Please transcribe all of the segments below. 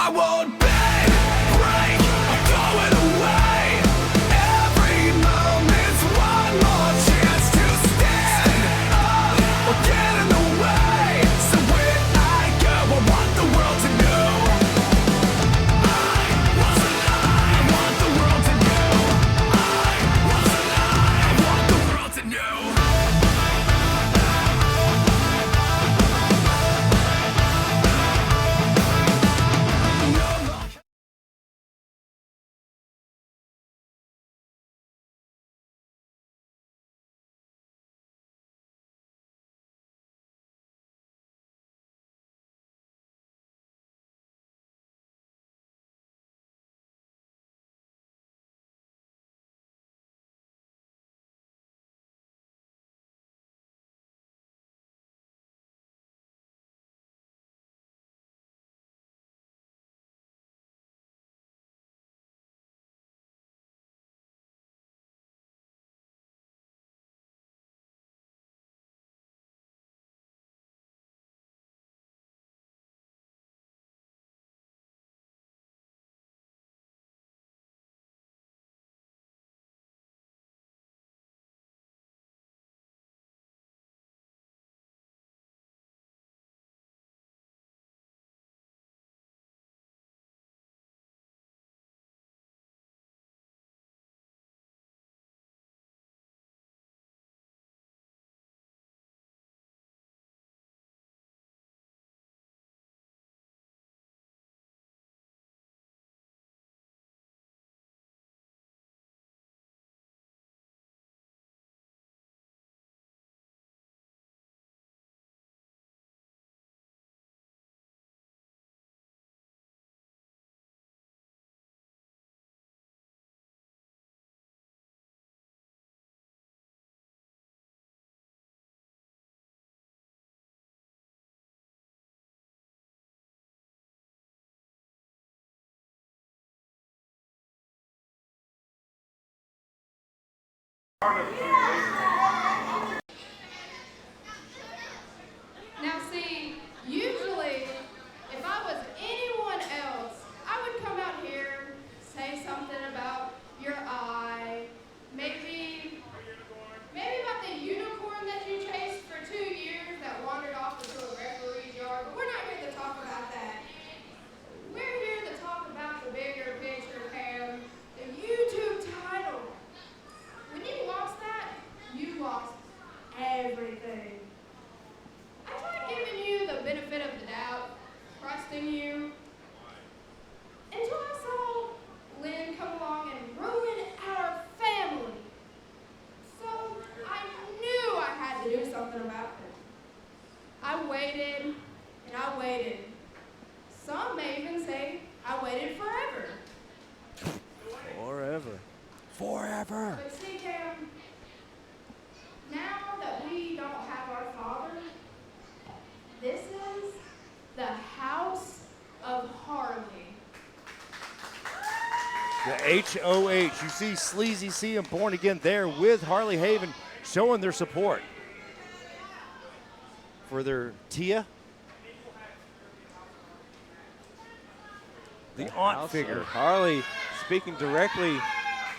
I won't bend, break, I'm going away. Every moment's one more chance to stand up or get in the way. So when I go, I want the world to know I was alive. I want the world to know I was alive. I want the world to know. Now see, usually, if I was anyone else, I would come out here, say something about your eye, maybe about the unicorn that you chased for 2 years that wandered off into a referee's yard, but we're not here to talk about that. We're here to talk about the bigger picture, Pam, the YouTube title. When you lost that, you lost everything. I tried giving you the benefit of the doubt, trusting you, until I saw Lynn come along and ruin our family. So I knew I had to do something about it. I waited and I waited. Some may even say I waited forever. Forever. But see, Cam, now that we don't have our father, this is the House of Harley. The HOH. You see Sleazy C and Born Again there with Harley Haven showing their support for their Tia. The aunt figure. Harley speaking directly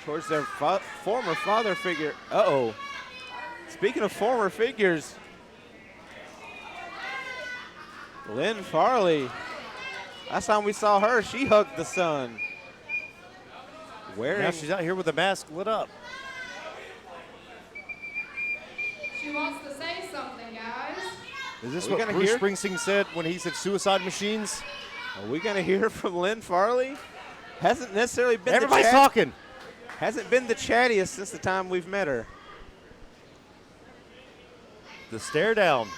towards their former father figure. Uh-oh. Speaking of former figures, Lynn Farley, last time we saw her, she hugged the sun. Now she's out here with the mask lit up. She wants to say something, guys. Is this what Bruce Springsteen said when he said suicide machines? Are we going to hear from Lynn Farley? Hasn't necessarily been Everybody's talking. Hasn't been the chattiest since the time we've met her. The stare down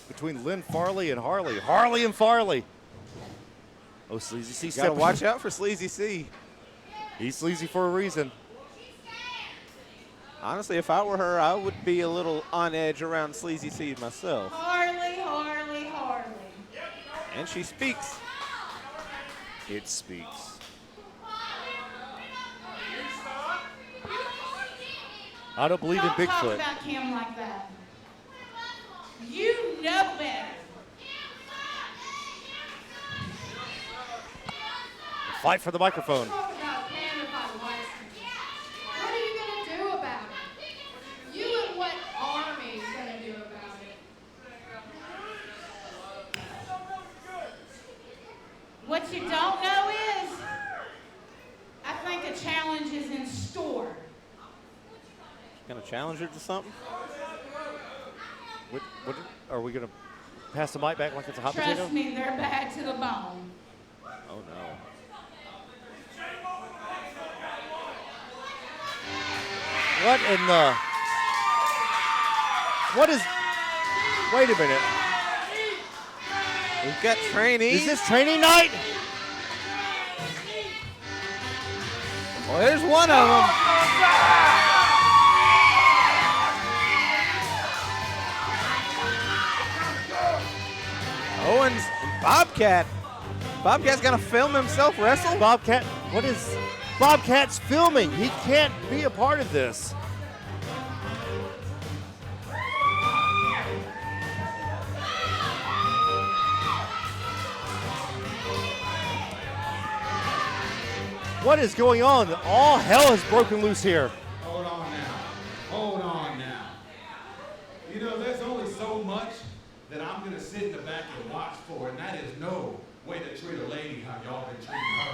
between Lynn Farley and Harley. Harley and Farley. Oh, Sleazy C. Got to watch out for Sleazy C. He's sleazy for a reason. Honestly, if I were her, I would be a little on edge around Sleazy C myself. Harley, Harley, Harley. And she speaks. It speaks. I don't believe in Bigfoot. Don't talk about Kim like that. You know better. fight for the microphone. Talk about can if I like it. What are you going to do about it? You and what Army's going to do about it? What you don't know is, I think a challenge is in store. Gonna challenge her to something? What, are we going to pass the mic back like it's a hot potato? Trust me, they're bad to the bone. Oh no. What in the? What is? Wait a minute. We've got trainees. Is this training night? Well, there's one of them. Owens and Bobcat. Bobcat's gonna film himself wrestle? Bobcat, what is? Bobcat's filming. He can't be a part of this. What is going on? All hell has broken loose here. Hold on now. Hold on now. You know, there's only so much that I'm going to sit in the back and watch for, and that is no way to treat a lady how y'all been treating her.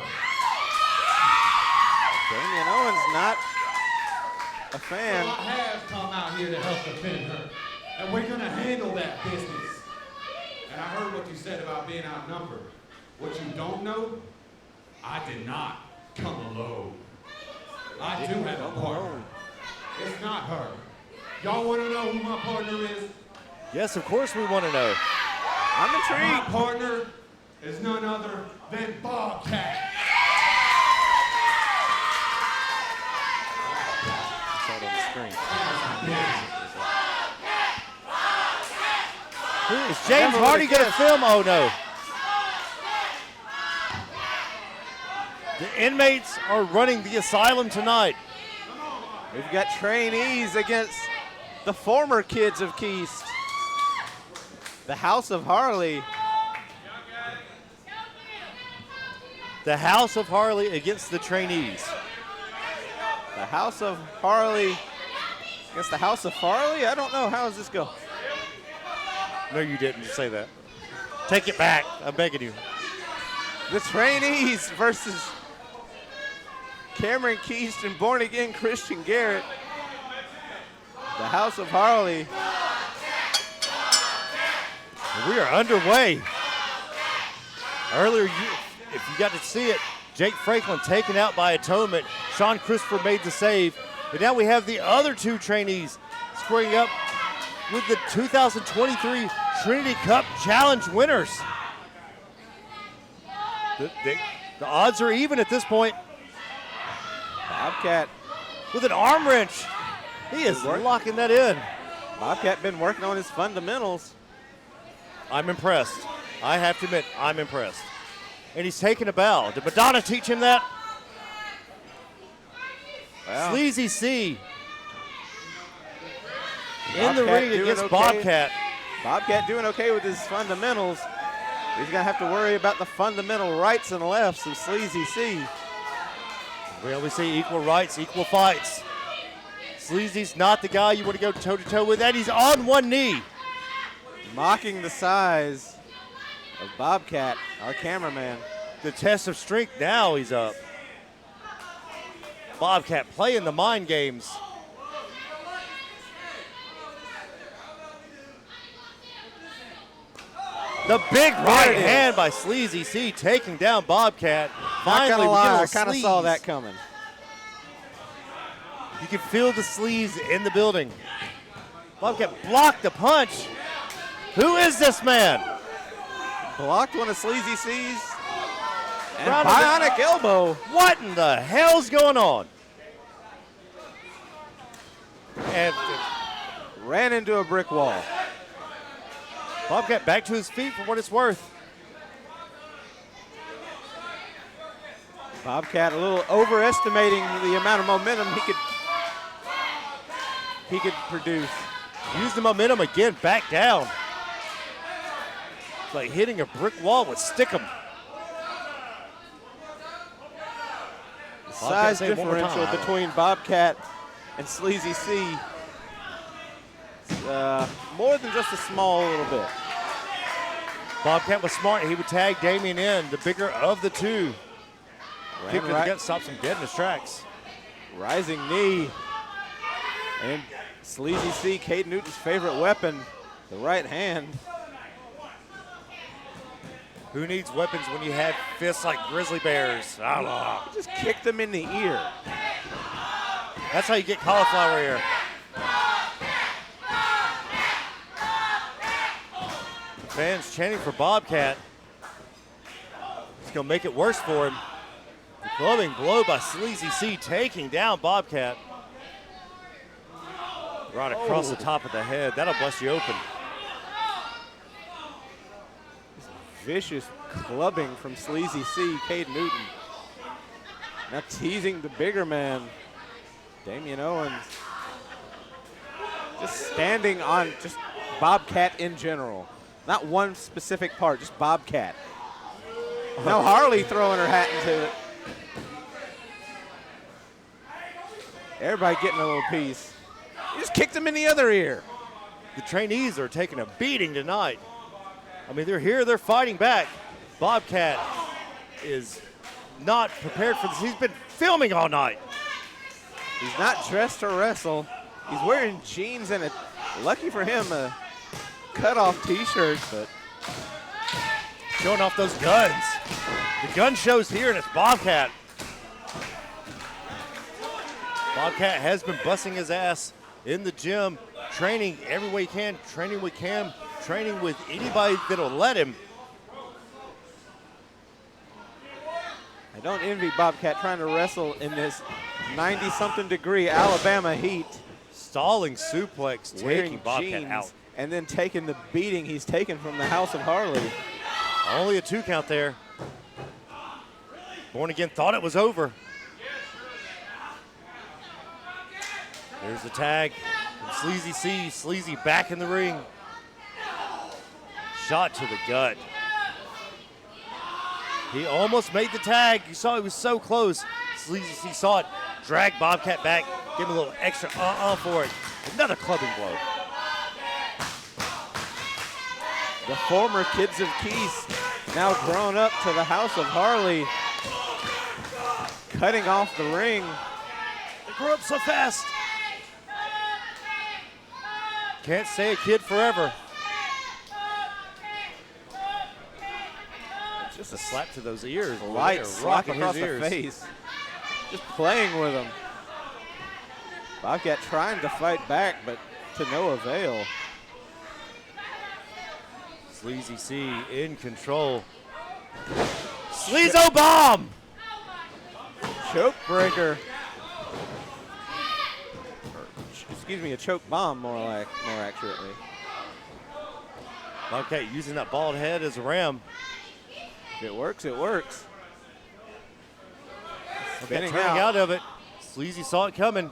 Damian Owens not a fan. Well, I have come out here to help defend her, and we're going to handle that business. And I heard what you said about being outnumbered. What you don't know, I did not come alone. I do have a partner. It's not her. Y'all want to know who my partner is? Yes, of course we want to know. I'm My intrigued. partner is none other than Bobcat. It's out on the screen. Who is James Never Hardy would've going to guessed. film? Oh no. The inmates are running the asylum tonight. We've got trainees against the former kids of Keast. The House of Harley. The House of Harley against the trainees. The House of Harley against the House of Harley? I don't know. How does this go? No, you didn't say that. Take it back. I'm begging you. The trainees versus Cameron Keast and born again Christian Garrett. The House of Harley. We are underway. Earlier, if you got to see it, Jake Franklin taken out by Atonement. Sean Christopher made the save. But now we have the other two trainees squaring up with the 2023 Trinity Cup Challenge winners. The odds are even at this point. Bobcat. With an arm wrench. He is locking that in. Bobcat been working on his fundamentals. I'm impressed. I have to admit, I'm impressed. And he's taking a bow. Did Madonna teach him that? Well, Sleazy C in the Bobcat ring doing against okay. Bobcat. Bobcat doing okay with his fundamentals. He's going to have to worry about the fundamental rights and lefts of Sleazy C. We always say equal rights, equal fights. Sleazy's not the guy you want to go toe-to-toe with, and he's on one knee. Mocking the size of Bobcat, our cameraman. The test of strength, now he's up. Bobcat playing the mind games. The big right hand by Sleazy C taking down Bobcat. Not Finally, gonna we get a lie, I little kind of saw sleaze. that coming. You can feel the sleaze in the building. Bobcat blocked the punch. Who is this man? Blocked one of Sleazy C's. And Round of bionic elbow. What in the hell's going on? And Ran into a brick wall. Bobcat back to his feet for what it's worth. Bobcat a little overestimating the amount of momentum he could produce. Use the momentum again, back down. It's like hitting a brick wall with Stickum. size say it one more differential time. between Bobcat and Sleazy C. More than just a small little bit. Bobcat was smart. He would tag Damien in, the bigger of the two. Kick to the right. gut, stops him dead in his tracks. Rising knee. And Sleazy C, Caden Newton's favorite weapon, the right hand. Who needs weapons when you have fists like grizzly bears? Ah. Just kicked him in the ear. That's how you get cauliflower ear. Fans chanting for Bobcat. It's going to make it worse for him. The clubbing blow by Sleazy C taking down Bobcat. Right across the top of the head. That'll bust you open. Vicious clubbing from Sleazy C, Caden Newton. Now teasing the bigger man, Damian Owens. Just standing on just Bobcat in general. Not one specific part, just Bobcat. Now Harley throwing her hat into it. Everybody getting a little piece. He just kicked him in the other ear. The trainees are taking a beating tonight. I mean, they're here, they're fighting back. Bobcat is not prepared for this. He's been filming all night. He's not dressed to wrestle. He's wearing jeans and lucky for him, a cut-off t-shirt, but Showing off those guns. The gun show's here, and it's Bobcat. Bobcat has been busting his ass in the gym, training every way he can, training with Cam, training with anybody that'll let him. I don't envy Bobcat trying to wrestle in this 90-something degree Alabama heat. Stalling suplex, taking Wearing Bobcat jeans out. and then taking the beating he's taken from the House of Harley. Only a 2 count there. Born Again thought it was over. There's the tag from Sleazy C. Sleazy back in the ring. Shot to the gut. He almost made the tag. You saw he was so close. Sleazy C saw it, dragged Bobcat back, give him a little extra for it. Another clubbing blow. The former Kids of Keys, now grown up to the House of Harley, cutting off the ring. They grew up so fast. Can't stay a kid forever. Just a slap to those ears. boy. Light They're slap rocking across his the ears. face. Just playing with him. Bobcat trying to fight back, but to no avail. Sleazy C in control. Sleazo bomb! Choke breaker. Excuse me, a choke bomb, more accurately. Bobcat using that bald head as a ram. If it works, it works. Bobcat Spinning turning out of it. Sleazy saw it coming.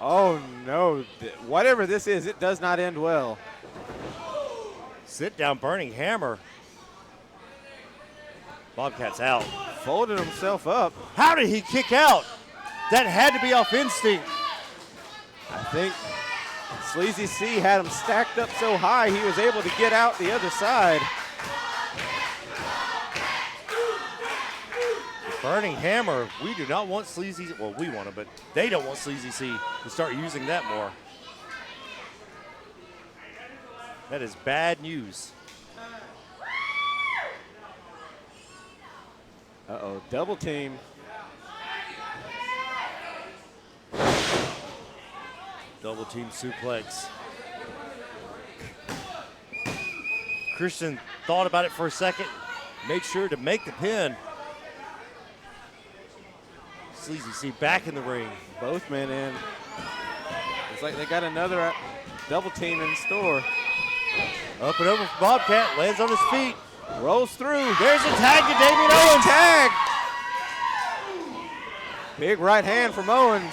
Oh no, whatever this is, it does not end well. Sit down burning hammer. Bobcat's out. Folded himself up. How did he kick out? That had to be off instinct. I think Sleazy C had him stacked up so high he was able to get out the other side. Burning hammer. We do not want Sleazy. Well, we want it, but they don't want Sleazy C to start using that more. That is bad news. Uh-oh, double team. Double team suplex. Christian thought about it for a second. Made sure to make the pin. Sleazy C back in the ring. Both men in. Looks like they got another double team in store. Up and over for Bobcat. Lands on his feet. Rolls through. There's a tag to Damien Big Owens. tag. Big right hand from Owens.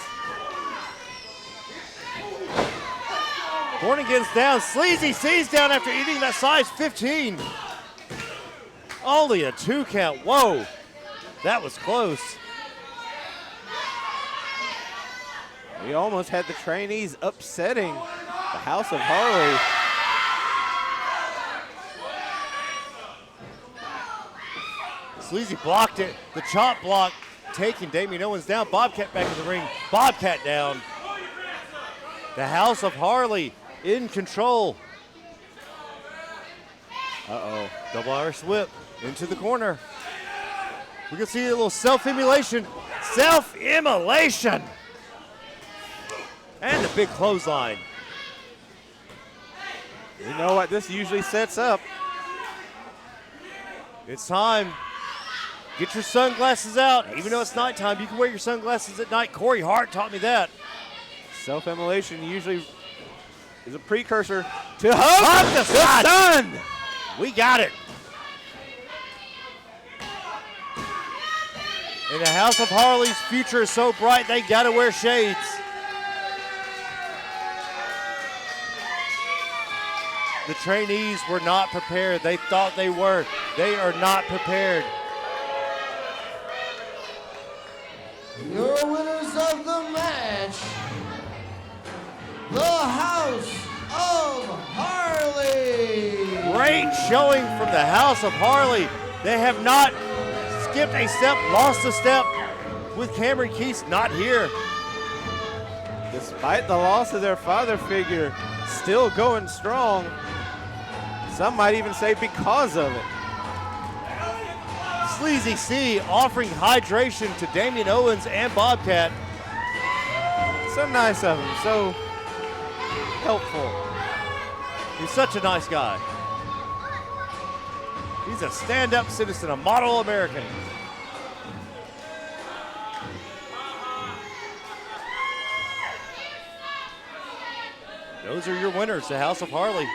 Born Again's down. Sleazy C's down after eating that size 15. Only a 2 count. Whoa. That was close. We almost had the trainees upsetting the House of Harley. Sleazy blocked it. The chop block taking Damian Owens down. Bobcat back in the ring. Bobcat down. The House of Harley in control. Uh-oh. Double Irish whip into the corner. We can see a little self-immolation. Self-immolation! And the big clothesline. You know what this usually sets up. It's time. Get your sunglasses out. Even though it's nighttime, you can wear your sunglasses at night. Corey Hart taught me that. Self-immolation usually is a precursor to Hug the Sun. We got it. In the House of Harley's future is so bright, they gotta wear shades. The trainees were not prepared. They thought they were. They are not prepared. Your winners of the match, the House of Harley. Great showing from the House of Harley. They have not skipped a step, lost a step with Cameron Keese not here. Despite the loss of their father figure, still going strong. Some might even say because of it. Sleazy C offering hydration to Damian Owens and Bobcat. So nice of him, so helpful. He's such a nice guy. He's a stand-up citizen, a model American. Those are your winners, the House of Harley.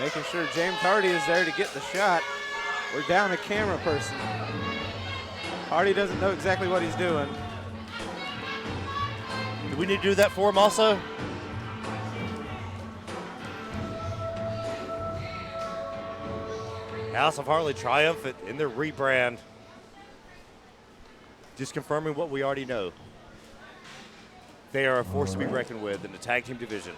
Making sure James Hardy is there to get the shot. We're down a camera person. Hardy doesn't know exactly what he's doing. Do we need to do that for him also? House of Harley triumphant in their rebrand. Just confirming what we already know. They are a force to be reckoned with in the tag team division.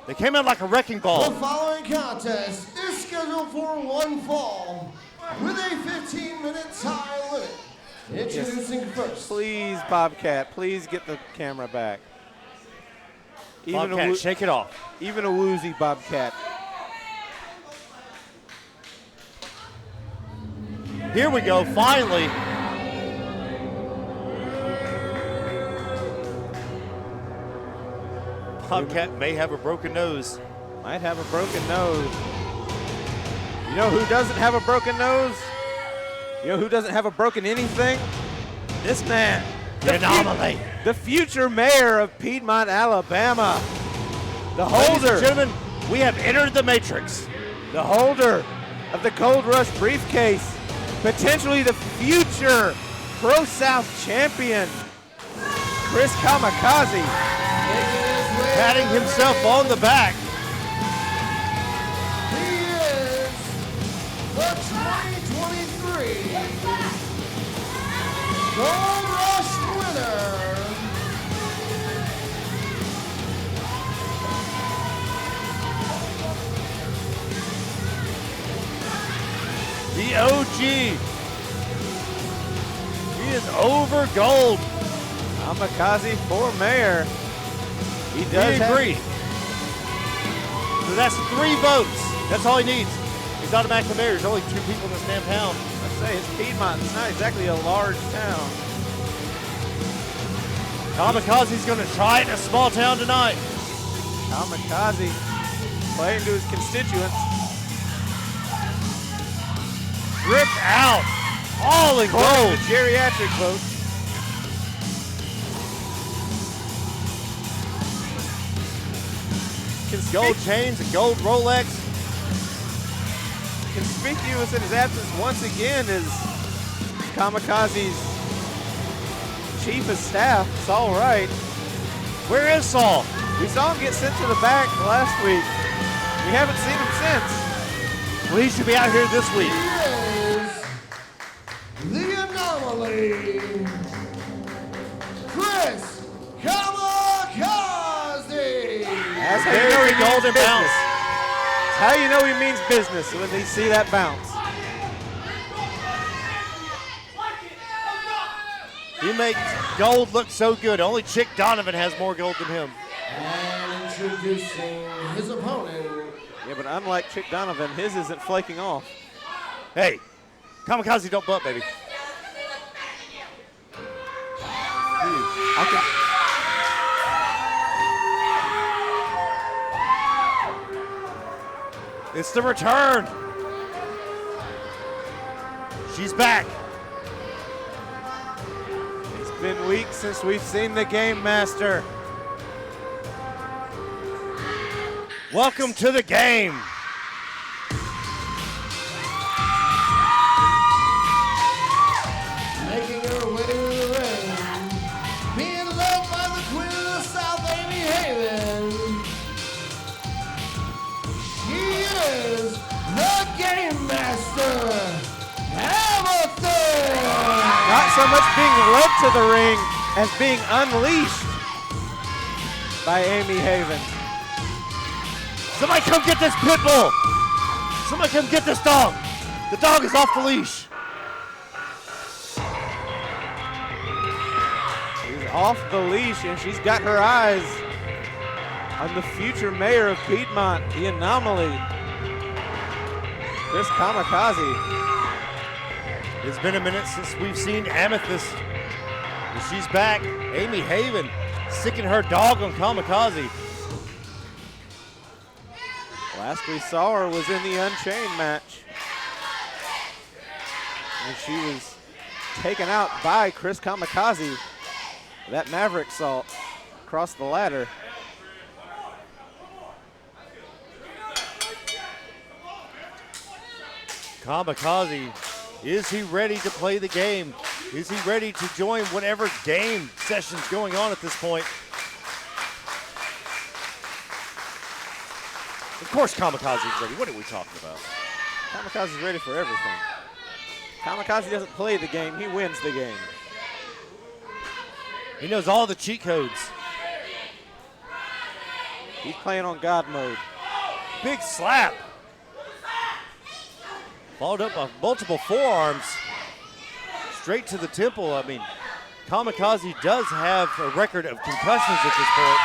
They came out like a wrecking ball. The following contest is scheduled for one fall with a 15-minute time limit. Introducing first. Please, Bobcat, please get the camera back. Bobcat, shake it off. Even a woozy Bobcat. Here we go, finally. Bobcat may have a broken nose. Might have a broken nose. You know who doesn't have a broken nose? You know who doesn't have a broken anything? This man. The anomaly. The future mayor of Piedmont, Alabama. The Ladies holder. and gentlemen, we have entered the Matrix. The holder of the Gold Rush briefcase. Potentially the future ProSouth champion. Chris Kamikaze. Patting himself on the back. He is the 2023 Gold Rush winner. The OG. He is over gold. Kamikaze for mayor. He We does agree. So that's 3 votes. That's all he needs. He's automatically mayor. There's only 2 people in this damn town. I say it's Piedmont. It's not exactly a large town. Kamikaze's going to try it in a small town tonight. Kamikaze playing to his constituents. Ripped out. All in According gold. to geriatric votes. Gold chains and gold Rolex. Conspicuous in his absence once again is Kamikaze's chief of staff, Saul Wright. Where is Saul? We saw him get sent to the back last week. We haven't seen him since. Well, he should be out here this week. He is the Harley, Chris Kamikaze. That's how you know he golden bounce. That's how you know he means business when they see that bounce. He makes gold look so good. Only Chick Donovan has more gold than him. And introducing his opponent. Yeah, but unlike Chick Donovan, his isn't flaking off. Hey, Kamikaze don't butt, baby. It's the return. She's back. It's been weeks since we've seen the Game Master. Welcome to the game. Making her way to the ring. Being loved by the Queen of the South, Amy Haven. She is the Game Master, Amethyst. Not so much being led to the ring as being unleashed by Amy Haven. Somebody come get this pit bull. Somebody come get this dog. The dog is off the leash. She's off the leash and she's got her eyes on the future mayor of Piedmont, the anomaly, Chris Kamikaze. It's been a minute since we've seen Amethyst. And she's back. Amy Haven sicking her dog on Kamikaze. Last we saw her was in the Unchained match. And she was taken out by Chris Kamikaze. That Maverick salt across the ladder. Kamikaze, is he ready to play the game? Is he ready to join whatever game session's going on at this point? Of course Kamikaze's ready. What are we talking about? Kamikaze's ready for everything. Kamikaze doesn't play the game, he wins the game. He knows all the cheat codes. He's playing on God mode. Big slap. Followed up by multiple forearms. Straight to the temple. I mean, Kamikaze does have a record of concussions at this point.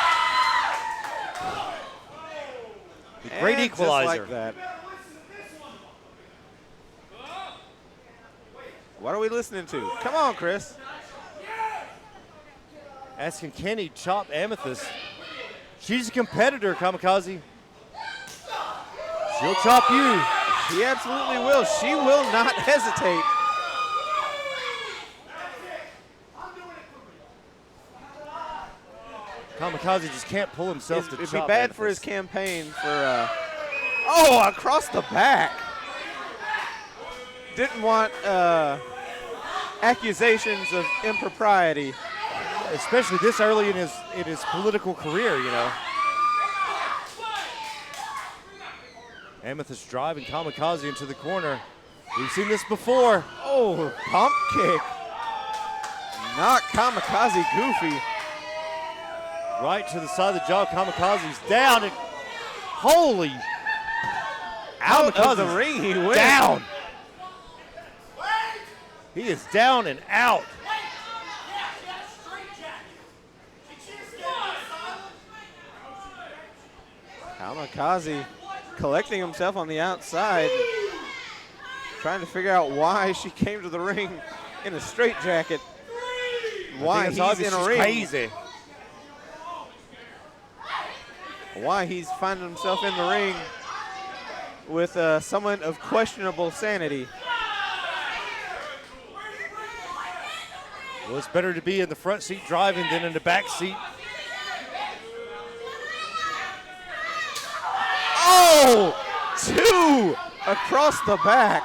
Great And equalizer. just like that. What are we listening to? Come on, Chris. Asking, can he chop Amethyst? She's a competitor, Kamikaze. She'll chop you. She absolutely will. She will not hesitate. Kamikaze just can't pull himself to It'd chop be bad for his Amethyst. campaign for, oh, across the back. Didn't want accusations of impropriety. Especially this early in his political career, you know. Amethyst driving Kamikaze into the corner. We've seen this before. Oh, pump kick. Not Kamikaze goofy. Right to the side of the jaw. Kamikaze's down. And holy. Out of the Kamikaze's ring he went. down. He is down and out. Kamikaze collecting himself on the outside, trying to figure out why she came to the ring in a straitjacket. Why he's in a ring. Crazy. Why he's finding himself in the ring with someone of questionable sanity. Well, it's better to be in the front seat driving than in the back seat. Oh, two across the back.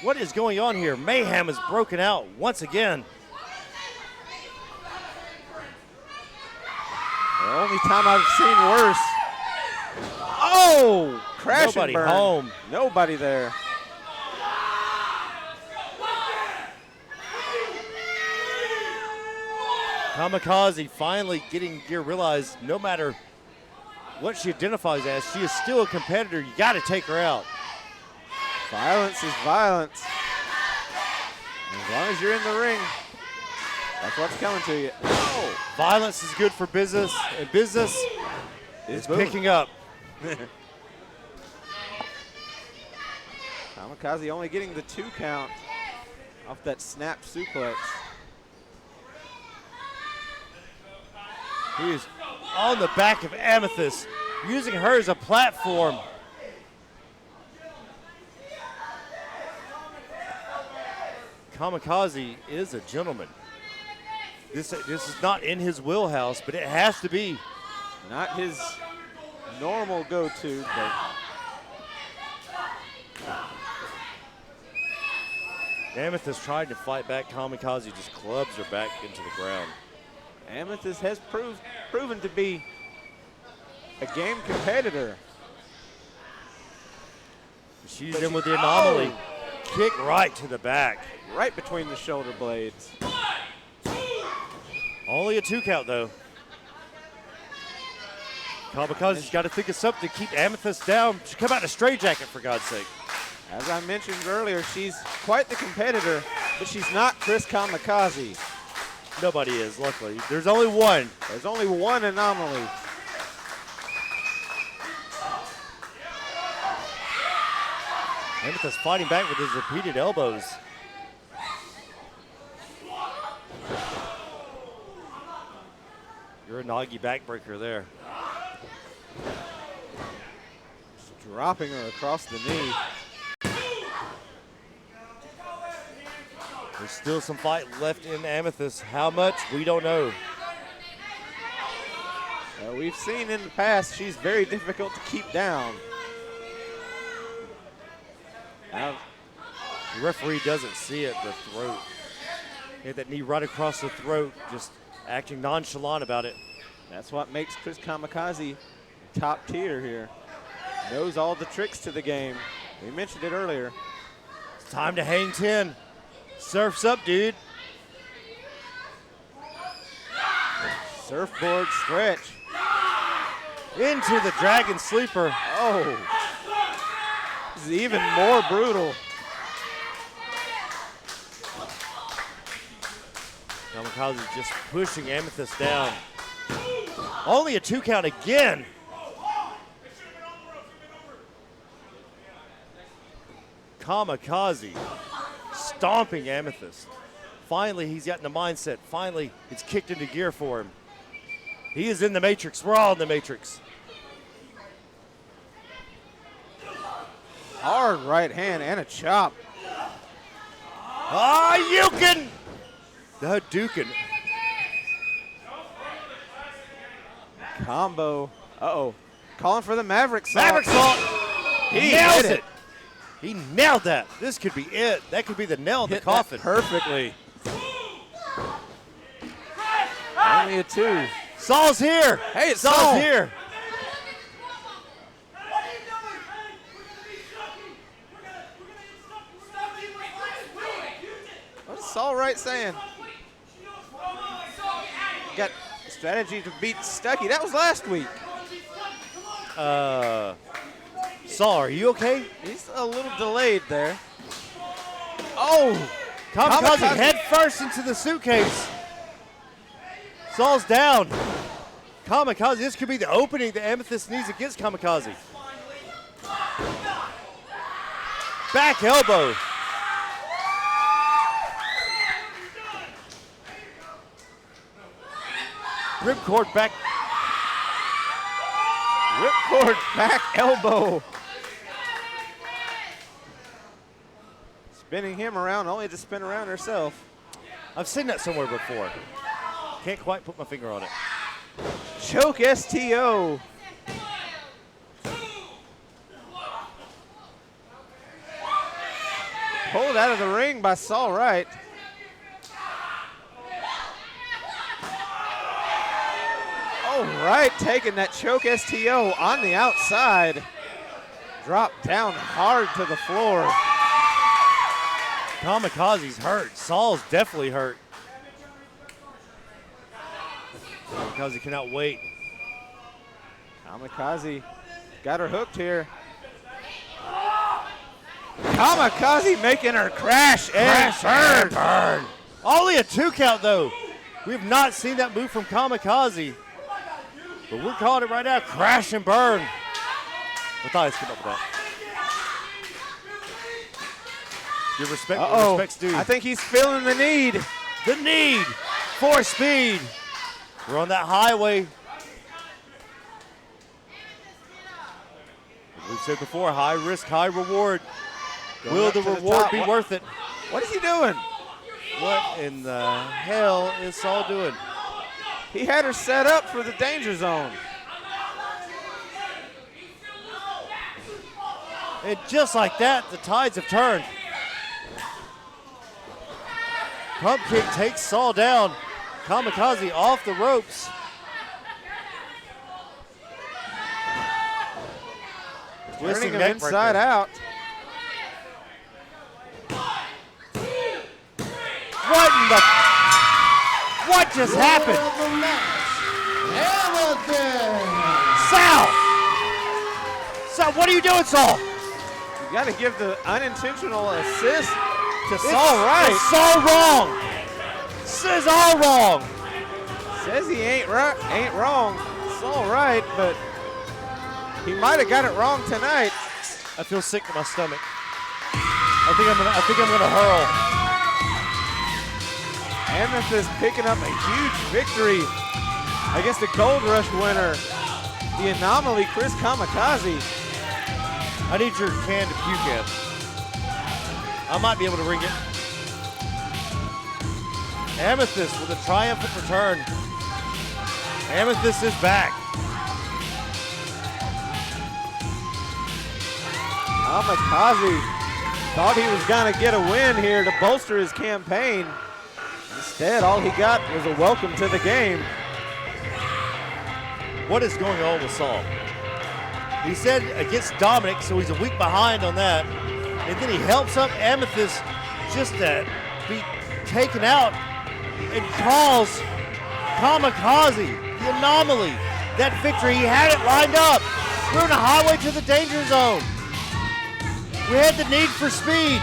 What is going on here? Mayhem is broken out once again. The only time I've seen worse. Oh, crash Nobody and burn. home. Nobody there. Kamikaze finally getting gear, realize no matter what she identifies as, she is still a competitor. You got to take her out. Violence is violence. As long as you're in the ring, that's what's coming to you. Oh. Violence is good for business, and business is picking up. Kamikaze only getting the 2 count off that snap suplex. He is on the back of Amethyst, using her as a platform. Kamikaze is a gentleman. This is not in his wheelhouse, but it has to be. Not his normal go-to, but Amethyst tried to fight back. Kamikaze just clubs her back into the ground. Amethyst has proven to be a game competitor. She's in with the anomaly. Kick right to the back. Right between the shoulder blades. Only a 2 count, though. Kamikaze's got to think of something to keep Amethyst down. She come out in a straitjacket, for God's sake. As I mentioned earlier, she's quite the competitor, but she's not Chris Kamikaze. Nobody is, luckily. There's only one. There's only one anomaly. Amethyst fighting back with his repeated elbows. You're a Nagi backbreaker there. Just dropping her across the knee. There's still some fight left in Amethyst. How much? We don't know. We've seen in the past she's very difficult to keep down. The referee doesn't see it, the throat. Hit that knee right across the throat, just acting nonchalant about it. That's what makes Chris Kamikaze top tier here. Knows all the tricks to the game. We mentioned it earlier. It's time to hang 10. Surf's up, dude. Surfboard stretch. Into the Dragon Sleeper. Oh. This is even more brutal. Kamikaze just pushing Amethyst down. Only a 2 count again. Kamikaze stomping Amethyst. Finally, he's gotten the mindset. Finally, it's kicked into gear for him. He is in the matrix. We're all in the matrix. Hard right hand and a chop. Ah, you can. The Hadouken. Combo. Uh-oh. Calling for the Maverick Salt. Maverick Salt. He nails hit it. He nailed that. This could be it. That could be the nail in the Hit coffin. that perfectly. Only a 2. Saul's here. Hey, it's Saul's Saul. here. What is Saul Wright saying? Got strategy to beat Stucky. That was last week. Saul, are you okay? He's a little delayed there. Oh! Kamikaze head first into the suitcase. Saul's down. Kamikaze, this could be the opening that Amethyst needs against Kamikaze. Back elbow. Ripcord back. Ripcord back elbow. Spinning him around, only to spin around herself. I've seen that somewhere before. Can't quite put my finger on it. Choke STO. Pulled out of the ring by Saul Wright. Oh, Wright taking that choke STO on the outside. Dropped down hard to the floor. Kamikaze's hurt. Saul's definitely hurt. Kamikaze cannot wait. Kamikaze got her hooked here. Kamikaze making her crash and burn. Only a 2 count though. We have not seen that move from Kamikaze. But we're calling it right now, crash and burn. Matthias, come up with that. Give respect where respect's due. I think he's feeling the need. The need for speed. We're on that highway. As we've said before, high risk, high reward. Will up the to the reward top. be worth it? What is he doing? What in the hell is Saul doing? He had her set up for the danger zone. And just like that, the tides have turned. Pump kick takes Saul down. Kamikaze off the ropes. Turning him neck inside breaker. out. What just happened? Of the match, Amethyst. Sal, what are you doing, Saul? You got to give the unintentional assist to Saul Wright. It's Saul wrong. This is all wrong. Says he ain't wrong. Saul Wright, but he might have got it wrong tonight. I feel sick to my stomach. I think I'm gonna hurl. Amethyst picking up a huge victory against the Gold Rush winner, the Anomaly, Chris Kamikaze. I need your can to puke at. I might be able to ring it. Amethyst with a triumphant return. Amethyst is back. Kamikaze thought he was gonna get a win here to bolster his campaign. Instead, all he got was a welcome to the game. What is going on with Saul? He said against Dominic, so he's a week behind on that. And then he helps up Amethyst just to be taken out and calls Kamikaze, the Anomaly, that victory. He had it lined up. We're on a highway to the danger zone. We had the need for speed.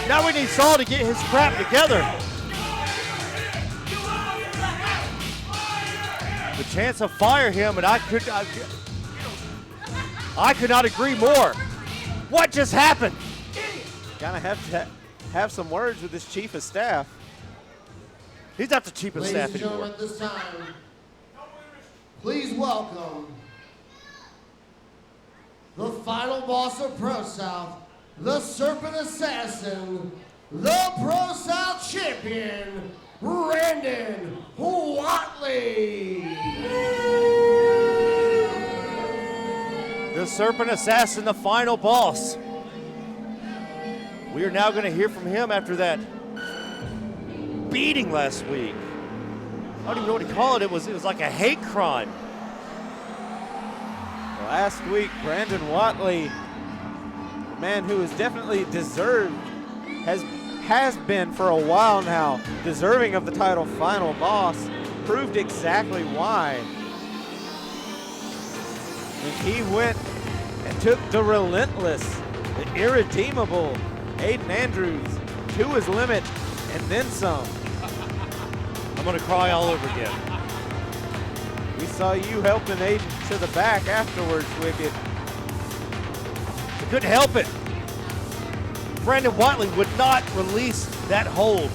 Now we need Saul to get his crap together. The chance to fire him, and I could not agree more. What just happened? Gonna have to have some words with his chief of staff. He's not the chief of Ladies staff and gentlemen, anymore. at this time, please welcome the final boss of ProSouth, the Serpent Assassin, the ProSouth champion, Brandon Whatley. The Serpent Assassin, the final boss. We are now going to hear from him after that beating last week. I don't even know what to call it. It was like a hate crime. Last week, Brandon Whatley, the man who is definitely deserved, has been for a while now, deserving of the title final boss, proved exactly why. When he went and took the relentless, the irredeemable Aiden Andrews to his limit and then some. I'm going to cry all over again. We saw you helping Aiden to the back afterwards, Wicked. I couldn't help it. Brandon Whatley would not release that hold.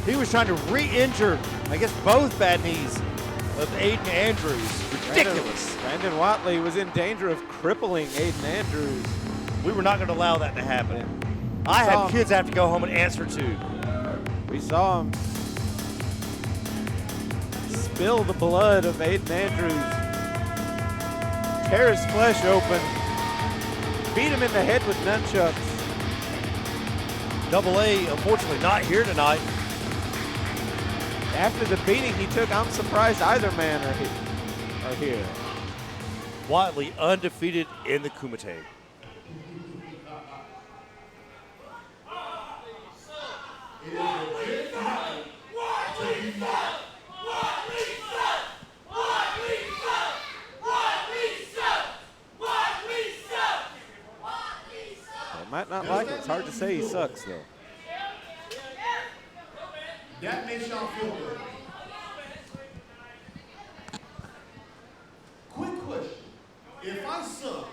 He was trying to re-injure, I guess, both bad knees of Aiden Andrews. Ridiculous. Brandon Whatley was in danger of crippling Aiden Andrews. We were not going to allow that to happen. I saw have him. kids I have to go home and answer to. We saw him spill the blood of Aiden Andrews, tear his flesh open, beat him in the head with nunchucks. Double A, unfortunately, not here tonight. After the beating he took, I'm surprised either man are here. Whatley undefeated in the Kumite. say he sucks, though. That makes y'all feel good. Quick question. If I suck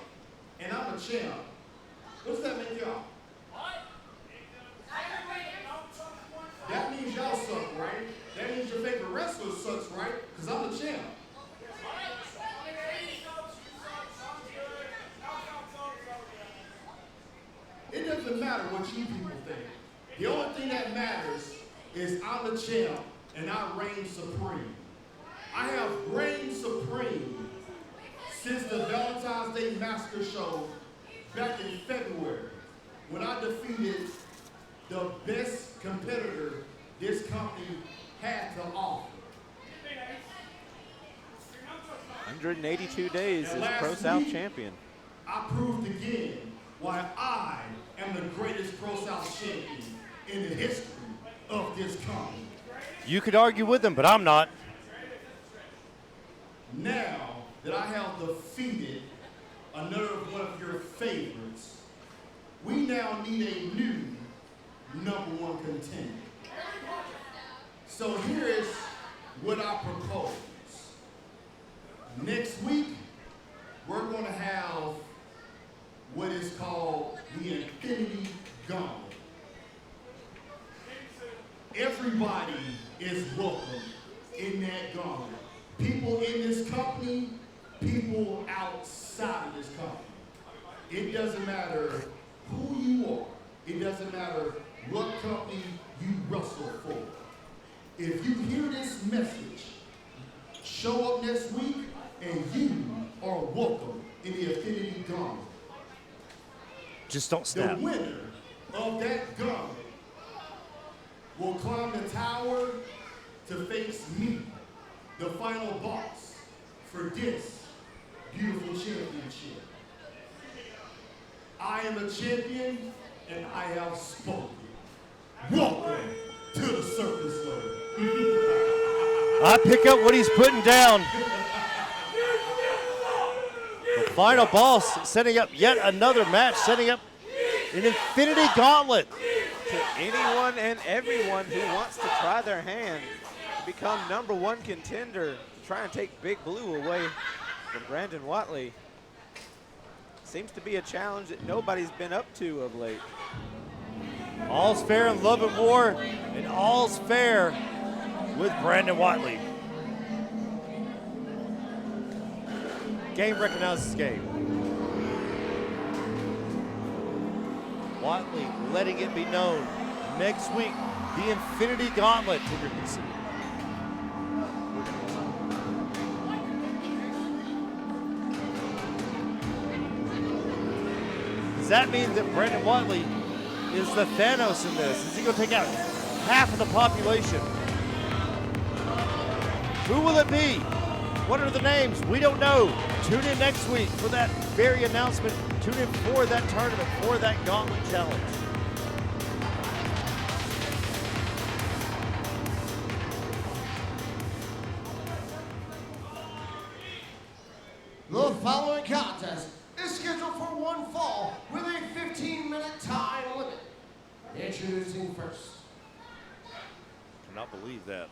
and I'm a champ, what does that make y'all? That means y'all suck, right? That means your favorite wrestler sucks, right? Because I'm the champ. It doesn't matter what you people think. The only thing that matters is I'm the champ and I reign supreme. I have reigned supreme since the Valentine's Day Massacre show back in February when I defeated the best competitor this company had to offer. 182 days And as last ProSouth week, champion. I proved again why I am the greatest ProSouth champion in the history of this company. You could argue with him, but I'm not. Now that I have defeated another one of your favorites, we now need a new #1 contender. So here is what I propose. Next week, we're going to have what is called the Infinity Gauntlet. Everybody is welcome in that gauntlet. People in this company, people outside of this company. It doesn't matter who you are. It doesn't matter what company you wrestle for. If you hear this message, show up next week and you are welcome in the Infinity Gauntlet. Just don't The snap. winner of that gauntlet will climb the tower to face me, the final boss for this beautiful championship. I am a champion and I have spoken. Welcome to the circus lane. I pick up what he's putting down. The final boss setting up yet another match, setting up an Infinity Gauntlet. To anyone and everyone who wants to try their hand to become #1 contender, to try and take Big Blue away from Brandon Whatley. Seems to be a challenge that nobody's been up to of late. All's fair in love and war, and all's fair with Brandon Whatley. Game recognizes game. Whatley letting it be known. Next week, the Infinity Gauntlet. Does that mean that Brandon Whatley is the Thanos in this? Is he going to take out half of the population? Who will it be? What are the names? We don't know. Tune in next week for that very announcement. Tune in for that tournament, for that Gauntlet Challenge. The following contest is scheduled for one fall with a 15-minute time limit. Introducing first. Cannot believe that.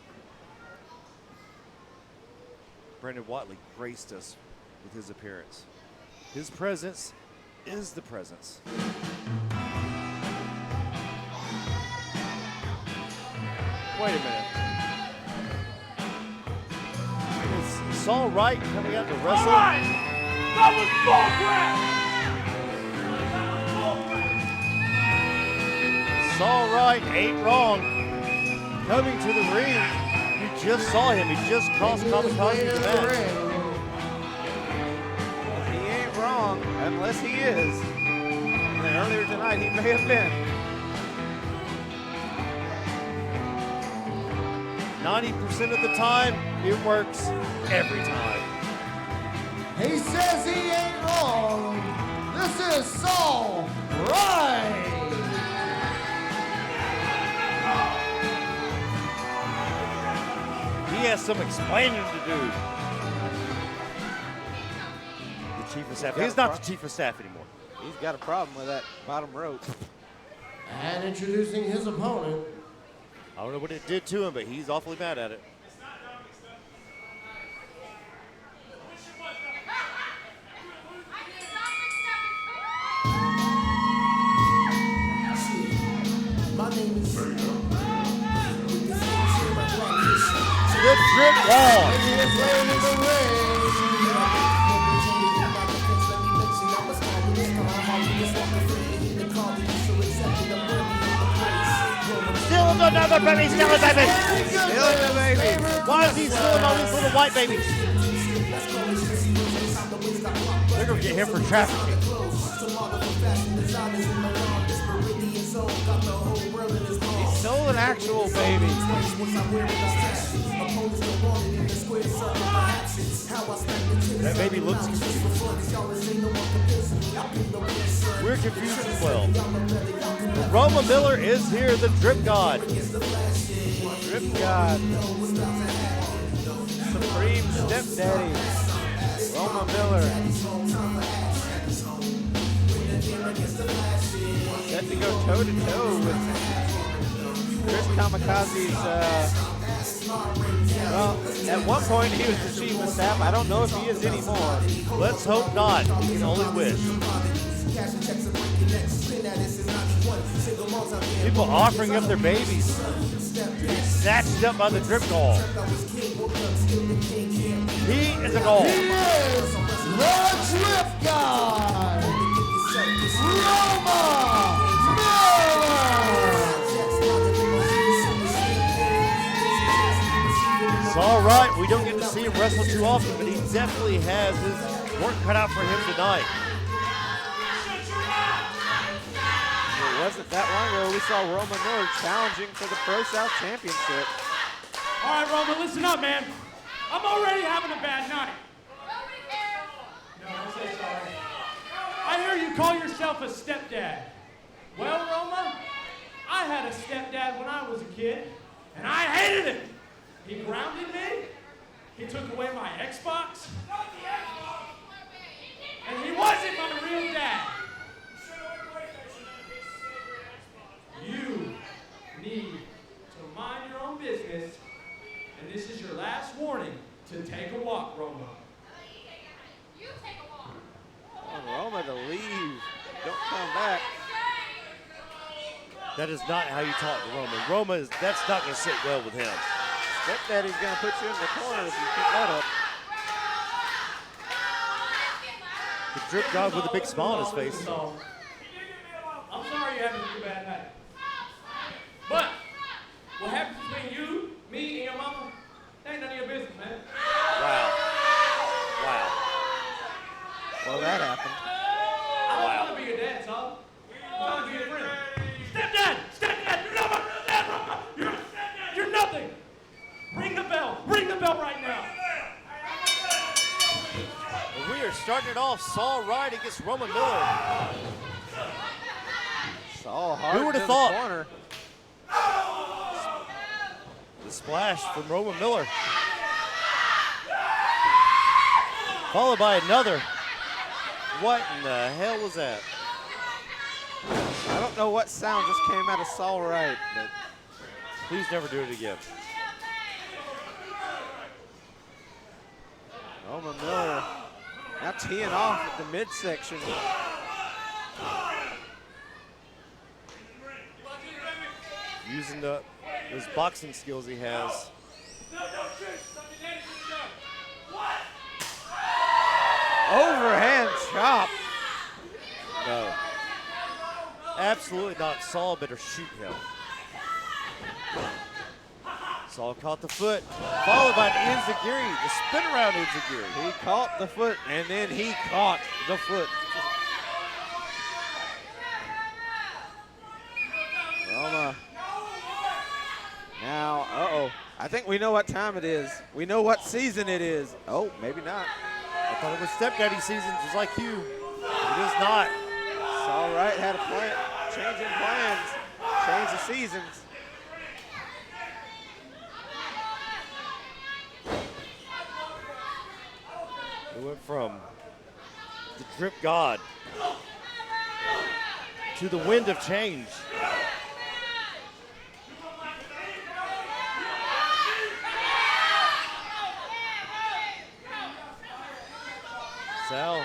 Brandon Whatley graced us with his appearance. His presence is the presence. Wait a minute. Is Saul Wright coming out to wrestle? That was bullcrap! Saul Wright ain't wrong. Coming to the ring. You just saw him. He just crossed Kamikaze to the match. He ain't wrong, unless he is. And then earlier tonight, he may have been. 90% of the time, it works every time. He says he ain't wrong. This is Saul Wright. He has some explaining to do. The chief of staff. He's not the chief of staff anymore. He's got a problem with that bottom rope. And introducing his opponent, I don't know what it did to him, but he's awfully mad at it. my name is The drip wall. He is laying in the Still another baby, still a baby. Still the baby. Why is he stealing all these little white babies? They're going to get him for trafficking. He stole an actual baby. That baby looks confused. We're confused as well. Roma Miller is here, the drip god. Drip God. Supreme stepdaddy. Roma Miller. Set to go toe to toe with Chris Kamikaze's. Well, at one point he was the chief of staff. I don't know if he is anymore. Let's hope not. We can only wish. People offering up their babies to be snatched up by the drip doll. He is a doll. He is the Drip God, Roma It's all right. We don't get to see him wrestle too often, but he definitely has his work cut out for him tonight. It wasn't that long ago we saw Roma Miller challenging for the ProSouth Championship. All right, Roman, listen up, man. I'm already having a bad night. No, don't say sorry. I hear you call yourself a stepdad. Well, Roma, I had a stepdad when I was a kid, and I hated him. He grounded me. He took away my Xbox. And he wasn't my real dad. You need to mind your own business, and this is your last warning to take a walk, Roma. You take a walk. On Roma to leave. Don't come back. That is not how you talk to Roma. That's not going to sit well with him. Stepdaddy's going to put you in the corner if you keep that up. The drip god with a big smile on his face. I'm sorry you're having such a bad night. But what happens between you, me, and your mama, that ain't none of your business, man. Wow. Wow. Well, that happened. I don't want to be your dad, Saul. I'm trying to be your friend. Stepdad! Stepdad! You're nothing! Ring the bell! Ring the bell right now! And we are starting it off. Saul Wright against Roma Miller. Saul hard Who would have to the thought? corner. The splash from Roma Miller. Followed by another. What in the hell was that? I don't know what sound just came out of Saul Wright, but Please never do it again. Roma Miller now teeing off at the midsection. Using those boxing skills he has. Overhand chop. No. Absolutely not. Saul better shoot him. Saul caught the foot, followed by an enziguri, the spin around enziguri. He caught the foot, and then he caught the foot. Roma. Now, uh-oh. I think we know what time it is. We know what season it is. Oh, maybe not. I thought it was stepdaddy season, just like you. It is not. Saul Wright had a plan, changing plans, change the seasons. It went from the drip god to the wind of change. Sal,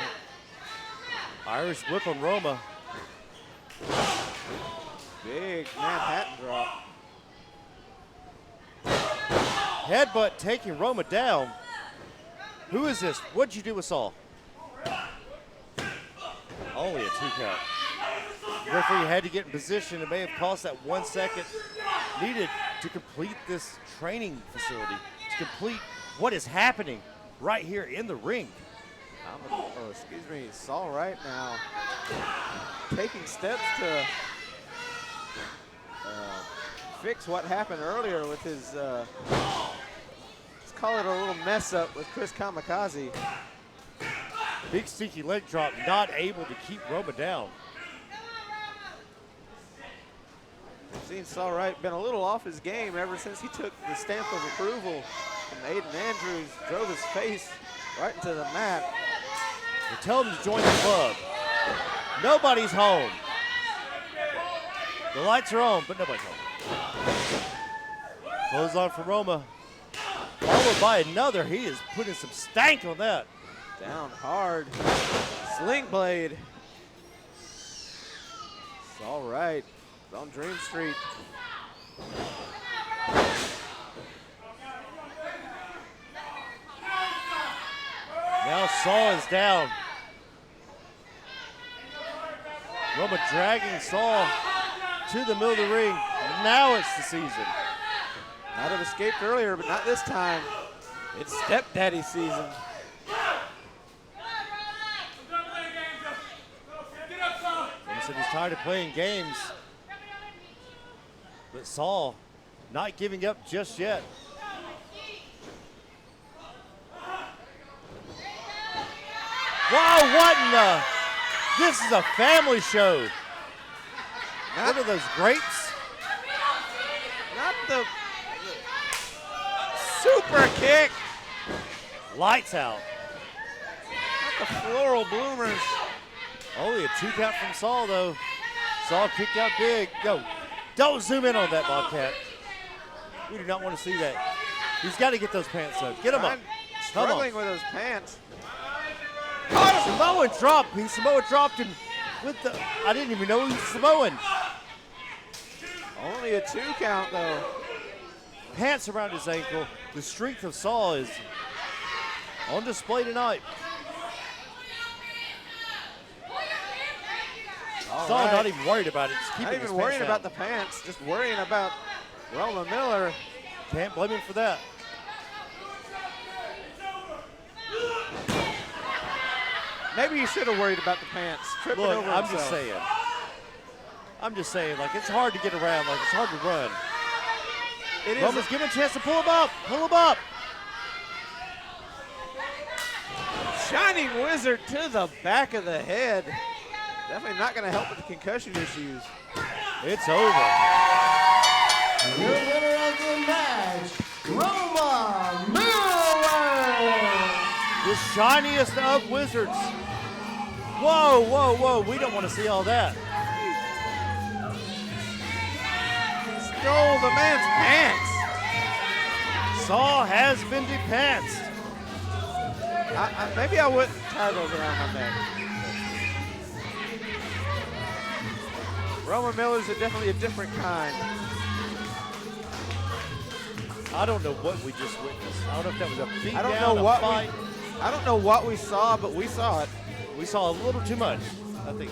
Irish whip on Roma. Big Manhattan drop. Headbutt taking Roma down. Who is this? What'd you do with Saul? Only a 2 count. Referee had to get in position. It may have cost that 1 second needed to complete this training facility, to complete what is happening right here in the ring. Saul Wright now taking steps to fix what happened earlier with his, let's call it a little mess up with Chris Kamikaze. Big sneaky leg drop, not able to keep Roma down. We've seen Saul Wright been a little off his game ever since he took the stamp of approval from Aiden Andrews, drove his face right into the mat. They tell him to join the club. Nobody's home. The lights are on, but nobody's home. Close on for Roma. Followed by another. He is putting some stank on that. Down hard. Sling blade. Saul Wright is on Dream Street. Now Saul is down. Roma dragging Saul to the middle of the ring. Now it's the season. Might have escaped earlier, but not this time. It's stepdaddy season. Roma said he's tired of playing games. But Saul not giving up just yet. Wow, what in the? This is a family show. What are those grapes? Not the super kick. Lights out. Not the floral bloomers. Only a 2 count from Saul, though. Saul kicked out big. Go. Don't zoom in on that, Bobcat. We do not want to see that. He's got to get those pants up. Get them up. Come on. Struggling with those pants. Samoa drop. He Samoa dropped him with the. I didn't even know he was Samoan. Only a 2 count, though. Pants around his ankle. The strength of Saul is on display tonight. Saul not even worried about it. Just keeping not his even pants worrying down. about the pants, just worrying about Roma Miller. Can't blame him for that. Maybe you should have worried about the pants. Tripping Look, over I'm himself. just saying, like, it's hard to get around, like, it's hard to run. It is. Roman's giving a chance to pull him up. Pull him up. Shining Wizard to the back of the head. Definitely not going to help with the concussion issues. It's over. Your winner of the match, Roma Miller. The shiniest of wizards. Whoa, whoa, whoa. We don't want to see all that. Stole the man's pants. Saul has been depantsed. Maybe I wouldn't tie those around my neck. Roma Miller's definitely a different kind. I don't know what we just witnessed. I don't know if that was a beat I don't down, know a what fight. I don't know what we saw, but we saw it. We saw a little too much, I think,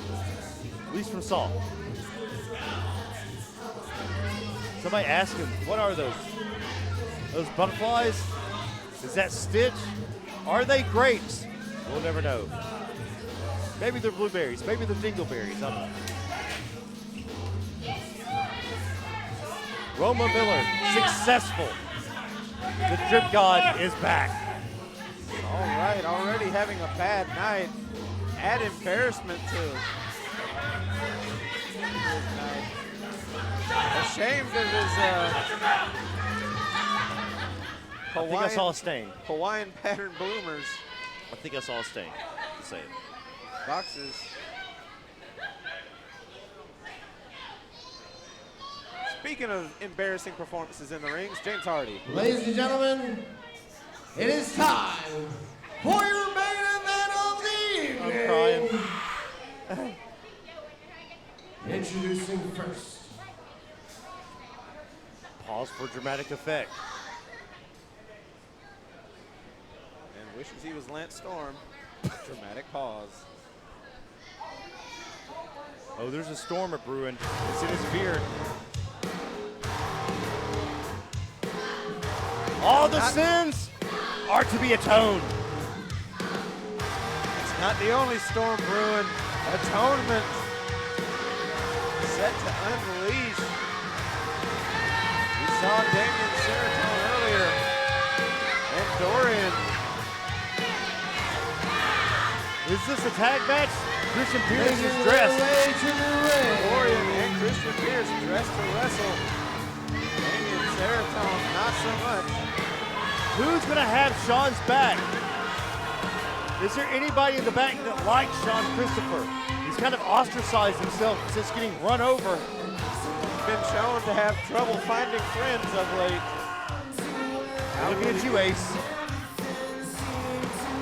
at least from Saul. Somebody asked him, what are those? Those butterflies? Is that Stitch? Are they grapes? We'll never know. Maybe they're blueberries. Maybe they're dingleberries. I don't know. Roma Miller, successful. The Drip God is back. All right, already having a bad night. Add embarrassment to his night. Ashamed of his I think I saw a stain. Hawaiian pattern bloomers. I think I saw a stain. Just saying. Boxers. Speaking of embarrassing performances in the rings, James Hardy. Ladies and gentlemen, it is time for your main event of the Introducing first. Pause for dramatic effect. And wishes he was Lance Storm. Dramatic pause. Oh, there's a storm at brewing. It's in his beard. All the sins are to be atoned. It's not the only storm brewing. Atonement set to unleash. We saw Damien Serotonin earlier. And Dorian. Is this a tag match? Christian Pierce Making is their dressed. way to the ring. Dorian and Christian Pierce dressed to wrestle. Damien Serotonin, not so much. Who's going to have Sean's back? Is there anybody in the back that likes Sean Christopher? He's kind of ostracized himself since getting run over. He's been shown to have trouble finding friends of late. Looking at you, Ace.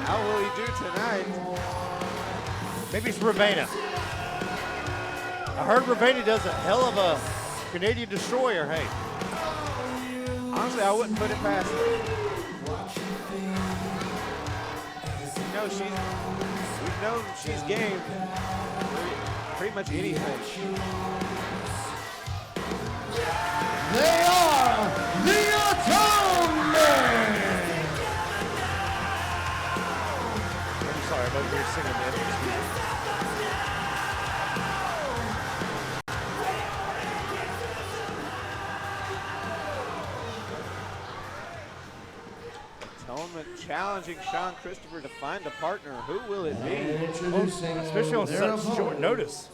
How will he do tonight? Maybe it's Ravenna. I heard Ravenna does a hell of a Canadian destroyer. Hey, Honestly, I wouldn't put it past her. We've known she's game for pretty much anything. They are the Atonement. I'm sorry, I'm over here singing the entrance music. Atonement challenging Sean Christopher to find a partner. Who will it be? Introducing Especially on their such short opponent. notice.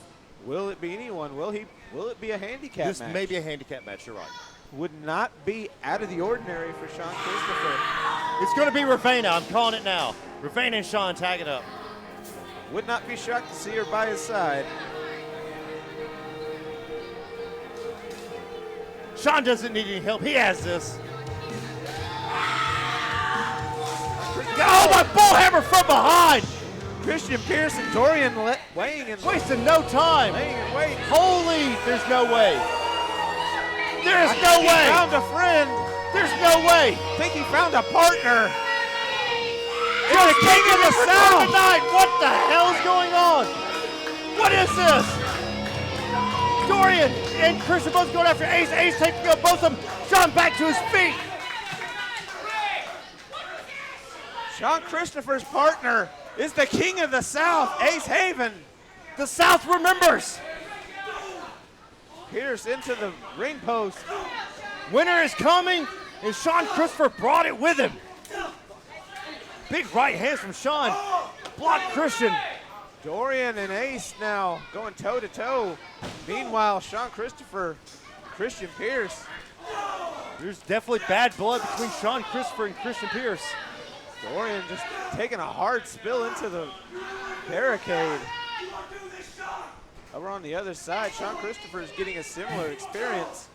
Will it be anyone? Will it be a handicap This match? may be a handicap match, you're right. Would not be out of the ordinary for Sean Christopher. It's going to be Ravenna. I'm calling it now. Ravenna and Sean tag it up. Would not be shocked to see her by his side. Sean doesn't need any help. He has this. Oh, my bullhammer from behind. Christian Pierce and Dorian weighing and Wasting no time. laying in wait. Holy, there's no way. There is I no think way. He found a friend. There's no way. I think he found a partner. It's the King of the South. Tonight. What the hell is going on? What is this? Dorian and Christian both going after Ace. Ace taking up both of them. Sean back to his feet. Sean Christopher's partner is the King of the South, Ace Haven. The South remembers. Pierce into the ring post. Winner is coming, and Sean Christopher brought it with him. Big right hands from Sean. Block Christian. Dorian and Ace now going toe to toe. Meanwhile, Sean Christopher, Christian Pierce. There's definitely bad blood between Sean Christopher and Christian Pierce. Dorian just taking a hard spill into the barricade. Over on the other side, Sean Christopher is getting a similar experience.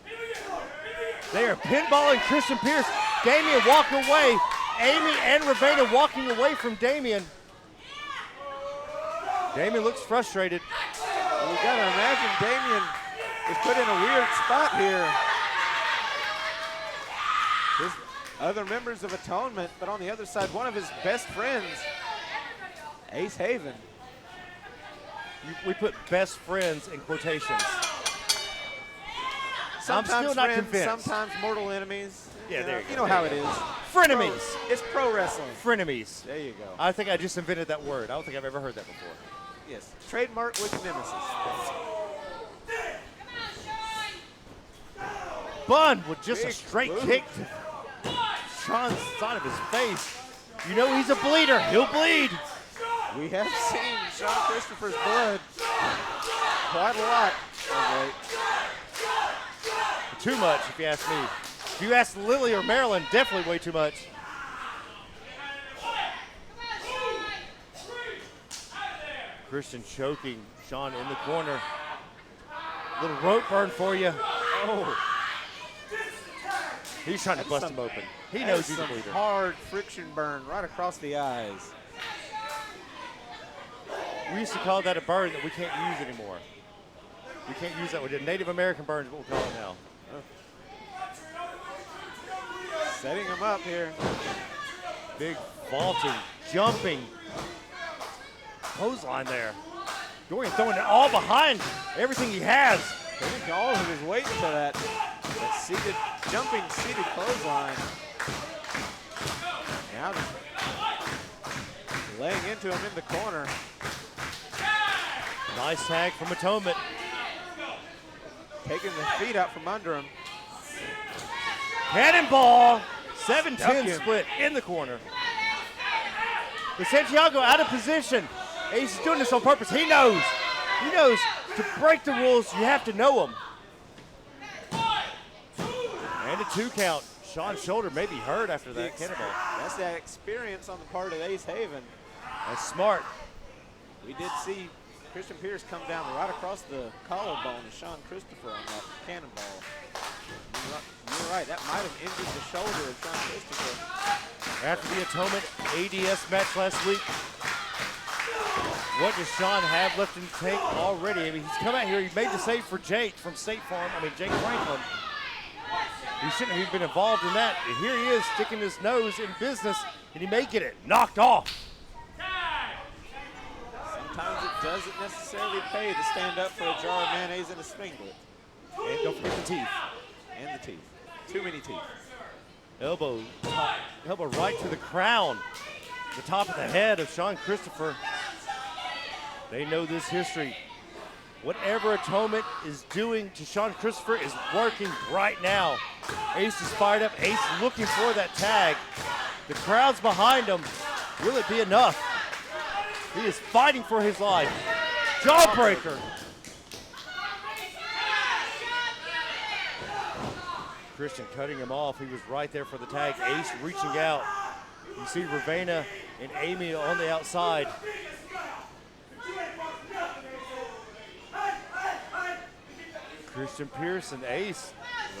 They are pinballing Christian Pierce. Damien walking away. Amy and Ravenna walking away from Damien. Damien looks frustrated. Well, you gotta imagine Damien is put in a weird spot here. His other members of Atonement, but on the other side, one of his best friends, Ace Haven. We put best friends in quotations. Sometimes I'm still not friends, convinced. sometimes mortal enemies. Yeah, there you go. You know how it is. Frenemies. It's pro wrestling. Frenemies. There you go. I think I just invented that word. I don't think I've ever heard that before. Yes. Trademark with nemesis. Bun with just a Big straight boot. kick to Sean's side of his face. You know he's a bleeder. He'll bleed. We have seen Sean Christopher's blood quite a lot. of late. Too much, if you ask me. If you ask Lily or Marilyn, definitely way too much. Christian choking Sean in the corner. Little rope burn for you. Oh. He's trying to bust him open. He knows he's a Some bleeder. hard friction burn right across the eyes. We used to call that a burn that we can't use anymore. We can't use that. We did Native American burns, what we'll call it now. Setting him up here. Big vaulting, jumping clothesline there. Dorian throwing it all behind everything he has. Putting all of his weight into that seated, jumping seated clothesline. Now just laying into him in the corner. Nice tag from Atonement. Taking the feet out from under him. Cannonball. 7-10 split in the corner. With Santiago out of position. Ace is doing this on purpose. He knows. He knows to break the rules, you have to know them. And a 2 count. Sean's shoulder may be hurt after that cannonball. That's that experience on the part of Ace Haven. That's smart. We did see Christian Pierce come down right across the collarbone of Sean Christopher on that cannonball. You're right, that might have injured the shoulder of Sean Christopher. After the Atonement ADS match last week, what does Sean have left in the tank already? I mean, he's come out here, he made the save for Jake from State Farm, Jake Franklin. He shouldn't have been involved in that. And here he is sticking his nose in business, and he may get it knocked off. Sometimes it doesn't necessarily pay to stand up for a jar of mayonnaise and a singlet. And don't forget the teeth. And the teeth. Too many teeth. Elbow right to the crown. The top of the head of Sean Christopher. They know this history. Whatever Atonement is doing to Sean Christopher is working right now. Ace is fired up. Ace looking for that tag. The crowd's behind him. Will it be enough? He is fighting for his life. Jawbreaker. Christian cutting him off. He was right there for the tag. Ace reaching out. You see Ravenna and Amy on the outside. Christian Pierce and Ace,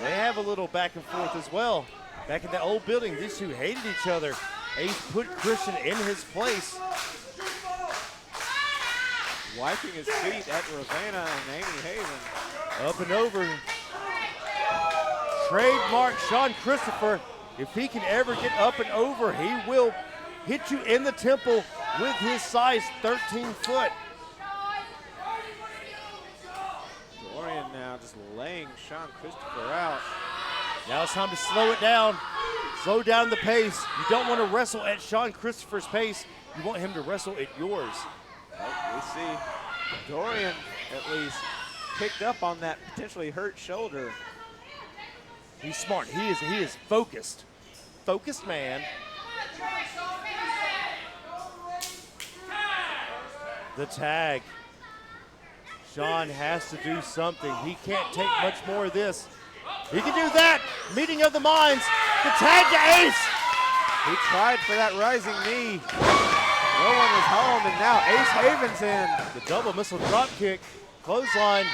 they have a little back and forth as well. Back in that old building, these two hated each other. Ace put Christian in his place. Wiping his feet at Ravenna and Amy Haven. Up and over. Trademark Sean Christopher. If he can ever get up and over, he will hit you in the temple with his size 13 foot. Dorian now just laying Sean Christopher out. Now it's time to slow it down. Slow down the pace. You don't want to wrestle at Sean Christopher's pace. You want him to wrestle at yours. We see Dorian at least picked up on that potentially hurt shoulder. He's smart. He is focused. Focused man. The tag. Sean has to do something. He can't take much more of this. He can do that. Meeting of the minds. The tag to Ace. He tried for that rising knee. No one was home, and now Ace Haven's in. The double missile drop kick. Clothesline.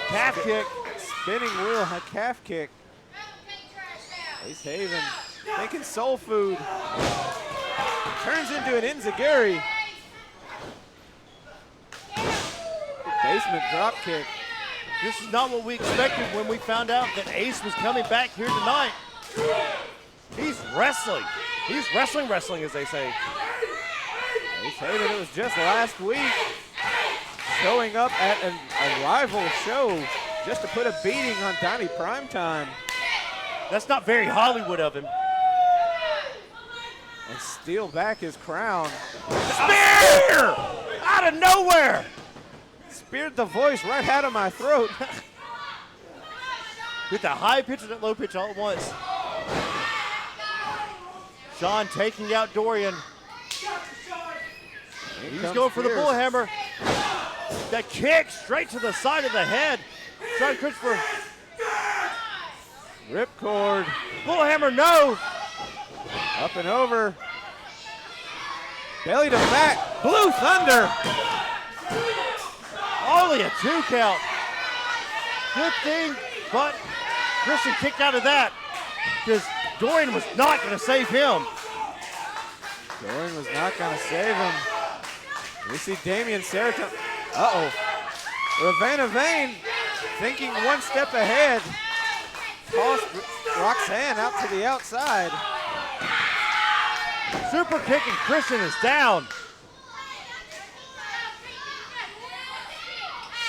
Calf kick. Spinning wheel, a calf kick. Ace Haven making soul food. Turns into an enziguri. Basement drop kick. This is not what we expected when we found out that Ace was coming back here tonight. He's wrestling. He's wrestling, as they say. Ace Haven, it was just last week, showing up at a rival show just to put a beating on Donnie Primetime. That's not very Hollywood of him. And steal back his crown. Spear! Out of nowhere! Speared the voice right out of my throat. With the high pitch and the low pitch all at once. Sean taking out Dorian. He's going for the bull hammer. The kick straight to the side of the head. Sean Christopher. Ripcord. Bull hammer, no. Up and over. Belly to back. Blue Thunder. Only a 2 count. Good thing, but Christian kicked out of that because Dorian was not going to save him. Dorian was not going to save him. We see Damian Serotonin. Uh-oh. Ravenna Vane thinking one step ahead. Tossed Roxanne out to the outside. Super kick and Christian is down.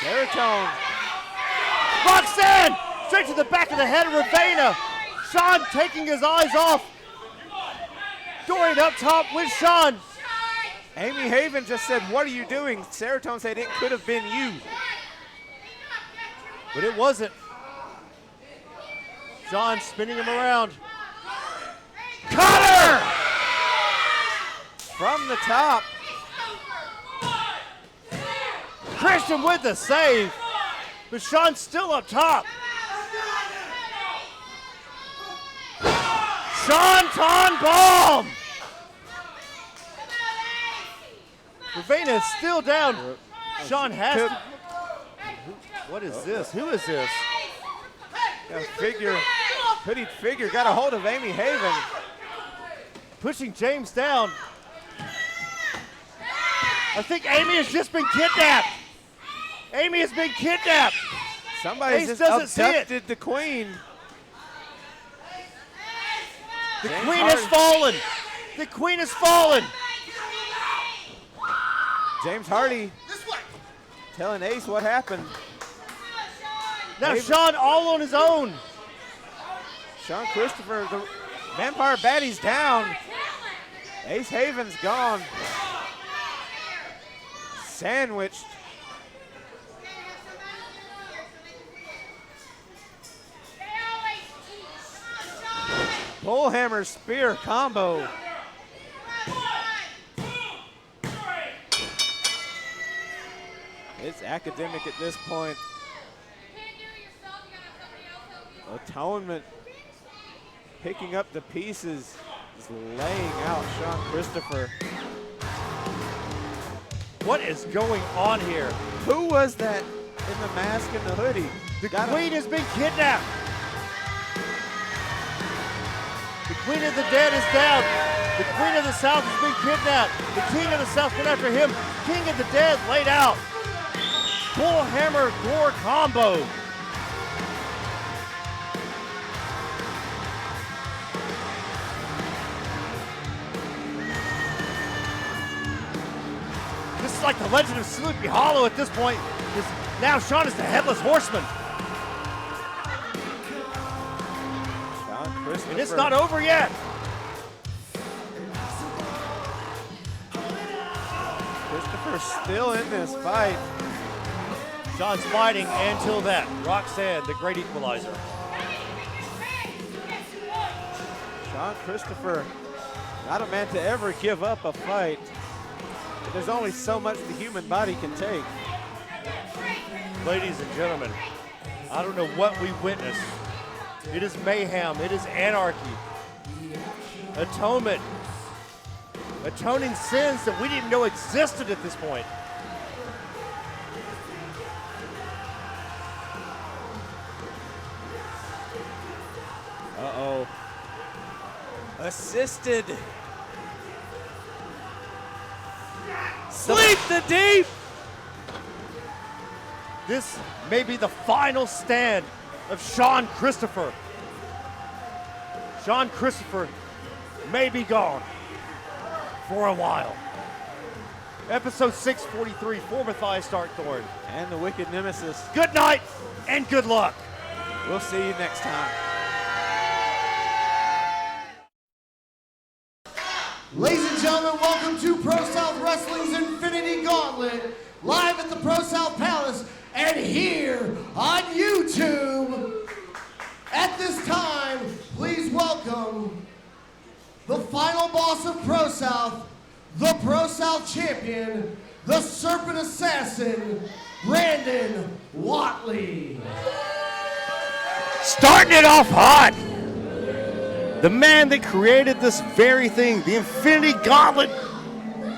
Serotonin. Roxanne straight to the back of the head of Ravenna. Sean taking his eyes off. Dorian up top with Sean. Amy Haven just said, "What are you doing?" Serotonin said it could have been you. But it wasn't. Sean spinning him around. Cutter! From the top. Christian with the save. But Sean's still up top. Sean bomb! Ravenna is still down. Sean has to. What is this? Who is this? Got a figure, hooded figure, got a hold of Amy Haven. Pushing James down. I think Amy has just been kidnapped. Amy has been kidnapped. Somebody Ace just doesn't see it. abducted the queen. The James queen Hardy. has fallen. The queen has fallen. James Hardy telling Ace what happened. Now Haven. Sean all on his own. Sean Christopher, the Vampire Baddie's down. Ace Haven's gone. Sandwiched. Bullhammer spear combo. It's academic at this point. Atonement picking up the pieces, is laying out Sean Christopher. What is going on here? Who was that in the mask and the hoodie? The queen has been kidnapped. The queen of the dead is down. The queen of the south has been kidnapped. The king of the south went after him. King of the dead laid out. Bullhammer door combo. This is like the legend of Sleepy Hollow at this point. Now Sean is the headless horseman. Sean Christopher. And it's not over yet. Christopher's still in this fight. Sean's fighting until that. Roxanne, the great equalizer. Sean Christopher, not a man to ever give up a fight. But there's only so much the human body can take. Ladies and gentlemen, I don't know what we witnessed. It is mayhem. It is anarchy. Atonement. Atoning sins that we didn't know existed at this point. Uh-oh. Assisted. Sleep the deep. This may be the final stand of Sean Christopher. Sean Christopher may be gone for a while. Episode 643 for Matthias Starkthorn. And the Wicked Nemesis. Good night and good luck. We'll see you next time. Ladies and gentlemen, welcome to ProSouth Wrestling's Infinity Gauntlet, live at the ProSouth Palace and here on YouTube. At this time, please welcome the final boss of ProSouth, the ProSouth champion, the Serpent Assassin, Brandon Whatley. Starting it off hot. The man that created this very thing, the Infinity Gauntlet,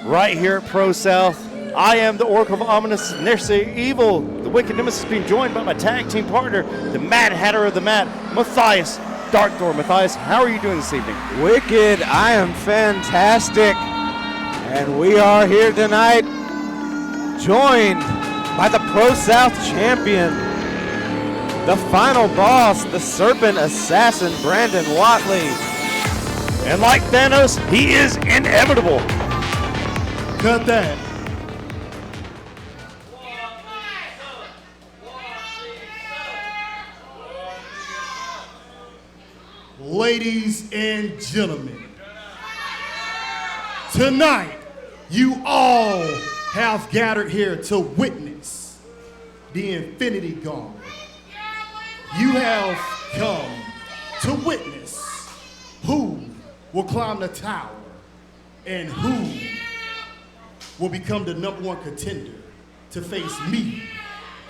right here at ProSouth. I am the Oracle of Ominous, Nursery Evil, the Wicked Nemesis, being joined by my tag team partner, the Mad Hatter of the Mat, Matthias Darkthorn. Matthias, how are you doing this evening? Wicked, I am fantastic. And we are here tonight, joined by the Pro-South champion, the final boss, the Serpent Assassin, Brandon Whatley. And like Thanos, he is inevitable. Cut that. Ladies and gentlemen, tonight you all have gathered here to witness the Infinity Gauntlet. You have come to witness who will climb the tower and who will become the #1 contender to face me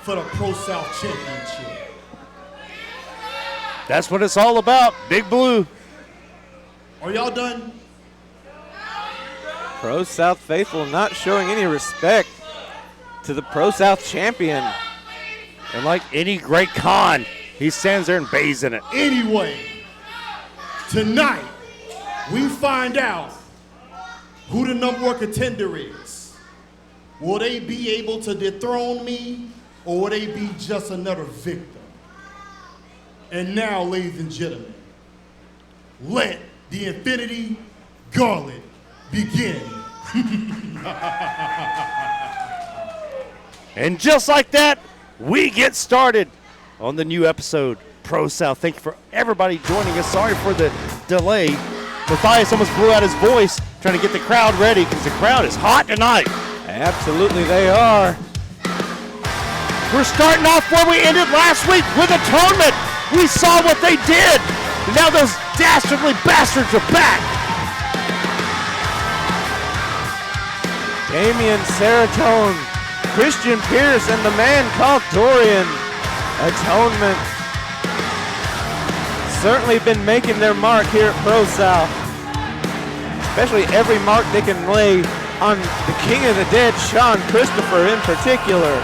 for the Pro-South Championship. That's what it's all about, Big Blue. Are y'all done? Pro-South faithful not showing any respect to the Pro-South champion. And like any great con, he stands there and bathes in it. Anyway, tonight we find out who the #1 contender is. Will they be able to dethrone me, or will they be just another victim? And now, ladies and gentlemen, let the Infinity Gauntlet begin. And just like that, we get started on the new episode, Pro-South. Thank you for everybody joining us. Sorry for the delay. Matthias almost blew out his voice trying to get the crowd ready because the crowd is hot tonight. Absolutely they are. We're starting off where we ended last week with Atonement. We saw what they did. And now those dastardly bastards are back. Damian Seratone, Christian Pierce, and the man called Dorian. Atonement. Certainly been making their mark here at Pro-South. Especially every mark they can lay on the King of the Dead, Sean Christopher in particular.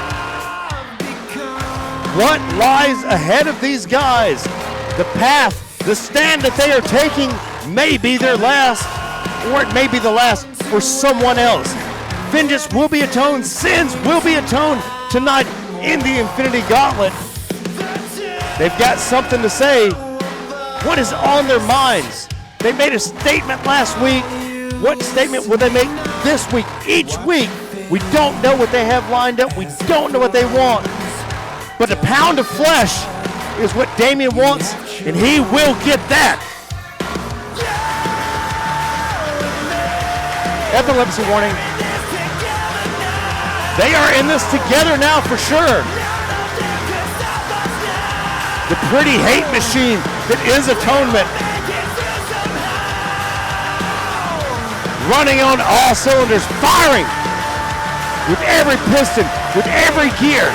What lies ahead of these guys? The path, the stand that they are taking may be their last, or it may be the last for someone else. Vengeance will be atoned, sins will be atoned tonight in the Infinity Gauntlet. They've got something to say. What is on their minds? They made a statement last week. What statement will they make this week? Each week, we don't know what they have lined up. We don't know what they want. But a pound of flesh is what Damian wants, and he will get that. Epilepsy warning. They are in this together now for sure. The pretty hate machine that is Atonement. Running on all cylinders, firing with every piston, with every gear.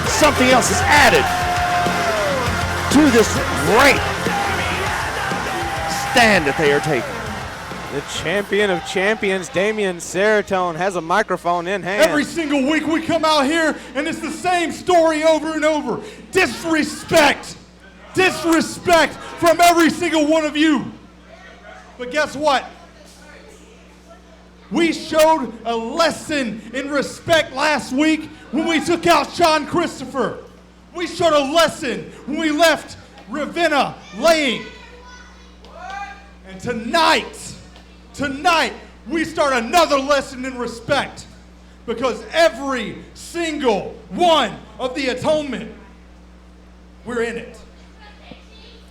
Something else is added to this great stand that they are taking. The champion of champions, Damian Seratone, has a microphone in hand. Every single week we come out here and it's the same story over and over. Disrespect. Disrespect from every single one of you. But guess what? We showed a lesson in respect last week when we took out Sean Christopher. We showed a lesson when we left Ravenna laying. And tonight, we start another lesson in respect, because every single one of the Atonement, we're in it.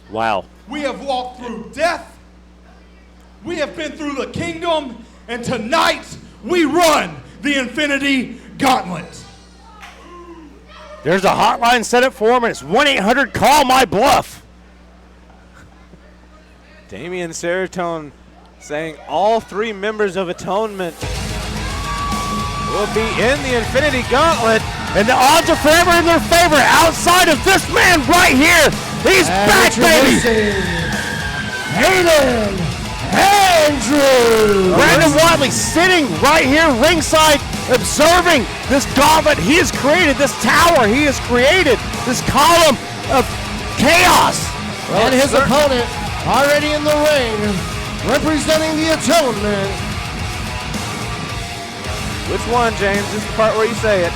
Wow. We have walked through death. We have been through the kingdom. And tonight, we run the Infinity Gauntlet. There's a hotline set up for him, and it's 1-800-CALL-MY-BLUFF. Damian Seratone saying all three members of Atonement will be in the Infinity Gauntlet. And the odds are forever in their favor outside of this man right here. He's back, baby. Aiden Andrews. Brandon Whatley sitting right here ringside observing this gauntlet he has created, this tower he has created, this column of chaos. And his opponent already in the ring, representing the Atonement. Which one, James? This is the part where you say it.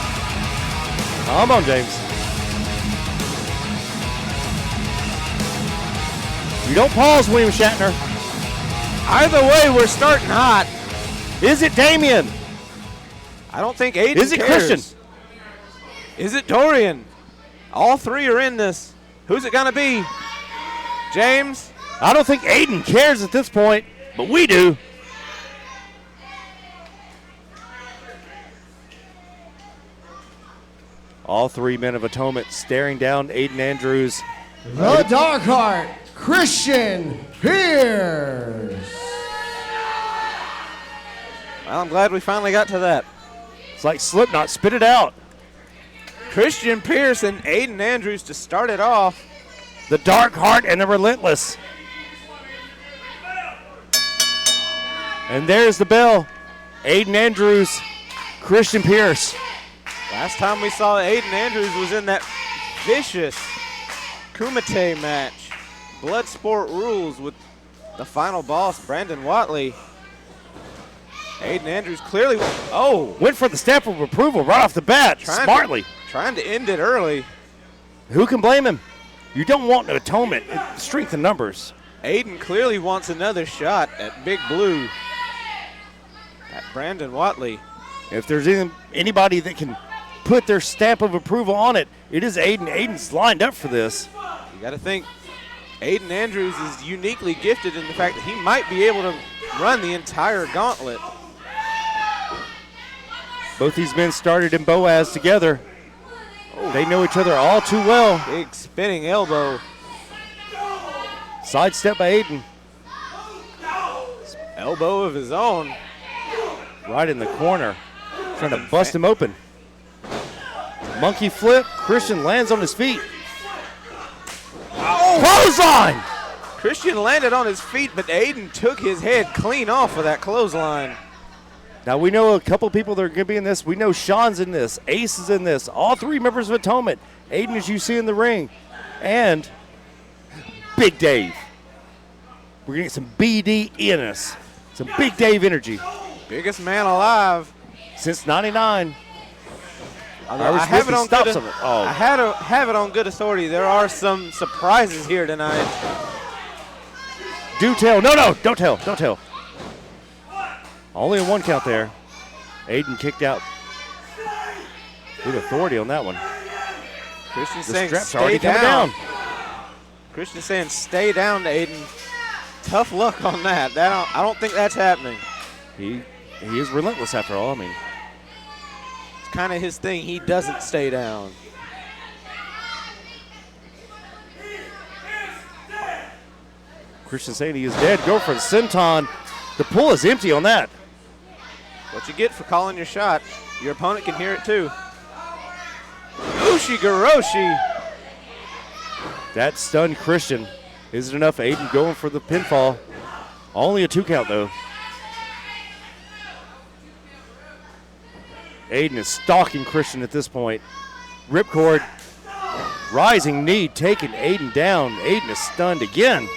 Come on, James. You don't pause, William Shatner. Either way, we're starting hot. Is it Damien? I don't think Aiden Is it cares. Christian? Is it Dorian? All three are in this. Who's it going to be? James? I don't think Aiden cares at this point, but we do. All three men of Atonement staring down Aiden Andrews. The Dark Heart, Christian Pierce. Well, I'm glad we finally got to that. It's like Slipknot, spit it out. Christian Pierce and Aiden Andrews to start it off. The Dark Heart and the Relentless. And there's the bell. Aiden Andrews, Christian Pierce. Last time we saw Aiden Andrews was in that vicious Kumite match. Bloodsport rules with the final boss, Brandon Whatley. Aiden Andrews clearly, Went for the stamp of approval right off the bat, smartly. Trying to end it early. Who can blame him? You don't want an Atonement. It's strength in numbers. Aiden clearly wants another shot at Big Blue. At Brandon Whatley. If there's anybody that can put their stamp of approval on it, it is Aiden. Aiden's lined up for this. You got to think Aiden Andrews is uniquely gifted in the fact that he might be able to run the entire gauntlet. Both these men started in Boaz together. They know each other all too well. Big spinning elbow. Sidestep by Aiden. Elbow of his own. Right in the corner. Trying to bust him open. Monkey flip. Christian lands on his feet. Clothesline! Christian landed on his feet, but Aiden took his head clean off of that clothesline. Now we know a couple people that are going to be in this. We know Sean's in this. Ace is in this. All three members of Atonement. Aiden, as you see in the ring. And Big Dave. We're going to get some BD in us. Some Big Dave energy. Biggest man alive. Since 99. I have it on stops good, of it. Oh. I have it on good authority. There are some surprises here tonight. Do tell. No, don't tell. Don't tell. Only a one count there. Aiden kicked out with authority on that one. Christian's The saying strap's stay already coming down. down. Christian's saying stay down to Aiden. Tough luck on that. I don't think that's happening. He is relentless after all. I mean, It's kind of his thing. He doesn't stay down. Christian saying he is dead. Go for the senton. The pool is empty on that. What you get for calling your shot. Your opponent can hear it too. Ushigoroshi. That stunned Christian. Isn't enough. Aiden going for the pinfall. Only a 2 count though. Aiden is stalking Christian at this point. Ripcord. Rising knee taking Aiden down. Aiden is stunned again.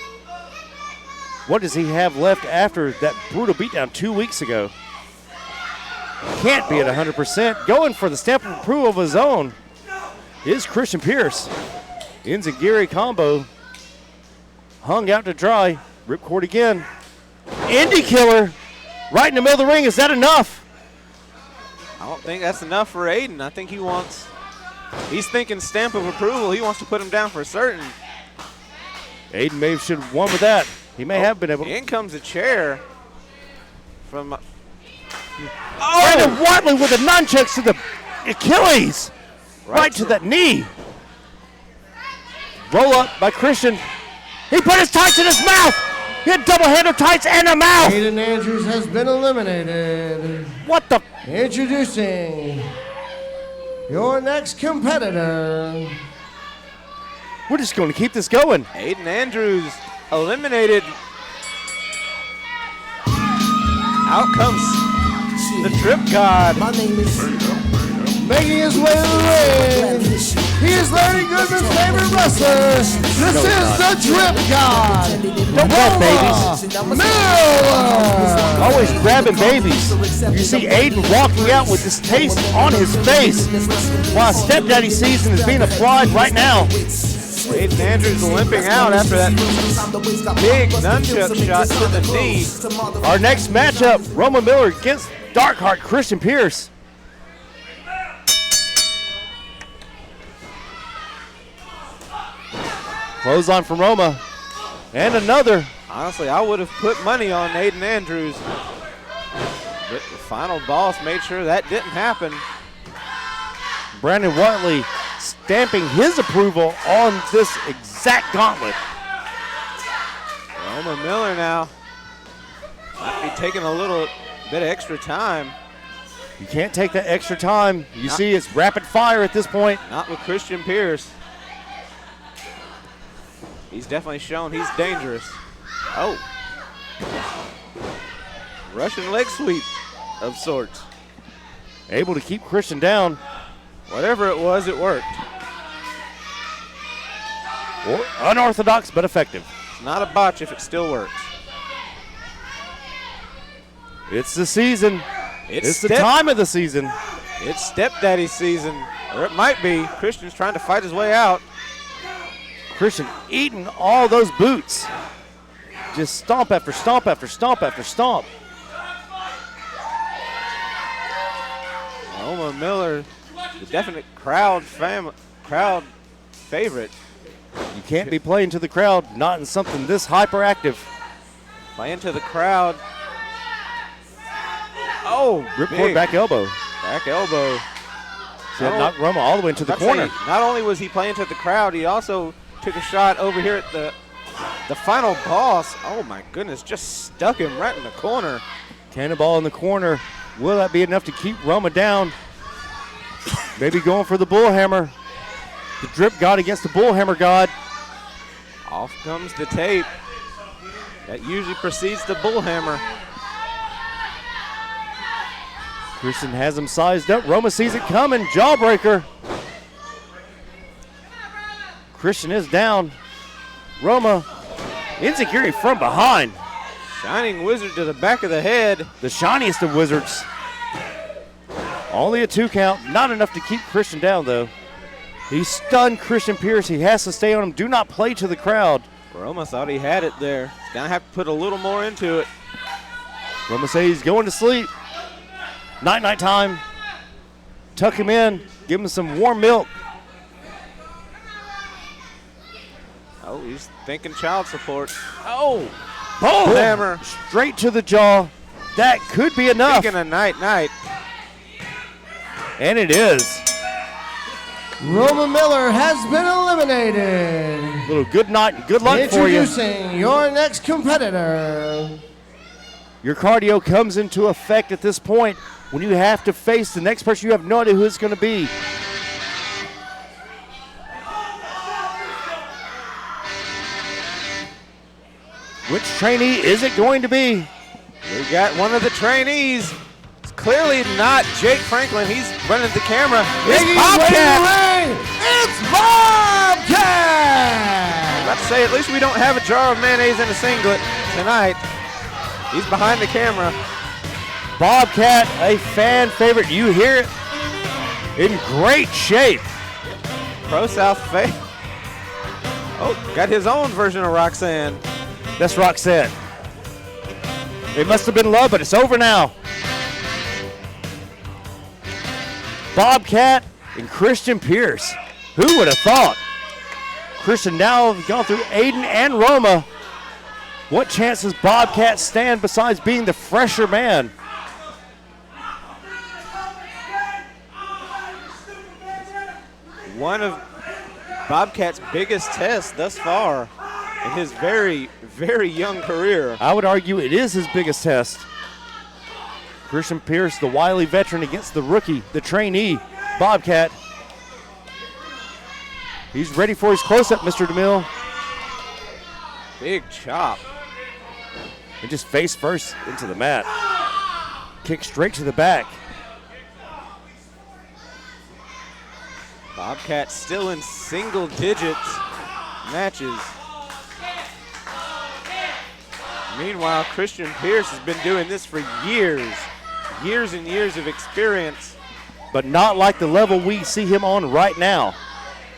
What does he have left after that brutal beatdown 2 weeks ago? Can't be at 100%. Going for the stamp of approval of his own is Christian Pierce. Enziguri combo. Hung out to dry. Ripcord again. Indy killer. Right in the middle of the ring. Is that enough? I don't think that's enough for Aiden. I think he's thinking stamp of approval. He wants to put him down for certain. Aiden maybe should have won with that. He may have been able to. In comes a chair from. Brandon Whatley with the nunchucks to the Achilles. Right to that knee. Roll up by Christian. He put his tights in his mouth. He had double handle tights and a mouth. Aiden Andrews has been eliminated. What the? Introducing your next competitor. We're just going to keep this going. Aiden Andrews eliminated. Out comes the Trip God. My name is making his way to the ring. He is Larry Goodman's favorite wrestler. This is the Drip God. Don't grab babies. Miller. Always grabbing babies. You see Aiden walking out with this taste on his face while stepdaddy season is being applied right now. Aiden Andrews limping out after that big nunchuck shot to the knee. Our next matchup, Roma Miller against Darkheart Christian Pierce. Clothesline from Roma. And another. Honestly, I would have put money on Aiden Andrews. But the final boss made sure that didn't happen. Brandon Whatley stamping his approval on this exact gauntlet. Roma Miller now might be taking a little bit of extra time. You can't take that extra time. You see it's rapid fire at this point. Not with Christian Pierce. He's definitely shown he's dangerous. Oh. Russian leg sweep of sorts. Able to keep Christian down. Whatever it was, it worked. Or unorthodox but effective. It's not a botch if it still works. It's the season. It's the time of the season. It's stepdaddy season, or it might be. Christian's trying to fight his way out. Christian eating all those boots. Just stomp after stomp after stomp after stomp. Roma Miller, the definite crowd favorite. You can't be playing to the crowd, not in something this hyperactive. Playing to the crowd. Oh, Ripcord back elbow. Back elbow. So that knocked Roma all the way into the corner. Not only was he playing to the crowd, he also took a shot over here at the final boss. Oh my goodness, just stuck him right in the corner. Cannonball in the corner. Will that be enough to keep Roma down? Maybe going for the bullhammer. The Drip God against the bullhammer God. Off comes the tape. That usually precedes the bullhammer. Christian has him sized up. Roma sees it coming. Jawbreaker. Christian is down. Roma, insecurity from behind. Shining Wizard to the back of the head. The shiniest of wizards. Only a 2 count. Not enough to keep Christian down, though. He stunned Christian Pierce. He has to stay on him. Do not play to the crowd. Roma thought he had it there. He's going to have to put a little more into it. Roma says he's going to sleep. Night time. Tuck him in. Give him some warm milk. Oh, he's thinking child support. Oh, Bullhammer. Straight to the jaw. That could be enough. Thinking a night. And it is. Roma Miller has been eliminated. A little good night and good luck for you. Introducing your next competitor. Your cardio comes into effect at this point when you have to face the next person. You have no idea who it's going to be. Which trainee is it going to be? We got one of the trainees. It's clearly not Jake Franklin. He's running the camera. It's Bobcat. It's Bobcat. I was about to say, at least we don't have a jar of mayonnaise in a singlet tonight. He's behind the camera. Bobcat, a fan favorite. You hear it? In great shape. ProSouth face. Oh, got his own version of Roxanne. That's Roxanne. It must have been love, but it's over now. Bobcat and Christian Pierce. Who would have thought? Christian now has gone through Aiden and Roma. What chance does Bobcat stand besides being the fresher man? One of Bobcat's biggest tests thus far in his very, very young career. I would argue it is his biggest test. Christian Pierce, the wily veteran, against the rookie, the trainee, Bobcat. He's ready for his close-up, Mr. DeMille. Big chop. And just face first into the mat. Kick straight to the back. Bobcat still in single digits matches. Meanwhile, Christian Pierce has been doing this for years. Years and years of experience. But not like the level we see him on right now.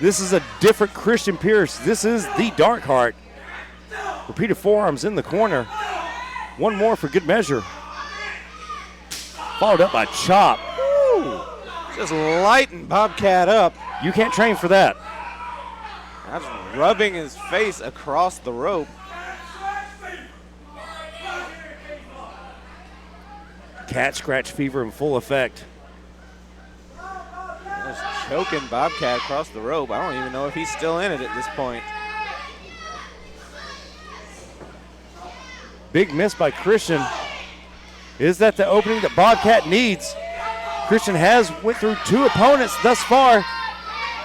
This is a different Christian Pierce. This is the Dark Heart. Repeated forearms in the corner. One more for good measure. Followed up by chop. Woo. Just lighting Bobcat up. You can't train for that. That's rubbing his face across the rope. Cat scratch fever in full effect. Just choking Bobcat across the rope. I don't even know if he's still in it at this point. Big miss by Christian. Is that the opening that Bobcat needs? Christian has went through 2 opponents thus far.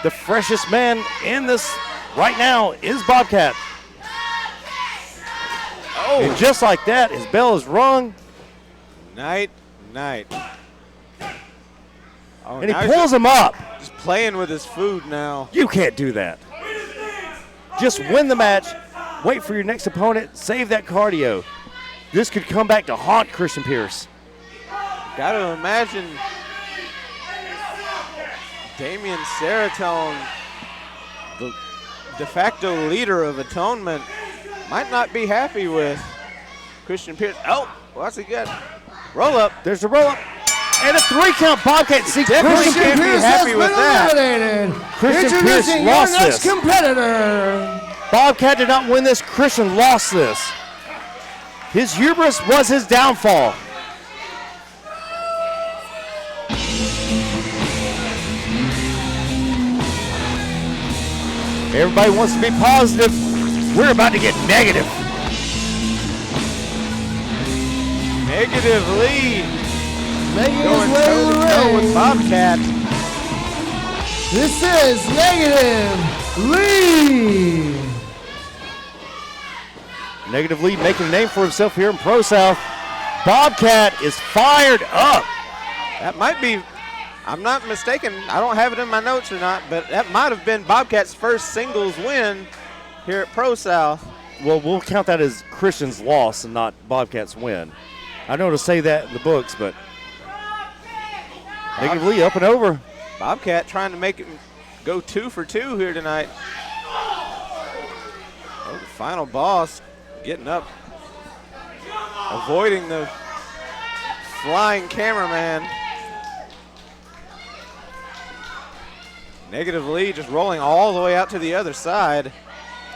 The freshest man in this right now is Bobcat. Oh, And just like that, his bell is rung, night, night. Oh, and he now he's pulls him up. just playing with his food now. You can't do that. Just win the match, wait for your next opponent, save that cardio. This could come back to haunt Christian Pierce. Got to imagine Damian Saratone, the de facto leader of Atonement, might not be happy with Christian Pierce. Oh, what's he got? Roll up. There's the roll up. And a 3 count. Bobcat. See, Definitely Christian can't be Pierce happy has with been that. eliminated. Christian Pierce Introducing your lost next this. competitor. Bobcat did not win this. Christian lost this. His hubris was his downfall. Everybody wants to be positive. We're about to get negative. Negative lead. Making his Going way to the toe-to-toe with ring. Bobcat. This is Negative Lee. Negative lead making a name for himself here in ProSouth. Bobcat is fired up. That might be, I'm not mistaken, I don't have it in my notes or not, but that might have been Bobcat's first singles win here at ProSouth. Well, we'll count that as Christian's loss and not Bobcat's win. I know to say that in the books, but Negative lead up and over. Bobcat trying to make it go 2 for 2 here tonight. Oh, the final boss getting up, avoiding the flying cameraman. Negative lead just rolling all the way out to the other side.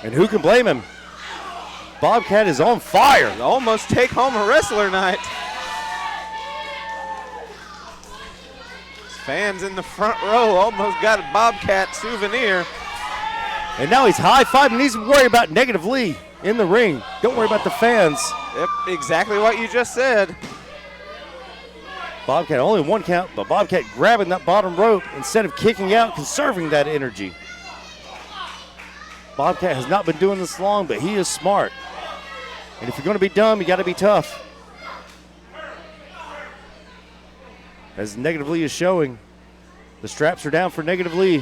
And who can blame him? Bobcat is on fire. Almost take home a wrestler night. Fans in the front row almost got a Bobcat souvenir. And now he's high-fiving. He's worried about Negative Lee in the ring. Don't worry about the fans. Yep, exactly what you just said. Bobcat only 1 count, but Bobcat grabbing that bottom rope instead of kicking out, conserving that energy. Bobcat has not been doing this long, but he is smart. And if you're going to be dumb, you got to be tough. As Negative Lee is showing, the straps are down for Negative Lee.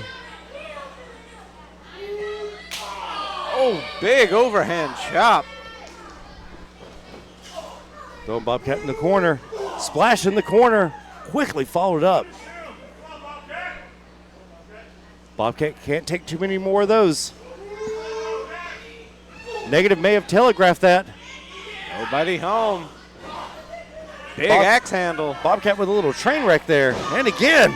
Oh, big overhand chop. Throwing Bobcat in the corner. Splash in the corner. Quickly followed up. Bobcat can't take too many more of those. Negative may have telegraphed that. Nobody home. Big Bob- axe handle. Bobcat with a little train wreck there. And again,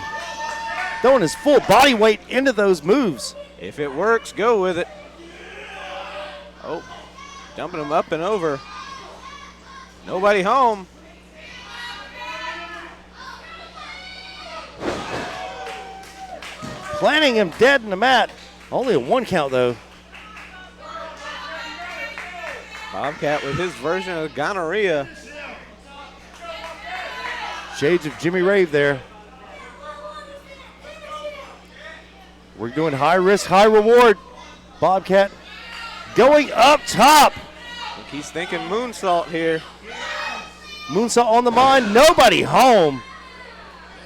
throwing his full body weight into those moves. If it works, go with it. Oh, dumping him up and over. Nobody home. Planting him dead in the mat. Only a 1 count though. Bobcat with his version of gonorrhea. Shades of Jimmy Rave there. We're doing high risk, high reward. Bobcat going up top. I think he's thinking moonsault here. Moonsault on the mind. Nobody home.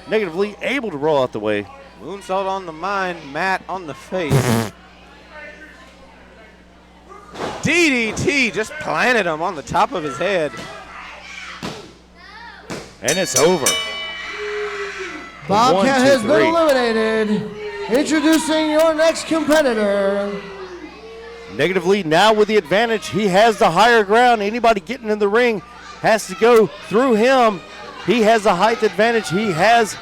Negative Lee able to roll out the way. Moonsault on the mind, Matt on the face. DDT just planted him on the top of his head. And it's over. Bobcat 1, 2, has 3. been eliminated. Introducing your next competitor. Negative lead now with the advantage. He has the higher ground. Anybody getting in the ring has to go through him. He has the height advantage. He has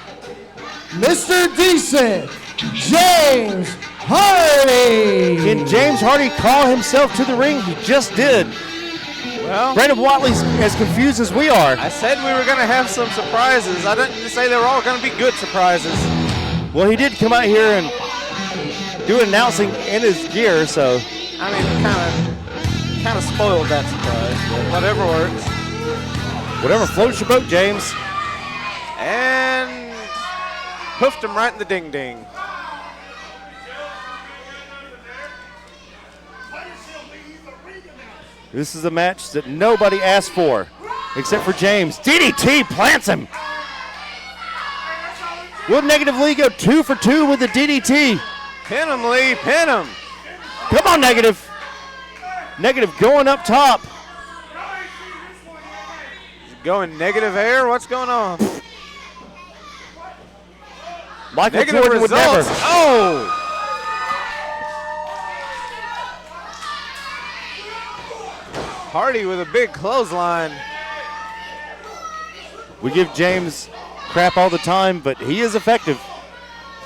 Mr. Decent, James Harley. Can James Hardy call himself to the ring? He just did. Well, Brandon Whatley's as confused as we are. I said we were going to have some surprises. I didn't say they were all going to be good surprises. Well, he did come out here and do announcing in his gear, so. I mean, kind of spoiled that surprise, but whatever works. Whatever floats your boat, James. And hoofed him right in the ding-ding. This is a match that nobody asked for, except for James. DDT plants him. Will Negative Lee go 2 for 2 with the DDT? Pin him, Lee, pin him. Come on, Negative. Negative going up top. Going negative air? What's going on? Michael Negative Jordan would never. results. Oh! Hardy with a big clothesline. We give James crap all the time, but he is effective.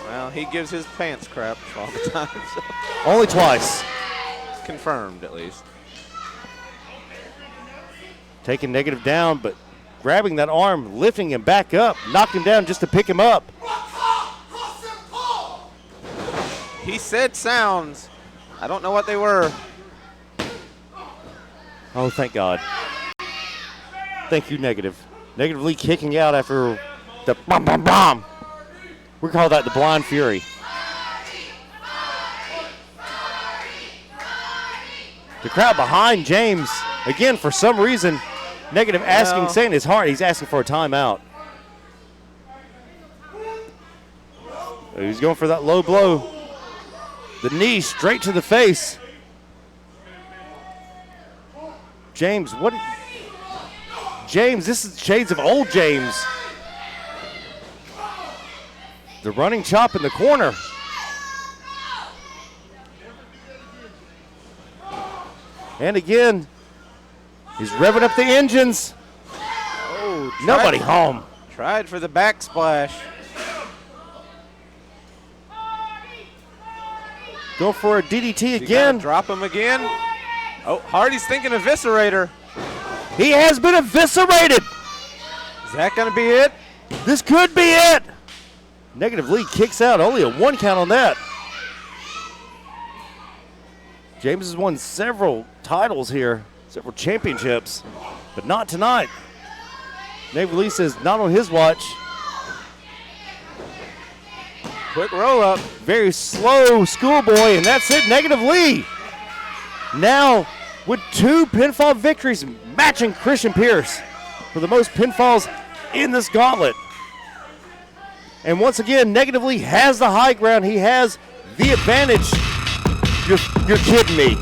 Well, he gives his pants crap all the time. So. Only twice. Confirmed, at least. Taking Negative down, but grabbing that arm, lifting him back up, knocked him down just to pick him up. He said sounds. I don't know what they were. Oh, thank God. Thank you, Negative. Negative Lee kicking out after the bomb, bomb, bomb. We call that the Blind Fury. The crowd behind James, again, for some reason, Negative asking, saying his heart, he's asking for a timeout. He's going for that low blow. The knee straight to the face. James, what? James, this is shades of old James. The running chop in the corner. And again, he's revving up the engines. Oh, Nobody home. Tried for the backsplash. Go for a DDT He again. gotta drop him again. Oh, Hardy's thinking eviscerator. He has been eviscerated. Is that gonna be it? This could be it. Negative Lee kicks out. Only a 1 count on that. James has won several titles here, several championships, but not tonight. Negative Lee says not on his watch. Quick roll up. Very slow schoolboy, and that's it. Negative Lee now with 2 pinfall victories, matching Christian Pierce for the most pinfalls in this gauntlet. And once again, Negative Lee has the high ground. He has the advantage. You're kidding me.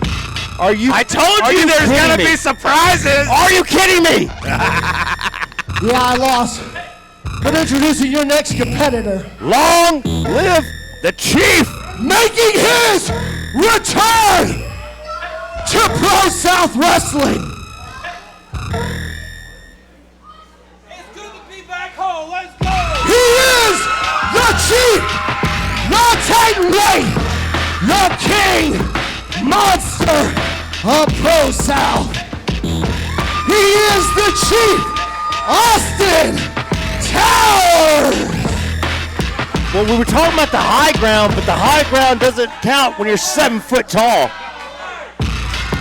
Are you? I told you there's gonna be surprises. Are you kidding me? Yeah, I lost. But introducing your next competitor. Long live the Chief. Making his return to ProSouth Wrestling. It's good to be back home. Let's go. He is the Chief, the Titan Weight, the King Monster of ProSouth. He is the Chief, Austin Towers. Well, we were talking about the high ground, but the high ground doesn't count when you're 7 foot tall.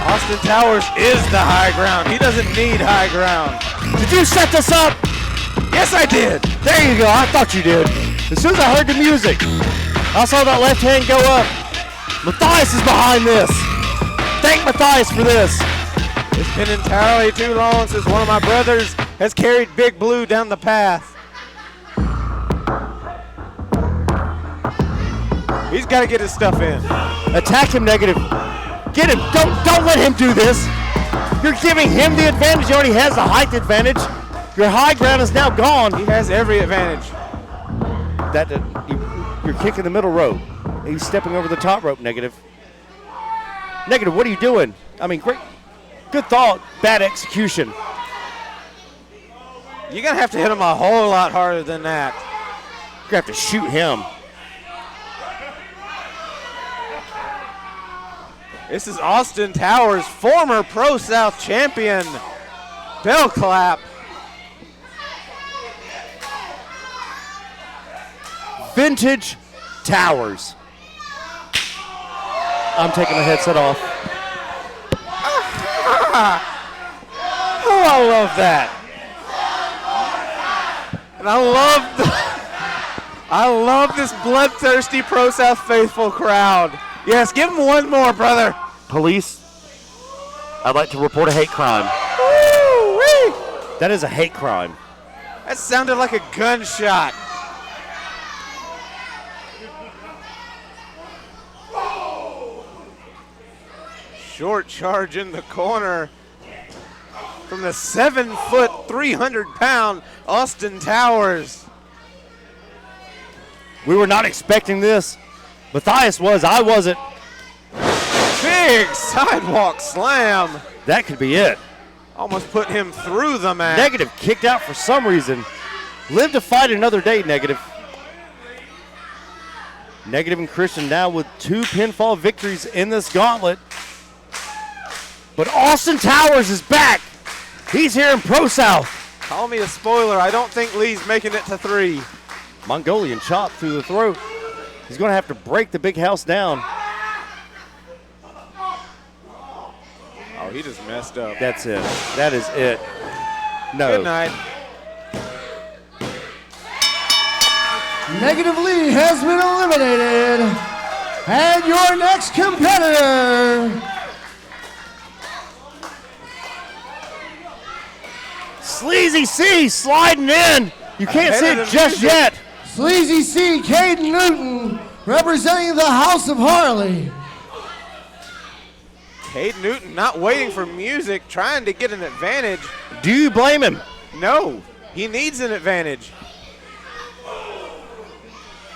Austin Towers is the high ground. He doesn't need high ground. Did you set this up? Yes, I did. There you go. I thought you did. As soon as I heard the music, I saw that left hand go up. Matthias is behind this. Thank Matthias for this. It's been entirely too long since one of my brothers has carried Big Blue down the path. He's got to get his stuff in. Attack him, Negative. Get him. Don't let him do this. You're giving him the advantage. He already has the height advantage. Your high ground is now gone. He has every advantage. You're kicking the middle rope. He's stepping over the top rope, Negative. Negative, what are you doing? I mean, great, good thought, bad execution. You're going to have to hit him a whole lot harder than that. You're going to have to shoot him. This is Austin Towers, former ProSouth champion. Bell clap. Vintage Towers. I'm taking the headset off. Oh, I love that. And I love this bloodthirsty ProSouth faithful crowd. Yes, give him one more, brother. Police, I'd like to report a hate crime. Woo-wee. That is a hate crime. That sounded like a gunshot. Short charge in the corner from the 7-foot, 300-pound Austin Towers. We were not expecting this. Matthias was, I wasn't. Big sidewalk slam. That could be it. Almost put him through the mat. Negative kicked out for some reason. Live to fight another day, Negative. Negative and Christian now with 2 pinfall victories in this gauntlet. But Austin Towers is back. He's here in ProSouth. Call me a spoiler. I don't think Lee's making it to 3. Mongolian chop through the throat. He's going to have to break the big house down. Oh, he just messed up. That's it. That is it. No. Good night. Negative Lee has been eliminated. And your next competitor, Sleazy C sliding in. You can't see it just yet. Sleazy C, Aiden Newton, representing the House of Harley. Aiden Newton not waiting for music, trying to get an advantage. Do you blame him? No, he needs an advantage.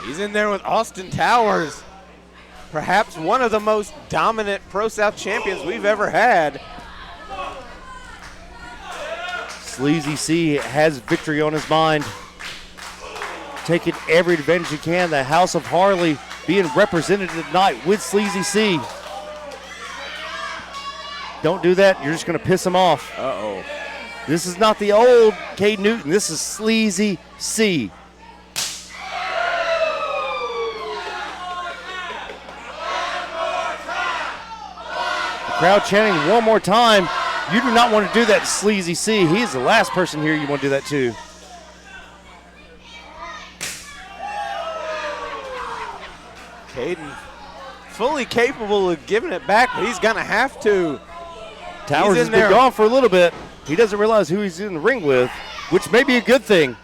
He's in there with Austin Towers, perhaps one of the most dominant ProSouth champions we've ever had. Sleazy C has victory on his mind. Taking every advantage he can. The House of Harley being represented tonight with Sleazy C. Don't do that. You're just going to piss him off. Uh-oh. This is not the old Cade Newton. This is Sleazy C. The crowd chanting one more time. You do not want to do that to Sleazy C. He's the last person here you want to do that to. Caden fully capable of giving it back, but he's going to have to. Towers has been gone for a little bit. He doesn't realize who he's in the ring with, which may be a good thing.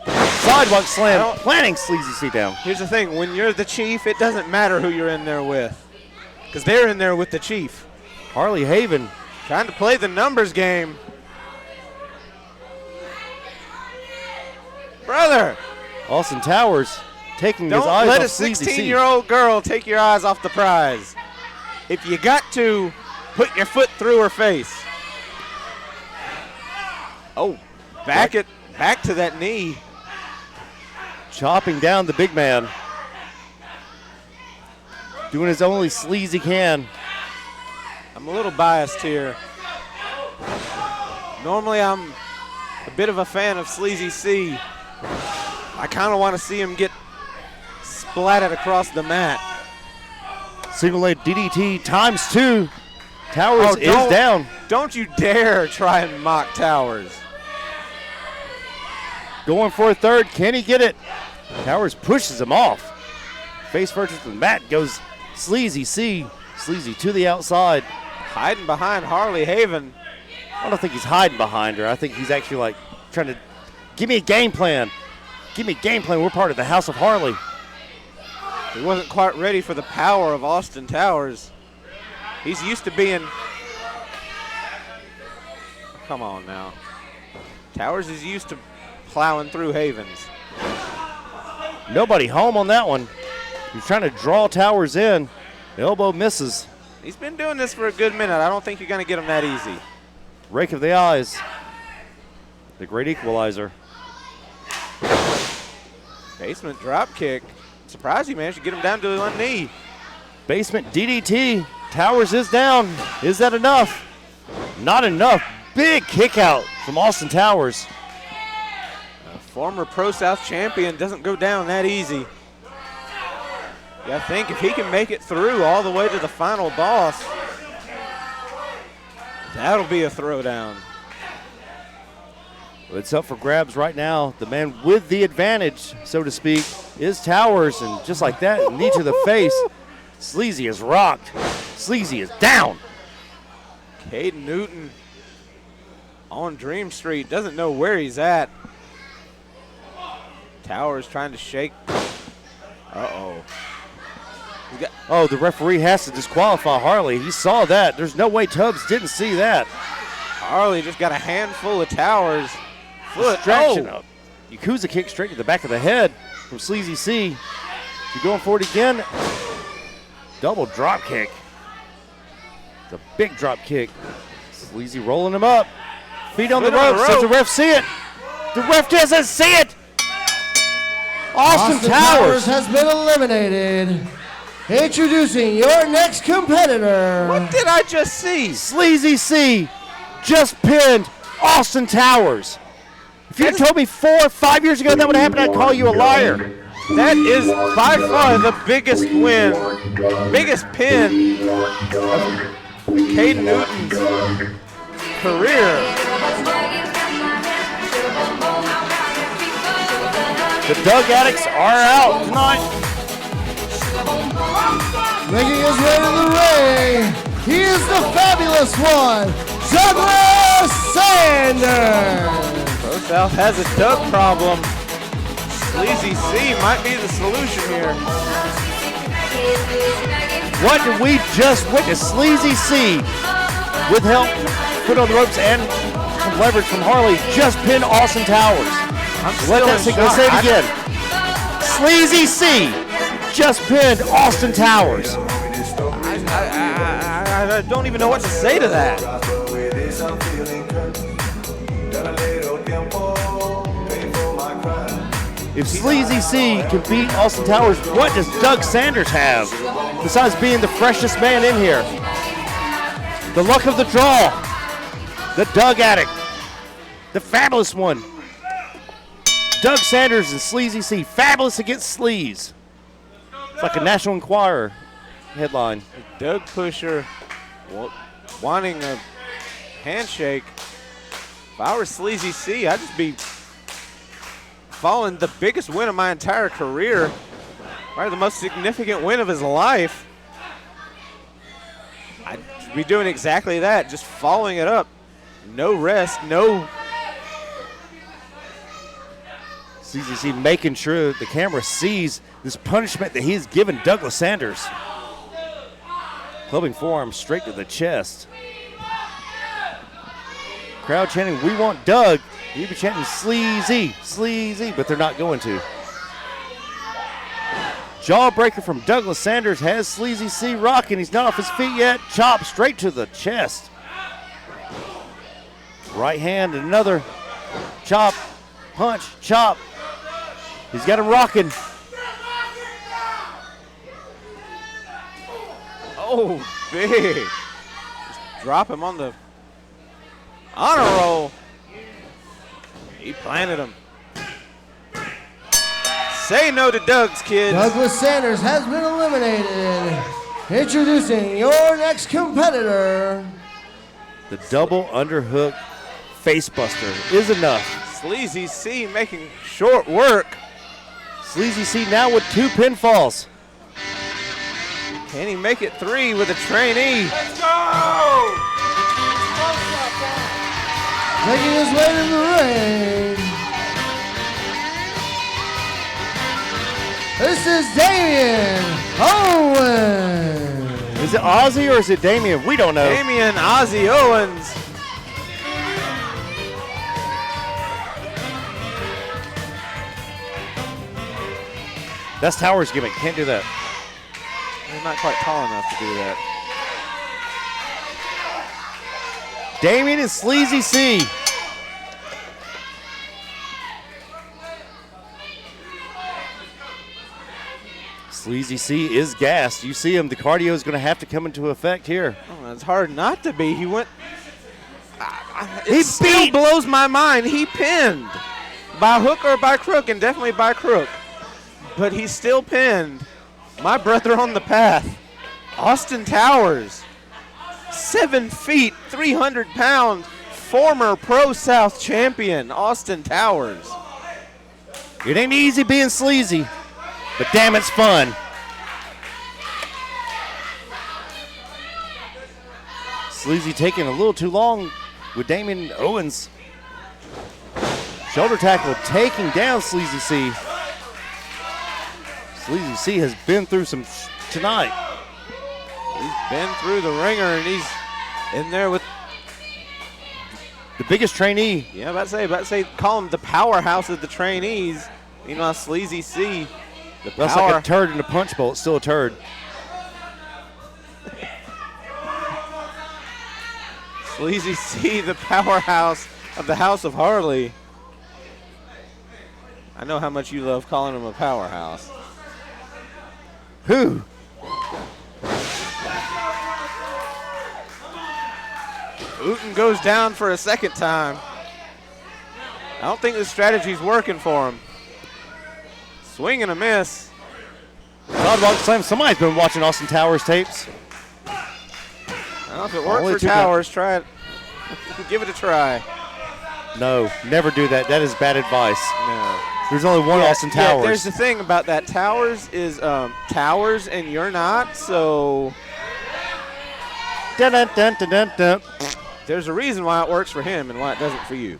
Sidewalk slam, planting Sleazy C down. Here's the thing. When you're the chief, it doesn't matter who you're in there with, because they're in there with the chief. Harley Haven trying to play the numbers game. Brother. Austin Towers taking his eyes Don't let off a Sleazy C. 16-year-old girl take your eyes off the prize. If you got to, put your foot through her face. Oh, back to that knee. Chopping down the big man. Doing his only Sleazy can. I'm a little biased here. Normally I'm a bit of a fan of Sleazy C. I kind of want to see him get splatted across the mat. Single leg DDT ×2. Towers is down. Don't you dare try and mock Towers. Going for a third. Can he get it? Towers pushes him off. Face first to the mat goes Sleazy C. Sleazy to the outside. Hiding behind Harley Haven. I don't think he's hiding behind her. I think he's actually like trying to give me a game plan. Give me a game plan. We're part of the House of Harley. He wasn't quite ready for the power of Austin Towers. He's used to being... Come on now. Towers is used to plowing through Havens. Nobody home on that one. He's trying to draw Towers in. The elbow misses. He's been doing this for a good minute. I don't think you're going to get him that easy. Rake of the eyes. The great equalizer. Basement drop kick. Surprised he managed to get him down to one knee. Basement DDT. Towers is down. Is that enough? Not enough. Big kick out from Austin Towers. A former ProSouth champion doesn't go down that easy. I think if he can make it through all the way to the final boss, that'll be a throwdown. It's up for grabs right now. The man with the advantage, so to speak, is Towers. And just like that, knee to the face. Sleazy is rocked. Sleazy is down. Aiden Newton on Dream Street, doesn't know where he's at. Towers trying to shake. Uh-oh. Oh, the referee has to disqualify Harley. He saw that. There's no way Tubbs didn't see that. Harley just got a handful of Towers. Distraction up. Yakuza kick straight to the back of the head from Sleazy C. She's going for it again. Double drop kick. It's a big drop kick. Sleazy rolling him up. Feet on the ropes. Does the ref see it? The ref doesn't see it. Austin Towers has been eliminated. Introducing your next competitor. What did I just see? Sleazy C just pinned Austin Towers. If you had told me 4 or 5 years ago that would happen, I'd call you a liar. That is by far the biggest win, biggest pin of Aiden Newton's career. The Doug Addicts are out tonight. Making his way to the ring, he is the fabulous one, Douglas Sanders. ProSouth has a Doug problem. Sleazy C might be the solution here. What did we just witness? Sleazy C, with help, put on the ropes and some leverage from Harley, just pinned Austin Towers. Let that sink. Let's say it again. Sleazy C just pinned Austin Towers. I don't even know what to say to that. If Sleazy C can beat Austin Towers, what does Doug Sanders have? Besides being the freshest man in here. The luck of the draw. The Doug Addict. The fabulous one. Doug Sanders and Sleazy C. Fabulous against Sleaze. It's like a National Enquirer headline. Doug Pusher wanting a handshake. If I were Sleazy C, I'd just be following the biggest win of my entire career. Probably the most significant win of his life. I'd be doing exactly that, just following it up. No rest, no. CCC making sure the camera sees this punishment that he's given Douglas Sanders. Clubbing forearm straight to the chest. Crowd chanting, "We want Doug." You'd be chanting Sleazy, Sleazy, but they're not going to. Jawbreaker from Douglas Sanders has Sleazy C rocking. He's not off his feet yet. Chop straight to the chest. Right hand, another chop, punch, chop. He's got him rocking. Oh, big. Just drop him on the honor roll. He planted him. Say no to Doug's, kids. Douglas Sanders has been eliminated. Introducing your next competitor. The double underhook facebuster is enough. Sleazy C making short work. Sleazy C now with 2 pinfalls. Can he make it 3 with a trainee? Let's go! Making his way to the ring. This is Damian Owens. Is it Ozzy or is it Damian? We don't know. Damian Ozzy Owens. That's Towers' gimmick. Can't do that. He's not quite tall enough to do that. Damian and Sleazy C. Sleazy C is gassed. You see him. The cardio is going to have to come into effect here. Oh, it's hard not to be. He went. He It still beat- blows my mind. He pinned by hook or by crook, and definitely by crook. But he still pinned my brother on the path, Austin Towers. 7 feet, 300 pounds, former ProSouth champion, Austin Towers. It ain't easy being sleazy, but damn, it's fun. Sleazy taking a little too long with Damian Owens. Shoulder tackle taking down Sleazy C. Sleazy C has been through some tonight. He's been through the ringer, and he's in there with, The biggest trainee. yeah, about to say, call him the powerhouse of the trainees. Meanwhile, Sleazy C, the That's power. like a turd in a punch bowl. It's still a turd. Sleazy C, the powerhouse of the House of Harley. I know how much you love calling him a powerhouse. Who? Newton goes down for a second time. I don't think this strategy's working for him. Swing and a miss. Dodgeball slam. Somebody's been watching Austin Towers tapes. I don't know if it worked Only for two Towers. Try it. Give it a try. No, never do that. That is bad advice. No. There's only one Austin Yeah, Towers. there's the thing about that. Towers is Towers and you're not, so Dun, dun, dun, dun, dun, dun. there's a reason why it works for him and why it doesn't for you.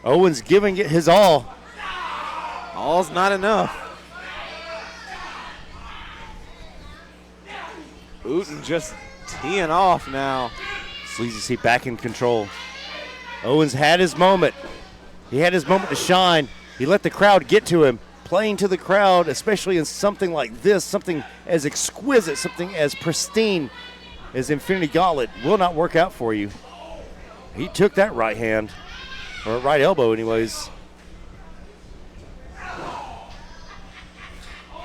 Owens giving it his all. All's not enough. Newton just teeing off now. Sleazy C back in control. Owens had his moment. He had his moment to shine. He let the crowd get to him. Playing to the crowd, especially in something like this, something as exquisite, something as pristine as Infinity Gauntlet, will not work out for you. He took that right hand, or right elbow anyways.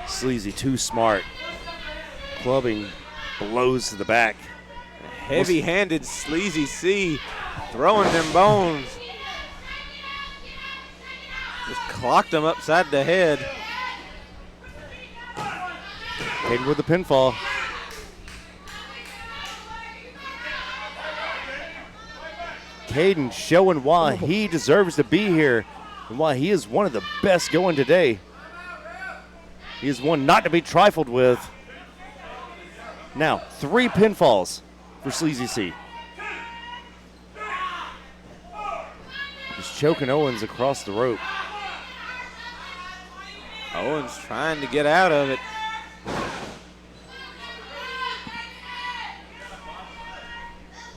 Sleazy too smart. Clubbing blows to the back. Heavy-handed Sleazy C throwing them bones. Just clocked him upside the head. Aiden with the pinfall. Caden showing why he deserves to be here and why he is one of the best going today. He is one not to be trifled with. Now, 3 pinfalls for Sleazy C. Just choking Owens across the rope. Owens trying to get out of it.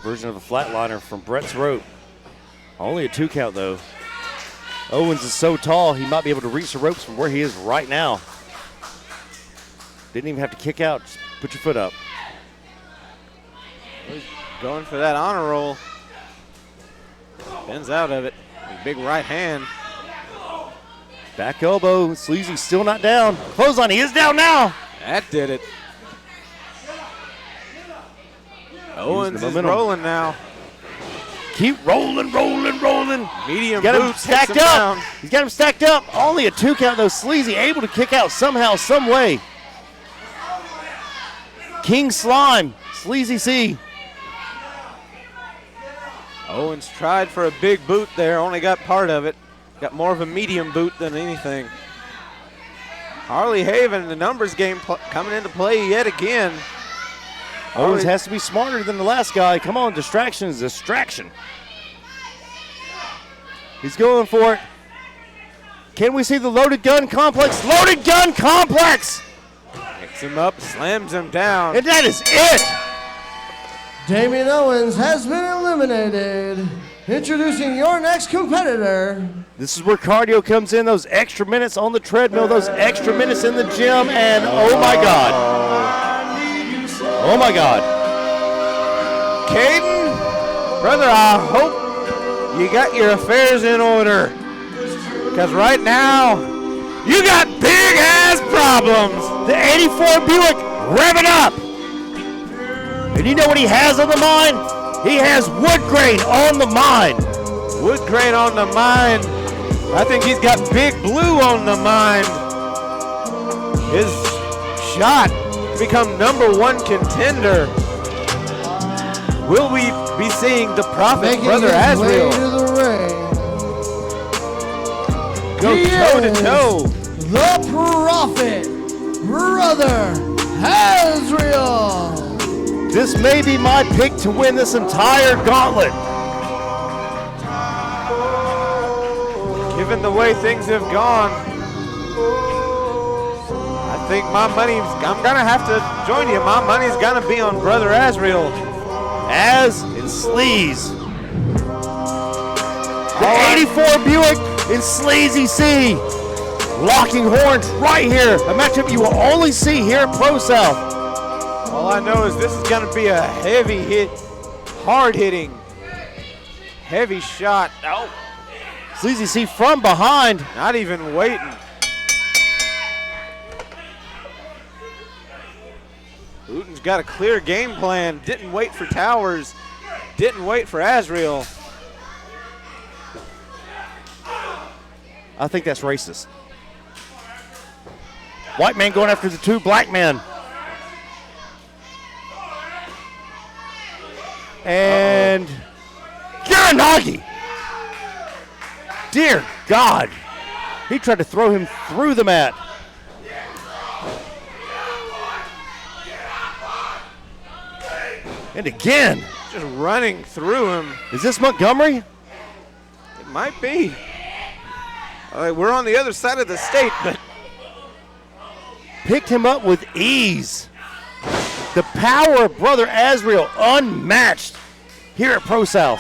Version of a flatliner from Brett's rope. Only a 2 count though. Owens is so tall, he might be able to reach the ropes from where he is right now. Didn't even have to kick out, just put your foot up. He's going for that honor roll. Bends out of it. Big right hand. Back elbow, Sleazy still not down. Clothesline, he is down now. That did it. Owens is momentum. rolling now. Keep rolling, rolling, rolling. Medium Got him boot stacked takes him up. down. He's got him stacked up. Only a 2 count though. Sleazy able to kick out somehow, some way. King Slime, Sleazy C. Owens tried for a big boot there, only got part of it. Got more of a medium boot than anything. Harley Haven, the numbers game coming into play yet again. Owens has to be smarter than the last guy. Come on, distraction is distraction. He's going for it. Can we see the loaded gun complex? Loaded gun complex! Picks him up, slams him down. And that is it! Damian Owens has been eliminated. Introducing your next competitor. This is where cardio comes in, those extra minutes on the treadmill, those extra minutes in the gym, and oh my God. Oh my God. Caden, brother, I hope you got your affairs in order. Because right now, you got big ass problems. The 84 Buick revving up. And you know what he has on the mind? He has wood grain on the mind. Wood grain on the mind. I think he's got Big Blue on the mind. His shot to become #1 contender. Will we be seeing the Prophet, Making brother his way Asriel, to the ring. go He toe to is toe? The Prophet, brother Asriel. This may be my pick to win this entire gauntlet. Given the way things have gone, I think I'm gonna have to join you. My money's gonna be on brother Asriel. Az and Sleaze. The 84 Buick in Sleazy C. Locking horns right here. A matchup you will only see here at ProSouth. All I know is this is going to be a heavy hit, hard hitting, heavy shot. Oh, Sleazy C from behind. not even waiting. Newton's got a clear game plan. Didn't wait for Towers. Didn't wait for Asriel. I think that's racist. White man going after the two black men. And Garanagi. Dear God. He tried to throw him through the mat. And again. Just running through him. Is this Montgomery? It might be. We're on the other side of the state, but Picked him up with ease. The power of brother Asriel unmatched here at ProSouth.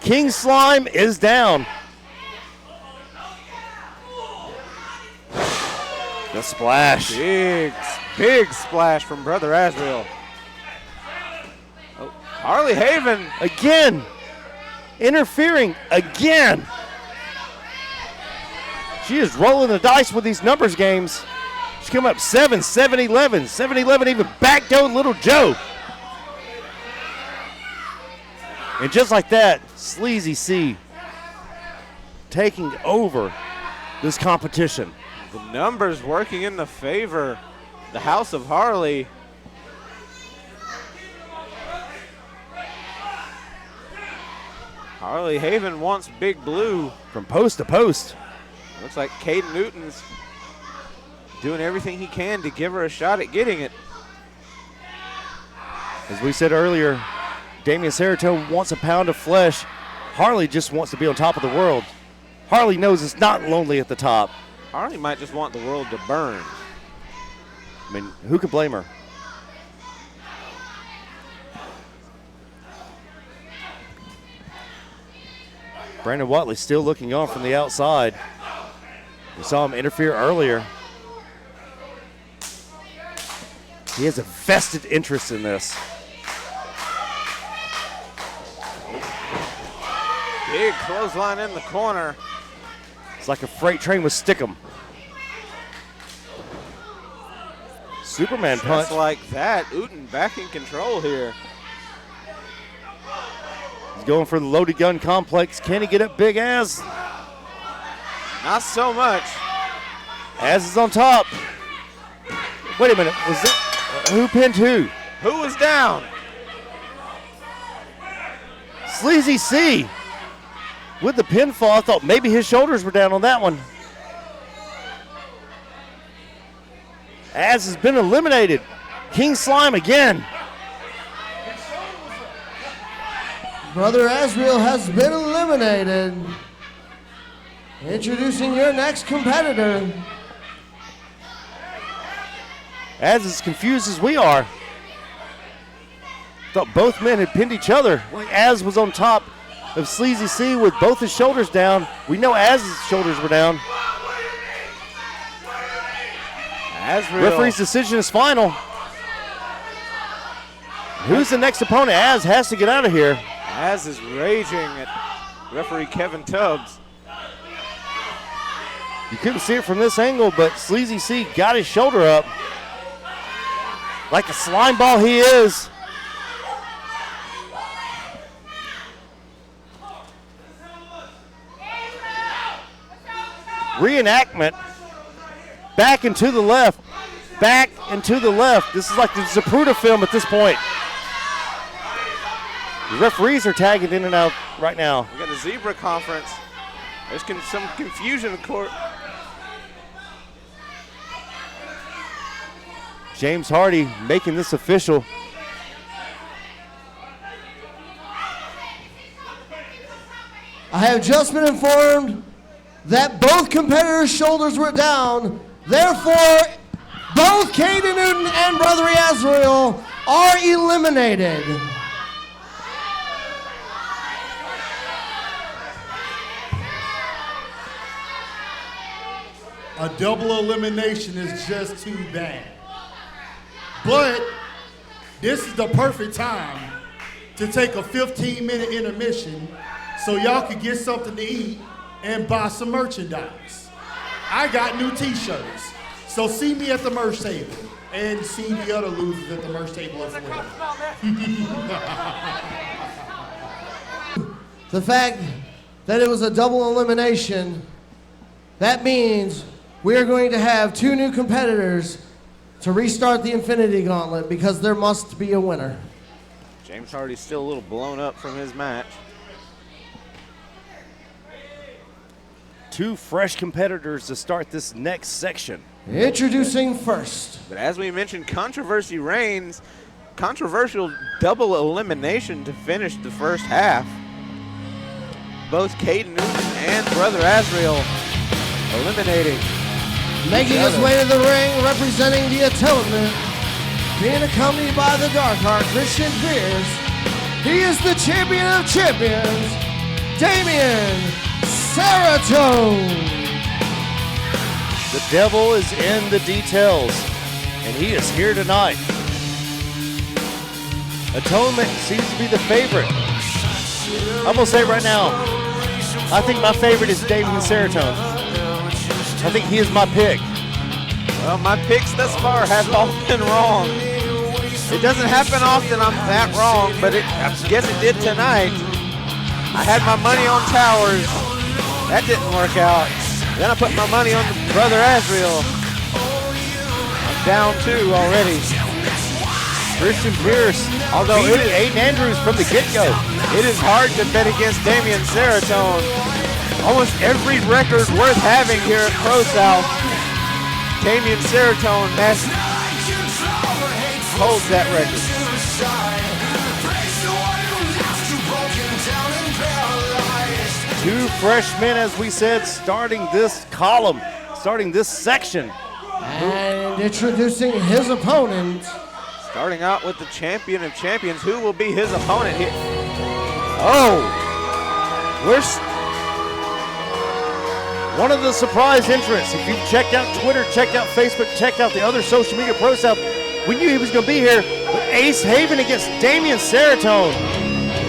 King Slime is down. The splash. big splash from brother Asriel. Oh, Harley Haven. Again. Interfering again. She is rolling the dice with these numbers games. She's coming up 7, 7-11. 7-11 even backdoored Little Joe. And just like that, Sleazy C taking over this competition. The numbers working in the favor. The House of Harley. Harley Haven wants Big Blue. From post to post. Looks like Caden Newton's doing everything he can to give her a shot at getting it. As we said earlier, Damian Saratow wants a pound of flesh. Harley just wants to be on top of the world. Harley knows it's not lonely at the top. Harley might just want the world to burn. I mean, who could blame her? Brandon Whatley still looking on from the outside. We saw him interfere earlier. He has a vested interest in this. Big clothesline in the corner. It's like a freight train with stickum. Superman punch. Just like that, Uten back in control here. He's going for the loaded gun complex. Can he get up Big Az? Not so much. Az is on top. Wait a minute, was it who pinned who? Who was down? Sleazy C with the pinfall. I thought maybe his shoulders were down on that one. Az has been eliminated. King Slime again. Brother Asriel has been eliminated. Introducing your next competitor. As confused as we are. Thought both men had pinned each other. Az was on top of Sleazy C with both his shoulders down. We know Az's shoulders were down. Asriel. Referee's decision is final. Who's the next opponent? Az has to get out of here. Az is raging at referee Kevin Tubbs. You couldn't see it from this angle, but Sleazy C got his shoulder up. Like the slime ball he is. Reenactment. Back and to the left. Back and to the left. This is like the Zapruder film at this point. The referees are tagging in and out right now. We got the zebra conference. There's some confusion in court. James Hardy making this official. I have just been informed that both competitors' shoulders were down. Therefore, both Aiden Newton and Brother Asriel are eliminated. A double elimination is just too bad. But this is the perfect time to take a 15-minute intermission so y'all could get something to eat and buy some merchandise. I got new t-shirts, so see me at the merch table and see the other losers at the merch table as well. The fact that it was a double elimination, that means we are going to have two new competitors to restart the Infinity Gauntlet because there must be a winner. James Hardy's still a little blown up from his match. Two fresh competitors to start this next section. Introducing first. But as we mentioned, controversy reigns. Controversial double elimination to finish the first half. Both Aiden Newton and Brother Asriel eliminating. Making his way to the ring, representing the Atonement, being accompanied by the Dark Heart, Christian Pierce. He is the champion of champions, Damien Seratone. The devil is in the details, and he is here tonight. Atonement seems to be the favorite. I'm going to say right now, I think my favorite is Damien Seratone. I think he is my pick. Well, my picks thus far have all been wrong. It doesn't happen often I'm that wrong, but I guess it did tonight. I had my money on Towers. That didn't work out. Then I put my money on the Brother Asriel. I'm down 2 already. Christian Pierce, Although beating Aiden Andrews from the get-go. it is hard to bet against Damien Seratone. Almost every record worth having here at ProSouth, Damien Seratone holds that record. Two freshmen, as we said, starting this column, starting this section. And introducing his opponent. Starting out with the champion of champions. Who will be his opponent here? Oh, One of the surprise entrants. If you've checked out Twitter, checked out Facebook, checked out the other social media, ProSouth, we knew he was going to be here. But Ace Haven against Damien Seratone.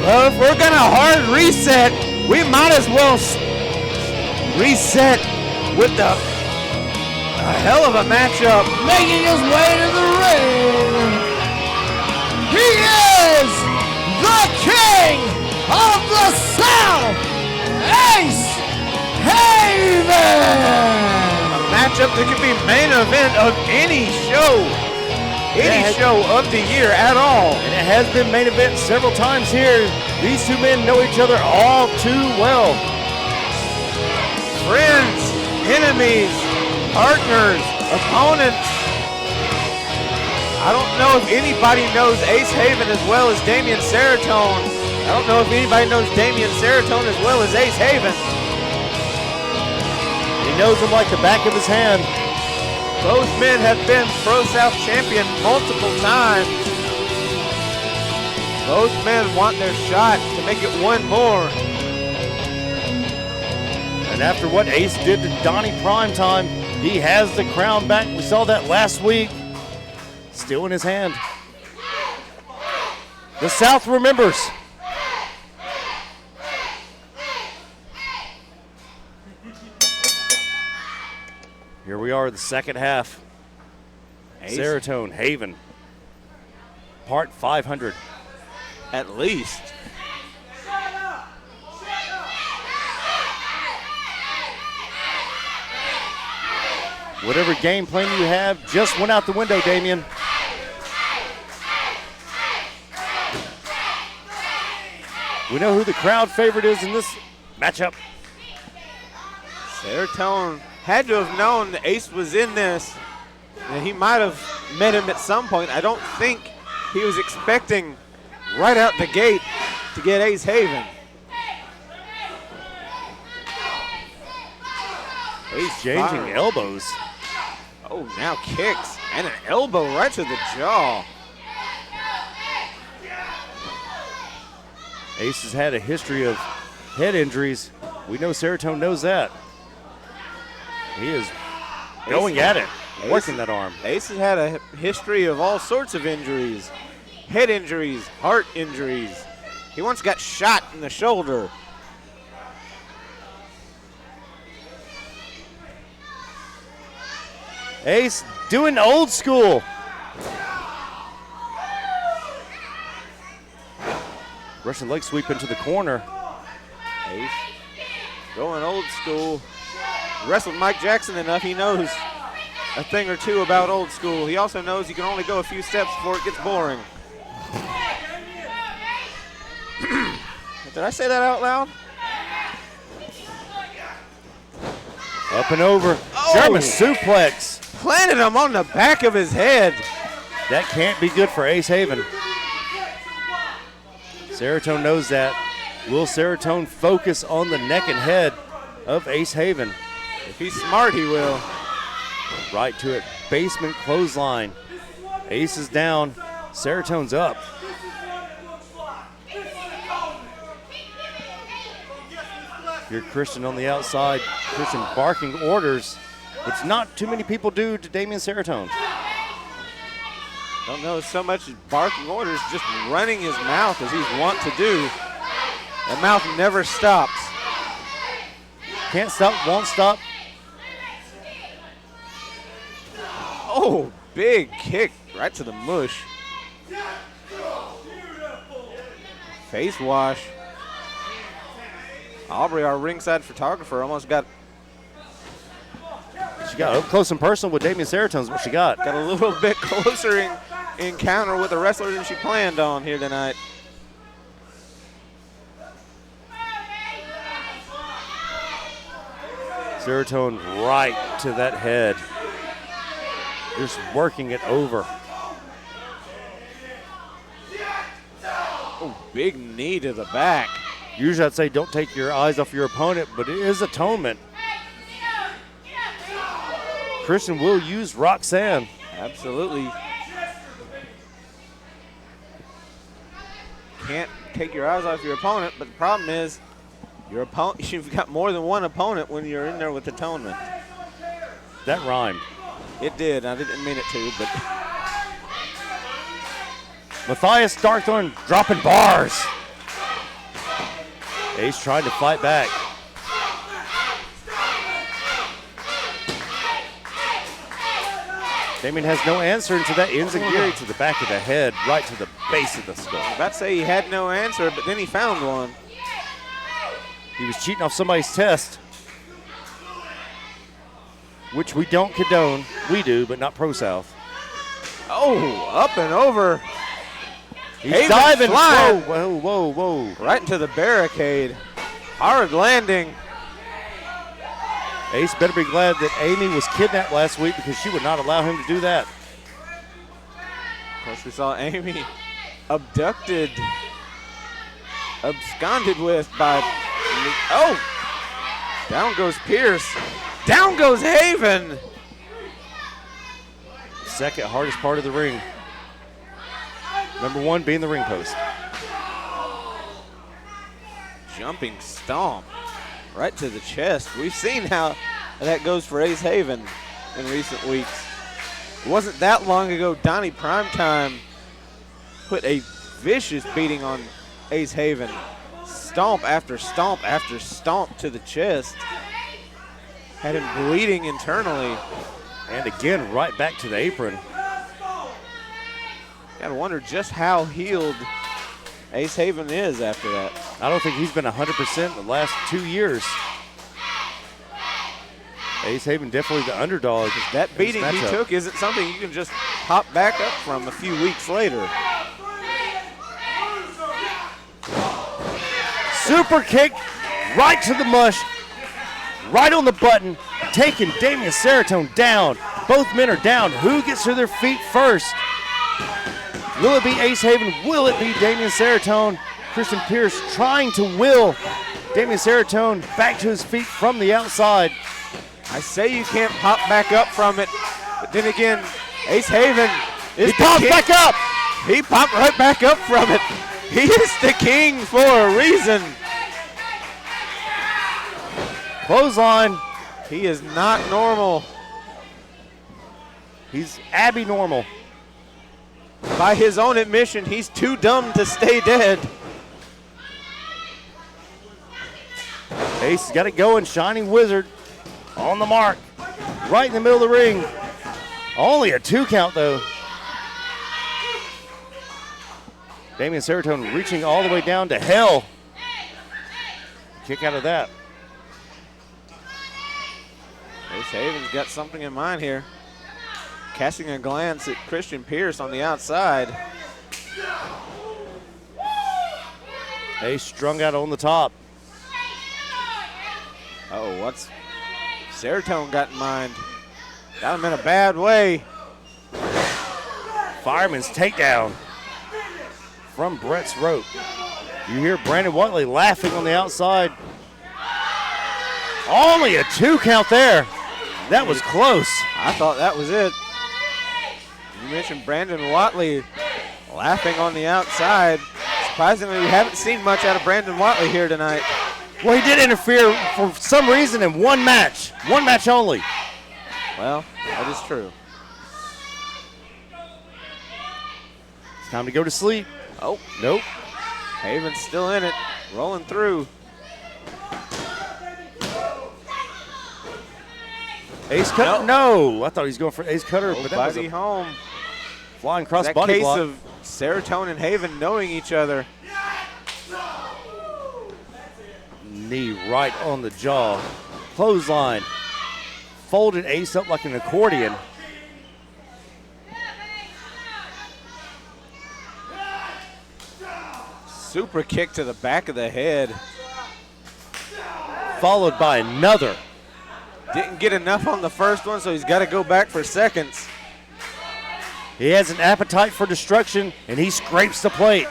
well, if we're going to hard reset, we might as well reset with a hell of a matchup. Making his way to the ring. He is the King of the South, Ace Haven. A matchup that could be main event of any show of the year at all. And it has been main event several times here. These two men know each other all too well. Friends, enemies, partners, opponents. I don't know if anybody knows Ace Haven as well as Damien Seratone. I don't know if anybody knows Damien Seratone as well as Ace Haven. He knows him like the back of his hand. Both men have been ProSouth champion multiple times. Both men want their shot to make it one more. And after what Ace did to Donnie Primetime, he has the crown back. We saw that last week. Still in his hand. The South remembers. Here we are, the second half. Ace. Serotonin, Haven. Part 500. At least. Whatever game plan you have just went out the window, Damien. We know who the crowd favorite is in this matchup. Serotonin had to have known that Ace was in this. And he might have met him at some point. I don't think he was expecting right out the gate to get Ace Haven. Ace changing elbows. Oh, now kicks and an elbow right to the jaw. Ace has had a history of head injuries. We know Serotonin knows that. He is going at it, working that arm. Ace has had a history of all sorts of injuries. Head injuries, heart injuries. He once got shot in the shoulder. Ace doing old school. Russian leg sweep into the corner. Ace going old school. Wrestled Mike Jackson enough, he knows a thing or two about old school. He also knows you can only go a few steps before it gets boring. Did I say that out loud? Up and over. Oh. German suplex. Planted him on the back of his head. That can't be good for Ace Haven. Serotonin knows that. Will Serotonin focus on the neck and head of Ace Haven? If he's smart, he will. Right to it. Basement clothesline. Ace is down. Serotonin's up. Here, Christian on the outside. Christian barking orders, which not too many people do to Damien Serotonin. Don't know so much as barking orders, just running his mouth as he's wont to do. That mouth never stops. Can't stop, won't stop. Oh, big kick right to the mush. Face wash. Aubrey, our ringside photographer, almost got up close and personal with Damien Serotonin, what she got. a little bit closer encounter with the wrestler than she planned on here tonight. Serotonin right to that head. Just working it over. Oh, big knee to the back. Usually I'd say don't take your eyes off your opponent, but it is Atonement. Christian will use Roxanne. Absolutely. Can't take your eyes off your opponent, but the problem is your opponent. You've got more than one opponent when you're in there with Atonement. That rhymed. It did. I didn't mean it to, but Matthias Darkthorn dropping bars. Ace trying to fight back. Damien has no answer into that enziguri to the back of the head, right to the base of the skull. I was about to say he had no answer, but then he found one. He was cheating off somebody's test, which we don't condone. We do, but not ProSouth. Oh, up and over. He's Haven diving. flying. Whoa, whoa, whoa, whoa. Right into the barricade. Hard landing. Ace better be glad that Amy was kidnapped last week because she would not allow him to do that. Of course, we saw Amy abducted, absconded with by, oh, down goes Pierce. Down goes Haven. Second hardest part of the ring. Number one being the ring post. Jumping stomp right to the chest. We've seen how that goes for Ace Haven in recent weeks. It wasn't that long ago Donnie Primetime put a vicious beating on Ace Haven. Stomp after stomp after stomp to the chest. Had him bleeding internally. And again, right back to the apron. Gotta wonder just how healed Ace Haven is after that. I don't think he's been 100% the last 2 years. Ace Haven definitely the underdog. That beating he took isn't something you can just hop back up from a few weeks later. Super kick right to the mush, right on the button, taking Damian Serotonin down. Both men are down. Who gets to their feet first? Will it be Ace Haven? Will it be Damian Serotonin? Christian Pierce trying to will Damian Serotonin back to his feet from the outside. I say you can't pop back up from it, but then again, Ace Haven is He popped back up. He popped right back up from it. He is the king for a reason. Clothesline. He is not normal. He's Abby normal. By his own admission, he's too dumb to stay dead. Ace has got it going. Shining Wizard on the mark. Right in the middle of the ring. Only a 2 count though. Damian Serotonin reaching all the way down to hell. Kick out of that. Ace Haven's got something in mind here. Casting a glance at Christian Pierce on the outside. Ace strung out on the top. Uh-oh, what's Serotonin got in mind? Got him in a bad way. Fireman's takedown from Brett's rope. You hear Brandon Whatley laughing on the outside. Only a 2 count there. That was close. I thought that was it. You mentioned Brandon Whatley laughing on the outside. Surprisingly, we haven't seen much out of Brandon Whatley here tonight. Well, he did interfere for some reason in one match only. Well, that is true. It's time to go to sleep. Oh, Nope. Haven's still in it, rolling through. Ace cutter? No. I thought he was going for ace cutter, but that was Body a home. flying cross That body case block. of Serotonin and Haven knowing each other. Knee right on the jaw. Clothesline. Folded Ace up like an accordion. Super kick to the back of the head. Followed by another. Didn't get enough on the first one, so he's got to go back for seconds. He has an appetite for destruction, and he scrapes the plate.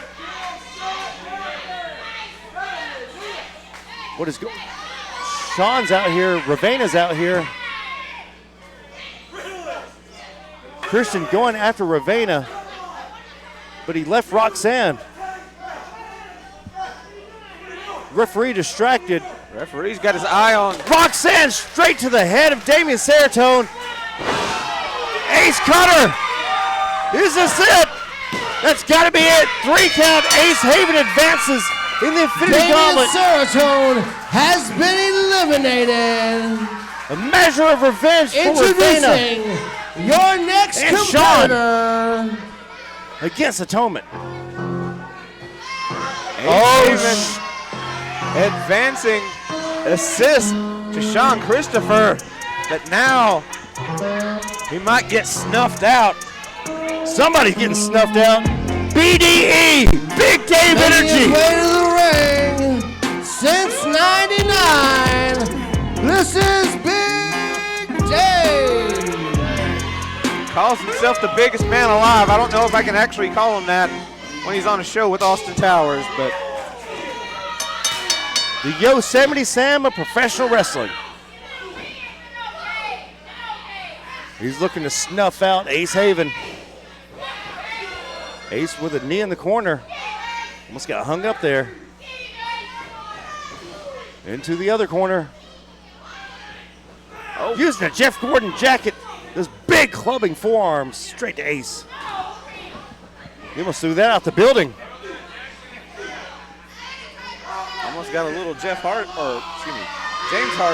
What is going? Sean's out here. Ravena's out here. Christian going after Ravena, but he left Roxanne. Referee distracted. Referee's got his eye on Roxanne straight to the head of Damian Serotonin. Ace cutter. Is this it? That's got to be it. 3 count. Ace Haven advances in the Infinity Damian Gauntlet. Serotonin has been eliminated. A measure of revenge for Ravena Introducing your next And Sean. competitor. against Atonement. Haven advancing assist to Sean Christopher, but now he might get snuffed out. Somebody's getting snuffed out. BDE, Big Dave Making his Energy. way to the ring since '99. This is Big Dave. Calls himself the biggest man alive. I don't know if I can actually call him that when he's on a show with Austin Towers, but The Yosemite Sam of professional wrestling. He's looking to snuff out Ace Haven. Ace with a knee in the corner. Almost got hung up there. Into the other corner. Oh. Using a Jeff Gordon jacket. Those big clubbing forearms straight to Ace. He almost threw that out the building. Almost got a little James Hardy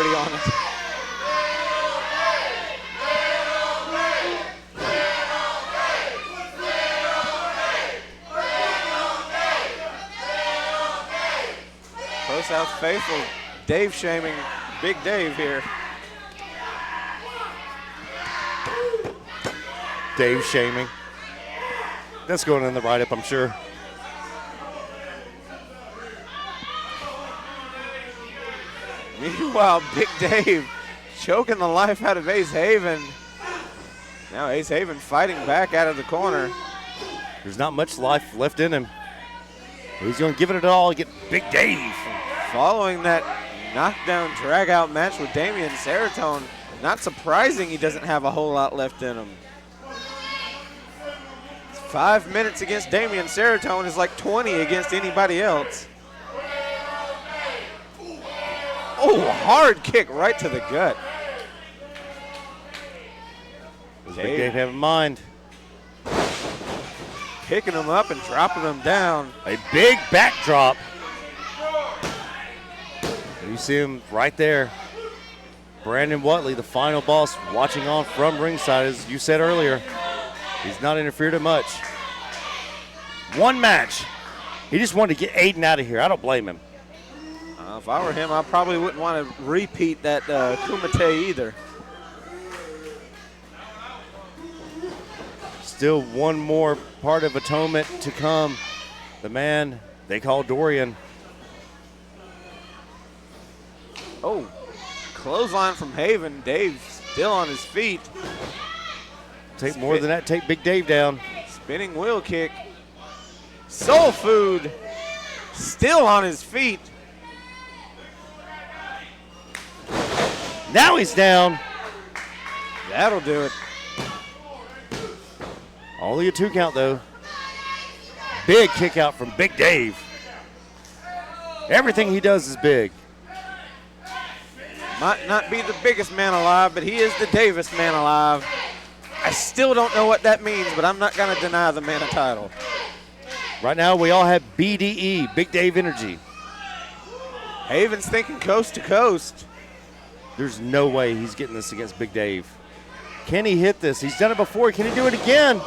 on it. ProSouth faithful, Dave shaming Big Dave here. Dave shaming. That's going in the write-up, I'm sure. Meanwhile, Big Dave choking the life out of Ace Haven. Now Ace Haven fighting back out of the corner. There's not much life left in him. He's going to give it all to get Big Dave. Following that knockdown drag-out match with Damian Serotonin, not surprising he doesn't have a whole lot left in him. 5 minutes against Damian Serotonin is like 20 against anybody else. Oh, hard kick right to the gut. Big Dave have in mind. Picking him up and dropping him down. A big backdrop. You see him right there. Brandon Whatley, the final boss, watching on from ringside, as you said earlier. He's not interfered in much. One match. He just wanted to get Aiden out of here. I don't blame him. If I were him, I probably wouldn't want to repeat that Kumite either. Still one more part of Atonement to come. The man they call Dorian. Oh, clothesline from Haven. Dave still on his feet. Take more than that, take Big Dave down. Spinning wheel kick. Soul Food still on his feet. Now he's down. That'll do it. Only a 2 count though. Big kick out from Big Dave. Everything he does is big. Might not be the biggest man alive, but he is the Davis man alive. I still don't know what that means, but I'm not going to deny the man a title. Right now we all have BDE, Big Dave Energy. Haven's thinking coast to coast. There's no way he's getting this against Big Dave. Can he hit this? He's done it before. Can he do it again?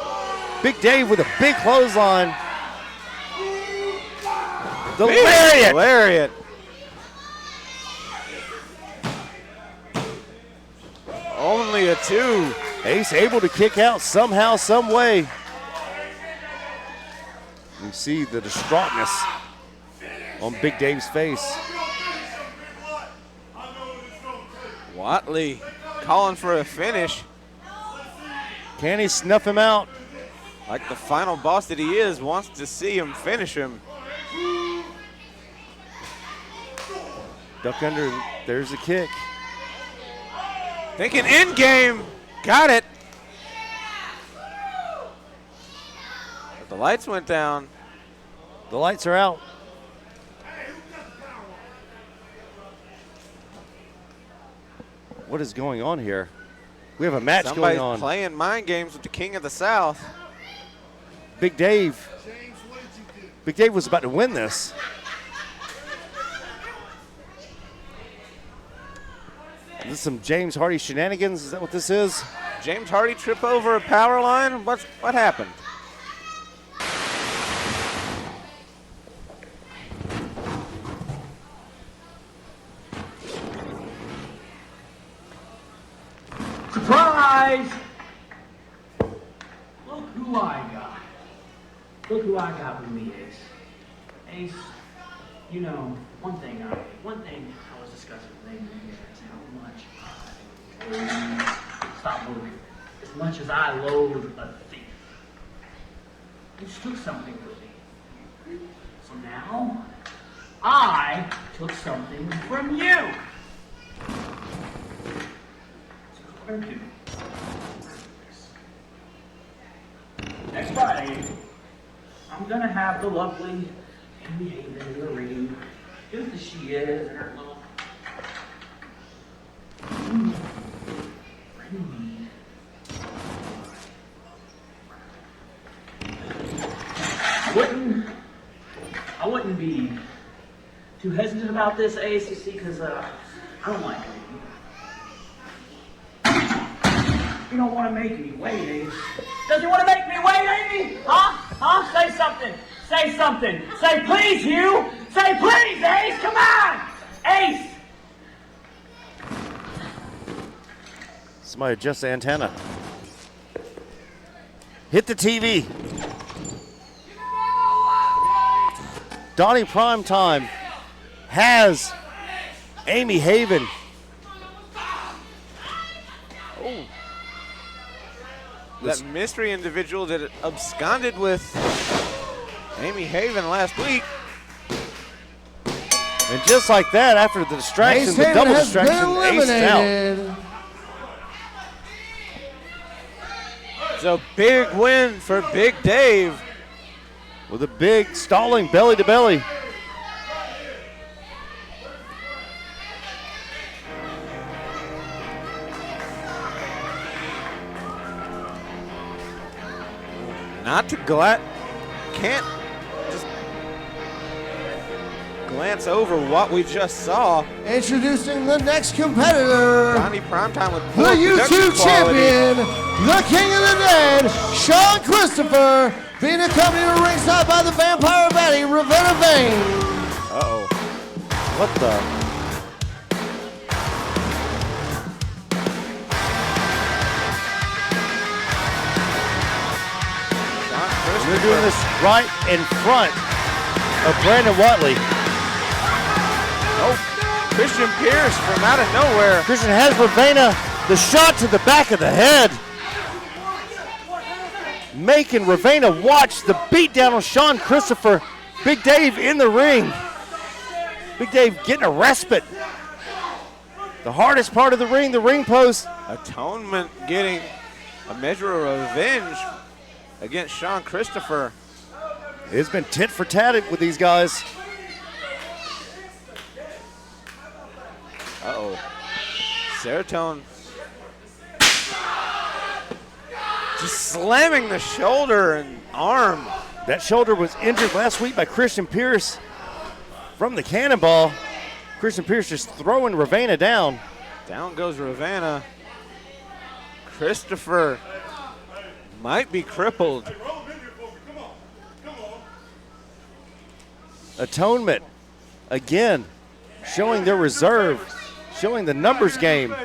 Big Dave with a big clothesline. The lariat. Lariat. Only a 2. Ace able to kick out somehow, some way. You see the distraughtness on Big Dave's face. Whatley calling for a finish. Can he snuff him out? Like the final boss that he is, wants to see him finish him. Duck under, there's the kick. Thinking end game. Got it. But the lights went down. The lights are out. What is going on here? We have a match Somebody's going on. Playing mind games with the King of the South. Big Dave. Big Dave was about to win this. Is this some James Hardy shenanigans? Is that what this is? James Hardy trip over a power line? What happened? Surprise! Look who I got. Look who I got with me, Ace. Ace, you know, one thing I was discussing with Aiden is how much stop moving. As much as I loathe a thief. You took something from me. So now, I took something from you. So what I'm doing Friday, I'm gonna have the lovely Amy Haven in the ring, just as she is in her little I wouldn't be too hesitant about this, ACC, because I don't like it. You don't want to make me wait, Ace. Does he want to make me wait, Amy? Huh? Say something. Say something. Say please, Hugh. Say please, Ace. Come on. Ace. Somebody adjust the antenna. Hit the TV. Donnie Primetime has Amy Haven. Oh. That mystery individual that absconded with Amy Haven last week. And just like that, after the distraction, the double distraction, aced out. It's a big win for Big Dave. With a big stalling belly to belly. Not to can't just glance over what we just saw. Introducing the next competitor, Donnie Primetime with the YouTube champion, the King of the Dead, Sean Christopher, being accompanied to ringside by the Vampire Baddie, Ravenna Vane. Uh-oh. What the? We're doing this right in front of Brandon Whatley. Oh, Christian Pierce from out of nowhere. Christian has Ravenna, the shot to the back of the head. Making Ravenna watch the beatdown on Sean Christopher. Big Dave in the ring. Big Dave getting a respite. The hardest part of the ring post. Atonement getting a measure of revenge against Sean Christopher. It's been tit for tat with these guys. Uh-oh. Serotonin just slamming the shoulder and arm. That shoulder was injured last week by Christian Pierce from the cannonball. Christian Pierce just throwing Ravenna down. Down goes Ravenna. Christopher might be crippled. Atonement, again, showing their reserve, showing the numbers game.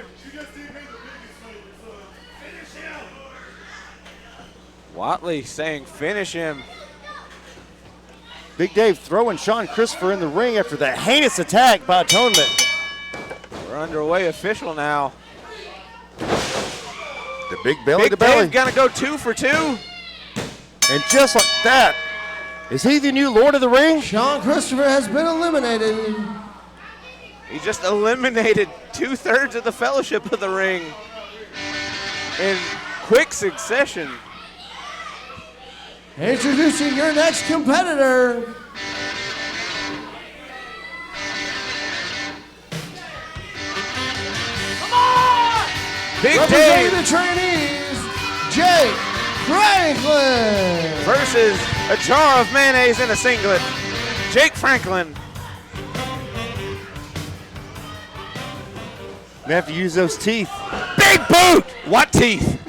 Whatley saying finish him. Big Dave throwing Sean Christopher in the ring after that heinous attack by Atonement. We're underway official now. The big belly to belly. Big Dave gonna go 2 for 2. And just like that, is he the new Lord of the Ring? Sean Christopher has been eliminated. He just eliminated 2/3 of the Fellowship of the Ring in quick succession. Introducing your next competitor. Come on! Big Representing Dave the trainees, Jake Franklin. versus a jar of mayonnaise in a singlet, Jake Franklin. We have to use those teeth. Big boot! What teeth?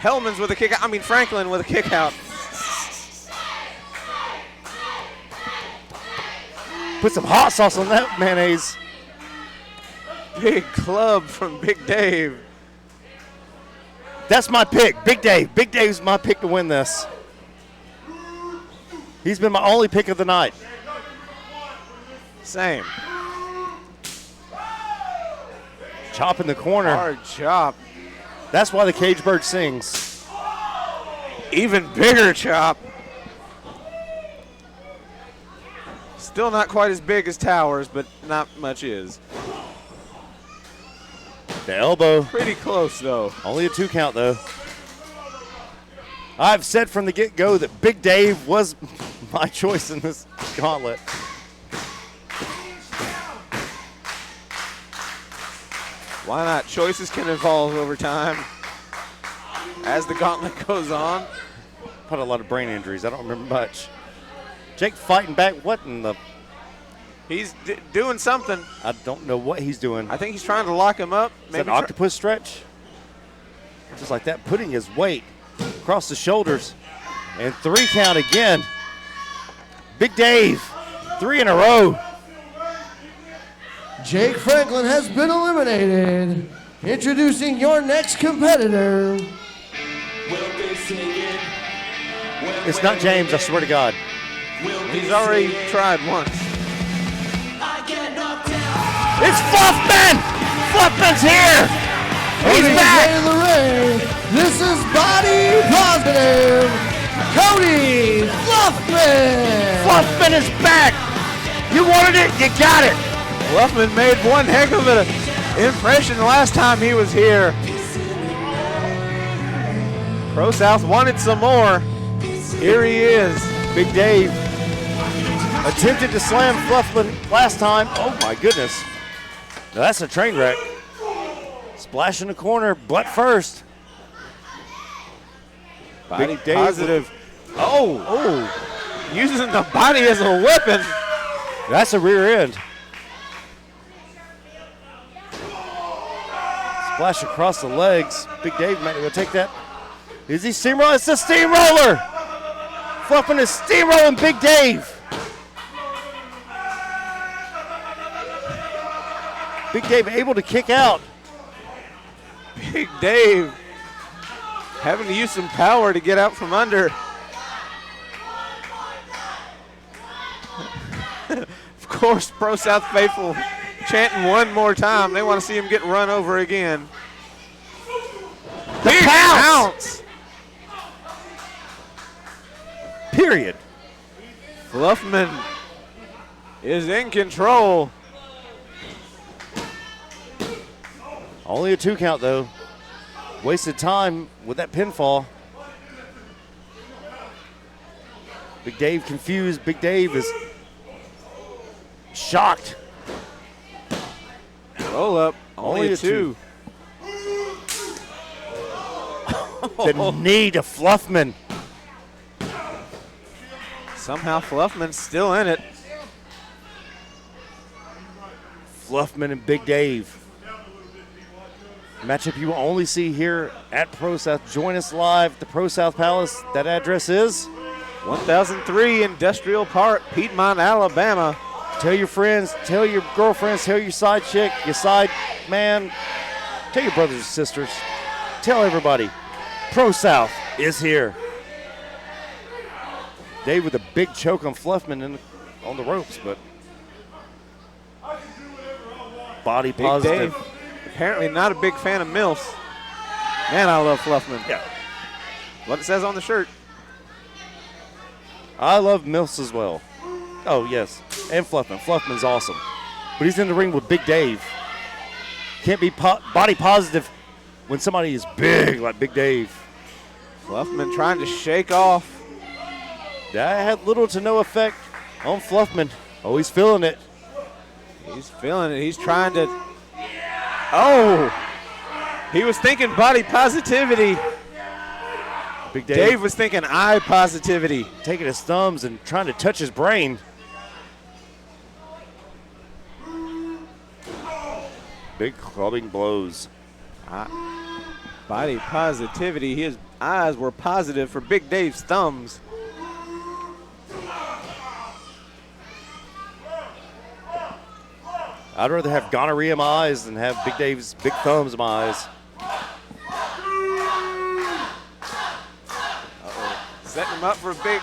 Hellman's with a kick out. I mean, Franklin with a kick out. Put some hot sauce on that mayonnaise. Big club from Big Dave. That's my pick, Big Dave. Big Dave's my pick to win this. He's been my only pick of the night. Same. Chop in the corner. Hard chop. That's why the cage bird sings. Even bigger chop. Still not quite as big as Towers, but not much is. The elbow. Pretty close, though. Only a 2 count, though. I've said from the get-go that Big Dave was my choice in this gauntlet. Why not? Choices can evolve over time as the gauntlet goes on. Had a lot of brain injuries. I don't remember much. Jake fighting back. What in the? He's doing something. I don't know what he's doing. I think he's trying to lock him up. Is that an octopus stretch? Just like that, putting his weight across the shoulders. And 3 count again. Big Dave, 3 in a row. Jake Franklin has been eliminated. Introducing your next competitor. It's not James, I swear to God. He's already tried once. It's Fluffman! Fluffman's here! He's back! This is Body Positive, Cody Fluffman! Fluffman is back! You wanted it, you got it! Fluffman made one heck of an impression the last time he was here. ProSouth wanted some more. Here he is. Big Dave attempted to slam Fluffman last time. Oh my goodness. Now that's a train wreck. Splash in the corner, butt first. Body Big Dave positive. Oh, using the body as a weapon. That's a rear end. Splash across the legs. Big Dave might go take that. Is he steamroller? It's a steamroller! Fluffman is steamrolling Big Dave. Big Dave able to kick out. Big Dave having to use some power to get out from under. Of course, ProSouth faithful chanting one more time. They want to see him get run over again. The pounce! Period. Fluffman is in control. Only a 2 count though. Wasted time with that pinfall. Big Dave confused. Big Dave is shocked. Roll up. Only a 2. The knee to Fluffman. Somehow Fluffman's still in it. Fluffman and Big Dave. Matchup you will only see here at ProSouth. Join us live at the ProSouth Palace. That address is 1003 Industrial Park, Piedmont, Alabama. Tell your friends, tell your girlfriends, tell your side chick, your side man, tell your brothers and sisters, tell everybody. ProSouth is here. Dave with a big choke on Fluffman on the ropes, but body Big positive. Dave, apparently not a big fan of MILFs. Man, I love Fluffman. Yeah. What it says on the shirt. I love Mills as well. Oh, yes. And Fluffman. Fluffman's awesome. But he's in the ring with Big Dave. Can't be body positive when somebody is big like Big Dave. Fluffman trying to shake off. That had little to no effect on Fluffman. Oh, he's feeling it. He's feeling it. He's trying to. Oh! He was thinking body positivity. Big Dave was thinking eye positivity. Taking his thumbs and trying to touch his brain. Big clubbing blows. Body positivity. His eyes were positive for Big Dave's thumbs. I'd rather have gonorrhea in my eyes than have Big Dave's big thumbs in my eyes. Setting him up for a big.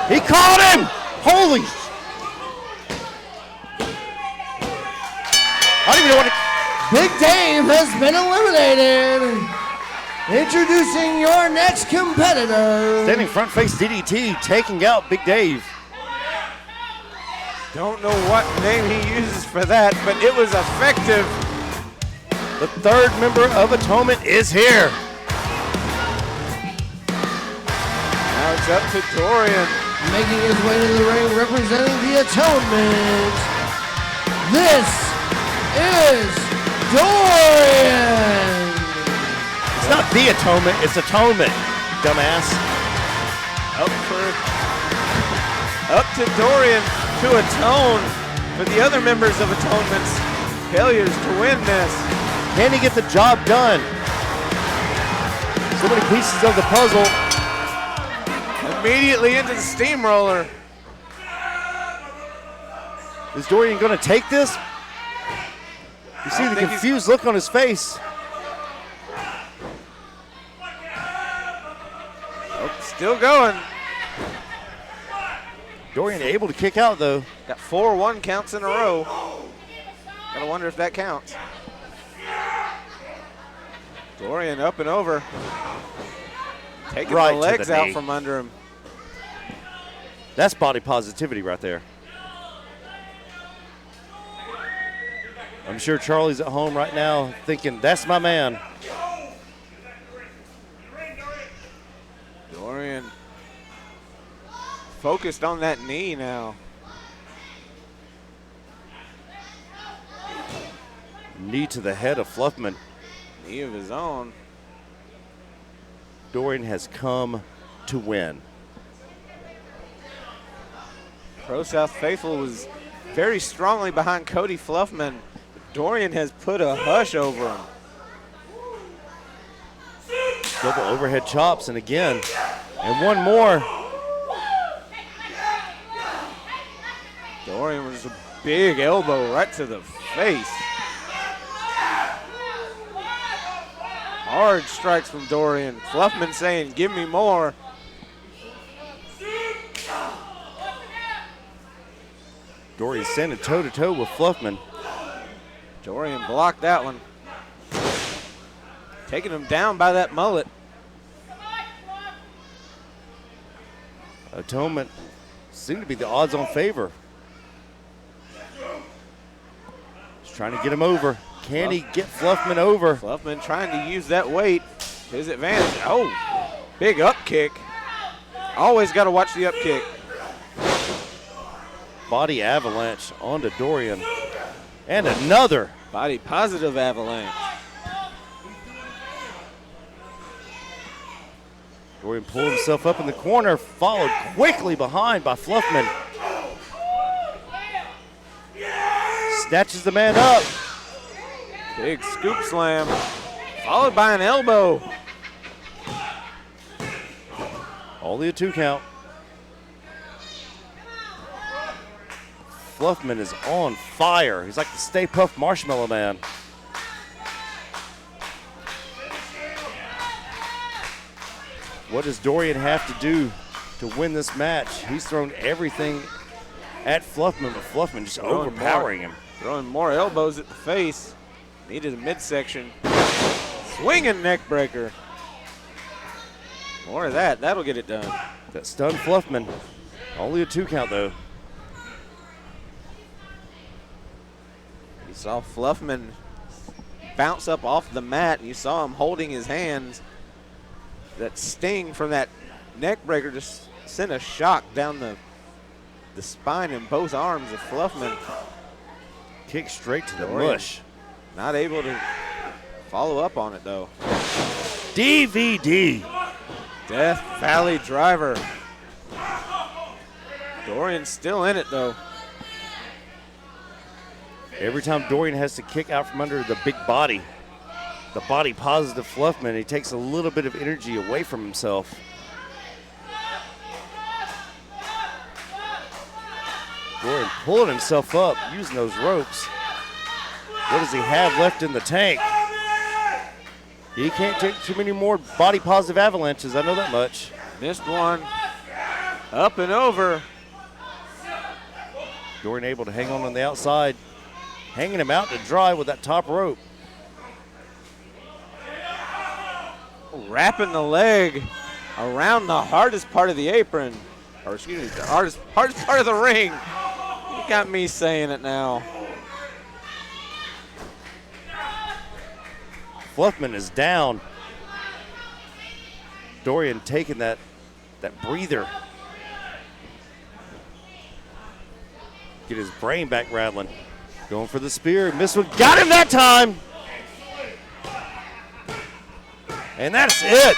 He caught him! Holy! I don't even know what Big Dave has been eliminated. Introducing your next competitor. Standing front face DDT, taking out Big Dave. Don't know what name he uses for that, but it was effective. The third member of Atonement is here. Now it's up to Dorian. Making his way to the ring, representing the Atonement. This is Dorian. It's not the Atonement, it's Atonement, dumbass. Up to Dorian to atone for the other members of Atonement's failures to win this. Can he get the job done? So many pieces of the puzzle. Immediately into the steamroller. Is Dorian going to take this? You see the confused look on his face. Oh, still going. Dorian able to kick out though. Got 4 1 counts in a row. Gotta wonder if that counts. Dorian up and over. Taking Right the to legs the out knee. from under him. That's body positivity right there. I'm sure Charlie's at home right now thinking, that's my man. Dorian focused on that knee now. Knee to the head of Fluffman. Knee of his own. Dorian has come to win. ProSouth faithful was very strongly behind Cody Fluffman. Dorian has put a hush over him. Double overhead chops, and again, and one more. Dorian was a big elbow right to the face. Hard strikes from Dorian. Fluffman saying, give me more. Dorian standing toe-to-toe with Fluffman. Dorian blocked that one. Taking him down by that mullet. Atonement seem to be the odds-on favor. Just trying to get him over. Can he get Fluffman over? Fluffman trying to use that weight to his advantage. Oh, big up kick. Always got to watch the up kick. Body avalanche onto Dorian. And another. Body positive avalanche. Dorian pulled himself up in the corner, followed quickly behind by Fluffman. Snatches the man up. Big scoop slam, followed by an elbow. Only a 2 count. Fluffman is on fire. He's like the Stay Puft Marshmallow Man. What does Dorian have to do to win this match? He's thrown everything at Fluffman, but Fluffman just overpowering him. Throwing more elbows at the face. Needed a midsection. Swinging neck breaker. More of that. That'll get it done. That stunned Fluffman. Only a 2 count though. You saw Fluffman bounce up off the mat, and you saw him holding his hands. That sting from that neck breaker just sent a shock down the spine and both arms of Fluffman. Kick straight to the Dorian mush. Not able to follow up on it though. DVD. Death Valley driver. Dorian's still in it though. Every time Dorian has to kick out from under the big body, the body positive Fluffman, he takes a little bit of energy away from himself. Dorian pulling himself up, using those ropes. What does he have left in the tank? He can't take too many more body positive avalanches, I know that much. Missed one. Up and over. Dorian able to hang on the outside, hanging him out to dry with that top rope. Wrapping the leg around the hardest part of the apron. Or excuse me, the hardest part of the ring. You got me saying it now. Fluffman is down. Dorian taking that breather. Get his brain back rattling. Going for the spear. Missed one. Got him that time. And that's it.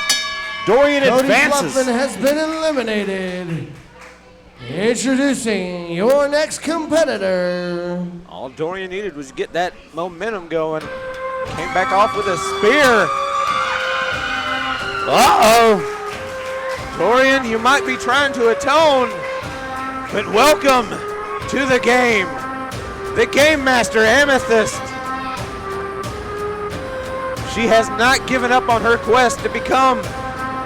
Dorian Cody advances. Fluffman has been eliminated. Introducing your next competitor. All Dorian needed was get that momentum going. Came back off with a spear. Uh-oh. Dorian, you might be trying to atone, but welcome to the game. The Game Master, Amethyst. She has not given up on her quest to become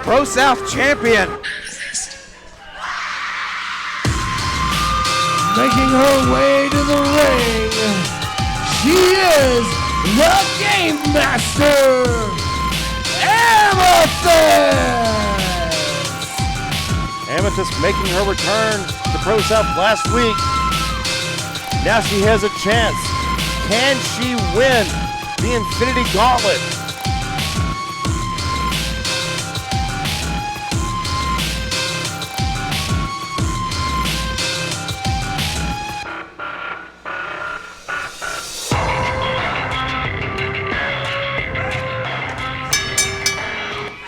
ProSouth champion. Making her way to the ring, she is the Game Master, Amethyst! Amethyst making her return to ProSouth last week. Now she has a chance. Can she win the Infinity Gauntlet?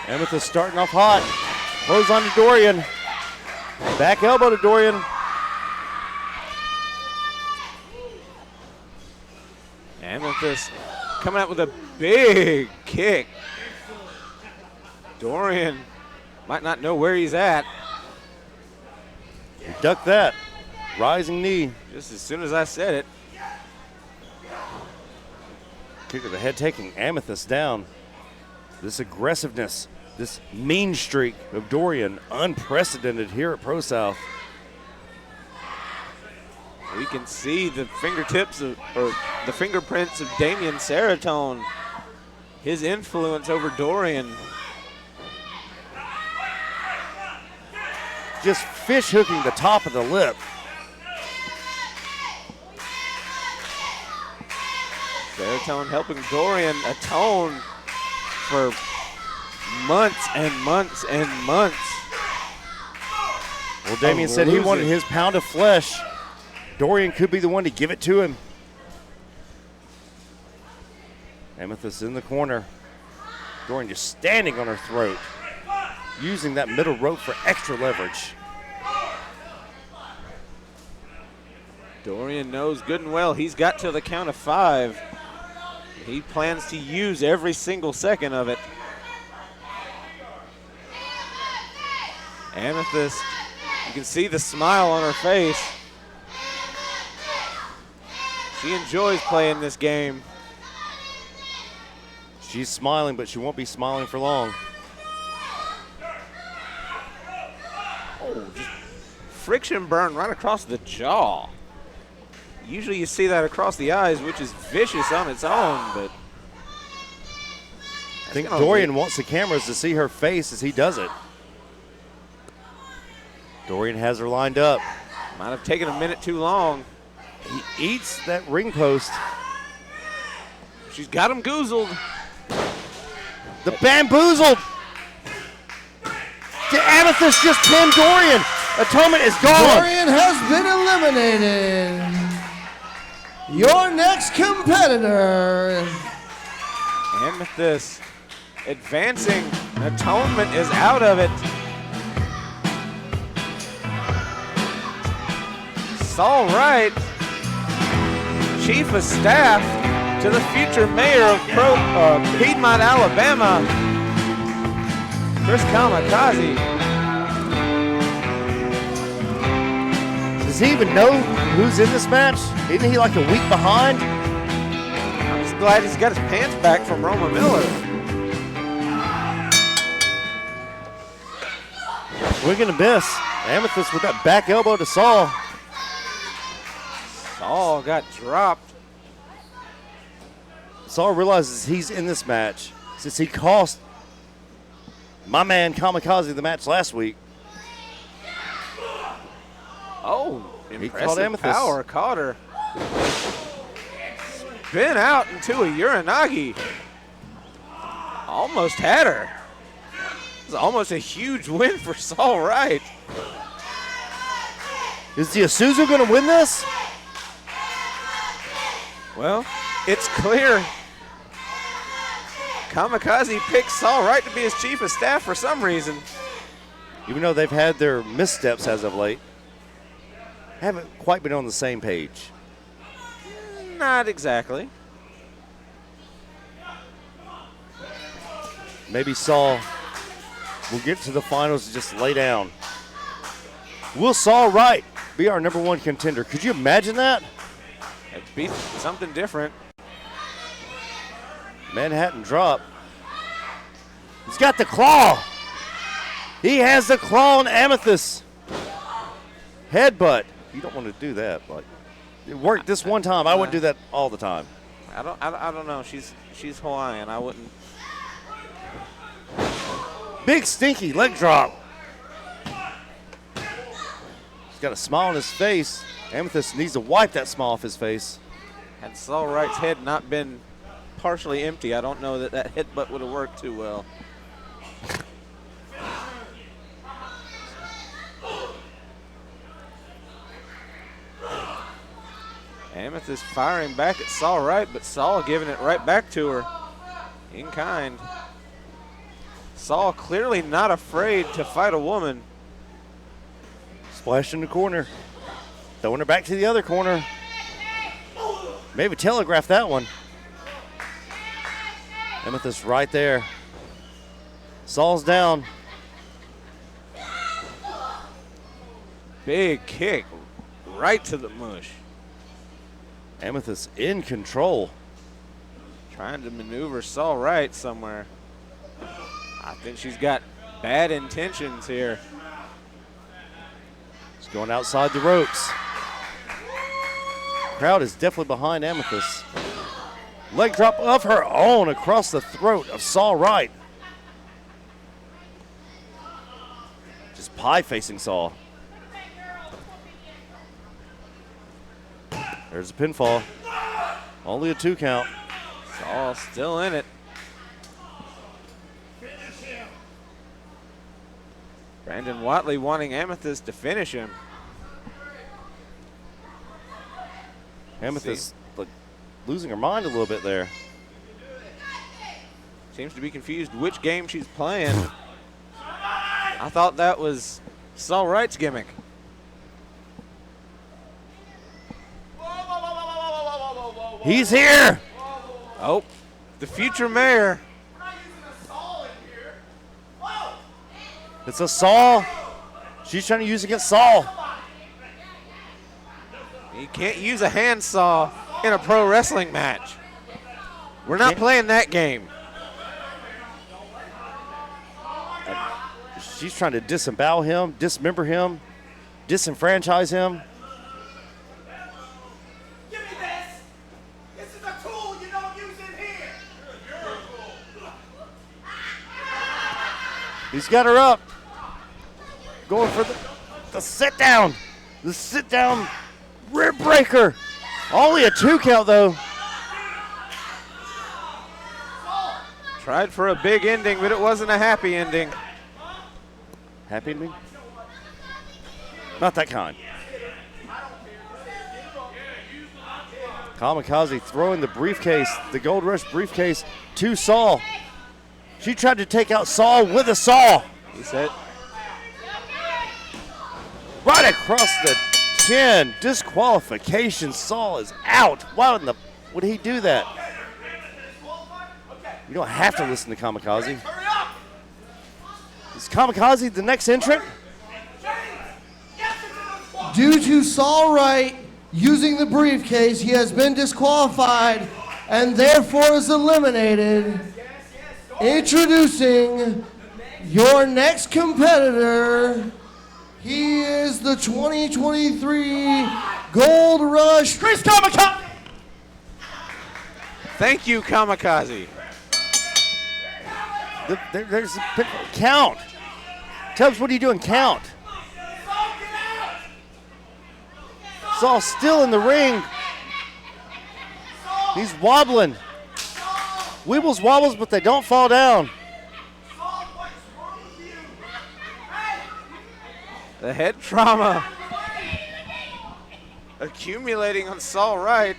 Amethyst starting off hot. Close on to Dorian. Back elbow to Dorian. Amethyst coming out with a big kick. Dorian might not know where he's at. Duck that. Rising knee. Just as soon as I said it. Kick to the head, taking Amethyst down. This aggressiveness, this mean streak of Dorian, unprecedented here at ProSouth. We can see the fingertips of, or the fingerprints of Damian Seratone. His influence over Dorian. Just fish hooking the top of the lip. Seratone helping Dorian atone for months and months and months. Well, Damian said he wanted his pound of flesh. Dorian could be the one to give it to him. Amethyst in the corner. Dorian just standing on her throat, using that middle rope for extra leverage. Dorian knows good and well he's got to the count of 5. He plans to use every single second of it. Amethyst, you can see the smile on her face. She enjoys playing this game. She's smiling, but she won't be smiling for long. Oh, just friction burn right across the jaw. Usually you see that across the eyes, which is vicious on its own, but I think Dorian wants the cameras to see her face as he does it. Dorian has her lined up. Might have taken a minute too long. He eats that ring post. She's got him goozled. The bamboozled. The Amethyst just pinned Dorian. Atonement is gone. Dorian has been eliminated. Your next competitor. Amethyst advancing. Atonement is out of it. Saul Wright, Chief of Staff to the future mayor of Piedmont, Alabama, Chris Kamikaze. Does he even know who's in this match? Isn't he like a week behind? I'm just glad he's got his pants back from Roma Miller. We're gonna miss. Amethyst with that back elbow to Saul. Saul got dropped. Saul realizes he's in this match since he cost my man Kamikaze the match last week. Oh, caught impressive Amethyst. power, caught her. Spin out into a Uranagi. Almost had her. It was almost a huge win for Saul Wright. Is the Isuzu going to win this? Well, it's clear. Kamikaze picked Saul Wright to be his chief of staff for some reason. Even though they've had their missteps as of late, haven't quite been on the same page. Not exactly. Maybe Saul will get to the finals and just lay down. Will Saul Wright be our #1 contender? Could you imagine that? It'd be something different. Manhattan drop. He's got the claw. He has the claw on Amethyst. Headbutt. You don't want to do that. Like, it worked this one time. I wouldn't do that all the time. I don't know. She's Hawaiian. I wouldn't. Big stinky leg drop. He's got a smile on his face. Amethyst needs to wipe that smile off his face. Had Saul Wright's head not been partially empty, I don't know that headbutt would have worked too well. Amethyst firing back at Saul Wright, but Saul giving it right back to her in kind. Saul clearly not afraid to fight a woman. Splash in the corner. Throwing her back to the other corner. Maybe telegraph that one. Amethyst right there. Saul's down. Big kick right to the mush. Amethyst in control. Trying to maneuver Saul Wright somewhere. I think she's got bad intentions here. She's going outside the ropes. Crowd is definitely behind Amethyst. Leg drop of her own across the throat of Saul Wright. Just pie facing Saul. There's a pinfall. Only a 2 count. Saul still in it. Brandon Whatley wanting Amethyst to finish him. Amethyst like losing her mind a little bit there. Seems to be confused which game she's playing. I thought that was Saul Wright's gimmick. He's here. Oh, the future mayor. It's a Saul. She's trying to use against Saul. You can't use a handsaw in a pro wrestling match. We're not playing that game. She's trying to disembowel him, dismember him, disenfranchise him. Give me this! This is a tool you don't use in here! He's got her up. Going for the sit down. The sit down rib breaker. Only a 2 count though. Tried for a big ending, but it wasn't a happy ending. Happy ending? Not that kind. Kamikaze throwing the briefcase, the Gold Rush briefcase to Saul. She tried to take out Saul with a saw. He said, right across the chin. Disqualification. Saul is out. Why would he do that? You don't have to listen to Kamikaze. Is Kamikaze the next entrant? Due to Saul Wright using the briefcase, he has been disqualified and therefore is eliminated. Introducing your next competitor. He is the 2023 Gold Rush, Chris Kamikaze. thank you, Kamikaze. There's a count. Tubbs, what are you doing? Count. Saul's still in the ring. He's wobbling. Weebles wobbles, but they don't fall down. The head trauma accumulating on Saul Wright.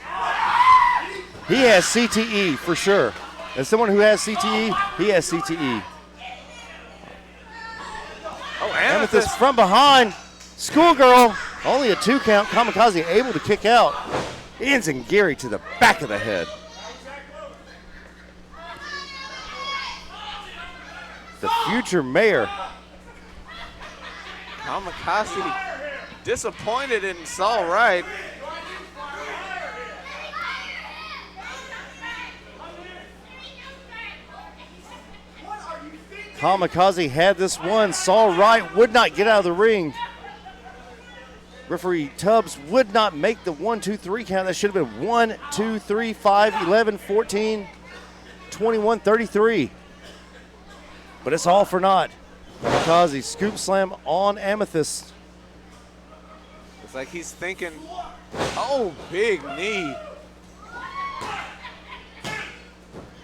He has CTE for sure. As someone who has CTE, he has CTE. Oh, Amethyst from behind. Schoolgirl, only a 2 count. Kamikaze able to kick out. Enzingiri to the back of the head. The future mayor. Kamikaze disappointed in Saul Wright. Kamikaze had this one. Saul Wright would not get out of the ring. Referee Tubbs would not make the 1, 2, 3 count. That should have been 1, 2, 3, 5, 11, 14, 21, 33. But it's all for naught. Kamikaze scoop slam on Amethyst. It's like he's thinking, oh, big knee.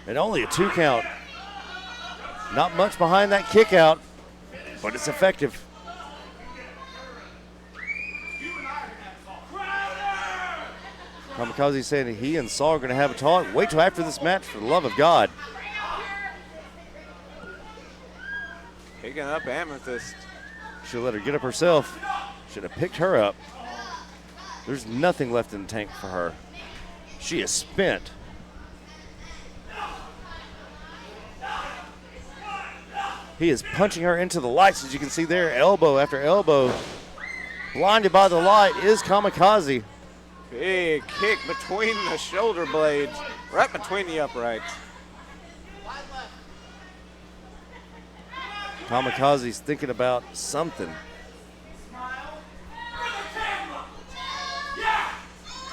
And only a 2 count. Not much behind that kick out, but it's effective. Kamikaze saying he and Saul are going to have a talk. Wait till after this match, for the love of God. Picking up Amethyst. Should let her get up herself. Should have picked her up. There's nothing left in the tank for her. She is spent. He is punching her into the lights, as you can see there, elbow after elbow. Blinded by the light is Kamikaze. Big kick between the shoulder blades, right between the uprights. Kamikaze's thinking about something.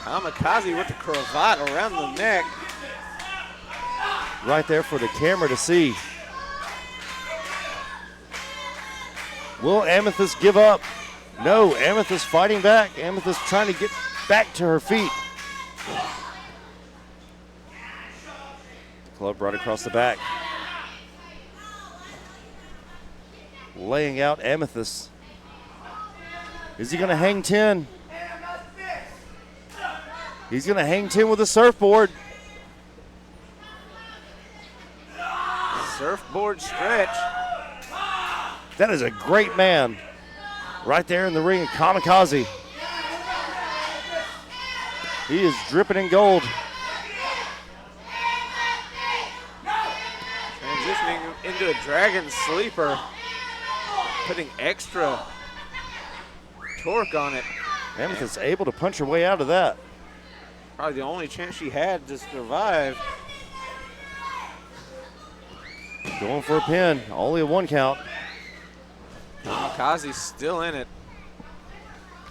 Kamikaze with the cravat around the neck. Right there for the camera to see. Will Amethyst give up? No, Amethyst fighting back. Amethyst trying to get back to her feet. Club right across the back. Laying out Amethyst. Is he going to hang 10? He's going to hang 10 with a surfboard. Surfboard stretch. That is a great man. Right there in the ring, Kamikaze. He is dripping in gold. Transitioning into a dragon sleeper. Putting extra torque on it. Amethyst able to punch her way out of that. Probably the only chance she had to survive. Going for a pin. Only a 1 count. Kamikaze's still in it.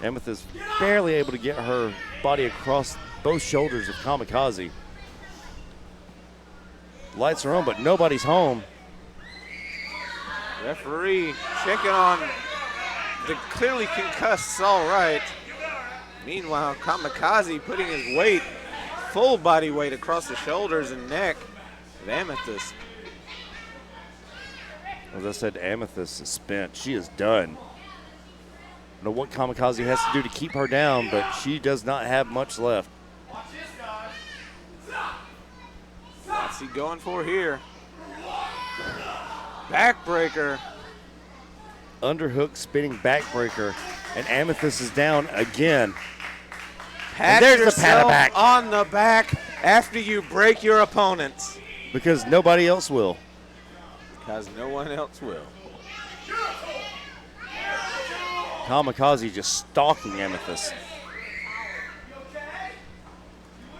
Amethyst barely able to get her body across both shoulders of Kamikaze. Lights are on, but nobody's home. Referee checking on the clearly concussed Saul Wright. Meanwhile, Kamikaze putting his weight, full body weight across the shoulders and neck of Amethyst. As I said, Amethyst is spent. She is done. I don't know what Kamikaze has to do to keep her down, but she does not have much left. What's he going for here? Backbreaker. Underhook spinning backbreaker, and Amethyst is down again. Pat and there's the yourself pat back. On the back after you break your opponents. Because nobody else will. Because no one else will. Kamikaze just stalking Amethyst.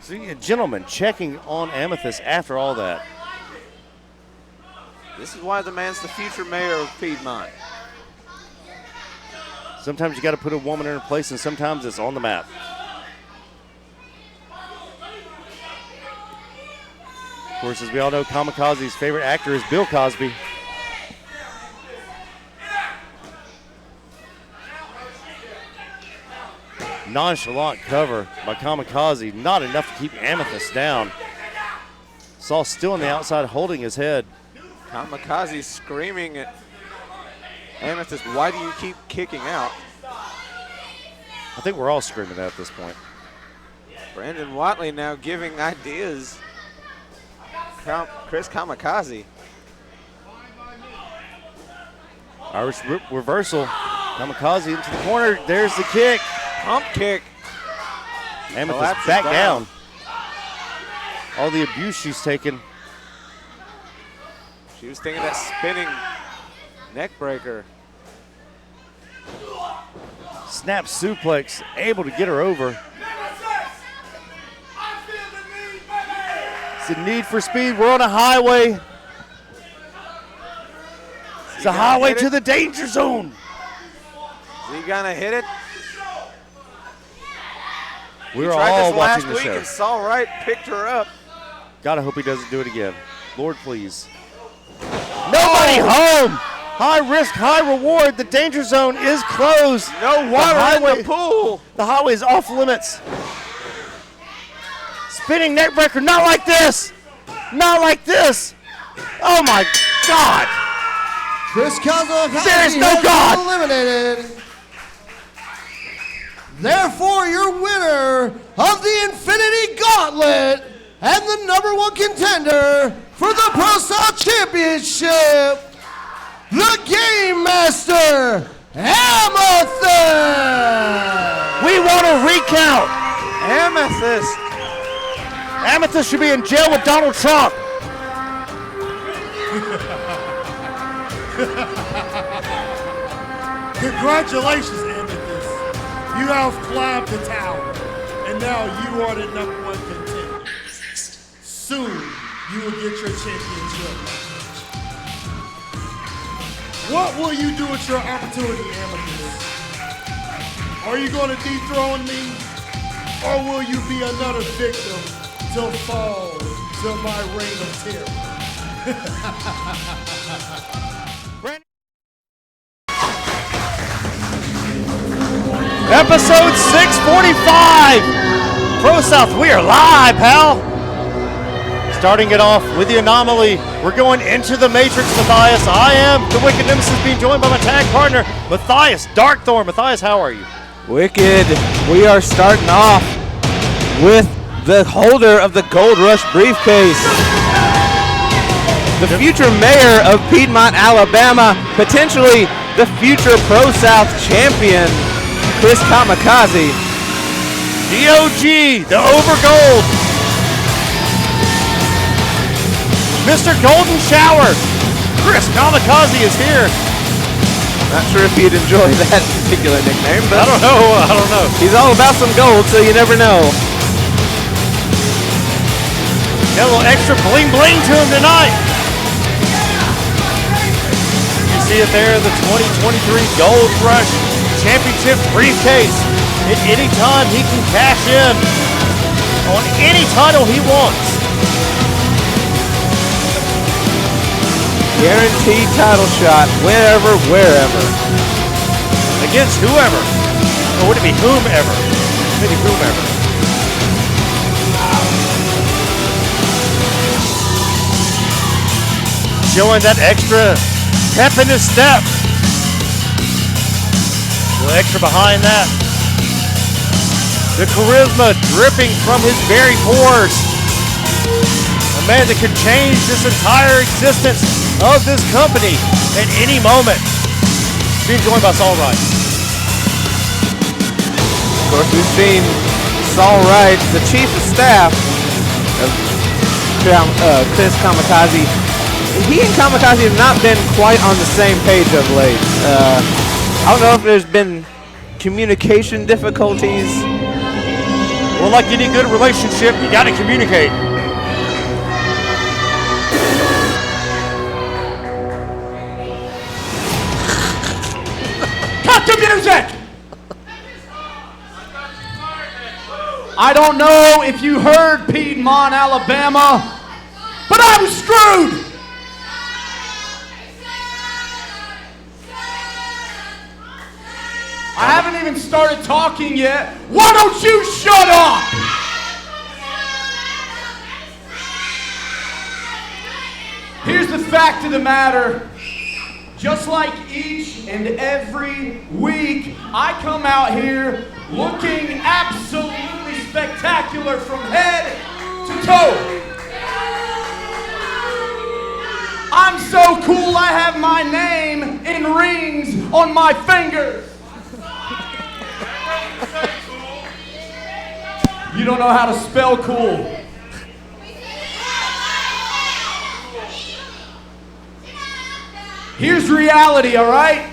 See, a gentleman checking on Amethyst after all that. This is why the man's the future mayor of Piedmont. Sometimes you got to put a woman in her place, and sometimes it's on the map. Of course, as we all know, Kamikaze's favorite actor is Bill Cosby. Nonchalant cover by Kamikaze, not enough to keep Amethyst down. Saul still on the outside holding his head. Kamikaze screaming at Amethyst, why do you keep kicking out? I think we're all screaming that at this point. Brandon Whatley now giving ideas. Chris Kamikaze. Irish reversal. Kamikaze into the corner. There's the kick. Pump kick. Amethyst Collapses back down. All the abuse she's taken. She was thinking that spinning neck breaker. Snap suplex, able to get her over. It's a need for speed. We're on a highway. It's a highway to the danger zone. Is he gonna hit it? We were tried all this watching last the week show. and Saul Wright picked her up. Gotta hope he doesn't do it again. Lord, please. Nobody home. High risk, high reward. The danger zone is closed. No water in the pool. The highway is off limits. Spinning neck breaker, not like this. Not like this. Oh my God. Chris Kamikaze There is no has God. been eliminated. Therefore, your winner of the Infinity Gauntlet and the #1 contender for the ProSouth Championship, the Game Master, Amethyst. We want a recount. Amethyst. Amethyst should be in jail with Donald Trump. Congratulations, Amethyst. You have climbed the tower, and now you are the #1 contender. Soon, you will get your championship. What will you do with your opportunity, Amethyst? Are you going to dethrone me, or will you be another victim to fall to my reign of terror? Episode 645. ProSouth, we are live, pal. Starting it off with the anomaly. We're going into the Matrix, Matthias. I am the Wicked Nemesis, being joined by my tag partner, Matthias Darkthorn. Matthias, how are you? Wicked. We are starting off with the holder of the Gold Rush briefcase. The future mayor of Piedmont, Alabama, potentially the future ProSouth champion, Chris Kamikaze. DOG, the Overgold. Mr. Golden Shower, Chris Kamikaze is here. Not sure if you'd enjoy that particular nickname, but I don't know. he's all about some gold, so you never know. Got a little extra bling bling to him tonight. You see it there, the 2023 Gold Rush Championship briefcase. At any time he can cash in on any title he wants. Guaranteed title shot whenever, wherever. Against whoever. Or would it be whomever? Maybe whomever. Showing that extra pep in his step. A little extra behind that. The charisma dripping from his very pores. A man that could change this entire existence of this company at any moment. Being joined by Saul Wright. Of course, we've seen Saul Wright, the chief of staff of Chris Kamikaze. He and Kamikaze have not been quite on the same page of late. I don't know if there's been communication difficulties. Well, like any good relationship, you gotta communicate. Cut the music! I don't know if you heard Piedmont, Alabama, but I'm screwed! I haven't even started talking yet. Why don't you shut up? the fact of the matter. Just like each and every week, I come out here looking absolutely spectacular from head to toe. I'm so cool I have my name in rings on my fingers. You don't know how to spell cool. Here's reality, all right?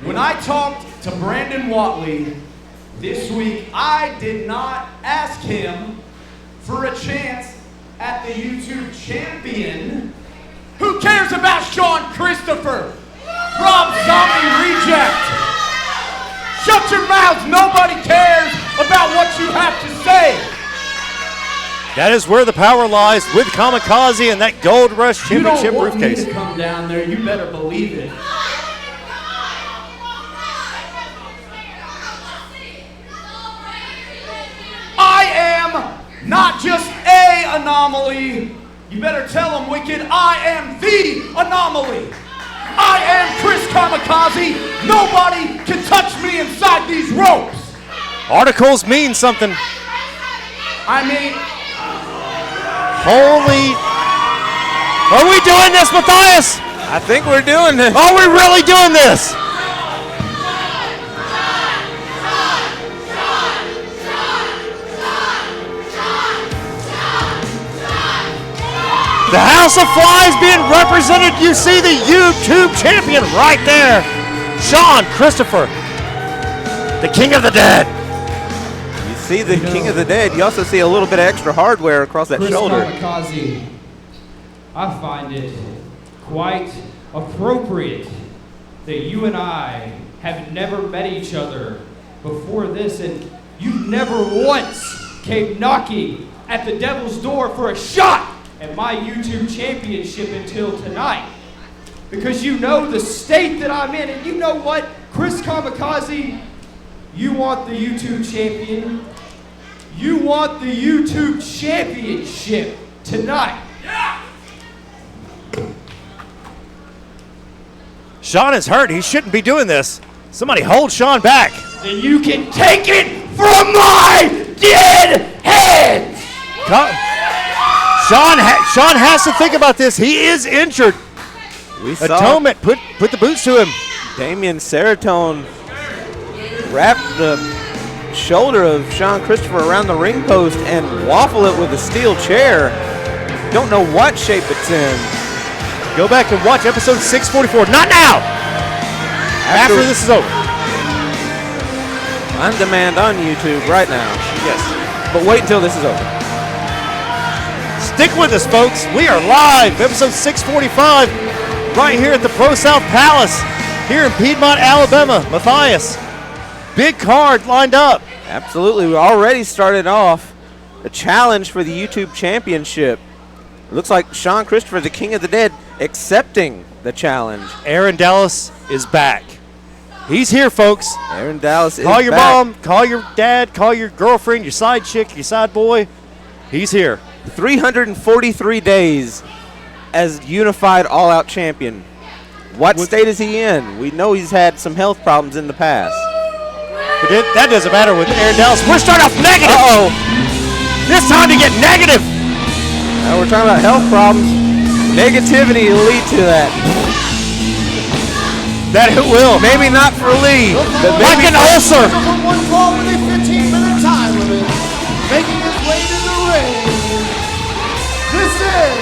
When I talked to Brandon Whatley this week, I did not ask him for a chance at the YouTube champion. Who cares about Sean Christopher? Rob Zombie reject. Shut your mouths. Nobody cares about what you have to say. That is where the power lies with Kamikaze and that Gold Rush Championship You don't want me briefcase. to come down there. You better believe it. I am not just a anomaly. You better tell them, Wicked, I am the anomaly. I am Chris Kamikaze. Nobody can touch me inside these ropes. Articles mean something. I mean, Holy. Are we doing this, Matthias? I think we're doing this. Are we really doing this? The House of Flies being represented. You see the YouTube champion right there. Sean Christopher, the King of the Dead. You see the King of the Dead. You also see a little bit of extra hardware across that Chris shoulder. Kamikaze, I find it quite appropriate that you and I have never met each other before this, and you never once came knocking at the Devil's Door for a shot at my YouTube championship until tonight. Because you know the state that I'm in, and you know what, Chris Kamikaze, you want the YouTube champion. You want the YouTube championship tonight. Sean is hurt. He shouldn't be doing this. Somebody hold Sean back. Then you can take it from my dead hands. Sean has to think about this. He is injured. We saw Atonement, put the boots to him. Damian Serotonin wrapped the shoulder of Sean Christopher around the ring post and waffle it with a steel chair. Don't know what shape it's in. Go back and watch episode 644. Not now! After this is over. On demand on YouTube right now. Yes. But wait until this is over. Stick with us, folks. We are live, episode 645, right here at the ProSouth Palace, here in Piedmont, Alabama. Matthias, big card lined up. Absolutely. We already started off a challenge for the YouTube championship. It looks like Sean Christopher, the King of the Dead, accepting the challenge. Aaron Dallas is back. He's here, folks. Aaron Dallas is back. Call your mom, call your dad, call your girlfriend, your side chick, your side boy. He's here. 343 days as unified all-out champion. What state is he in? We know he's had some health problems in the past. But that doesn't matter with Aaron Dallas. We're starting off negative. Uh-oh. This time to get negative. Now we're talking about health problems. Negativity will lead to that. That it will. Maybe not for Lee, but like maybe an ulcer. Number 112 with a 15-minute time limit, making his way to the ring. This is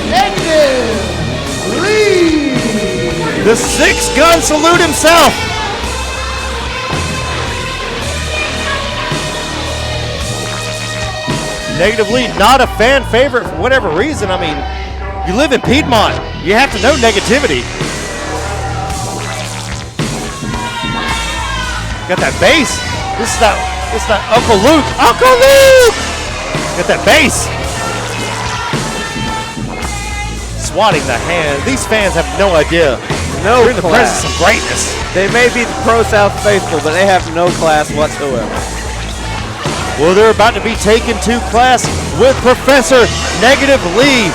Negative Lee. The six-gun salute himself. Negative Lee, not a fan favorite for whatever reason. I mean, you live in Piedmont. You have to know negativity. Got that bass. This is that Uncle Luke. Uncle Luke! Got that bass. Swatting the hand. These fans have no idea. No We're in the class. presence of greatness. They may be the ProSouth faithful, but they have no class whatsoever. Well, they're about to be taken to class with Professor Negative Lee.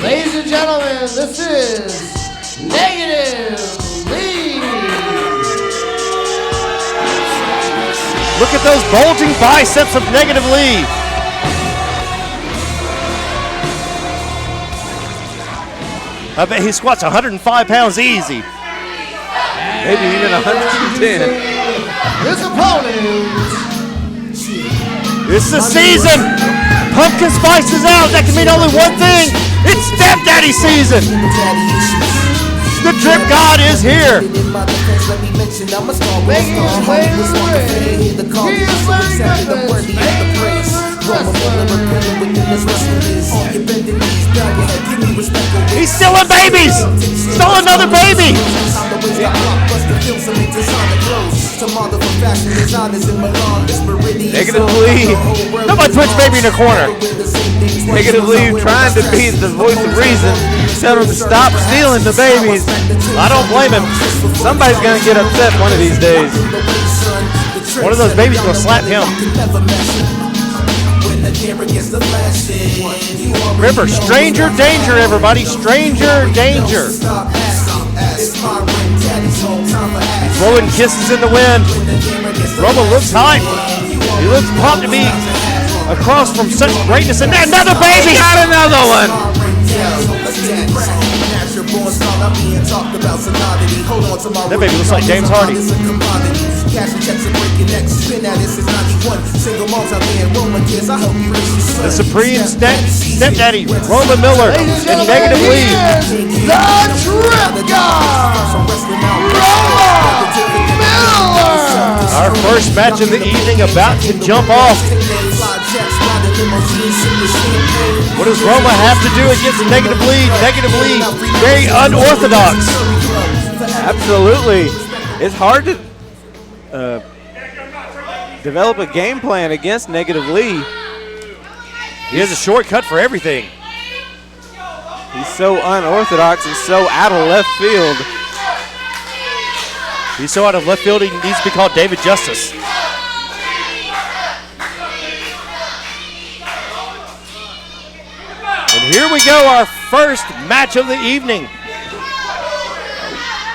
Ladies and gentlemen, this is Negative Lee. Look at those bulging biceps of Negative Lee. I bet he squats 105 pounds easy. Maybe even 110. His opponent. It's the season. Pumpkin spice is out. That can mean only one thing. It's Stepdaddy season. The drip god is here. Making his way to the ring. He is Larry Griffiths. He's stealing babies. Stole another baby. Negative Lee. Nobody puts baby in the corner. Negative Lee trying to be the voice of reason. Tell him to stop stealing the babies. I don't blame him. Somebody's gonna get upset one of these days. One of those babies gonna slap him. Remember, stranger danger, everybody. Stranger danger. Blowing kisses in the wind. Roma looks hype. He looks pumped to be across from such greatness. And another baby! Got another one! That baby looks like James Hardy. The Supreme Stepdaddy, Roman Miller, and Negative Lee. The Drip God, Roman Miller. Our first match of the evening about to jump off. What does Roma have to do against Negative Lee? Negative Lee, very unorthodox. Absolutely. It's hard to develop a game plan against Negative Lee. He has a shortcut for everything. He's so unorthodox and so out of left field. He's so out of left field he needs to be called David Justice. And here we go, our first match of the evening.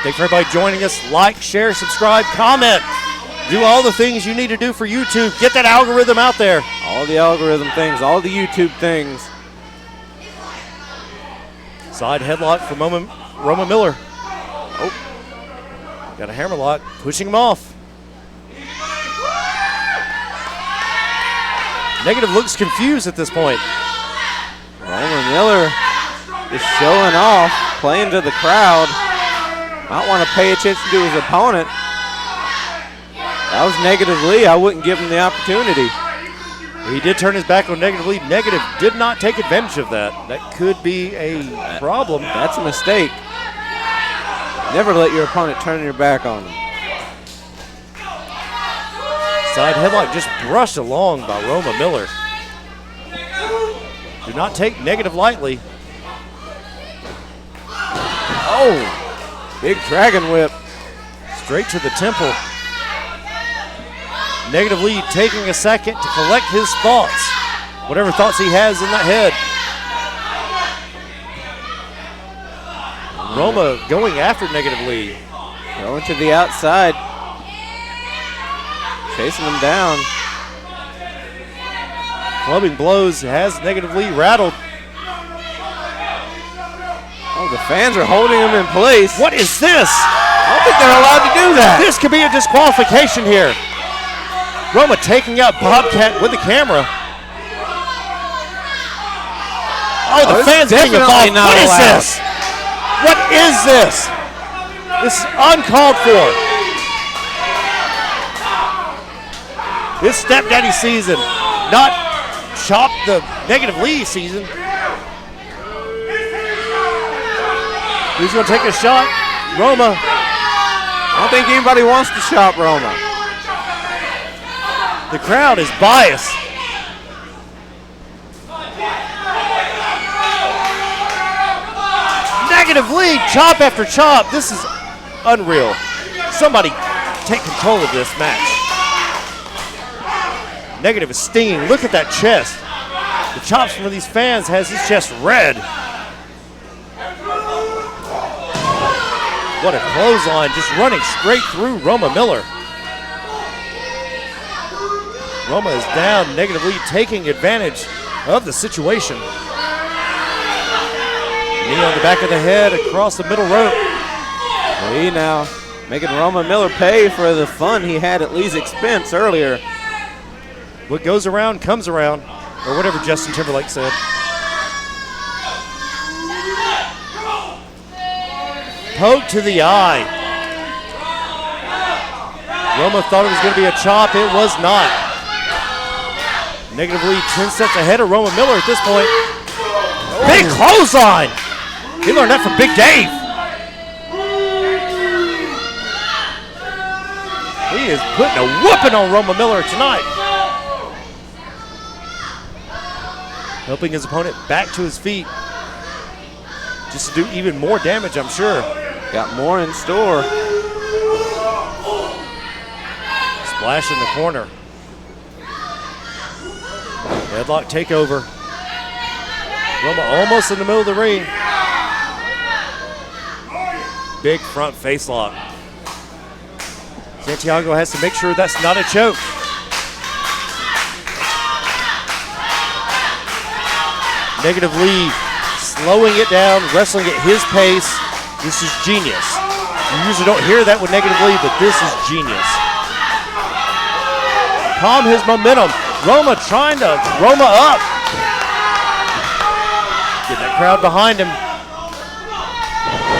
Thanks for everybody joining us. Like, share, subscribe, comment. Do all the things you need to do for YouTube. Get that algorithm out there. All the algorithm things, all the YouTube things. Side headlock for Roman Miller. Oh, got a hammerlock, pushing him off. Negative looks confused at this point. Roman Miller is showing off, playing to the crowd. Might want to pay attention to his opponent. That was Negative Lee. I wouldn't give him the opportunity. He did turn his back on Negative Lee. Negative did not take advantage of that. That could be a problem. That's a mistake. Never let your opponent turn your back on him. Side headlock just brushed along by Roman Miller. Do not take Negative lightly. Oh, big dragon whip. Straight to the temple. Negative Lee taking a second to collect his thoughts. Whatever thoughts he has in that head. Roma going after Negative Lee. Going to the outside. Chasing him down. Clubbing blows has Negative Lee rattled. Oh, the fans are holding him in place. What is this? I don't think they're allowed to do that. This could be a disqualification here. Roma taking out Bobcat with the camera. Oh, the fans getting involved. What is this? What is this? This is uncalled for. This Stepdaddy season, not Chop the Negative Lee season. Who's going to take a shot? Roma. I don't think anybody wants to chop Roma. The crowd is biased. Negative Lee, chop after chop. This is unreal. Somebody take control of this match. Negative is stinging. Look at that chest. The chops from these fans has his chest red. What a clothesline, just running straight through Roma Miller. Roma is down, negatively taking advantage of the situation. Knee on the back of the head across the middle rope. Lee now making Roma Miller pay for the fun he had at Lee's expense earlier. What goes around comes around, or whatever Justin Timberlake said. Poke to the eye. Roma thought it was going to be a chop. It was not. Negatively 10 steps ahead of Roma Miller at this point. Big clothesline. He learned that from Big Dave. He is putting a whooping on Roma Miller tonight. Helping his opponent back to his feet. Just to do even more damage, I'm sure. Got more in store. Splash in the corner. Headlock takeover. Roma almost in the middle of the ring. Big front face lock. Santiago has to make sure that's not a choke. Negative Lee slowing it down, wrestling at his pace. This is genius. You usually don't hear that with Negative Lee, but this is genius. Calm his momentum. Roma trying to Roma up. Get that crowd behind him.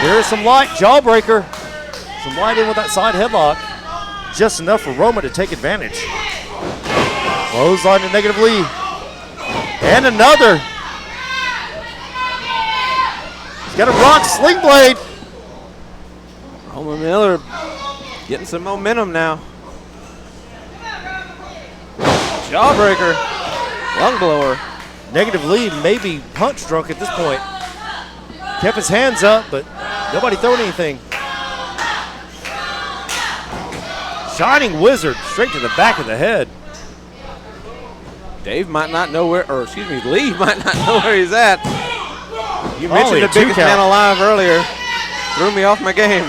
There is some light, jawbreaker. Some light in with that side headlock. Just enough for Roma to take advantage. Clothesline to Negative Lee. And another. He's got a rock sling blade. Roma Miller getting some momentum now. Jawbreaker, lung blower. Negative Lee may be punch drunk at this point. Kept his hands up, but nobody throwing anything. Shining Wizard straight to the back of the head. Dave might not know where, or excuse me, Lee might not know where he's at. You Only mentioned the a 2 biggest count. man alive earlier. Threw me off my game.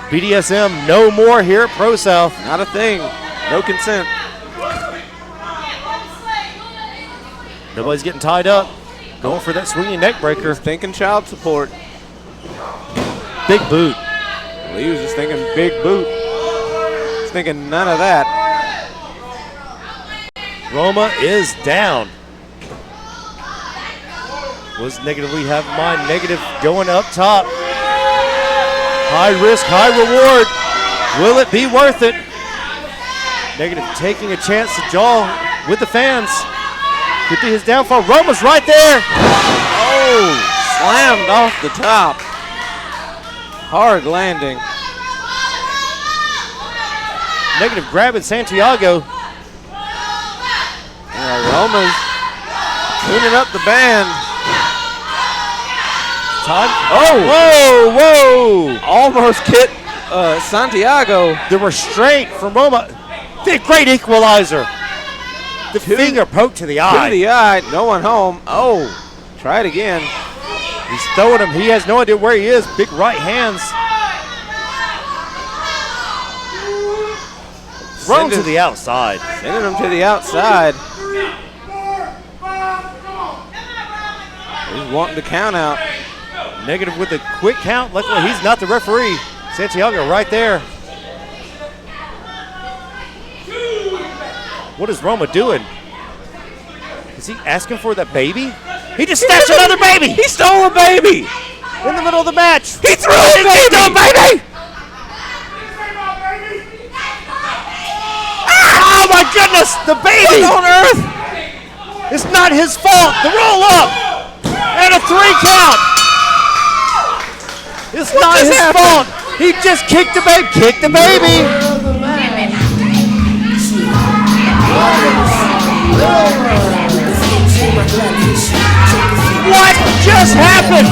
BDSM no more here at ProSouth. Not a thing. No consent. Nobody's getting tied up. Going for that swinging neck breaker. Thinking child support. Big boot. Lee was just thinking big boot. He's thinking none of that. Roma is down. Was negatively have in mind. Negative going up top. High risk, high reward. Will it be worth it? Negative taking a chance to jaw with the fans. Could be his downfall. Roma's right there. Oh, slammed off the top. Hard landing. Negative grabbing Santiago. Roma's tuning up the band. Time. Oh, whoa, whoa. Almost hit Santiago. The restraint from Roma. The great equalizer. The finger poked to the eye. To the eye. No one home. Oh, try it again. He's throwing him. He has no idea where he is. Big right hands. Thrown to the outside. Sending him to the outside. He's wanting to count out. Negative with a quick count. Luckily, he's not the referee. Santiago right there. What is Roma doing? Is he asking for that baby? He just snatched another baby. He stole a baby. In the middle of the match. He threw his baby. Baby. Oh my goodness, the baby. What on earth? It's not his fault. The roll up. And a 3 count. It's not his fault. He just kicked the baby. Kicked the baby. What just happened?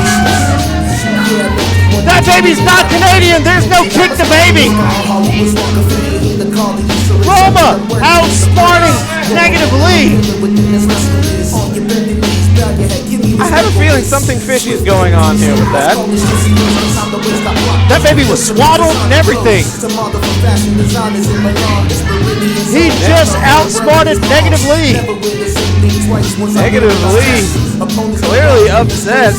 That baby's not Canadian. There's no kick the baby. Roma outsmarting Negative Lee. I have a feeling something fishy is going on here with that. That baby was swaddled and everything. He just outsmarted Negative Lee. Negative Lee clearly upset.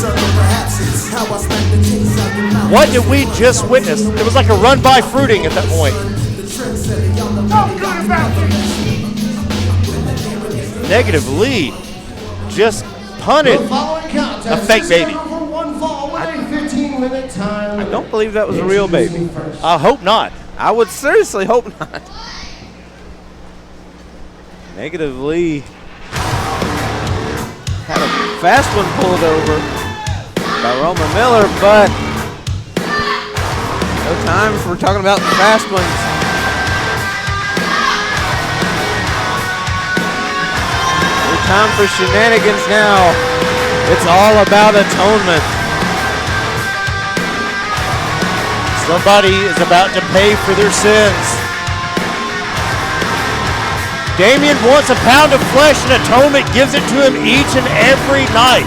What did we just witness? It was like a run by fruiting at that point. Negative Lee just punted a fake baby. I don't believe that was a real baby. I hope not. I would seriously hope not. Negative Lee had a fast one pulled over by Roman Miller, but no time for talking about the fast ones. No time for shenanigans now. It's all about Atonement. Somebody is about to pay for their sins. Damien wants a pound of flesh and Atonement gives it to him each and every night.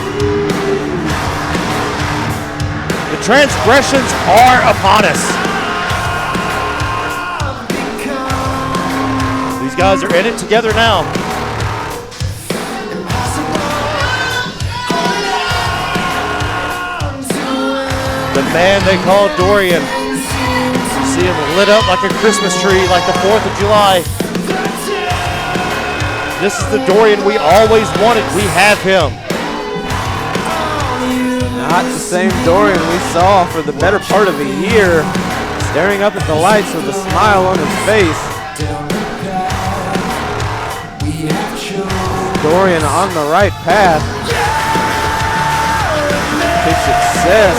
The transgressions are upon us. These guys are in it together now. The man they call Dorian. You see him lit up like a Christmas tree, like the 4th of July. This is the Dorian we always wanted. We have him. Not the same Dorian we saw for the better part of a year, staring up at the lights with a smile on his face. Dorian on the right path to success,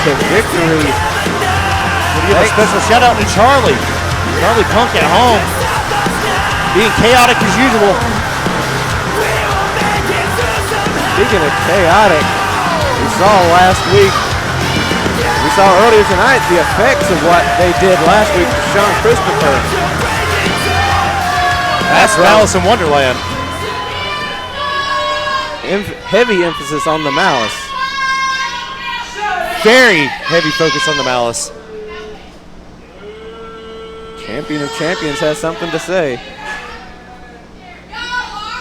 to victory. We'll give a special shout out to Charlie. Charlie Punk at home, being chaotic as usual. Speaking of chaotic, we saw last week, we saw earlier tonight the effects of what they did last week to Sean Christopher. That's Malice in Wonderland. Heavy emphasis on the malice. Very heavy focus on the malice. Champion of Champions has something to say.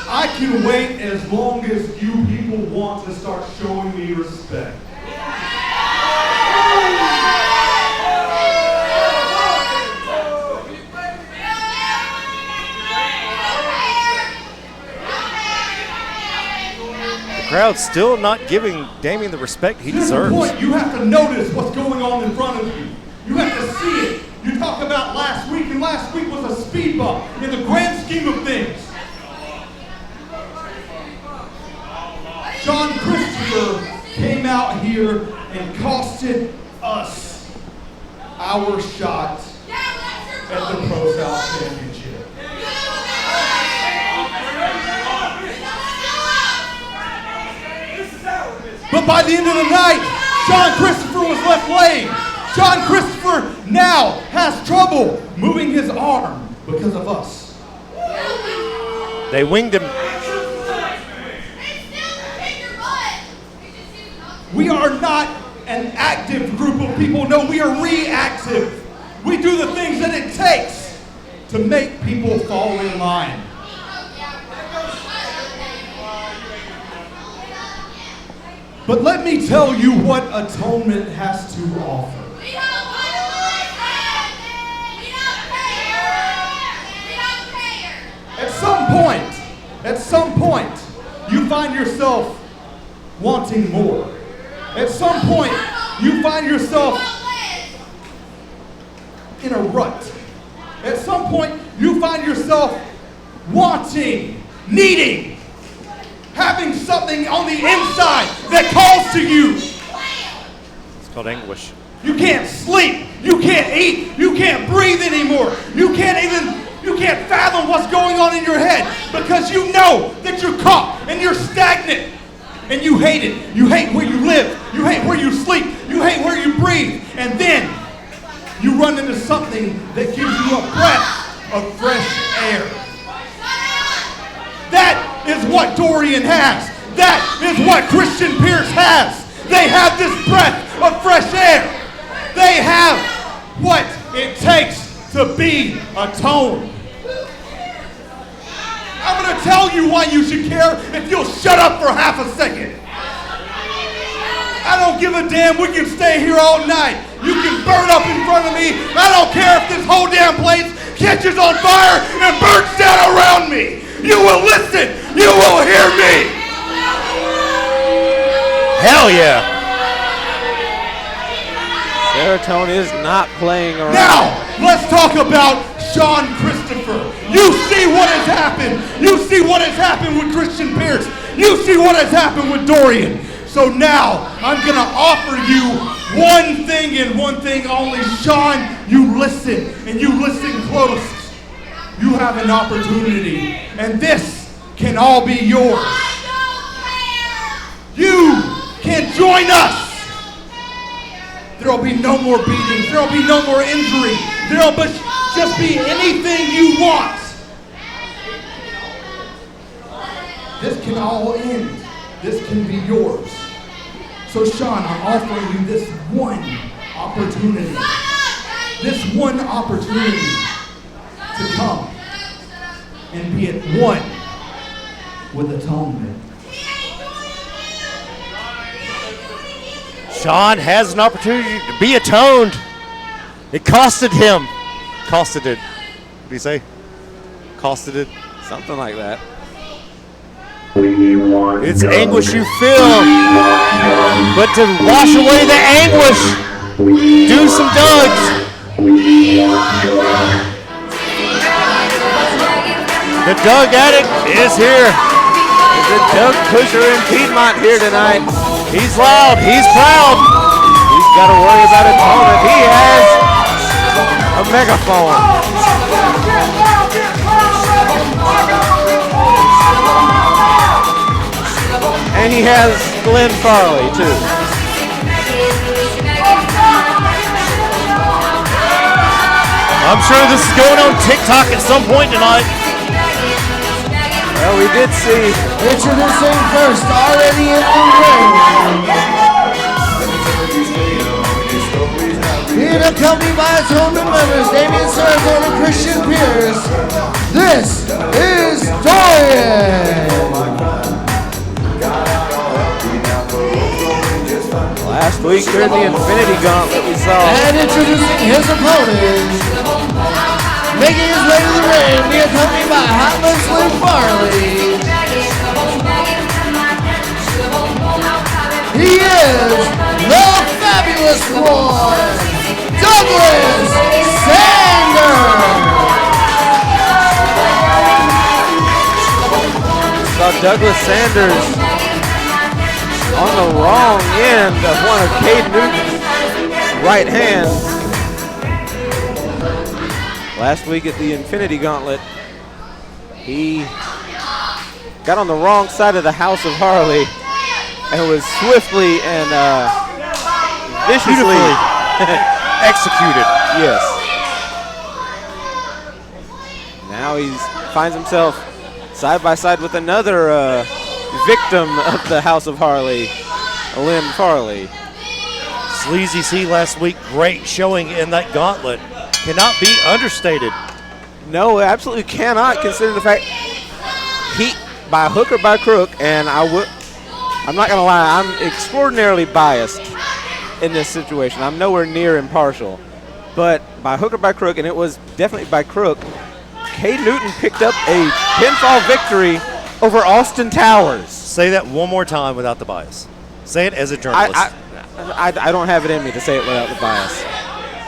I can wait as long as you people want to start showing me respect. The crowd's still not giving Damien the respect he deserves. To the point, you have to notice what's going on in front of you. You have to see it. You talk about last week, and last week was a speed bump in the grand scheme of things. John Christopher came out here and costed us our shot at the ProSouth Championship. But by the end of the night, John Christopher was left laying. John Christopher now has trouble moving his arm because of us. They winged him. We are not an active group of people. No, we are reactive. We do the things that it takes to make people fall in line. But let me tell you what Atonement has to offer. At some point, you find yourself wanting more. At some point, you find yourself in a rut. At some point, you find yourself wanting, needing, having something on the inside that calls to you. It's called anguish. You can't sleep. You can't eat. You can't breathe anymore. You can't fathom what's going on in your head because you know that you're caught and you're stagnant and you hate it. You hate where you live. You hate where you sleep. You hate where you breathe. And then you run into something that gives you a breath of fresh air. That is what Dorian has. That is what Christian Pierce has. They have this breath of fresh air. They have what it takes to be atoned. I'm going to tell you why you should care if you'll shut up for half a second. I don't give a damn. We can stay here all night. You can burn up in front of me. I don't care if this whole damn place catches on fire and burns down around me. You will listen. You will hear me. Hell yeah. Serotonin is not playing around. Now, let's talk about Sean Christopher. You see what has happened. You see what has happened with Christian Pierce. You see what has happened with Dorian. So now, I'm going to offer you one thing and one thing only. Sean, you listen, and you listen close. You have an opportunity, and this can all be yours. You can join us. There'll be no more beatings. There'll be no more injury. There'll just be anything you want. This can all end. This can be yours. So Sean, I'm offering you this one opportunity. This one opportunity to come and be at one with Atonement. Sean has an opportunity to be atoned. It costed him. Costed it. What do you say? Costed it? Something like that. It's anguish you feel. But to wash away the anguish, do some Dougs. The Doug addict is here. The Doug pusher in Piedmont here tonight. He's loud. He's proud. He's got to worry about Atonement. He has a megaphone. And he has Glenn Farley, too. I'm sure this is going on TikTok at some point tonight. Well, we did see. Introducing first, already in the ring. Being accompanied by Atonement members, Damian Sarrazona and Christian Pierce. This is Dorian. Last week during the Infinity Gauntlet, we saw. And introducing his opponent. Making his way to the ring, being accompanied by Harley and Farley. He is the fabulous one, Douglas Sanders. Saw Douglas Sanders on the wrong end of one of Aiden Newton's right hands. Last week at the Infinity Gauntlet, he got on the wrong side of the House of Harley and was swiftly and viciously executed. Yes. Now he finds himself side by side with another victim of the House of Harley, Lynn Farley. Sleazy C last week, great showing in that gauntlet. Cannot be understated. No, absolutely cannot, considering the fact he, by hook or by crook, and I'm not gonna lie, I'm extraordinarily biased in this situation. I'm nowhere near impartial, but by hook or by crook, and it was definitely by crook, Aiden Newton picked up a pinfall victory over Austin Towers. Say that one more time without the bias. Say it as a journalist. I don't have it in me to say it without the bias.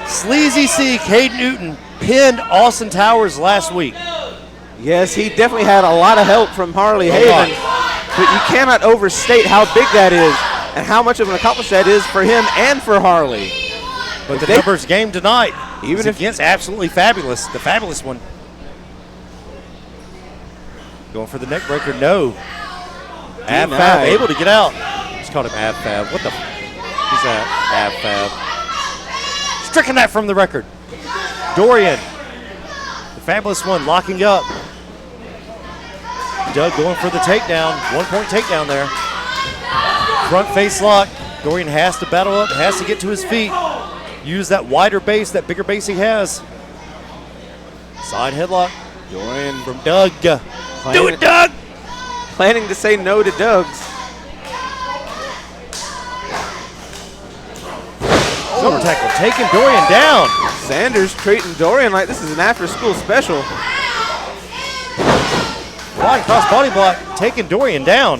Sleazy C, Aiden Newton pinned Austin Towers last week. Yes, he definitely had a lot of help from Harley Haven, but you cannot overstate how big that is and how much of an accomplishment that is for him and for Harley. But the numbers game tonight, even if against absolutely fabulous, the fabulous one. Going for the neck breaker, no. Ab Fab able to get out. Just called him Ab Fab. What the? Who's that? Ab Fab. Stricken that from the record. Dorian, the Fabulous One locking up. Doug going for the takedown. 1 point takedown there. Front face lock. Dorian has to battle up, has to get to his feet. Use that wider base, that bigger base he has. Side headlock. Dorian From Doug. Do it, Doug! Planning to say no to Doug's. Shoulder tackle, taking Dorian down. Sanders treating Dorian like this is an after-school special. Flying cross body block, taking Dorian down.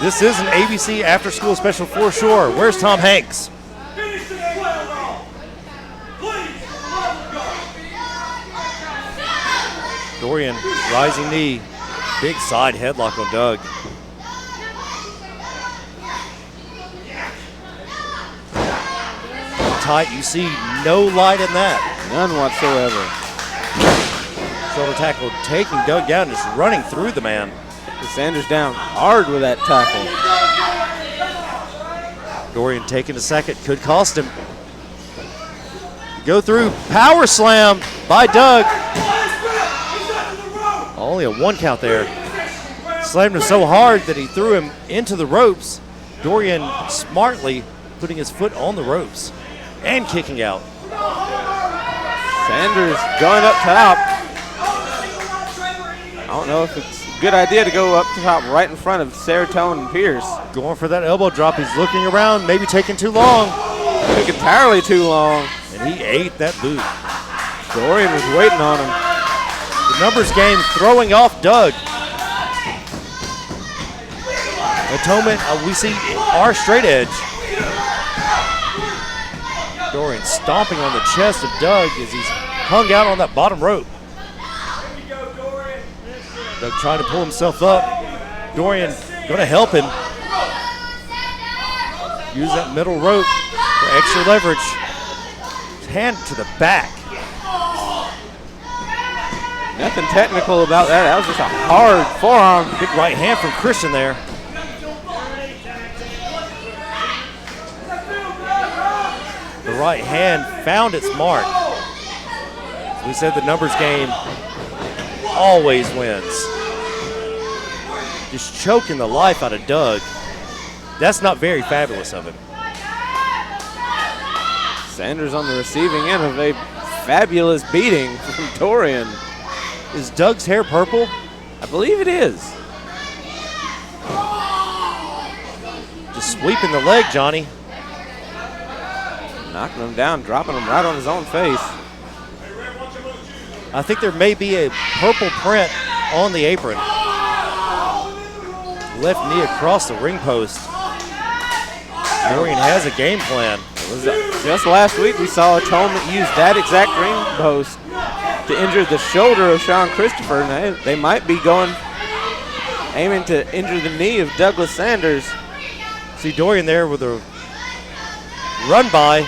This is an ABC after-school special for sure. Where's Tom Hanks? Dorian, rising knee. Big side headlock on Doug. Tight, you see no light in that. None whatsoever. Shoulder tackle taking Doug down, just running through the man. Sanders down hard with that tackle. Dorian taking a second, could cost him. Go through, power slam by Doug. Only a 1 count there. Slammed him so hard that he threw him into the ropes. Dorian smartly putting his foot on the ropes and kicking out. Sanders going up top. I don't know if it's a good idea to go up top right in front of Serotonin and Pierce. Going for that elbow drop. He's looking around, maybe taking too long. Took entirely too long. And he ate that boot. Dorian was waiting on him. The numbers game throwing off Doug. Atonement, we see our straight edge. Dorian stomping on the chest of Doug as he's hung out on that bottom rope. Doug trying to pull himself up. Dorian going to help him. Use that middle rope for extra leverage. His hand to the back. Nothing technical about that. That was just a hard forearm. Big right hand from Christian there. The right hand found its mark. As we said, the numbers game always wins. Just choking the life out of Doug. That's not very fabulous of him. Sanders on the receiving end of a fabulous beating from Dorian. Is Doug's hair purple? I believe it is. Just sweeping the leg, Johnny. Knocking him down, dropping him right on his own face. I think there may be a purple print on the apron. Left knee across the ring post. Dorian has a game plan. Just last week we saw Atonement use that exact ring post to injure the shoulder of Sean Christopher, and they might be aiming to injure the knee of Douglas Sanders. See Dorian there with a run by,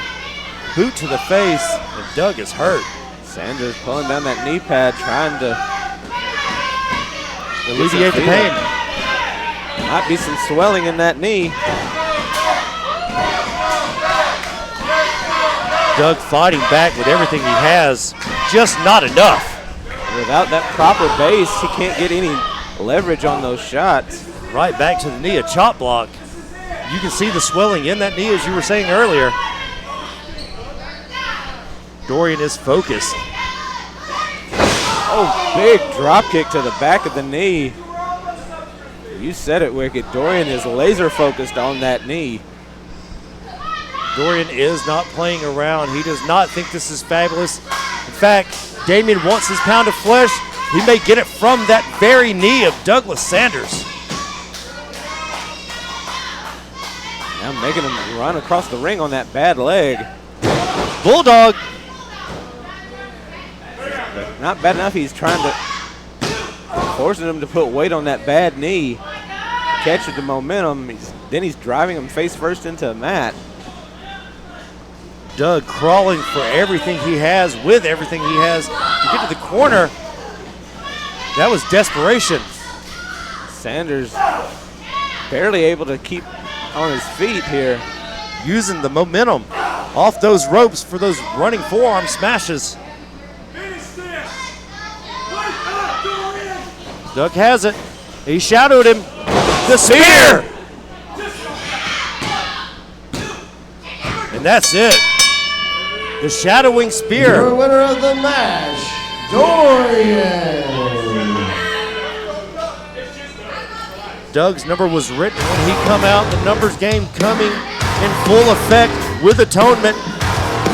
boot to the face, and Doug is hurt. Sanders pulling down that knee pad, trying to alleviate the pain. Might be some swelling in that knee. Doug fighting back with everything he has, just not enough. Without that proper base, he can't get any leverage on those shots. Right back to the knee, a chop block. You can see the swelling in that knee as you were saying earlier. Dorian is focused. Oh, big drop kick to the back of the knee. You said it, Wicked. Dorian is laser focused on that knee. Dorian is not playing around. He does not think this is fabulous. In fact, Damien wants his pound of flesh. He may get it from that very knee of Douglas Sanders. Now making him run across the ring on that bad leg. Bulldog. Not bad enough, he's trying to, forcing him to put weight on that bad knee. Catching the momentum, then he's driving him face first into a mat. Doug crawling for everything he has, with everything he has, to get to the corner. That was desperation. Sanders barely able to keep on his feet here. Using the momentum off those ropes for those running forearm smashes. Doug has it. He shadowed him. The spear! And that's it. The shadowing spear. Your winner of the match, Dorian. Doug's number was written when he come out. The numbers game coming in full effect with Atonement.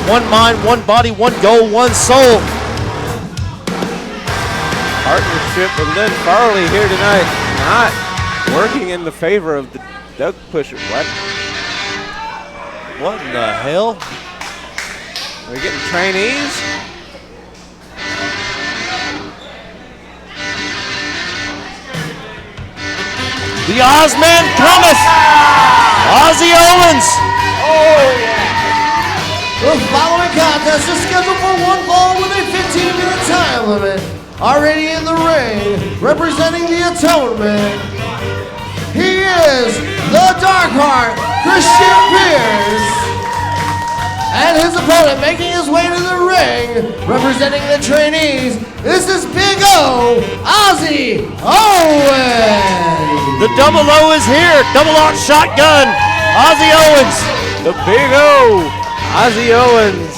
One mind, one body, one goal, one soul. Partnership with Lynn Farley here tonight, not working in the favor of the Doug pusher. What in the hell? We're getting trainees. The Ozman cometh! Ozzy Owens! The following contest is scheduled for one fall with a 15-minute time limit. Already in the ring, representing the Atonement, he is the Dark Heart, Christian Pierce. And his opponent making his way to the ring, representing the trainees, this is Big O, Ozzy Owens. The double O is here, double aught shotgun, Ozzy Owens. The Big O, Ozzy Owens.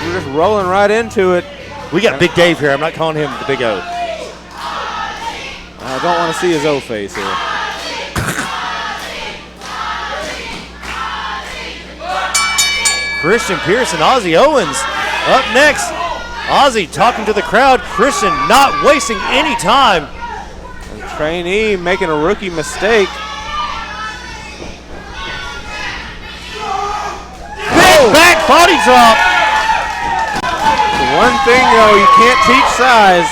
We're just rolling right into it. We got Big Dave here. I'm not calling him the Big O. I don't want to see his O face here. Christian Pierce and Ozzy Owens up next. Ozzy talking to the crowd. Christian not wasting any time. And trainee making a rookie mistake. Big back body drop. One thing though, you can't teach size.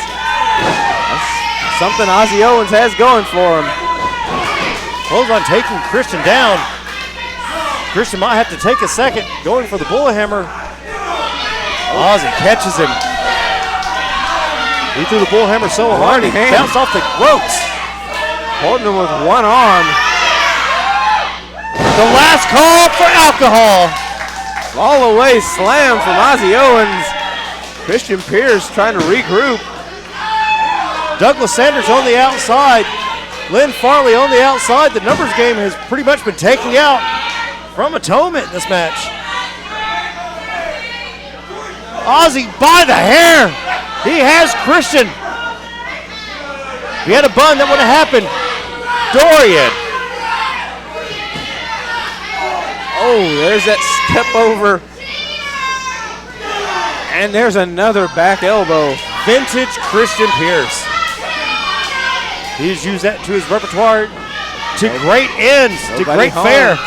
That's something Ozzy Owens has going for him. Hold on, taking Christian down. Christian might have to take a second, going for the bullet hammer. Ozzy catches him. He threw the bull hammer so hard he bounced off the ropes. Holding him with one arm. The last call for alcohol. All the way slam from Ozzy Owens. Christian Pierce trying to regroup. Douglas Sanders on the outside. Lynn Farley on the outside. The numbers game has pretty much been taken out from Atonement in this match. Ozzy by the hair. He has Christian. If he had a bun, that would have happened. Dorian. Oh, there's that step over. And there's another back elbow. Vintage Christian Pierce. He's used that to his repertoire to great ends, to great fare.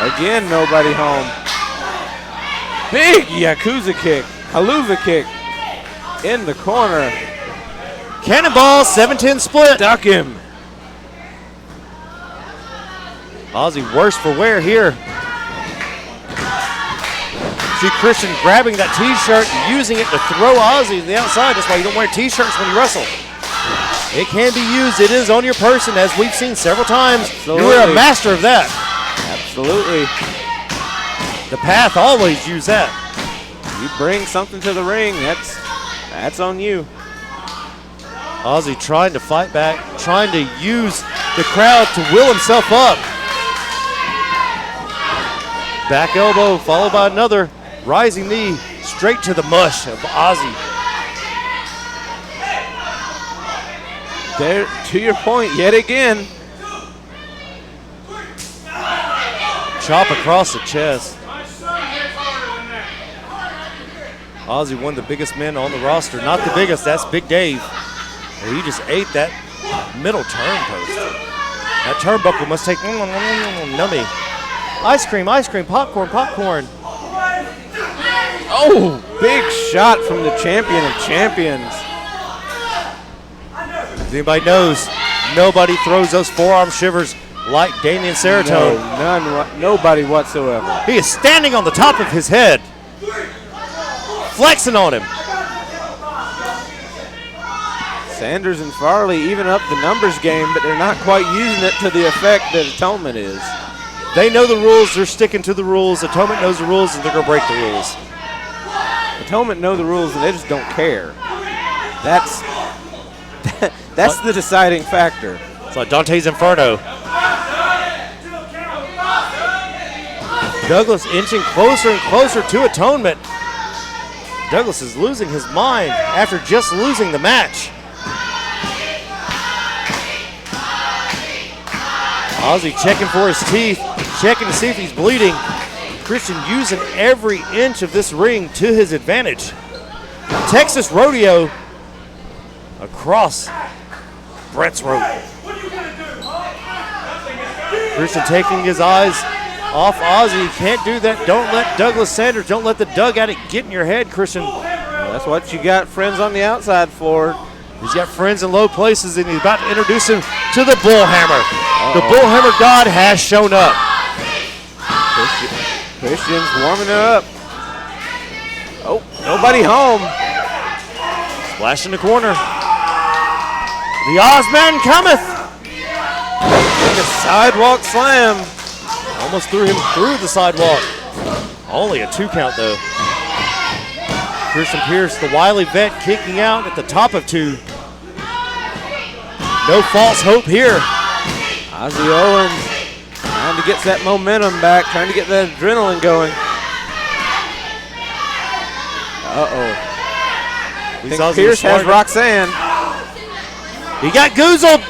Again, nobody home. Big Yakuza kick, Haluva kick in the corner. Cannonball, 7-10 split. Duck him. Ozzy worse for wear here. See Christian grabbing that t-shirt and using it to throw Ozzy to the outside. That's why you don't wear t-shirts when you wrestle. It can be used. It is on your person, as we've seen several times. Absolutely. You are a master of that. Absolutely. The Path always use that. You bring something to the ring, that's on you. Ozzy trying to fight back, trying to use the crowd to will himself up. Back elbow followed by another rising knee straight to the mush of Ozzy. There, to your point, yet again. Chop across the chest. Ozzy, one of the biggest men on the roster. Not the biggest, that's Big Dave. And he just ate that middle turnpost. That turnbuckle must take nummy. Ice cream, popcorn, popcorn. Oh, big shot from the champion of champions. As anybody knows, nobody throws those forearm shivers like Damian Serotonin. No, nobody whatsoever. He is standing on the top of his head, flexing on him. Sanders and Farley even up the numbers game, but they're not quite using it to the effect that Atonement is. They know the rules, they're sticking to the rules. Atonement knows the rules, and they're going to break the rules. Atonement know the rules and they just don't care. That's the deciding factor. It's like Dante's Inferno. Douglas inching closer and closer to Atonement. Douglas is losing his mind after just losing the match. Ozzy checking for his teeth, checking to see if he's bleeding. Christian using every inch of this ring to his advantage. Texas Rodeo across Brett's rope. Christian taking his eyes off Ozzy. You can't do that. Don't let Douglas Sanders, don't let the Doug Addict get in your head, Christian. Well, that's what you got friends on the outside for. He's got friends in low places, and he's about to introduce him to the Bullhammer. The Bullhammer God has shown up. Christian's warming it up. Oh, nobody home. Splash in the corner. The Ozman cometh. Like a sidewalk slam. Almost threw him through the sidewalk. Only a 2 count though. Christian Pierce, the wily vet, kicking out at the top of 2. No false hope here. Ozzy Owens trying to get that momentum back, trying to get that adrenaline going. I think Pierce has Roxanne. He got goozled.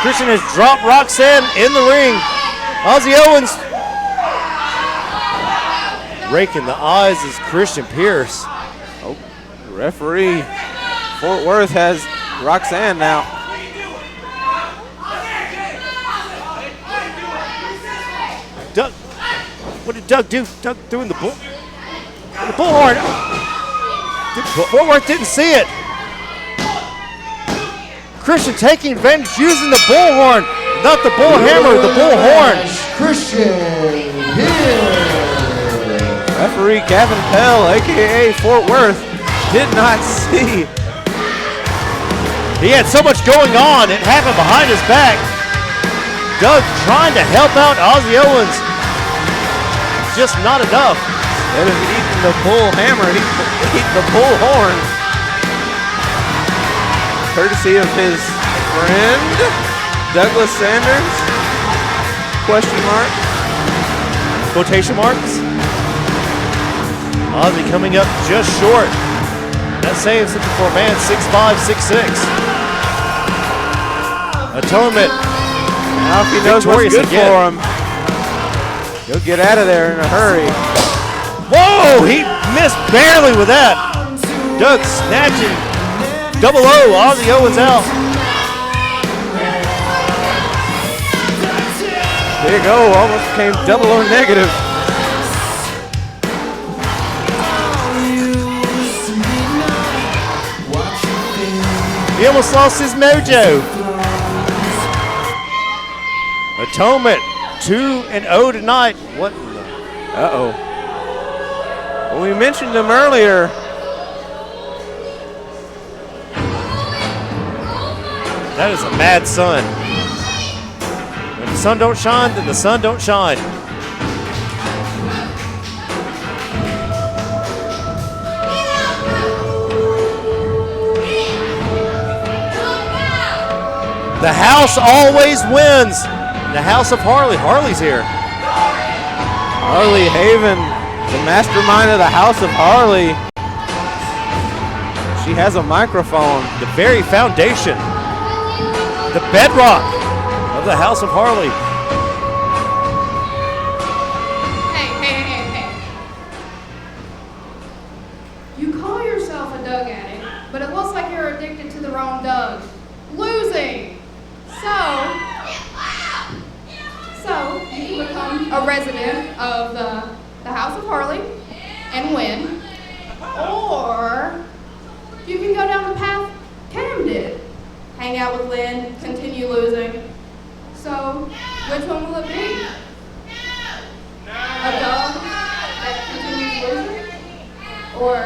Christian has dropped Roxanne in the ring. Ozzy Owens raking the eyes is Christian Pierce. Oh, the referee, Fort Worth has Roxanne now. Doug, what did Doug do? Doug doing the bullhorn. Fort Worth didn't see it. Christian taking advantage, using the bullhorn, not the bullhammer, the bullhorn. Christian Pierce. Referee Gavin Pell, a.k.a. Fort Worth, did not see. He had so much going on, it happened behind his back. Doug trying to help out Ozzy Owens. Just not enough. Instead of eating the bullhammer, he ate the bullhorn. Courtesy of his friend, Douglas Sanders, question mark. Quotation marks. Ozzy coming up just short. That's saying something for a man 6'5", 6'6". Atonement. Now if he knows what's good for him, he'll get out of there in a hurry. Whoa, he missed barely with that. Doug snatching. Double O, Ozzy Owens out. Big O almost became double O negative. He almost lost his mojo. Atonement 2-0 tonight. What? Uh-oh. Well, we mentioned him earlier. That is a mad sun. When the sun don't shine, then the sun don't shine. The house always wins. The house of Harley. Harley's here. Harley Haven, the mastermind of the house of Harley. She has a microphone. The very foundation. The bedrock of the house of Harley. Hey. You call yourself a Doug addict, but it looks like you're addicted to the wrong Doug. Losing. So you can become a resident of the House of Harley and win, or you can go down the path Cam did. Hang out with Lynn, continue losing. So which one will it be? A Doug that continues losing, or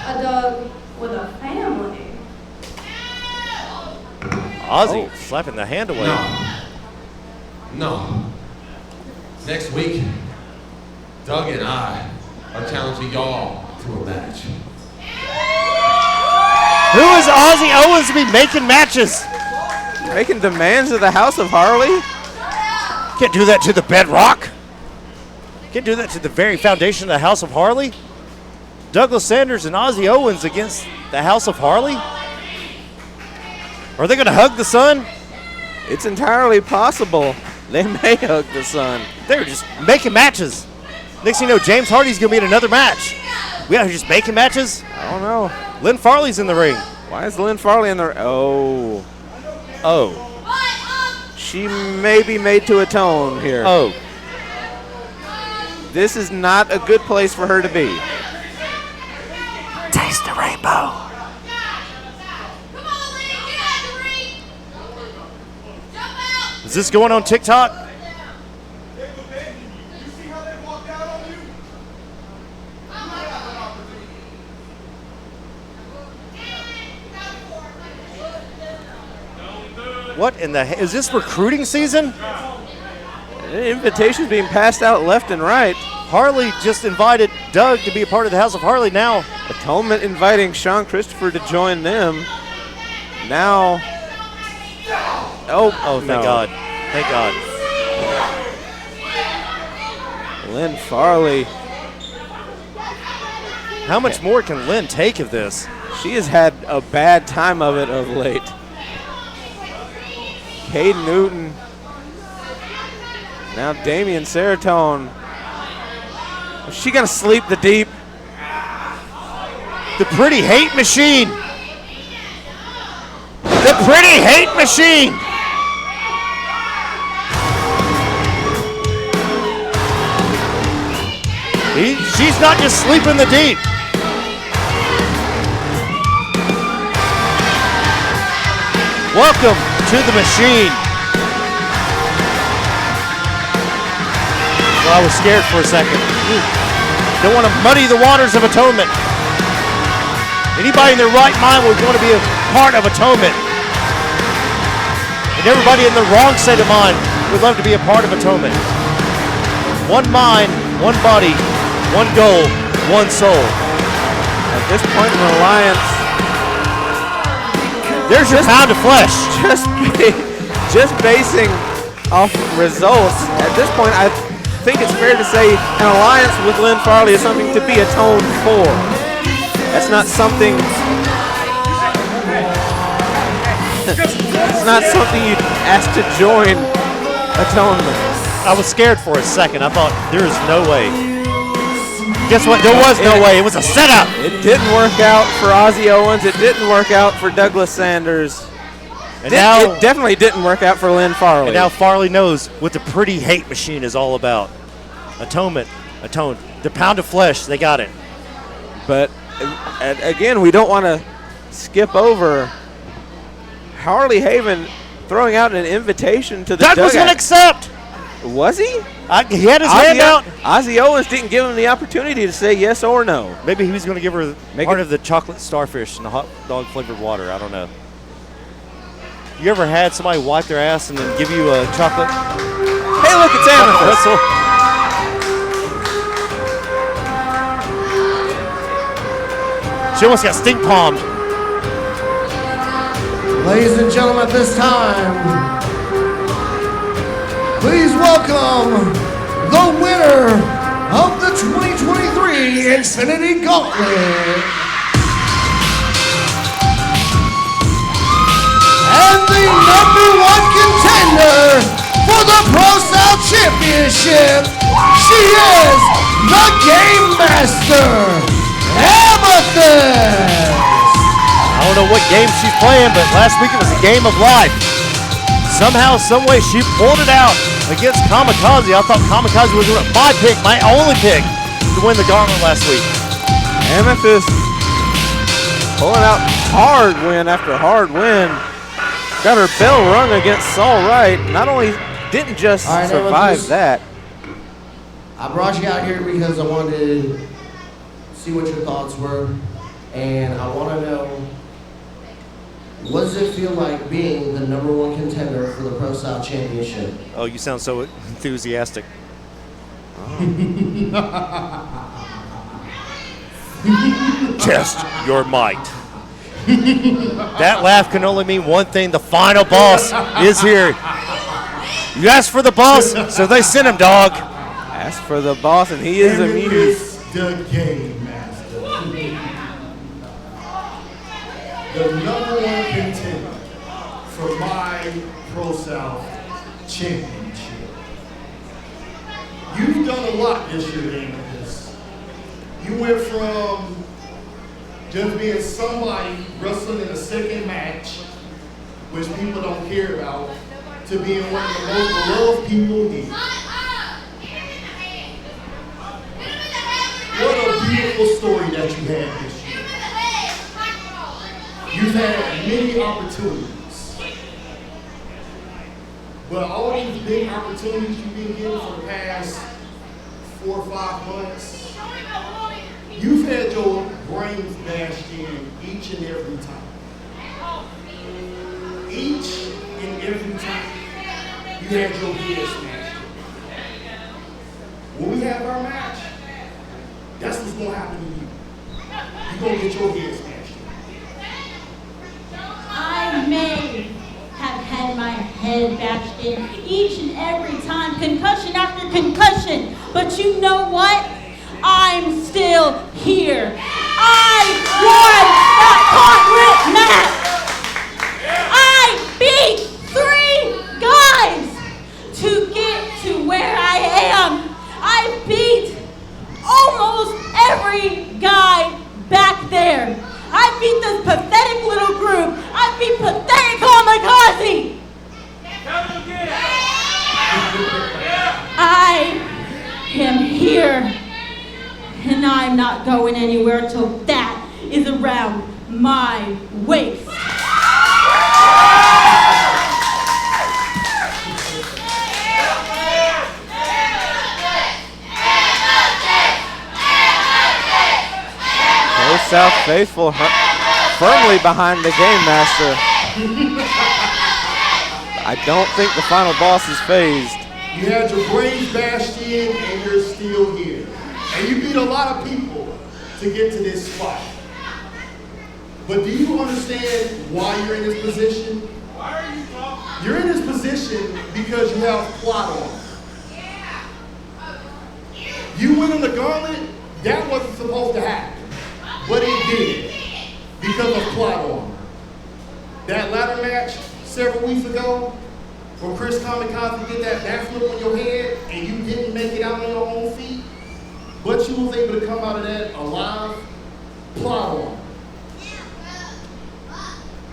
a Doug with a family? Ozzy slapping the hand away. No. Next week, Doug and I are challenging y'all to a match. Who is Ozzy Owens to be making matches? Making demands of the House of Harley? Can't do that to the bedrock. Can't do that to the very foundation of the House of Harley. Douglas Sanders and Ozzy Owens against the House of Harley. Are they going to hug the sun? It's entirely possible. They may hug the sun. They were just making matches. Next thing you know, James Hardy's going to be in another match. We out here just making matches? I don't know. Lynn Farley's in the ring. Why is Lynn Farley in the... Oh. She may be made to atone here. Oh. This is not a good place for her to be. Taste the rainbow. Is this going on TikTok? What in the is this recruiting season? Invitations being passed out left and right. Harley just invited Doug to be a part of the House of Harley now. Atonement inviting Sean Christopher to join them. Now. Oh, thank God. Thank God. Lynn Farley. How much more can Lynn take of this? She has had a bad time of it of late. Aiden Newton. Now Damian Seratone. Is she going to sleep the deep? The pretty hate machine. The pretty hate machine. She's not just sleeping the deep. Welcome to the machine. Well, I was scared for a second. Don't want to muddy the waters of Atonement. Anybody in their right mind would want to be a part of Atonement. And everybody in the wrong state of mind would love to be a part of Atonement. One mind, one body, one goal, one soul. At this point in the alliance, there's your pound of flesh. Just basing off results, at this point, I think it's fair to say an alliance with Lynn Farley is something to be atoned for. That's not something. It's not something you ask to join Atonement. I was scared for a second. I thought there is no way. Guess what? There was no way. It was a setup. It didn't work out for Ozzy Owens. It didn't work out for Douglas Sanders. And now it definitely didn't work out for Lynn Farley. And now Farley knows what the pretty hate machine is all about. Atonement, atoned. The pound of flesh, they got it. But again, we don't want to skip over Harley Haven throwing out an invitation to the Doug was going to accept. Was he? He had his hand out. Ozzy Owens didn't give him the opportunity to say yes or no. Maybe he was going to give her part of the chocolate starfish and the hot dog flavored water. I don't know. You ever had somebody wipe their ass and then give you a chocolate? Hey, look, it's Amethyst. She almost got stink palmed. Ladies and gentlemen, at this time, please welcome the winner of the 2023 Infinity Gauntlet and the #1 contender for the ProSouth Championship. She is the Game Master, Amethyst. I don't know what game she's playing, but last week it was a game of life. Somehow, someway, she pulled it out against Kamikaze. I thought Kamikaze was my pick, my only pick, to win the gauntlet last week. Amethyst pulling out hard win after hard win. Got her bell rung against Saul Wright. Not only didn't just survive that. I brought you out here because I wanted to see what your thoughts were, and I want to know, what does it feel like being the #1 contender for the ProSouth Championship? Oh, you sound so enthusiastic. Test your might. That laugh can only mean one thing. The final boss is here. You asked for the boss, so they sent him, dog. Asked for the boss, and he is amused. The game master. The #1 contender for my ProSouth championship. You've done a lot this year, Amethyst. You went from just being somebody wrestling in a second match, which people don't care about, to being one of the most beloved people here. What a beautiful story that you had this year. You've had many opportunities. But all these big opportunities you've been getting for the past 4 or 5 months, you've had your brains bashed in each and every time. Each and every time, you had your head smashed in. When we have our match, that's what's going to happen to you. You're going to get your head smashed in. I may have had my head bashed in each and every time, concussion after concussion, but you know what? I'm still here. I won that gauntlet match. I beat 3 guys to get to where I am. I beat almost every guy back there. I beat this pathetic little group. I beat pathetic Kamikaze. I am here, and I'm not going anywhere till that is around my waist. ProSouth faithful firmly behind the game master. I don't think the final boss is phased. You had your brains bashed in, and you're still here. And you beat a lot of people to get to this spot. But do you understand why you're in this position? Why are you talking? You're in this position because you have plot armor. You went on the gauntlet, that wasn't supposed to happen. But it did, because of plot armor. That ladder match several weeks ago, where Chris Kamikaze did that backflip on your head, and you didn't make it out on your own feet, but you was able to come out of that alive, plot armor.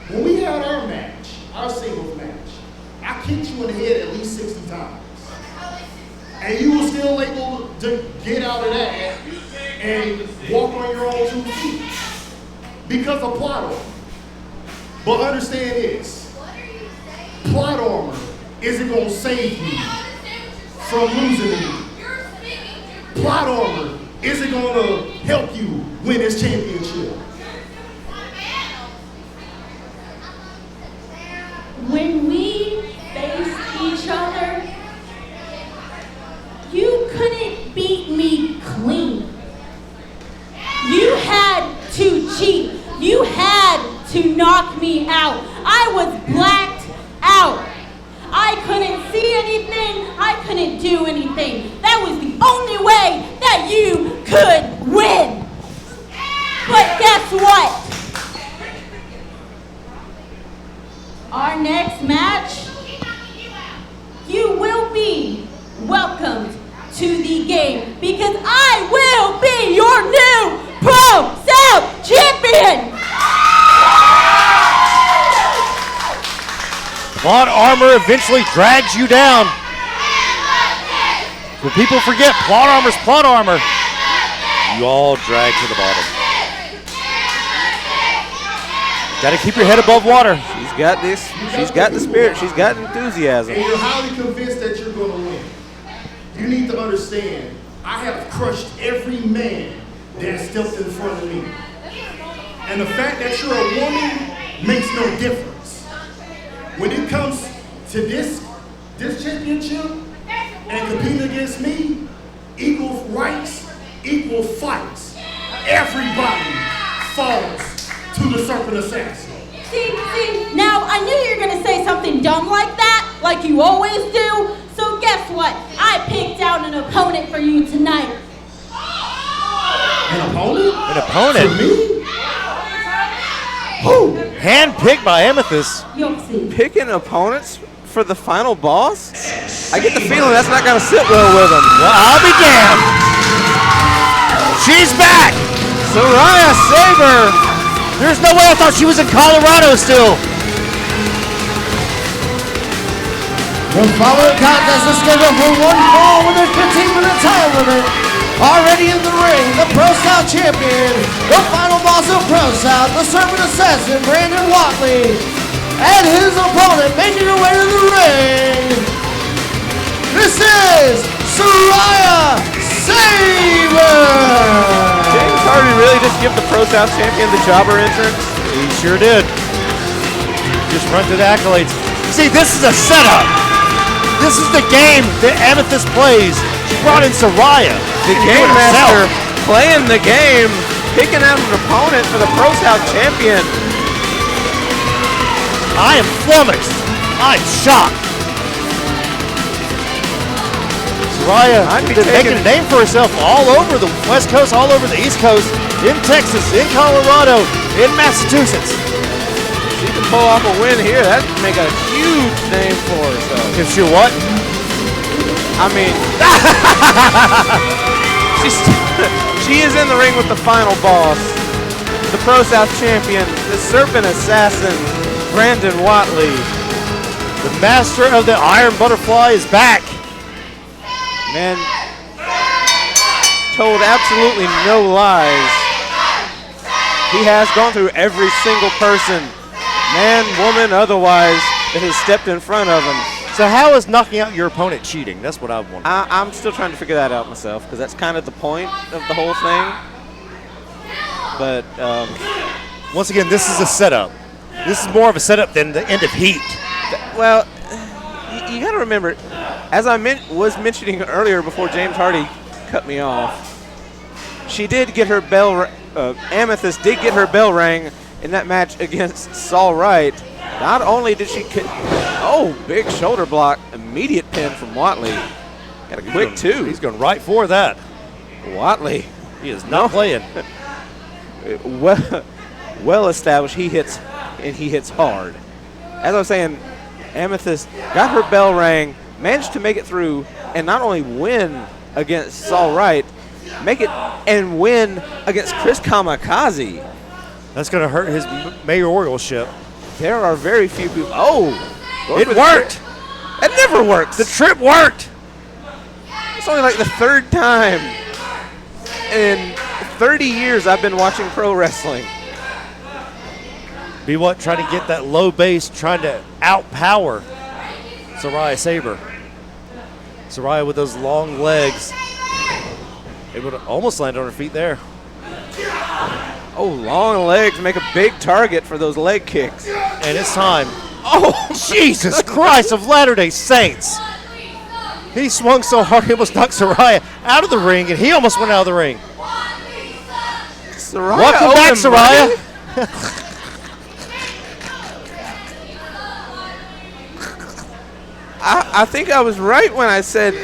When we had our match, our singles match, I kicked you in the head at least 60 times. And you were still able to get out of that and walk on your own 2 feet because of plot armor. But understand this, plot armor isn't going to save you from losing to me. Plot armor isn't going to help you win this championship. When we faced each other, you couldn't beat me clean. You had to cheat. You had to knock me out. I was blacked out. I couldn't see anything. I couldn't do anything. That was the only way that you could win. But guess what? Our next match, you will be welcomed to the game because I will be your new ProSouth champion. Plot armor eventually drags you down. When people forget, plot armor's plot armor. You all drag to the bottom. Got to keep your head above water. She's got this. She's got the spirit. She's got enthusiasm. And you're highly convinced that you're going to win. You need to understand, I have crushed every man that stepped in front of me. And the fact that you're a woman makes no difference. When it comes to this championship and competing against me, equal rights, equal fights. everybody falls to the Serpent Assassin. See, now I knew you were gonna say something dumb like that, like you always do. So guess what? I picked out an opponent for you tonight. An opponent? An opponent? For me? Who? Hand-picked by Amethyst. You'll see. Picking opponents for the final boss? I get the feeling that's not going to sit well with him. Well, I'll be damned. She's back. Soraya Saber. There's no way I thought she was in Colorado still. The following contest is scheduled for one fall with a 15-minute time limit. Already in the ring, the ProSouth champion, the final boss of ProSouth, the Serpent Assassin, Brandon Whatley, and his opponent making her way to the ring. This is Soraya Saber. James Hardy really just give the ProSouth champion the jobber entrance? He sure did. Just run through the accolades. See, this is a setup. This is the game that Amethyst plays. She brought in Soraya. The game master playing the game, picking out an opponent for the ProSouth champion. I am flummoxed. I'm shocked. Soraya making a name for herself all over the West Coast, all over the East Coast, in Texas, in Colorado, in Massachusetts. She can pull off a win here. That'd make a huge name for herself. If she what? I mean, she is in the ring with the final boss, the ProSouth champion, the Serpent Assassin, Brandon Whatley. The master of the Iron Butterfly is back. Man, told absolutely no lies. He has gone through every single person, man, woman, otherwise, that has stepped in front of him. So how is knocking out your opponent cheating? That's what I want. I'm still trying to figure that out myself, because that's kind of the point of the whole thing. But once again, this is a setup. This is more of a setup than the end of Heat. Well, you got to remember, as I was mentioning earlier before James Hardy cut me off, she did get her bell. Amethyst did get her bell rang in that match against Saul Wright. Not only did she big shoulder block, immediate pin from Whatley. Got a quick two. He's going right for that. Whatley. He is not playing. Well established, he hits, and he hits hard. As I was saying, Amethyst got her bell rang, managed to make it through, and not only win against Saul Wright, make it and win against Chris Kamikaze. That's going to hurt his mayoralship. There are very few people. Oh, it worked. It never works. The trip worked. It's only like the third time in 30 years I've been watching pro wrestling. Be what? Trying to get that low base, trying to outpower Soraya Saber. Soraya with those long legs. Able to almost land on her feet there. Oh, long legs make a big target for those leg kicks. And it's time. Oh, Jesus Christ of Latter-day Saints. He swung so hard he almost knocked Soraya out of the ring, and he almost went out of the ring. Soraya, welcome back, Soraya. I think I was right when I said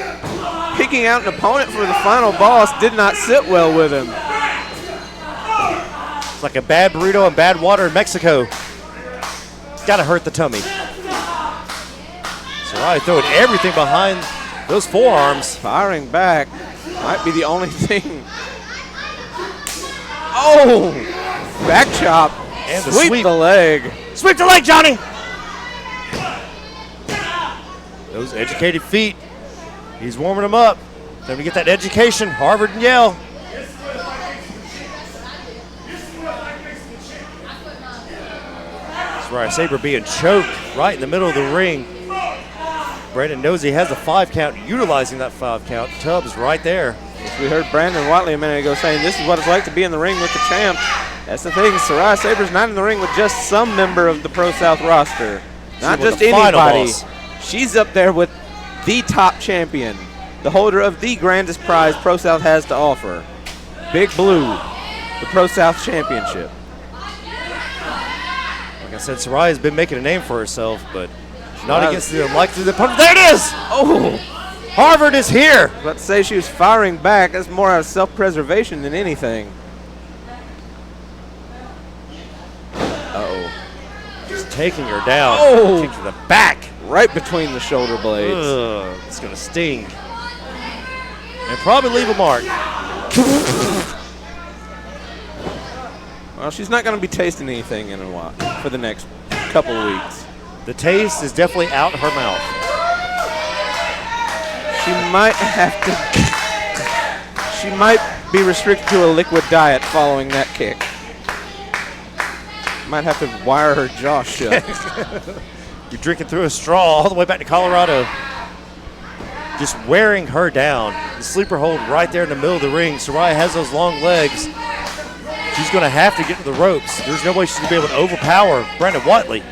picking out an opponent for the final boss did not sit well with him. It's like a bad burrito and bad water in Mexico. It's got to hurt the tummy. Soraya throwing everything behind those forearms. Firing back might be the only thing. Oh, back chop. And the sweep the leg. Sweep the leg, Johnny. Those educated feet. He's warming them up. Time to get that education, Harvard and Yale. Soraya Saber being choked right in the middle of the ring. Brandon knows he has a 5 count, utilizing that 5 count. Tubbs right there. We heard Brandon Whatley a minute ago saying this is what it's like to be in the ring with the champ. That's the thing, Soraya Saber's not in the ring with just some member of the ProSouth roster. Not just anybody. She's up there with the top champion, the holder of the grandest prize ProSouth has to offer. Big Blue. the ProSouth Championship. Like I said, Saraya's been making a name for herself, but not against the unlikely opponent. There it is! Oh! Harvard is here! I was about to say she was firing back. That's more out of self-preservation than anything. Uh-oh. Just taking her down. Oh! Kick to the back. Right between the shoulder blades. Ugh, it's going to sting. And probably leave a mark. Well, she's not going to be tasting anything in a while for the next couple of weeks. The taste is definitely out her mouth. She might have to. She might be restricted to a liquid diet following that kick. Might have to wire her jaw shut. You're drinking through a straw all the way back to Colorado. Just wearing her down. The sleeper hold right there in the middle of the ring. Saraya has those long legs. She's going to have to get to the ropes. There's no way she's going to be able to overpower Brandon Whatley.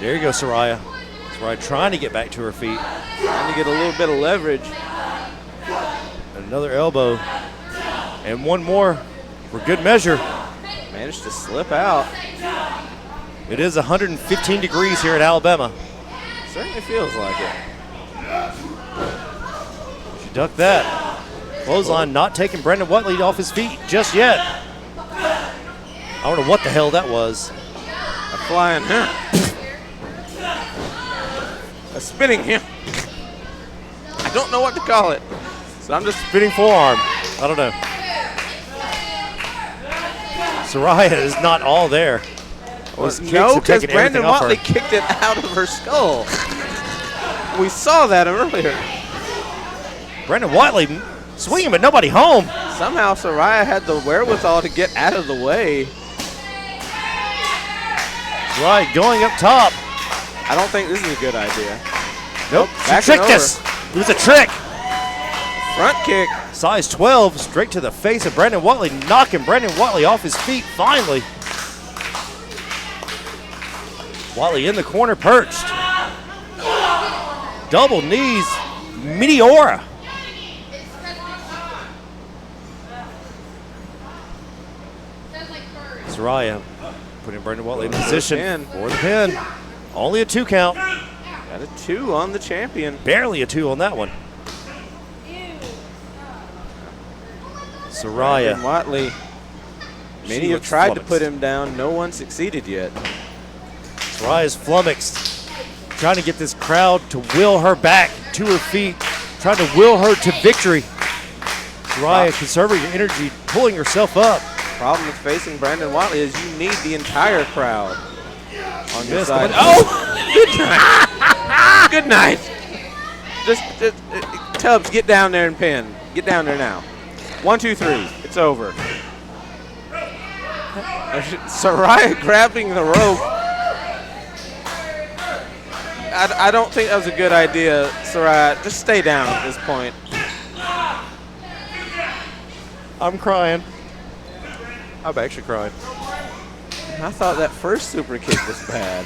There you go, Saraya. Saraya trying to get back to her feet. Trying to get a little bit of leverage. Another elbow. And one more for good measure. Managed to slip out. It is 115 degrees here in Alabama. Certainly feels like it. She ducked that. Clothesline not taking Brandon Whatley off his feet just yet. I don't know what the hell that was. A flying him. A spinning him. I don't know what to call it. So I'm just Spinning forearm. I don't know. Saraya is not all there. no, because Brandon Whatley kicked it out of her skull. We saw that earlier. Brandon Whatley swinging, but nobody home. Somehow Saraya had the wherewithal to get out of the way. Right, going up top. I don't think this is a good idea. Nope, she Back tricked over. us. It was a trick. Front kick. Size 12, straight to the face of Brandon Whatley, knocking Brandon Whatley off his feet finally. Whatley in the corner, perched. Double knees, Meteora. Saraya putting Brandon Whatley in position for the pin. Only a 2 count. Got a 2 on the champion. Barely a 2 on that one. Saraya. Brandon Whatley. Many have tried to put him down. No one succeeded yet. Saraya's flummoxed. Trying to get this crowd to will her back to her feet. Trying to will her to victory. Saraya conserving her energy, pulling herself up. Problem with facing Brandon Whatley is you need the entire crowd on your Yes, side. but- Oh! Good night. Just Tubbs, get down there and pin. Get down there now. 1, 2, 3. It's over. Saraya grabbing the rope. I don't think that was a good idea, Saraya. Just stay down at this point. I'm crying. I'm actually crying. I thought that first super kick was bad.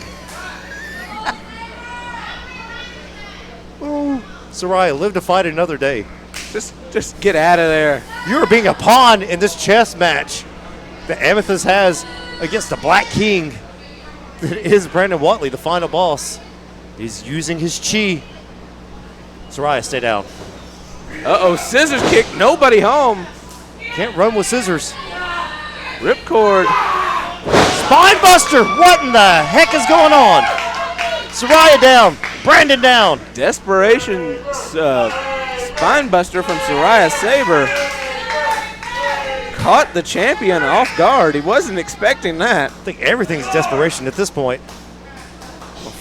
Ooh. Saraya, live to fight another day. Just get out of there. You are being a pawn in this chess match that Amethyst has against the Black King that is Brandon Whatley, the final boss. He's using his chi. Saraya, stay down. Uh-oh, scissors kick, nobody home. Can't run with scissors. Ripcord. Spine buster! What in the heck is going on? Saraya down. Brandon down. Desperation spine buster from Saraya Saber. Caught the champion off guard. He wasn't expecting that. I think everything's desperation at this point.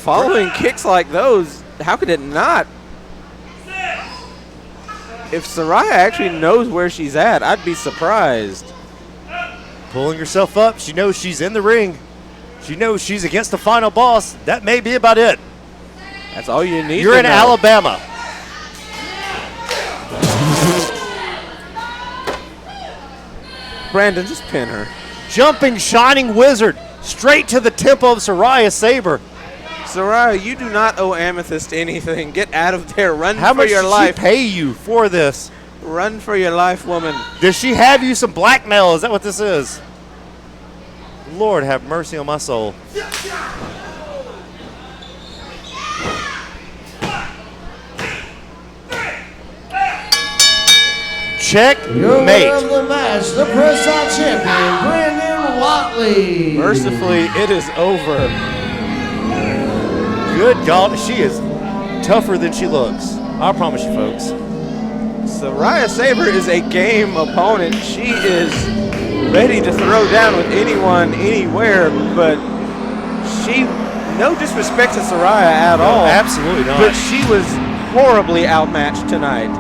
Following kicks like those, how could it not? If Saraya actually knows where she's at, I'd be surprised. Pulling herself up. She knows she's in the ring. She knows she's against the final boss. That may be about it. That's all you need. You're in Alabama. Brandon, just pin her. Jumping Shining Wizard straight to the temple of Saraya Saber. Saraya, you do not owe Amethyst anything. Get out of there. Run How for much your did life. she pay you for this? Run for your life, woman. Does she have you some blackmail? Is that what this is? Lord have mercy on my soul. Checkmate. Your winner of the match, the ProSouth champion, Brandon Whatley. Mercifully, it is over. Good God, she is tougher than she looks. I promise you, folks. Soraya Saber is a game opponent. She is ready to throw down with anyone, anywhere, but she, no disrespect to Soraya at all. Absolutely not. But she was horribly outmatched tonight.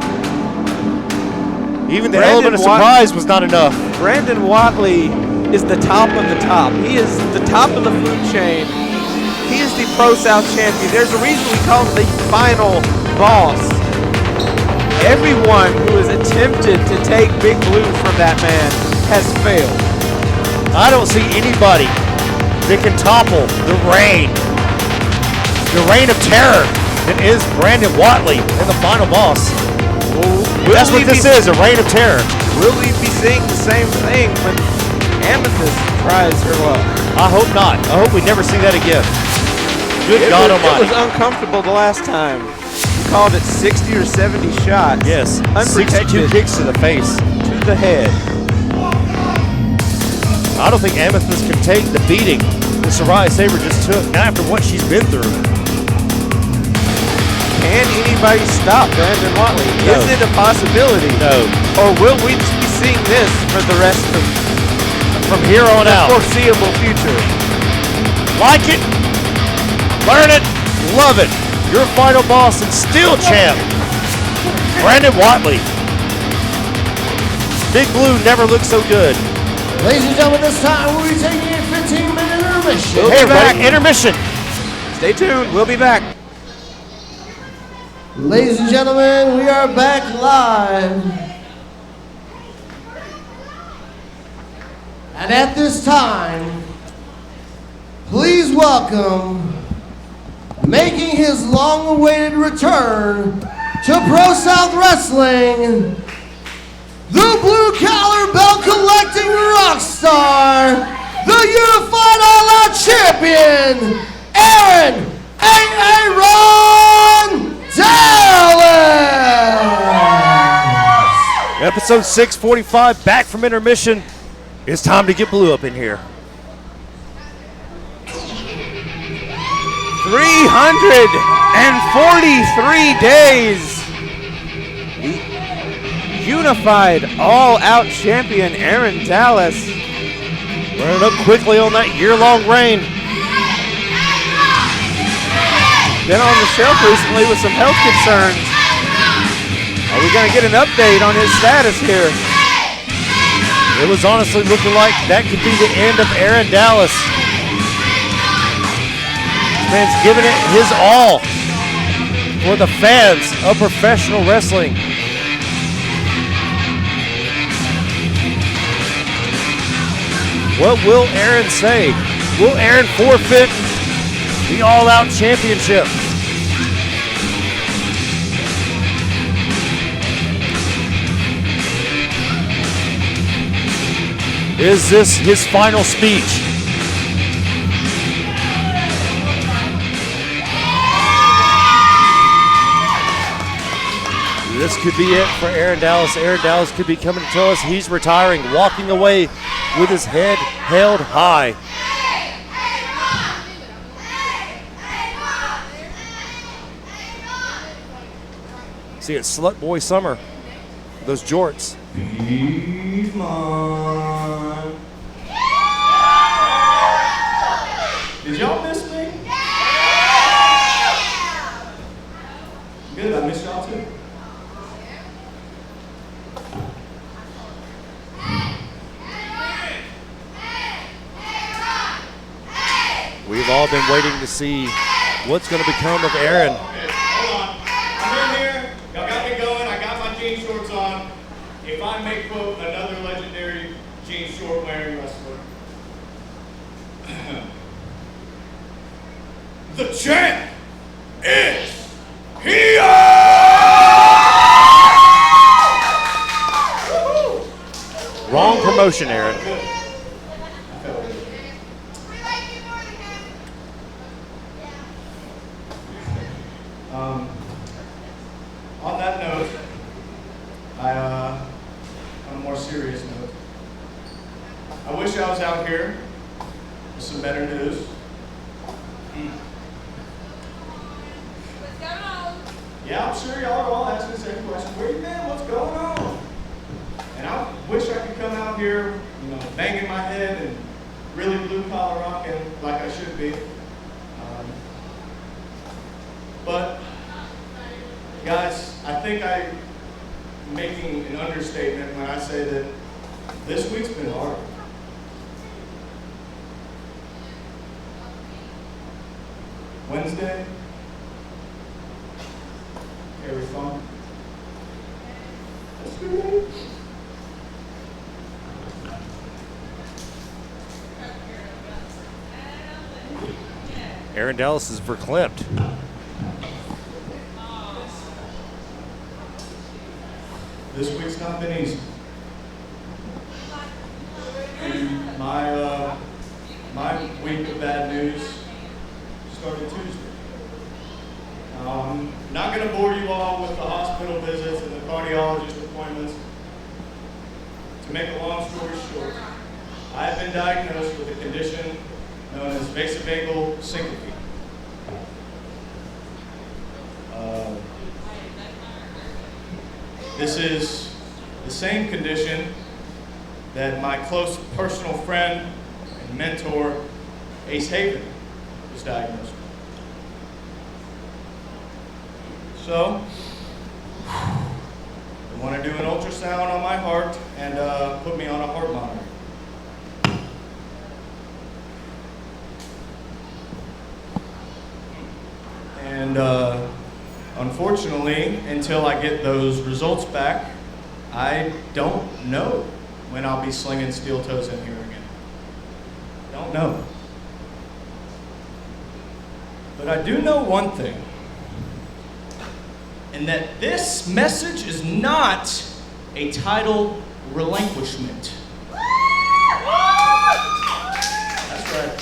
Even the Brandon element of surprise was not enough. Brandon Whatley is the top of the top. He is the top of the food chain. He is the ProSouth champion. There's a reason we call him the final boss. Everyone who has attempted to take Big Blue from that man has failed. I don't see anybody that can topple the reign of terror that is Brandon Whatley and the final boss. That's what this is, a reign of terror. Will we be seeing the same thing when Amethyst tries her luck? I hope not. I hope we never see that again. Good God Almighty. It was uncomfortable the last time. We called it 60 or 70 shots. Yes, 62 unprotected kicks to the face. to the head. I don't think Amethyst can take the beating that Soraya Saber just took after what she's been through. Can anybody stop Brandon Whatley? No. Is it a possibility? No. Or will we just be seeing this for the rest of From here on the out. foreseeable future? Like it, learn it, love it. Your final boss and still champ, Brandon Whatley. Big Blue never looked so good. Ladies and gentlemen, this time we'll be taking a 15-minute intermission. We'll Hey, be back. everybody, intermission. Stay tuned. We'll be back. Ladies and gentlemen, we are back live. And at this time, please welcome, making his long-awaited return to ProSouth Wrestling, the blue-collar belt-collecting rock star, the unified all-out champion, Aaron Aaron Dallas! Episode 645, back from intermission. It's time to get Blue up in here. 343 days. The unified all-out champion Aaron Dallas Running up quickly on that year-long reign. been on the shelf recently with some health concerns. Are we going to get an update on his status here? It was honestly looking like that could be the end of Aaron Dallas. This man's giving it his all for the fans of professional wrestling. What will Aaron say? Will Aaron forfeit the all-out championship? Is this his final speech? This could be it for Aaron Dallas. Aaron Dallas could be coming to tell us he's retiring, walking away with his head held high. See, it's Slut Boy Summer. Those jorts. Did y'all miss me? Good, I missed y'all too. We've all been waiting to see what's going to become of Aaron. Hold on. I'm in here. Y'all got me going. I got my jean shorts on. If I may quote another legendary jean short wearing wrestler. The champ is here! promotion, Aaron. On that note, on a more serious note, I wish I was out here with some better news. What's going on? Yeah, I'm sure y'all are all asking the same question. Where you been? What's going on? And I wish I could come out here, banging my head and really blue collar rocking like I should be. But guys, I think I'm making an understatement when I say that this week's been hard. Wednesday, Harry Fun. That's good. Aaron Dallas is verklempt. This week's not been easy. And my week of bad news started Tuesday. I'm not going to bore you all with the hospital visits and the cardiologist appointments. To make a long story short, I have been diagnosed with a condition known as vasovagal syncope. This is the same condition that my close personal friend and mentor, Ace Haven, was diagnosed with. So, I want to do an ultrasound on my heart and put me on a heart monitor. And unfortunately, until I get those results back, I don't know when I'll be slinging steel toes in here again. Don't know. But I do know one thing, and that this message is not a title relinquishment. That's right.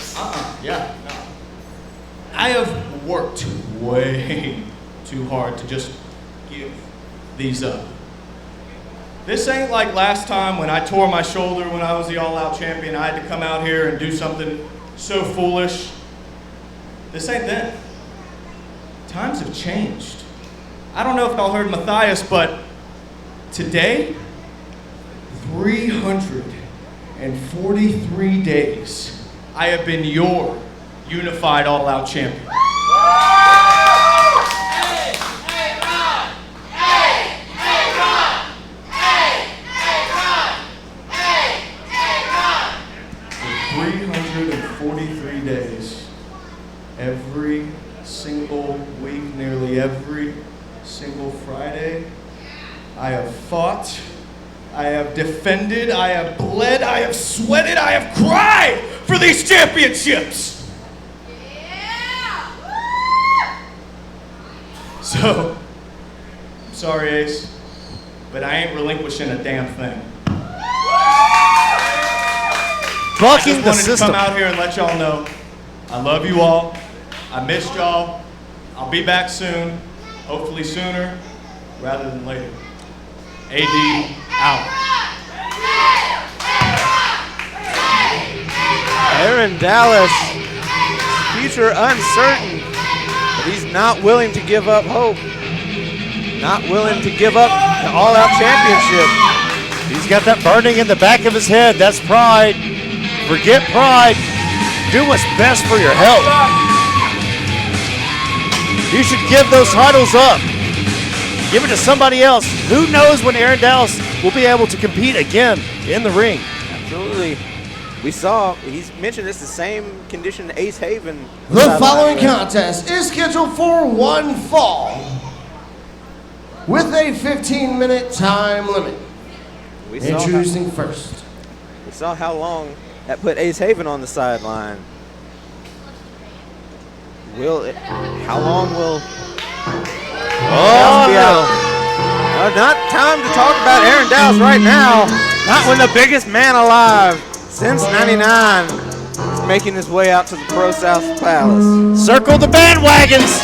Yeah. No. I have worked way too hard to just give these up. This ain't like last time when I tore my shoulder when I was the all-out champion. I had to come out here and do something so foolish. This ain't then. Times have changed. I don't know if y'all heard Matthias, but today, 343 days, I have been your unified all-out champion. For 343 days, every single week, nearly every single Friday, I have fought, I have defended, I have bled, I have sweated, I have cried for these championships. So, I'm sorry, Ace, but I ain't relinquishing a damn thing. Bucking the I just wanted to system. come out here and let y'all know I love you all. I missed y'all. I'll be back soon, hopefully sooner rather than later. AD out. Aaron Dallas, future uncertain, but he's not willing to give up hope. Not willing to give up the all-out championship. He's got that burning in the back of his head. That's pride. Forget pride. Do what's best for your health. You should give those titles up. Give it to somebody else. Who knows when Aaron Dallas will be able to compete again in the ring. Absolutely. We saw, he's mentioned it's the same condition Ace Haven. The following contest is scheduled for one fall with a 15-minute time limit. Introducing first. We saw how long that put Ace Haven on the sideline. How long will be out? Not time to talk about Aaron Dallas right now. Not when the biggest man alive since '99 is making his way out to the ProSouth Palace. Circle the bandwagons.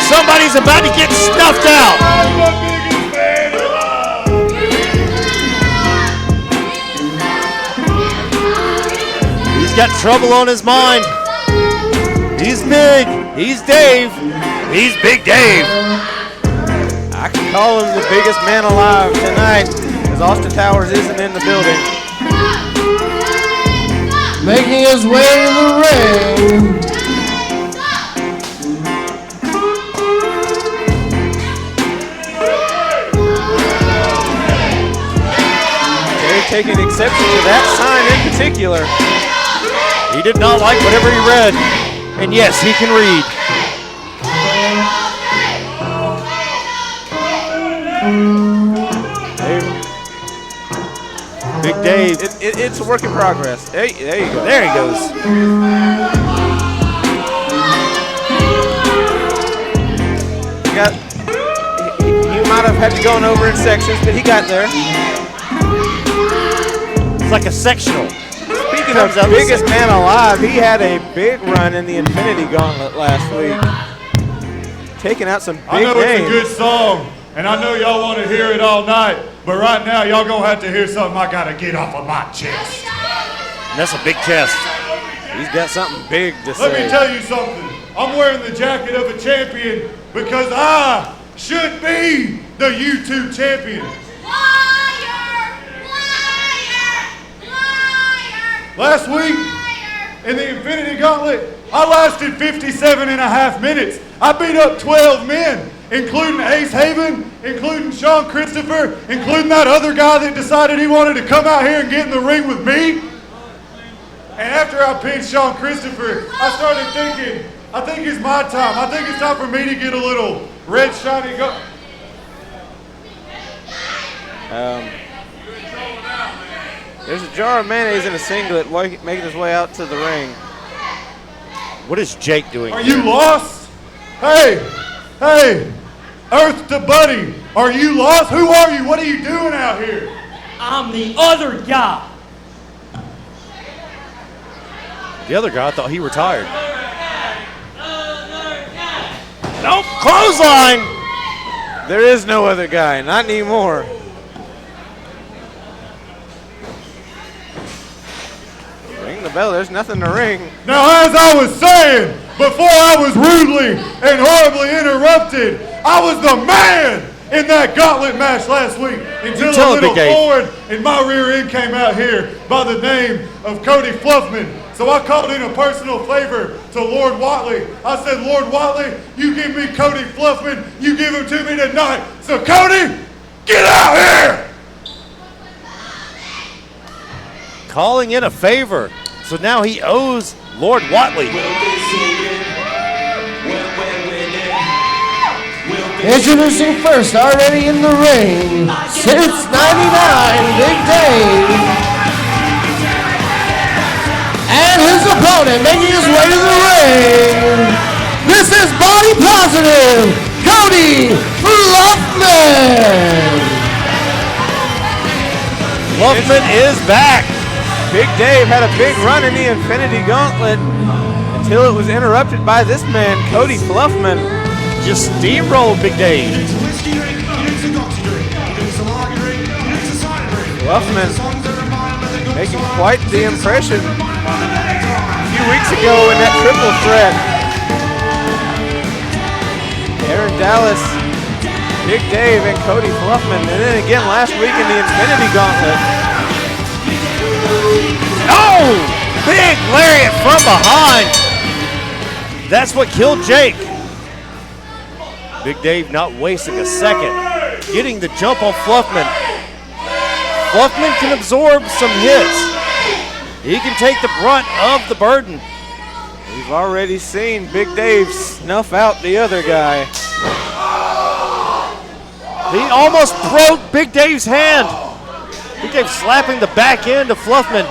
Somebody's about to get snuffed out. He's got trouble on his mind. He's big. He's Dave. He's Big Dave. I can call him the biggest man alive tonight, as Austin Towers isn't in the building. Making his way to the ring. Dave taking exception to that sign in particular. He did not like whatever he read. And yes, he can read. Big Dave. It's a work in progress. There you go. There he goes. You might have had to go over in sections, but he got there. It's like a sectional. Speaking of the biggest man alive, he had a big run in the Infinity Gauntlet last week. Taking out some big names. I know it's a good song, and I know y'all want to hear it all night, but right now y'all gonna have to hear something I gotta get off of my chest. And that's a big chest. He's got something big to say. Let me tell you something. I'm wearing the jacket of a champion because I should be the YouTube champion. Last week, in the Infinity Gauntlet, I lasted 57.5 minutes. I beat up 12 men, including Ace Haven, including Sean Christopher, including that other guy that decided he wanted to come out here and get in the ring with me. And after I pinned Sean Christopher, I started thinking, I think it's my time. I think it's time for me to get a little red shiny go. There's a jar of mayonnaise in a singlet making his way out to the ring. What is Jake doing? Are you lost? Hey, Earth to Buddy, are you lost? Who are you? What are you doing out here? I'm the other guy. The other guy, I thought he retired. Nope, clothesline. There is no other guy, not anymore. Ring the bell, there's nothing to ring. Now, as I was saying, before I was rudely and horribly interrupted, I was the man in that gauntlet match last week until a little forward and my rear end came out here by the name of Cody Fluffman. So I called in a personal favor to Lord Whatley. I said, Lord Whatley, you give me Cody Fluffman, you give him to me tonight. So Cody, get out here! Calling in a favor. So now he owes Lord Whatley. Introducing first, already in the ring, since '99, Big Dave. And his opponent making his way to the ring. This is body positive, Cody Fluffman. Fluffman is back. Big Dave had a big run in the Infinity Gauntlet until it was interrupted by this man, Cody Fluffman. Just steamrolled Big Dave. Fluffman making quite the impression a few weeks ago in that triple threat. Aaron Dallas, Big Dave, and Cody Fluffman, and then again last week in the Infinity Gauntlet. Oh! Big lariat from behind. That's what killed Jake. Big Dave not wasting a second. Getting the jump on Fluffman. Fluffman can absorb some hits. He can take the brunt of the burden. We've already seen Big Dave snuff out the other guy. He almost broke Big Dave's hand. Big Dave slapping the back end of Fluffman.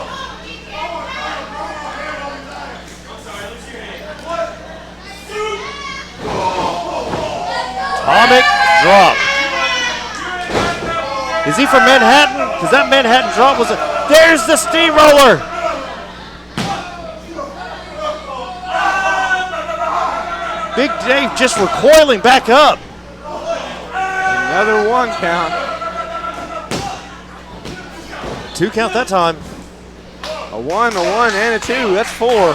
Atomic drop. Is he from Manhattan? Because that Manhattan drop was there's the steamroller. Big Dave just recoiling back up. Another 1 count. 2 count that time. A 1, a 1, and a 2. That's 4.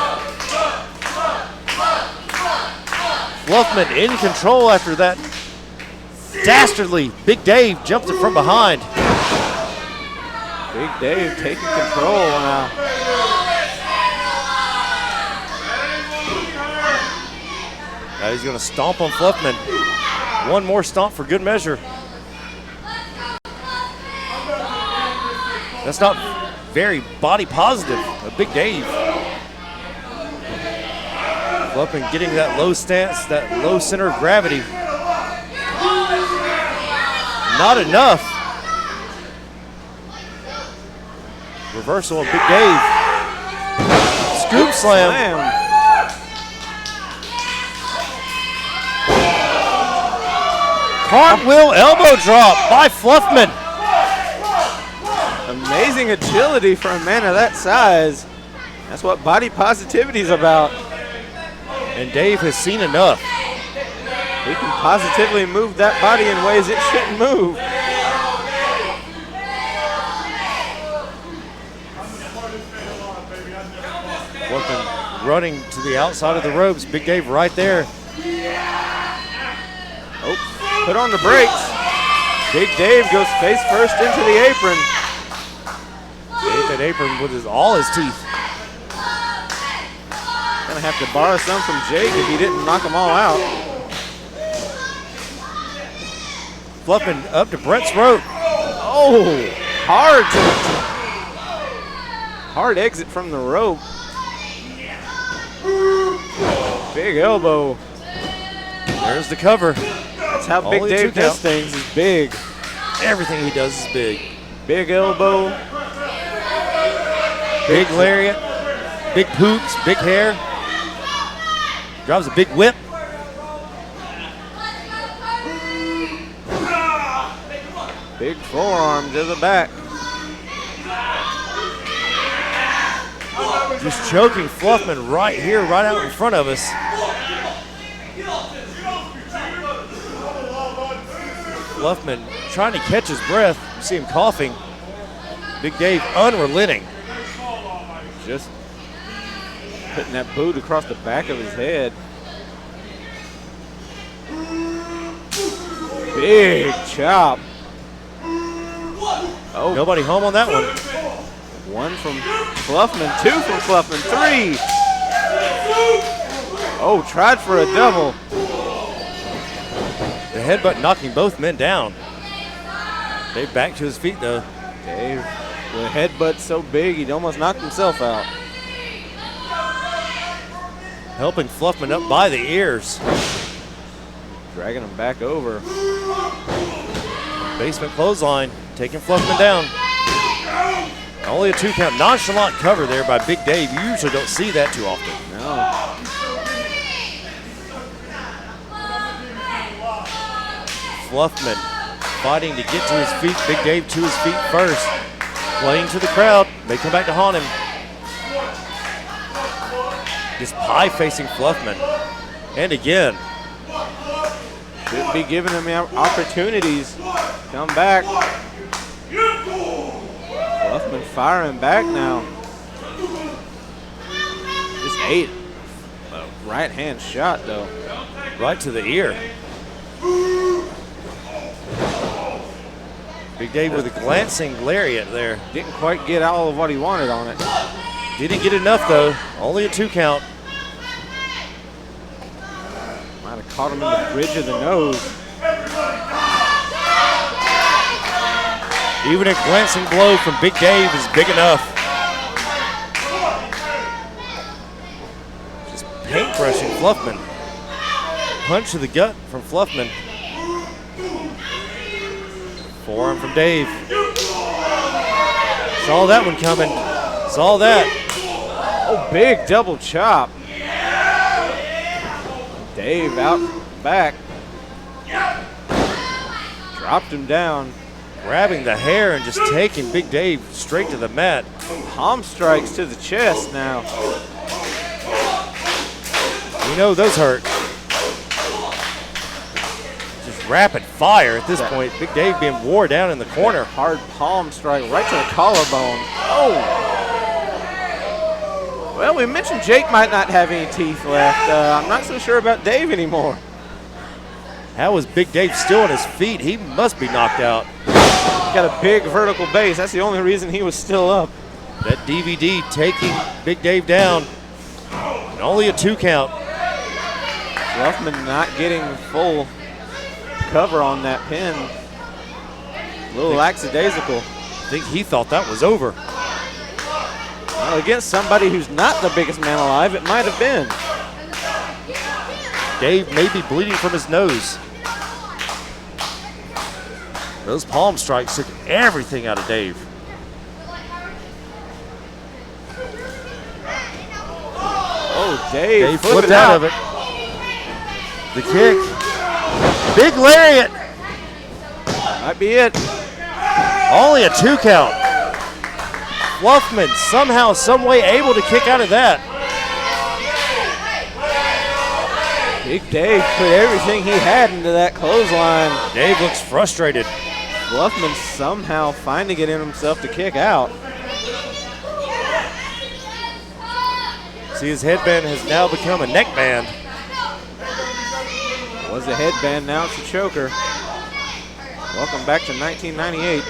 Fluffman in control after that. Dastardly. Big Dave jumps it from behind. Big Dave taking control now. Now he's going to stomp on Fluffman. One more stomp for good measure. That's not very body positive of Big Dave. Fluffman getting that low stance, that low center of gravity. Not enough. Reversal on Big Dave. Scoop slam. Cartwheel elbow drop by Fluffman. Amazing agility for a man of that size. That's what body positivity is about. And Dave has seen enough. He can positively move that body in ways it shouldn't move. Fluffman running to the outside of the ropes. Big Dave right there. Oh, put on the brakes. Big Dave goes face first into the apron. Hit that apron with all his teeth. Gonna have to borrow some from Jake if he didn't knock them all out. Fluffman up to Brett's rope. Oh, hard exit from the rope. Big elbow. There's the cover. That's how Big Only Dave 2 count. does things, is big. Everything he does is big. Big elbow. Big lariat. Big poops. Big hair. Drives a big whip. Big forearm to the back. Just choking Fluffman right here, right out in front of us. Fluffman trying to catch his breath. You see him coughing. Big Dave unrelenting. Just putting that boot across the back of his head. Big chop. Oh, nobody home on that one. 1 from Fluffman, 2 from Fluffman, 3. Oh, tried for a double. The headbutt knocking both men down. Dave back to his feet though. Dave, the headbutt so big he'd almost knocked himself out. Helping Fluffman up by the ears. Dragging him back over. Basement clothesline, taking Fluffman down. Only a 2 count. Nonchalant cover there by Big Dave. You usually don't see that too often. No. Fluffman fighting to get to his feet. Big Dave to his feet first. Playing to the crowd. They come back to haunt him. Just pie facing Fluffman. And again. Should be giving him opportunities. Come back. Fluffman firing back now. Just ate a right hand shot though. Right to the ear. Big Dave with a glancing lariat there. Didn't quite get all of what he wanted on it. Didn't get enough though. Only a 2 count. Might have caught him in the bridge of the nose. Even a glancing blow from Big Dave is big enough. Just paintbrushing Fluffman. Punch to the gut from Fluffman. Forearm from Dave. Saw that one coming. Saw that. Oh, big double chop. Dave out back. Dropped him down. Grabbing the hair and just taking Big Dave straight to the mat. Palm strikes to the chest now. You know those hurt. Just rapid fire at this point. Big Dave being wore down in the corner. Hard palm strike right to the collarbone. Oh! Well, we mentioned Jake might not have any teeth left. I'm not so sure about Dave anymore. How is Big Dave still on his feet? He must be knocked out. Got a big vertical base. That's the only reason he was still up. That DVD taking Big Dave down. And only a 2 count. Fluffman not getting full cover on that pin. A little lackadaisical. I think he thought that was over. Well, against somebody who's not the biggest man alive, it might have been. Dave may be bleeding from his nose. Those palm strikes took everything out of Dave. Oh, Dave flipped out of it. The kick. Big lariat. Might be it. Only a 2 count. Fluffman somehow, some way able to kick out of that. Big Dave put everything he had into that clothesline. Dave looks frustrated. Fluffman somehow finding it in himself to kick out. See, his headband has now become a neck band. Was a headband, now it's a choker. Welcome back to 1998.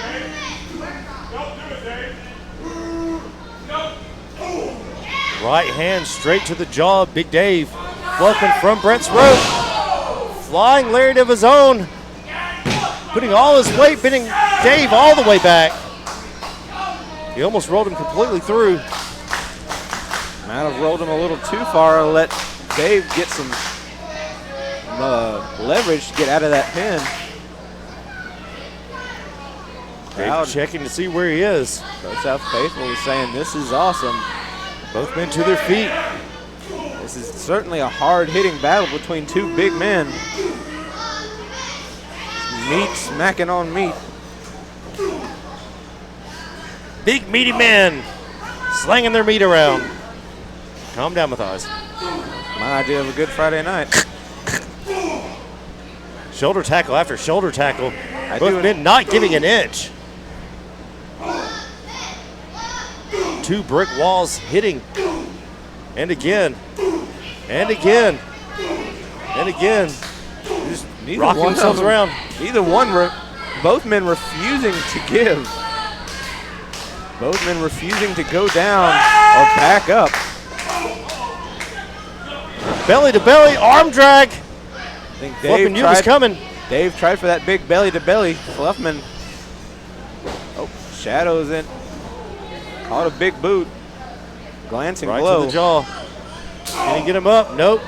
Right hand straight to the jaw of Big Dave. Fluffman from Brett's rope. Flying lariat of his own. Putting all his weight, bending Dave all the way back. He almost rolled him completely through. Might have rolled him a little too far and let Dave get some leverage to get out of that pin. Dave checking to see where he is. ProSouth faithful is saying this is awesome. Both men to their feet. This is certainly a hard-hitting battle between two big men. Meat smacking on meat. Big meaty men slanging their meat around. Calm down, Matthias. My idea of a good Friday night. Shoulder tackle after shoulder tackle. Both men not giving an inch. 2 brick walls hitting. And again. And again. And again. Just rocking themselves around. Both men refusing to give. Both men refusing to go down or back up. Belly to belly, arm drag. I think Dave knew it was coming. Dave tried for that big belly to belly. Fluffman, shadows in. Caught a big boot. Glancing right blow. to the jaw. Can he get him up? Nope.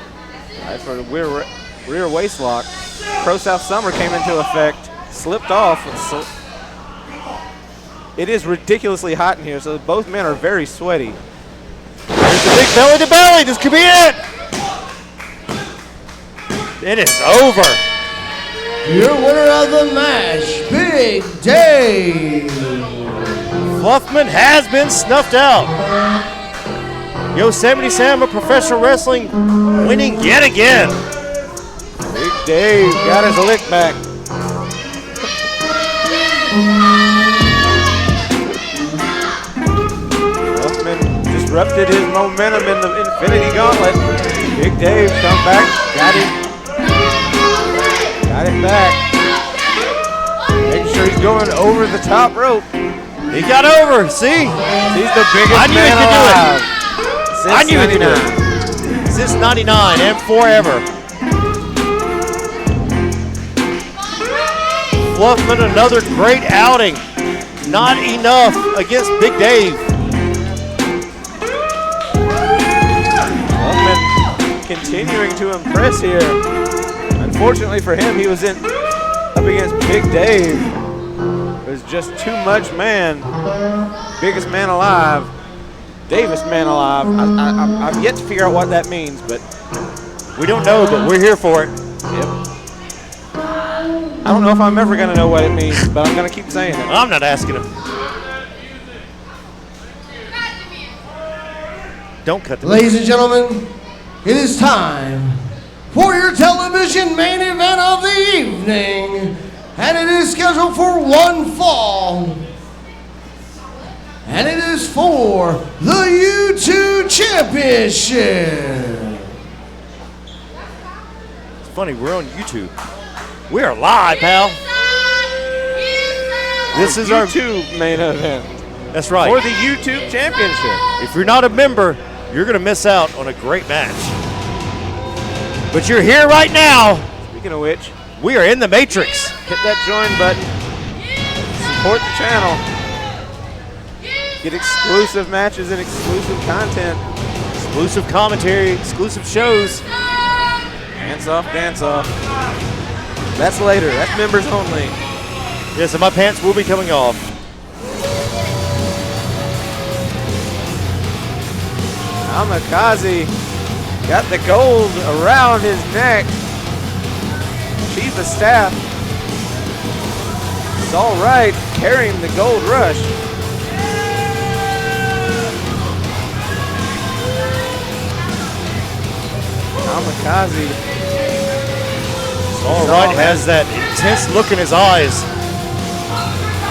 Right for the rear waist lock. ProSouth Summer came into effect. Slipped off. It is ridiculously hot in here, so both men are very sweaty. Here's the big belly to belly. This could be it. It is over. Your winner of the match, Big Dave. Fluffman has been snuffed out. Yosemite Sam of Professional Wrestling winning yet again. Big Dave got his lick back. Fluffman disrupted his momentum in the Infinity Gauntlet. Big Dave come back, got it back. Making sure he's going over the top rope. He got over, see? He's the biggest man alive. I knew he could do it. Since 99 and forever. Fluffman, another great outing. Not enough against Big Dave. Fluffman continuing to impress here. Unfortunately for him, he was up against Big Dave. It was just too much man. Biggest man alive. Davis man alive. I've yet to figure out what that means, but we don't know, but we're here for it. Yep. I don't know if I'm ever going to know what it means, but I'm going to keep saying it. I'm not asking him. Don't cut the Ladies and gentlemen, it is time for your television main event of the evening, and it is scheduled for one fall, and it is for the YouTube Championship. It's funny, we're on YouTube. We are live, pal. This is our YouTube main event. That's right. For the YouTube Championship. If you're not a member, you're going to miss out on a great match. But you're here right now. Speaking of which, we are in the Matrix. Hit that join button. Support the channel. Get exclusive matches and exclusive content. Exclusive commentary, exclusive shows. Dance off, dance off. That's later. That's members only. Yes, and my pants will be coming off. Kamikaze got the gold around his neck. Chief of Staff Saul Wright carrying the gold rush. Kamikaze. Saul Wright has that intense look in his eyes.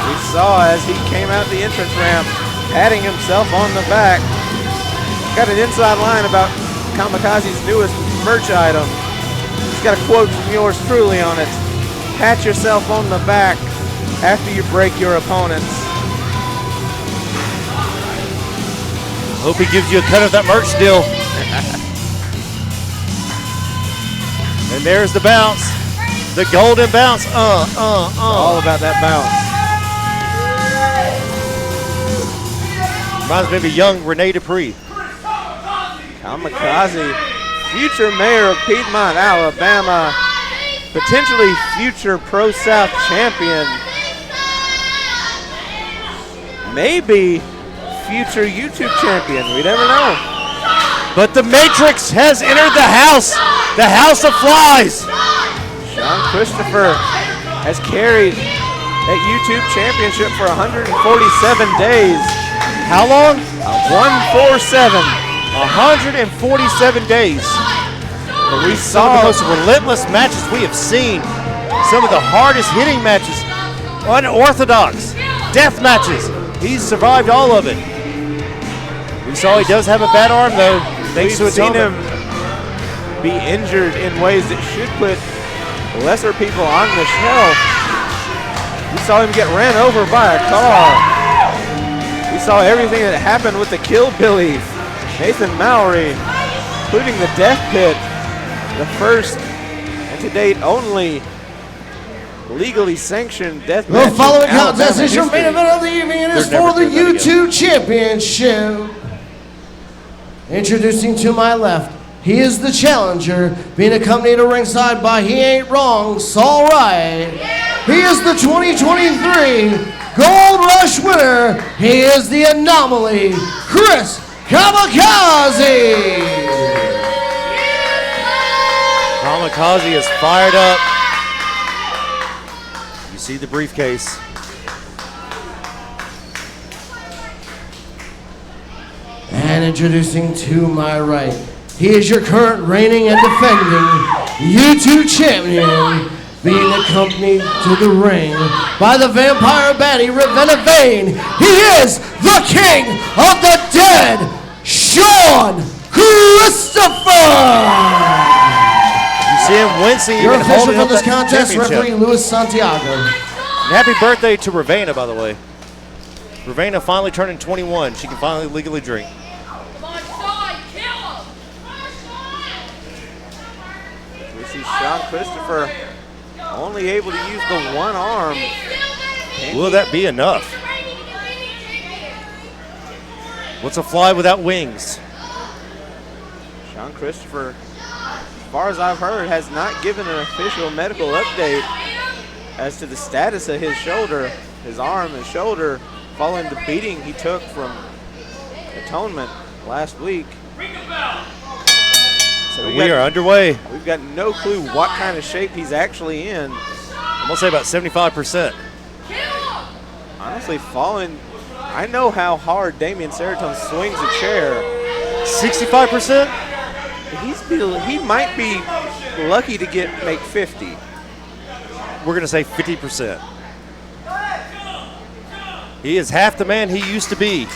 We saw as he came out the entrance ramp, patting himself on the back. Got an inside line about Kamikaze's newest merch item. He's got a quote from yours truly on it. Pat yourself on the back after you break your opponents. Hope he gives you a cut of that merch deal. And there's the bounce. The golden bounce. All about that bounce. Reminds me of a young Rene Dupree. Kamikaze, future mayor of Piedmont, Alabama, potentially future ProSouth champion, maybe future YouTube champion, we never know. But the Matrix has entered the house of flies. Sean Christopher has carried that YouTube championship for 147 days. How long? 147. 147 days. We saw the most relentless matches we have seen. Some of the hardest hitting matches, unorthodox, death matches. He's survived all of it. We saw he does have a bad arm though. Thanks to Atonement. We've seen him be injured in ways that should put lesser people on the shelf. We saw him get ran over by a car. We saw everything that happened with the Killbilly, Nathan Mowry, including the Death Pit, the first and to date only legally sanctioned death match. The following contest is your main event of the evening and is for the YouTube Championship. Introducing to my left, he is the challenger, being accompanied to ringside by He Ain't Wrong, Saul Wright. He is the 2023 Gold Rush winner. He is the Anomaly, Chris Kamikaze. Kamikaze is fired up. You see the briefcase. And introducing to my right, he is your current reigning and defending YouTube champion, being accompanied to the ring by the vampire baddie Ravenna Vane. He is the king of the dead, Sean Christopher. You see him wincing. Your even official holding for up this that contest, championship. referee Luis Santiago. And happy birthday to Ravenna, by the way. Ravenna finally turning 21. She can finally legally drink. We see Sean Christopher only able to use the one arm. Will that be enough? What's a fly without wings? Sean Christopher, as far as I've heard, has not given an official medical update as to the status of his shoulder, his arm and shoulder, following the beating he took from Atonement last week. So we are underway. We've got no clue what kind of shape he's actually in. going to say about 75%. Honestly, falling, I know how hard Damian Seroton swings a chair. 65%? He might be lucky to make 50. We're going to say 50%. He is half the man he used to be.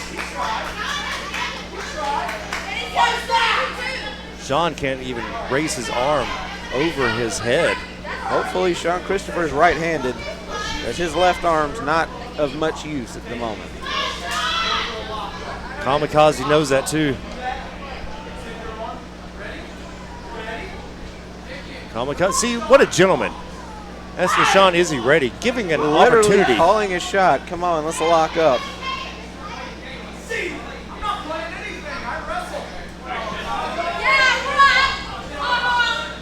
Sean can't even raise his arm over his head. Hopefully Sean Christopher is right-handed, as his left arm's not of much use at the moment. Kamikaze knows that too. Kamikaze, see, what a gentleman. Asking Sean, is he ready? Giving an Literally opportunity. calling a shot. Come on, let's lock up.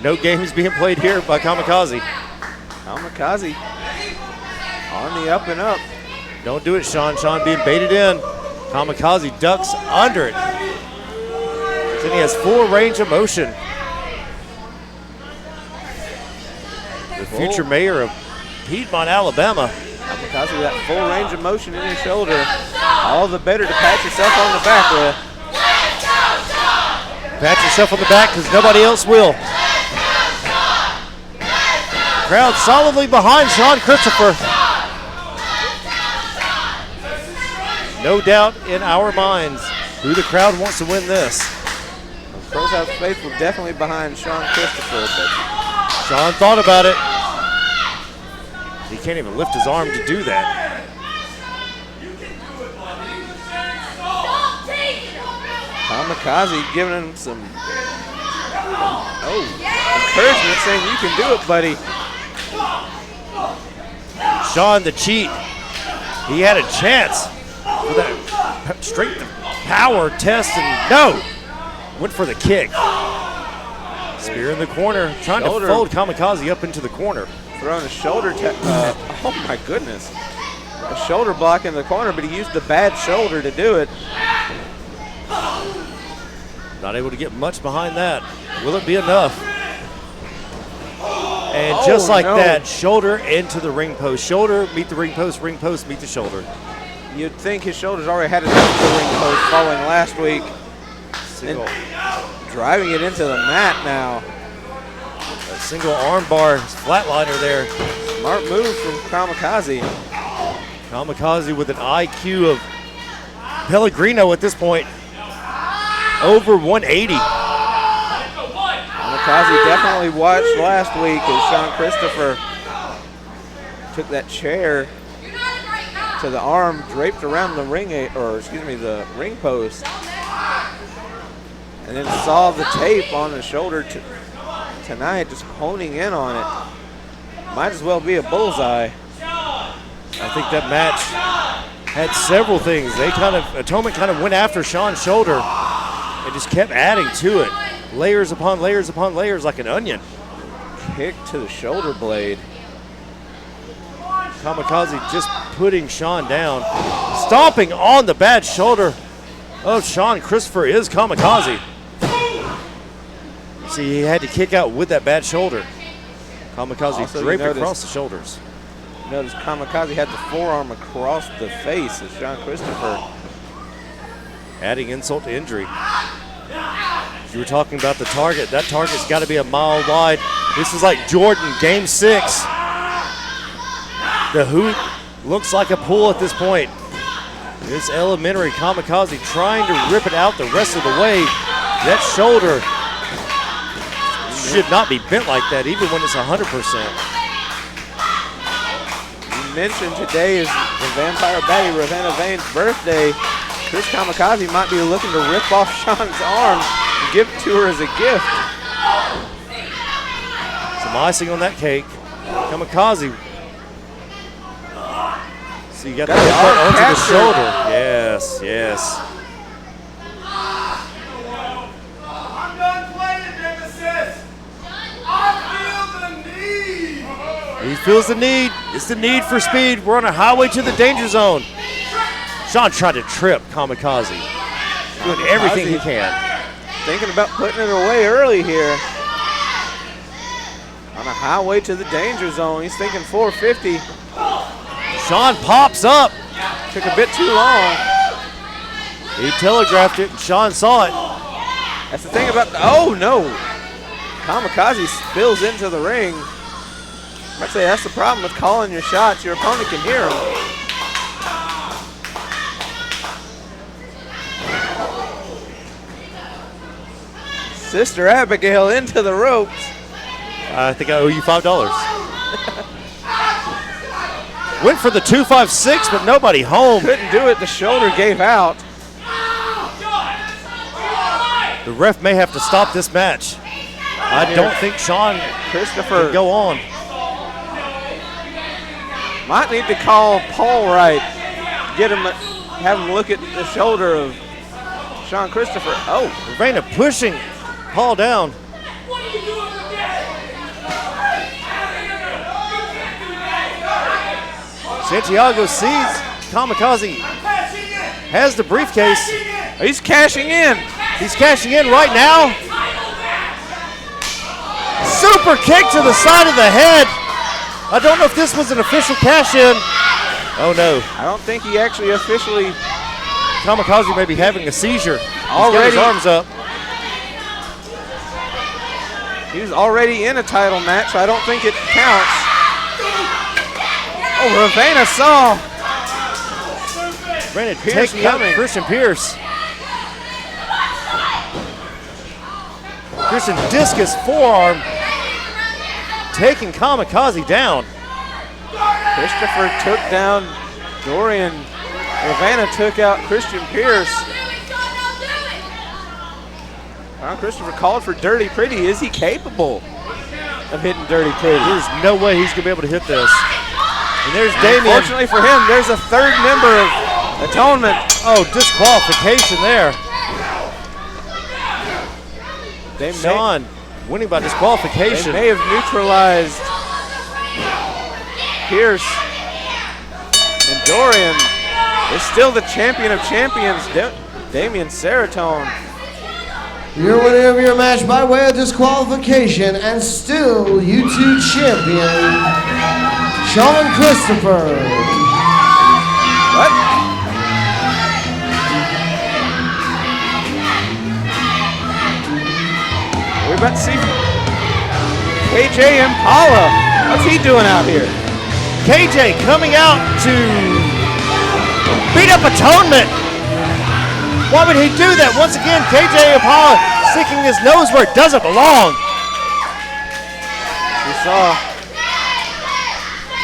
No games being played here by Kamikaze. Kamikaze on the up and up. Don't do it, Sean. Sean being baited in. Kamikaze ducks under it. Then he has full range of motion. The future mayor of Piedmont, Alabama. Kamikaze with that full range of motion in his shoulder. All the better to pat yourself on the back with. Pat yourself on the back because nobody else will. Crowd solidly behind Sean Christopher. No doubt in our minds who the crowd wants to win this. ProSouth faithful definitely behind Sean Christopher, but Sean thought about it. He can't even lift his arm to do that. Kamikaze giving him some encouragement, saying you can do it, buddy. Sean the cheat. He had a chance for that straight to power test and no. Went for the kick. Spear in the corner, trying to fold Kamikaze up into the corner. Throwing a shoulder, oh my goodness. A shoulder block in the corner, but he used the bad shoulder to do it. Not able to get much behind that. Will it be enough? And just like that, shoulder into the ring post. Shoulder, meet the ring post, meet the shoulder. You'd think his shoulders already had enough of the ring post following last week. Single. And driving it into the mat now. A single arm bar flatliner there. Smart move from Kamikaze. Kamikaze with an IQ of Pellegrino at this point. Over 180. Kamikaze definitely watched last week as Sean Christopher took that chair to the arm draped around the ring, the ring post, and then saw the tape on the shoulder tonight, just honing in on it. Might as well be a bullseye. I think that match had several things. Atonement kind of went after Sean's shoulder and just kept adding to it. Layers upon layers upon layers like an onion. Kick to the shoulder blade. Kamikaze just putting Sean down. Stomping on the bad shoulder of Sean Christopher is Kamikaze. See, he had to kick out with that bad shoulder. Kamikaze draped across the shoulders. Notice Kamikaze had the forearm across the face of Sean Christopher. Adding insult to injury. You were talking about the target. That target's got to be a mile wide. This is like Jordan, game 6. The hoop looks like a pool at this point. It's elementary. Kamikaze trying to rip it out the rest of the way. That shoulder should not be bent like that, even when it's 100%. You mentioned today is the Vampire Baddie Ravenna Vane's birthday. Chris Kamikaze might be looking to rip off Sean's arm and give it to her as a gift. Some icing on that cake. Kamikaze. So you got the headbutt onto the shoulder. Yes, yes. I'm done playing, Nemesis. I feel the need. He feels the need. It's the need for speed. We're on a highway to the danger zone. Sean tried to trip Kamikaze. Doing everything he can. Thinking about putting it away early here. On a highway to the danger zone. He's thinking 450. Sean pops up. Took a bit too long. He telegraphed it, and Sean saw it. That's the thing about oh no. Kamikaze spills into the ring. I'd say that's the problem with calling your shots. Your opponent can hear them. Sister Abigail into the ropes. I think I owe you $5. Went for the 256, but nobody home. Couldn't do it. The shoulder gave out. The ref may have to stop this match. I don't think Sean Christopher can go on. Might need to call Paul Wright. Get him, have him look at the shoulder of Sean Christopher. Oh, Ravenna pushing Paul down. Santiago sees Kamikaze has the briefcase. He's cashing in. He's cashing in right now. Super kick to the side of the head. I don't know if this was an official cash in. Oh no. I don't think he actually officially. Kamikaze may be having a seizure. Already. He's got his arms up. He's already in a title match, so I don't think it counts. Oh, Ravenna saw. Brandon Pierce taking out coming. Christian Pierce. Christian discus forearm taking Kamikaze down. Christopher took down Dorian. Ravenna took out Christian Pierce. Christopher called for Dirty Pretty. Is he capable of hitting Dirty Pretty? There's no way he's going to be able to hit this. And there's Damien. Unfortunately for him, there's a third member of Atonement. Oh, disqualification there. Sean winning by disqualification. They may have neutralized Pierce. And Dorian is still the champion of champions, Damien Seratone. Your winner of your match by way of disqualification and still YouTube champion, Sean Christopher. What? We're about to see KJ Impala. What's he doing out here? KJ coming out to beat up Atonement. Why would he do that? Once again, KJ Impala sticking his nose where it doesn't belong. We saw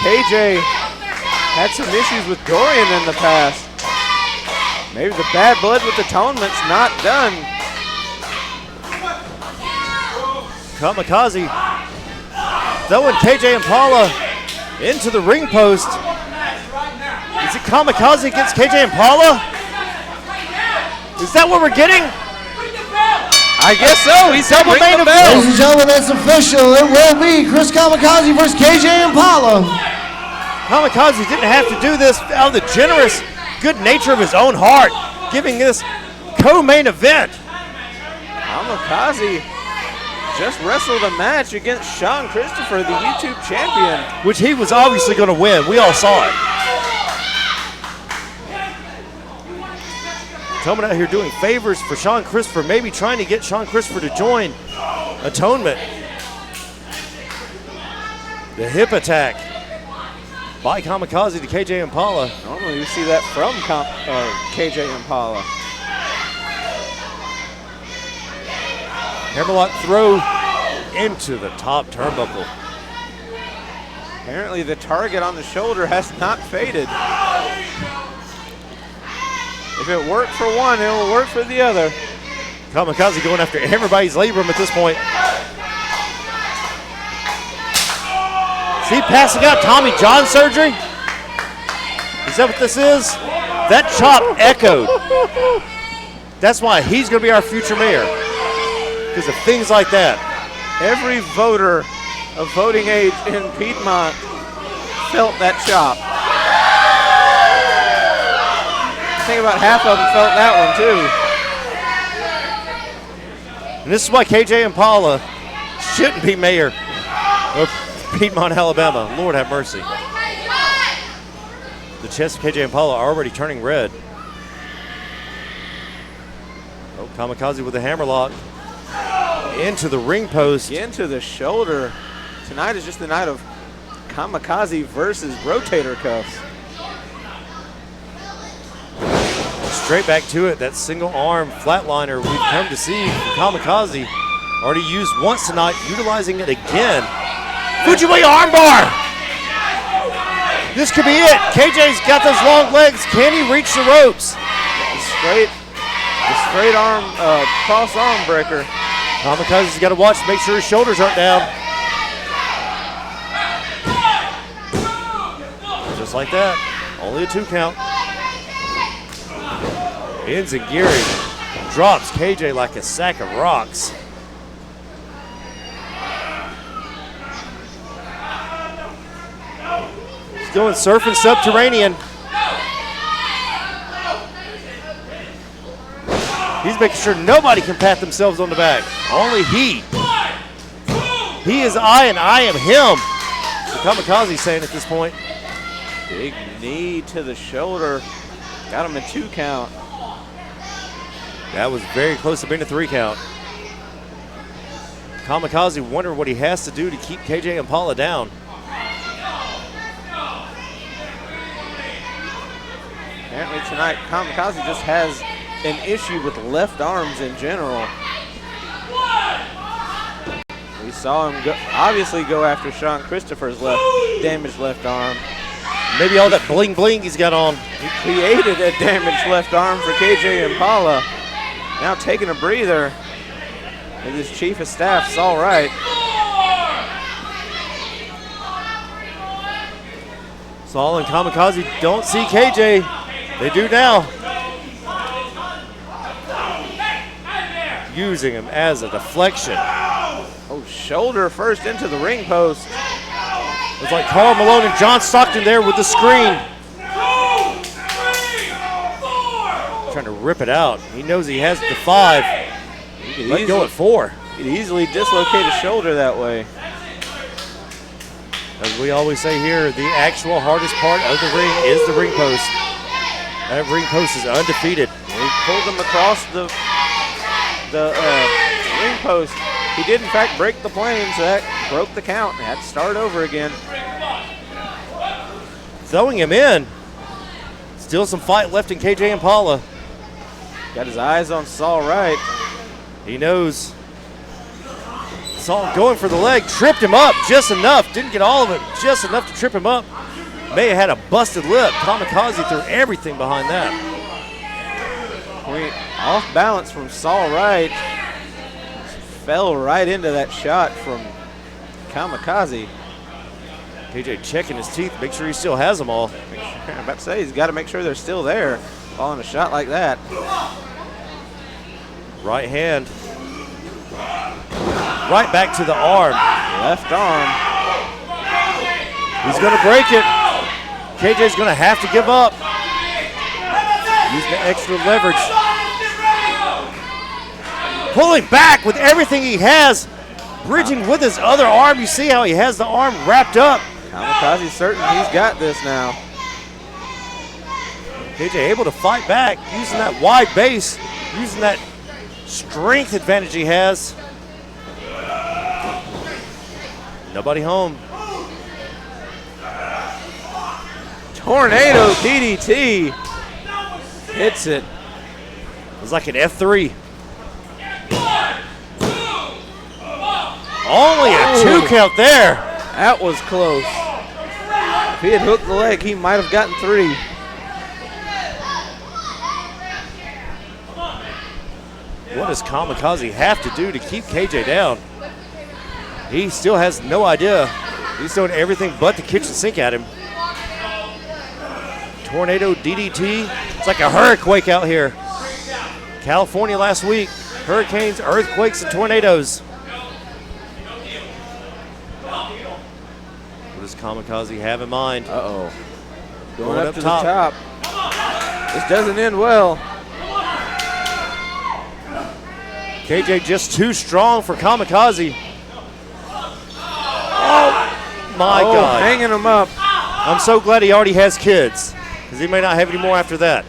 KJ had some issues with Dorian in the past. Maybe the bad blood with Atonement's not done. Kamikaze throwing KJ Impala into the ring post. Is it Kamikaze against KJ Impala? Is that what we're getting? I guess so. He's double main event. Ladies and gentlemen, that's official. It will be Chris Kamikaze versus KJ Impala. Kamikaze didn't have to do this out of the generous good nature of his own heart, giving this co-main event. Kamikaze just wrestled a match against Sean Christopher, the YouTube champion. Which he was obviously going to win. We all saw it. Atonement out here doing favors for Sean Christopher, maybe trying to get Sean Christopher to join Atonement. The hip attack by Kamikaze to KJ Impala. Normally we see that from KJ Impala. Hammerlock throw into the top turnbuckle. Apparently the target on the shoulder has not faded. If it worked for one, it will work for the other. Kamikaze going after everybody's labrum at this point. See, passing out Tommy John surgery? Is that what this is? That chop echoed. That's why he's going to be our future mayor. Because of things like that. Every voter of voting age in Piedmont felt that chop. I think about half of them felt that one too. And this is why KJ Impala shouldn't be mayor. Piedmont, Alabama. Lord have mercy. The chest of KJ Impala already turning red. Oh, Kamikaze with the hammerlock. Into the ring post. Into the shoulder. Tonight is just the night of Kamikaze versus rotator cuffs. Straight back to it. That single arm flatliner we've come to see from Kamikaze. Already used once tonight, utilizing it again. Fujiwara armbar! This could be it. KJ's got those long legs. Can he reach the ropes? The straight arm, cross arm breaker. Kamikaze's got to watch to make sure his shoulders aren't down. Just like that. Only a 2 count. Enziguri drops KJ like a sack of rocks. He's going surfing subterranean. He's making sure nobody can pat themselves on the back. Only he. He is I and I am him. The Kamikaze saying at this point. Big knee to the shoulder. Got him a 2 count. That was very close to being a 3 count. Kamikaze wondering what he has to do to keep KJ Impala down. Apparently tonight, Kamikaze just has an issue with left arms in general. We saw him obviously go after Sean Christopher's damaged left arm. Maybe all that bling bling he's got on. He created a damaged left arm for KJ Impala. Now taking a breather with his chief of staff, Saul Wright. Saul and Kamikaze don't see KJ. They do now. Using him as a deflection. Oh, shoulder first into the ring post. It's like Karl Malone and John Stockton there with the screen. Trying to rip it out. He knows he has the 5. Let go at 4. He could easily dislocate a shoulder that way. As we always say here, the actual hardest part of the ring is the ring post. That ring post is undefeated. He pulled him across the ring post. He did, in fact, break the plane, so that broke the count. Had to start over again. Throwing him in. Still some fight left in KJ Impala. Got his eyes on Saul Wright. He knows. Saul going for the leg, tripped him up just enough. Didn't get all of it, just enough to trip him up. May have had a busted lip. Kamikaze threw everything behind that. Off balance from Saul Wright. Fell right into that shot from Kamikaze. KJ checking his teeth, make sure he still has them all. I'm about to say, he's got to make sure they're still there following a shot like that. Right hand. Right back to the arm. Left arm. He's going to break it. KJ's going to have to give up. Using the extra leverage. Pulling back with everything he has. Bridging with his other arm. You see how he has the arm wrapped up. Kamikaze's certain he's got this now. KJ able to fight back, using that wide base, using that strength advantage he has. Nobody home. Tornado DDT. Hits it. It was like an F3. Only a 2 count there. That was close. If he had hooked the leg, he might have gotten 3. What does Kamikaze have to do to keep KJ down? He still has no idea. He's throwing everything but the kitchen sink at him. Tornado DDT. It's like a hurricane out here. California last week. Hurricanes, earthquakes, and tornadoes. What does Kamikaze have in mind? Uh-oh. Going up to the top. This doesn't end well. KJ just too strong for Kamikaze. Oh, my God. Hanging him up. I'm so glad he already has kids, because he may not have any more after that.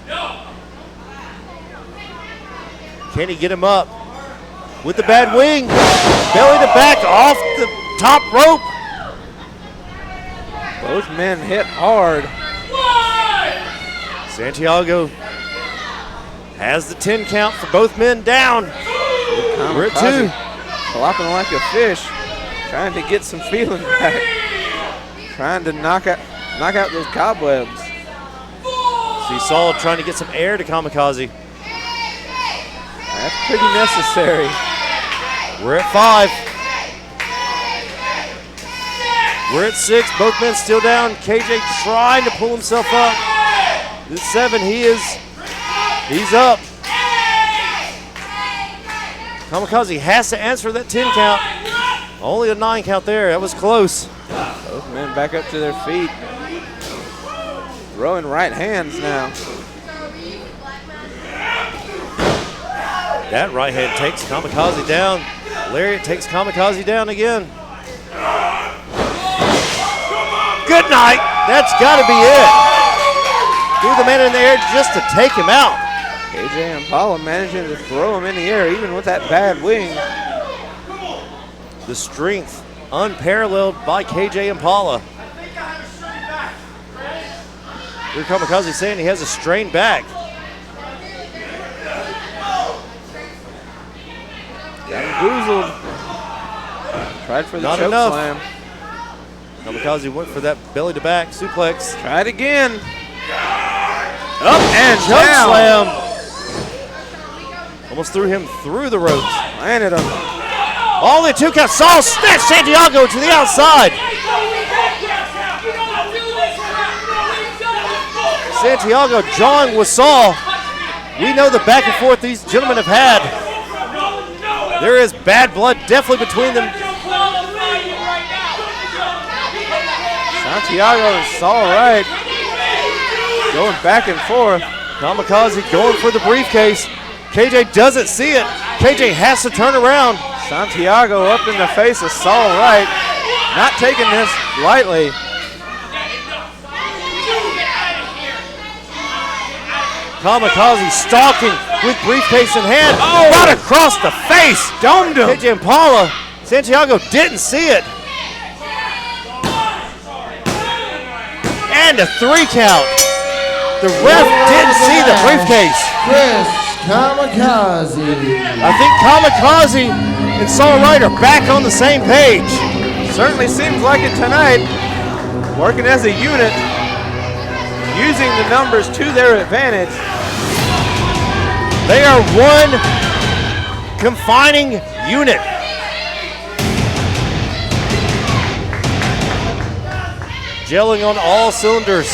Can he get him up? With the bad wing. Belly to back off the top rope. Both men hit hard. Santiago has the 10 count for both men down. We're at 2. Flopping like a fish, trying to get some feeling back. Trying to knock out those cobwebs. See Saul trying to get some air to Kamikaze. That's pretty necessary. We're at 5. We're at 6. Both men still down. KJ trying to pull himself up. At 7, he's up. Kamikaze has to answer that 10 count. Only a 9 count there. That was close. Both men back up to their feet. Throwing right hands now. That right hand takes Kamikaze down. Lariat takes Kamikaze down again. Good night. That's got to be it. Threw the man in the air just to take him out. KJ Impala managing to throw him in the air even with that bad wing. The strength unparalleled by KJ Impala. Here Kamikaze saying he has a strained back. Got him goozled. Tried for the Not choke enough. slam. Kamikaze went for that belly to back suplex. Tried again. Up and choke down. slam. Almost threw him through the ropes. Landed him. Only 2 count. Saul snatched Santiago to the outside. Santiago drawing with Saul. We know the back and forth these gentlemen have had. There is bad blood definitely between them. Santiago and Saul Wright going back and forth. Kamikaze going for the briefcase. KJ doesn't see it. KJ has to turn around. Santiago up in the face of Saul Wright. Not taking this lightly. Kamikaze stalking with briefcase in hand. Oh. Right across the face. Domed him. KJ Impala. Santiago didn't see it. And a 3 count. The ref didn't see the briefcase. Chris Kamikaze. I think Kamikaze and Saul Wright are back on the same page. Certainly seems like it tonight. Working as a unit. Using the numbers to their advantage. They are one confining unit. Gelling on all cylinders.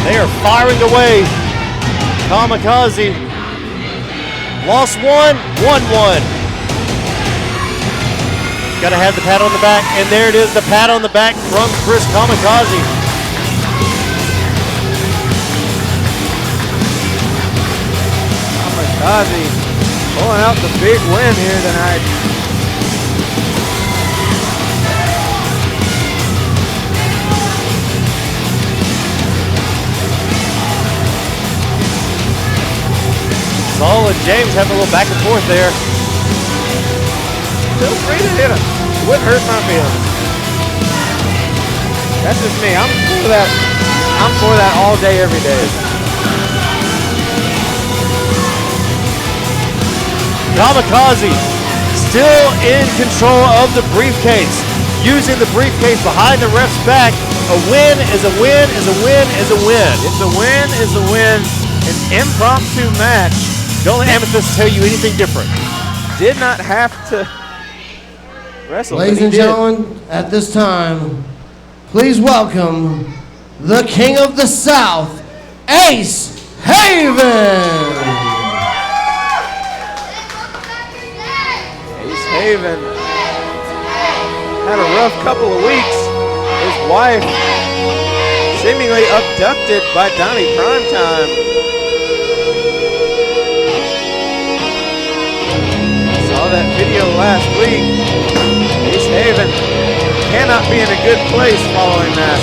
They are firing away. Kamikaze lost 1, won 1. Got to have the pat on the back, and there it is, the pat on the back from Chris Kamikaze. Kamikaze pulling out the big win here tonight. Saul and James having a little back and forth there. Feel free to hit him. It wouldn't hurt my feelings. That's just me. I'm for that. I'm for that all day, every day. Kamikaze still in control of the briefcase. Using the briefcase behind the ref's back. A win is a win is a win is a win. It's a win is a win. An impromptu match. Don't let Amethyst tell you anything different. Did not have to wrestle. Ladies and gentlemen, at this time, please welcome the King of the South, Ace Haven. Ace Haven had a rough couple of weeks. His wife seemingly abducted by Donnie Primetime. Saw that video last week. Ace Haven cannot be in a good place following that.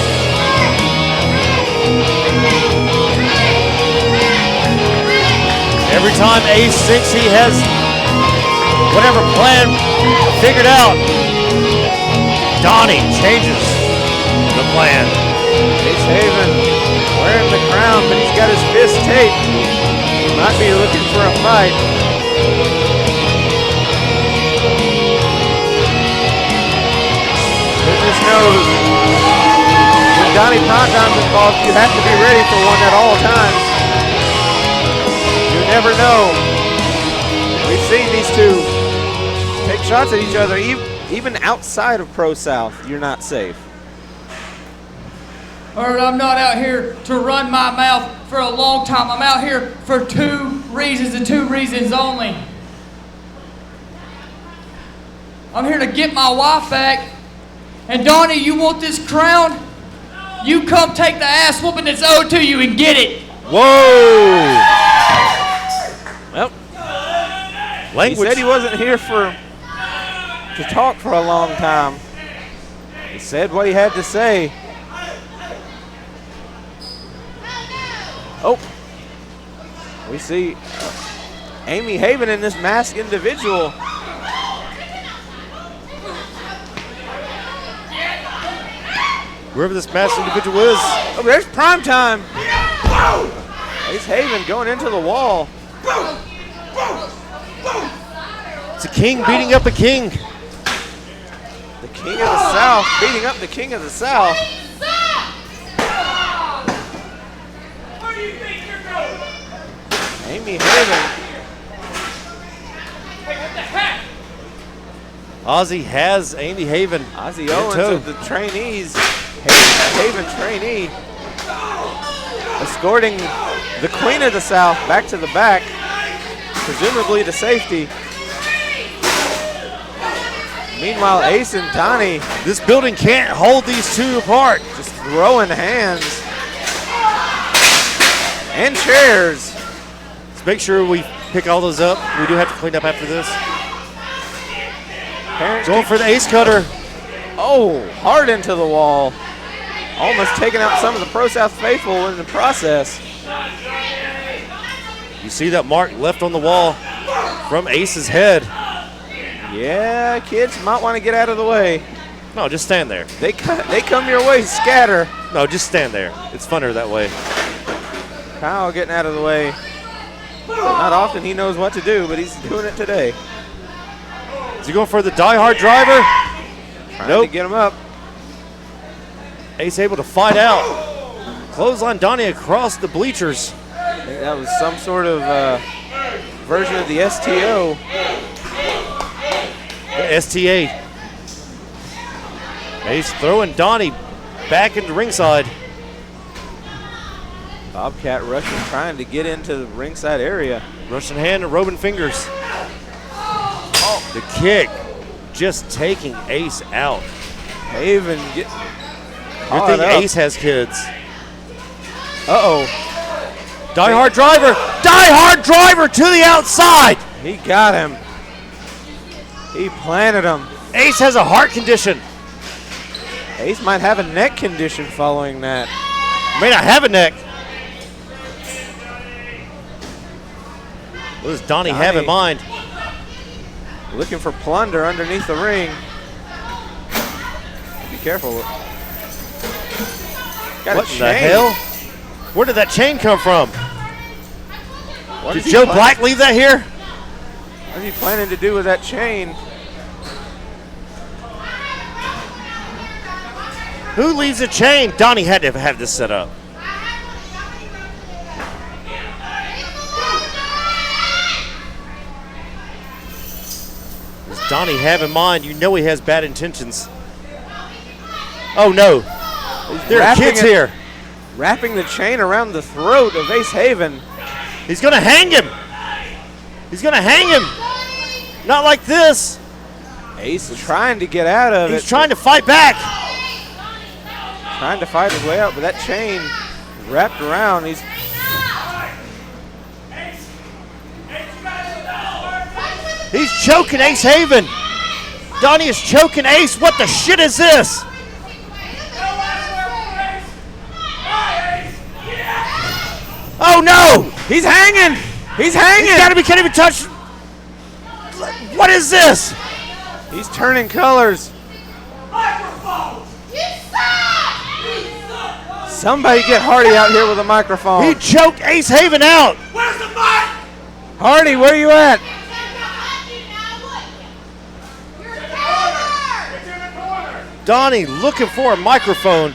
Every time Ace thinks he has whatever plan figured out, Donnie changes the plan. Ace Haven wearing the crown, but he's got his fist taped. He might be looking for a fight. Goodness knows, when Donnie Prontime's involved, you have to be ready for one at all times. You never know. We've seen these two take shots at each other, even outside of ProSouth. You're not safe. Or I'm not out here to run my mouth for a long time. I'm out here for 2 reasons and 2 reasons only. I'm here to get my wife back. And Donnie, you want this crown? You come take the ass whooping that's owed to you and get it. Whoa! Well, Language. he said he wasn't here to talk for a long time. He said what he had to say. Oh, we see Amy Haven in this masked individual. Whoever this masked individual is. Oh, there's prime time. Ace Haven going into the wall. It's a king beating up a king. The king of the South beating up the king of the South. Amy Haven. Ozzy has Amy Haven. Ozzy Owens of the trainees. Haven trainee. Escorting the queen of the South back to the back. Presumably to safety. Meanwhile, Ace and Donnie. This building can't hold these two apart. Just throwing hands. And chairs. Let's make sure we pick all those up. We do have to clean up after this. Going for the ace cutter. Oh, hard into the wall. Almost taking out some of the ProSouth faithful in the process. You see that mark left on the wall from Ace's head. Yeah, kids might want to get out of the way. No, just stand there. They come your way, scatter. No, just stand there. It's funner that way. Kyle getting out of the way. Not often he knows what to do, but he's doing it today. Is he going for the die-hard driver? Nope. To get him up. Ace able to fight out. Clothesline Donnie across the bleachers. I think that was some sort of version of the STO. The STA. Ace throwing Donnie back into ringside. Bobcat rushing, trying to get into the ringside area. Russian hand and Roman fingers. Oh, the kick just taking Ace out. Haven getting Good thing Ace has kids. Uh-oh. Die-hard driver. Die-hard driver to the outside. He got him. He planted him. Ace has a heart condition. Ace might have a neck condition following that. May not have a neck. What does Donnie have in mind? Looking for plunder underneath the ring. Be careful. Got what the hell? Where did that chain come from? Did Joe Black leave that here? What is he planning to do with that chain? Who leaves a chain? Donnie had to have this set up. What does Donnie have in mind? You know he has bad intentions. Oh no. There are kids here. Wrapping the chain around the throat of Ace Haven. He's going to hang him. He's going to hang him. Not like this. Ace is trying to get out of it. He's trying to fight back. Trying to fight his way out, but that chain wrapped around. He's choking Ace Haven. Donnie is choking Ace. What the shit is this? Oh no! He's hanging. He's hanging. He's gotta be, can't even touch. What is this? He's turning colors. Somebody get Hardy out here with a microphone. He choked Ace Haven out. Where's the mic? Hardy, where you at? Donnie looking for a microphone.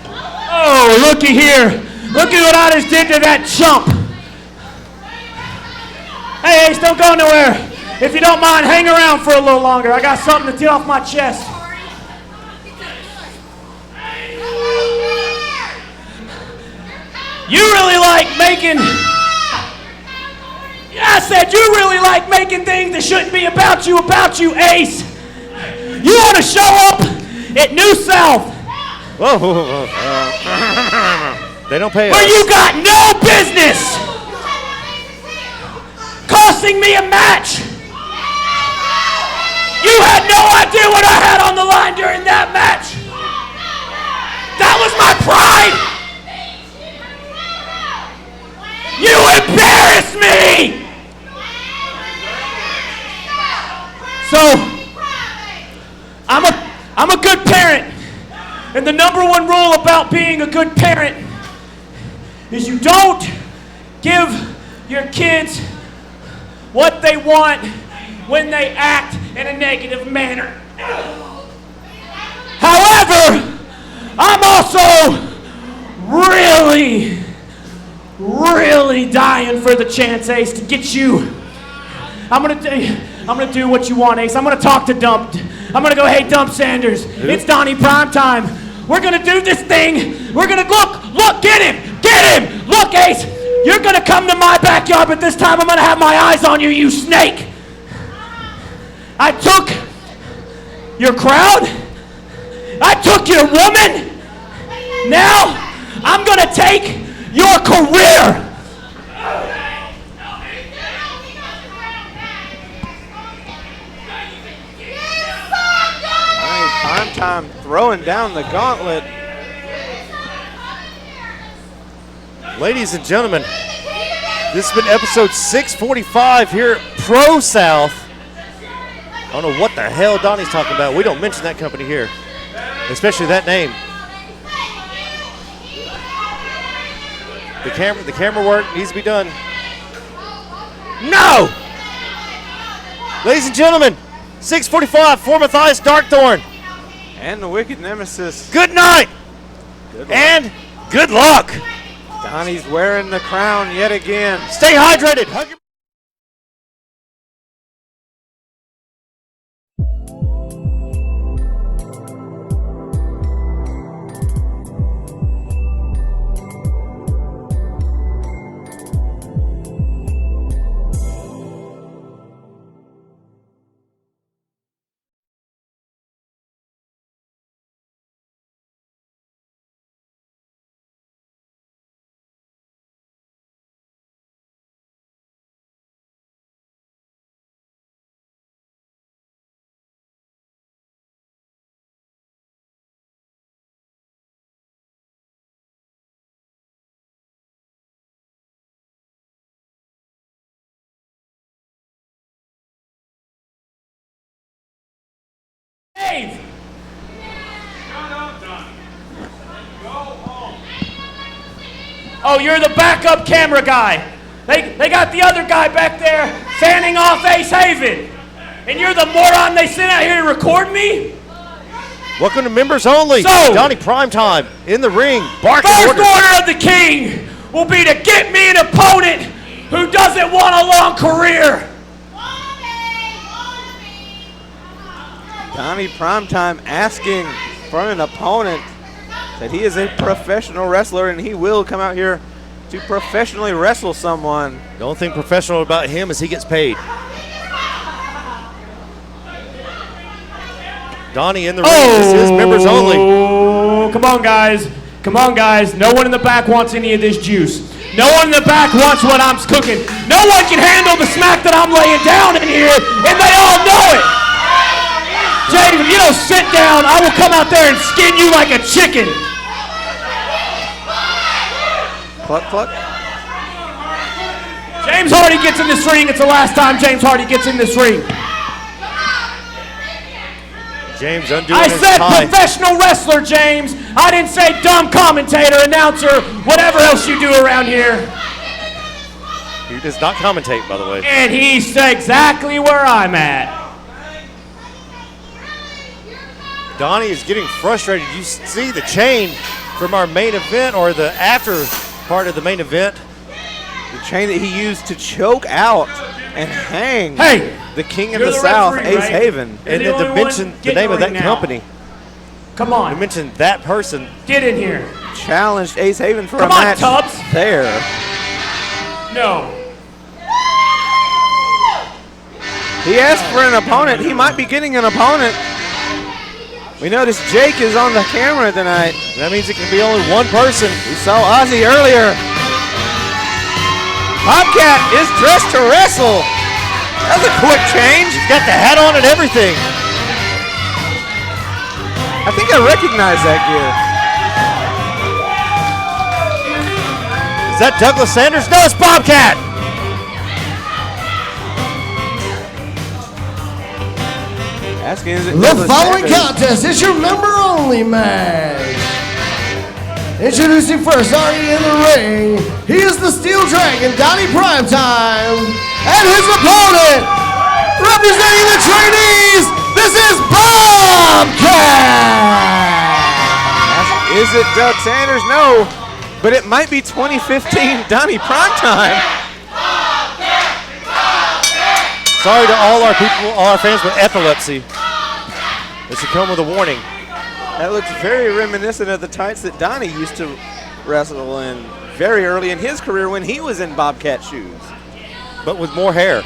Oh, looky here. Look at what I just did to that chump. Hey, Ace, don't go nowhere. If you don't mind, hang around for a little longer. I got something to get off my chest. You really like making... I said you really like making things that shouldn't be about you, Ace. You want to show up at New South. Whoa. They don't pay us. Where you got no business costing me a match. You had no idea what I had on the line during that match. That was my pride. You embarrassed me. So, I'm a good parent. And the number one rule about being a good parent is you don't give your kids what they want when they act in a negative manner. However, I'm also really dying for the chance, Ace, to get you. I'm gonna do what you want, Ace. I'm gonna talk to Dump. I'm gonna go, hey, Dump Sanders. It's Donnie Primetime. We're gonna do this thing. We're gonna look, get him. Look, Ace, you're gonna come to my backyard, but this time I'm gonna have my eyes on you, you snake. I took your crowd. I took your woman. Now I'm gonna take your career. Primetime throwing down the gauntlet. Ladies and gentlemen, this has been episode 645 here at ProSouth. I don't know what the hell Donnie's talking about. We don't mention that company here, especially that name. The camera work needs to be done. No! Ladies and gentlemen, 645 for Matthias Darkthorn. And the Wicked Nemesis. Good night. And good luck. Donnie's wearing the crown yet again. Stay hydrated. Hug your Dave! Shut up, Donnie. Go home. Oh, you're the backup camera guy. They got the other guy back there fanning off Ace Haven. And you're the moron they sent out here to record me? Welcome to members only. So, Donnie Primetime in the ring. Barking First orders. order of the king will be to get me an opponent who doesn't want a long career. Donnie Primetime asking for an opponent. That he is a professional wrestler and he will come out here to professionally wrestle someone. The only thing professional about him is he gets paid. Donnie in the ring. This is members only. Oh, come on, guys. Come on, guys. No one in the back wants any of this juice. No one in the back wants what I'm cooking. No one can handle the smack that I'm laying down in here, and they all know it. James, if you don't sit down, I will come out there and skin you like a chicken. Cluck, cluck. James Hardy gets in this ring. It's the last time James Hardy gets in this ring. James undoing I his said tie. professional wrestler, James. I didn't say dumb commentator, announcer, whatever else you do around here. He does not commentate, by the way. And he's exactly where I'm at. Donnie is getting frustrated. You see the chain from our main event, or the after part of the main event. The chain that he used to choke out and hang the King of you're the the South, referee, Ace right? Haven. You're And the then to only mention one the getting name of the that ring now. company. Come on. To mention that person. Get in here. Challenged Ace Haven for Come a on, match Tubbs. there. No. He asked for an opponent. He might be getting an opponent. We noticed Jake is on the camera tonight. That means it can be only one person. We saw Ozzy earlier. Bobcat is dressed to wrestle. That's a quick change. He's got the hat on and everything. I think I recognize that gear. Is that Douglas Sanders? No, it's Bobcat. Asking, is it The Douglas following Sanders? contest is your member-only match. Introducing first, already in the ring, he is the Steel Dragon, Donnie Primetime, and his opponent, representing the trainees, this is Bobcat! Is it Doug Sanders? No, but it might be 2015 Donnie Primetime. Sorry to all our people, all our fans with epilepsy. They should come with a warning. That looks very reminiscent of the tights that Donnie used to wrestle in very early in his career when he was in Bobcat shoes. But with more hair.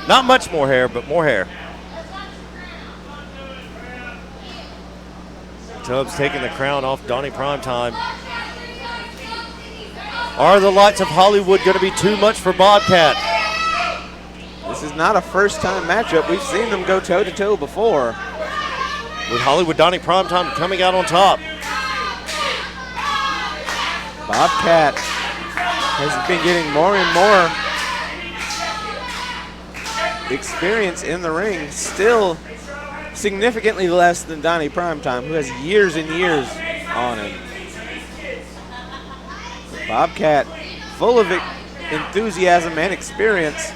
Not much more hair, but more hair. Tubbs taking the crown off Donnie Primetime. Are the lights of Hollywood going to be too much for Bobcat? This is not a first-time matchup. We've seen them go toe-to-toe before. With Hollywood Donnie Primetime coming out on top. Bobcat has been getting more and more experience in the ring. Still significantly less than Donnie Primetime, who has years and years on him. Bobcat, full of enthusiasm and experience.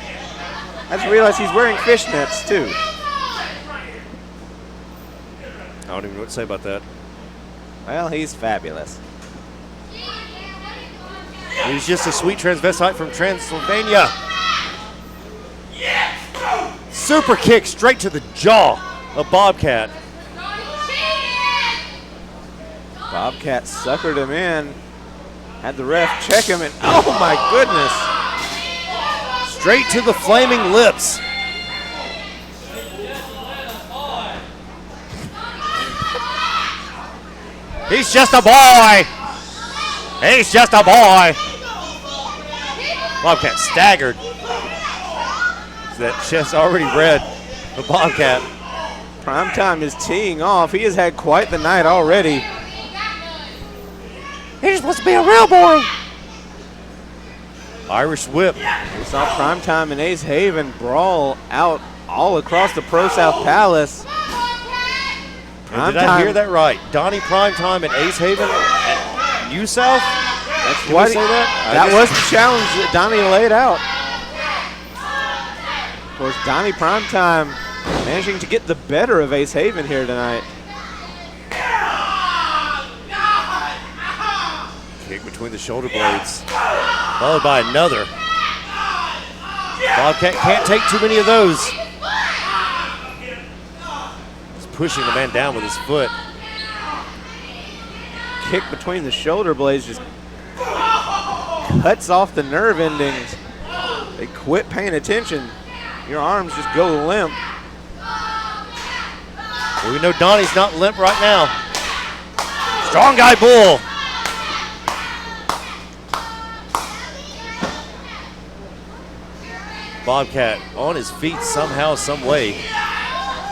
I just realized he's wearing fishnets too. I don't even know what to say about that. Well, he's fabulous. He's just a sweet transvestite from Transylvania. Super kick straight to the jaw of Bobcat. Bobcat suckered him in. Had the ref check him, and oh my goodness. Straight to the flaming lips. He's just a boy. He's just a boy. Bobcat staggered. That chest already red. The Bobcat. Primetime is teeing off. He has had quite the night already. He's supposed to be a real boy. Irish whip. We saw Primetime and Ace Haven brawl out all across the ProSouth Palace. And did I hear that right? Donnie Primetime and Ace Haven at U South? That's what what say that? That was the challenge that Donnie laid out. Of course, Donnie Primetime managing to get the better of Ace Haven here tonight. Kick between the shoulder blades, followed by another. Bobcat can't take too many of those. He's pushing the man down with his foot. Kick between the shoulder blades just cuts off the nerve endings. They quit paying attention. Your arms just go limp. Well, we know Donnie's not limp right now. Strong guy bull. Bobcat on his feet somehow, some way.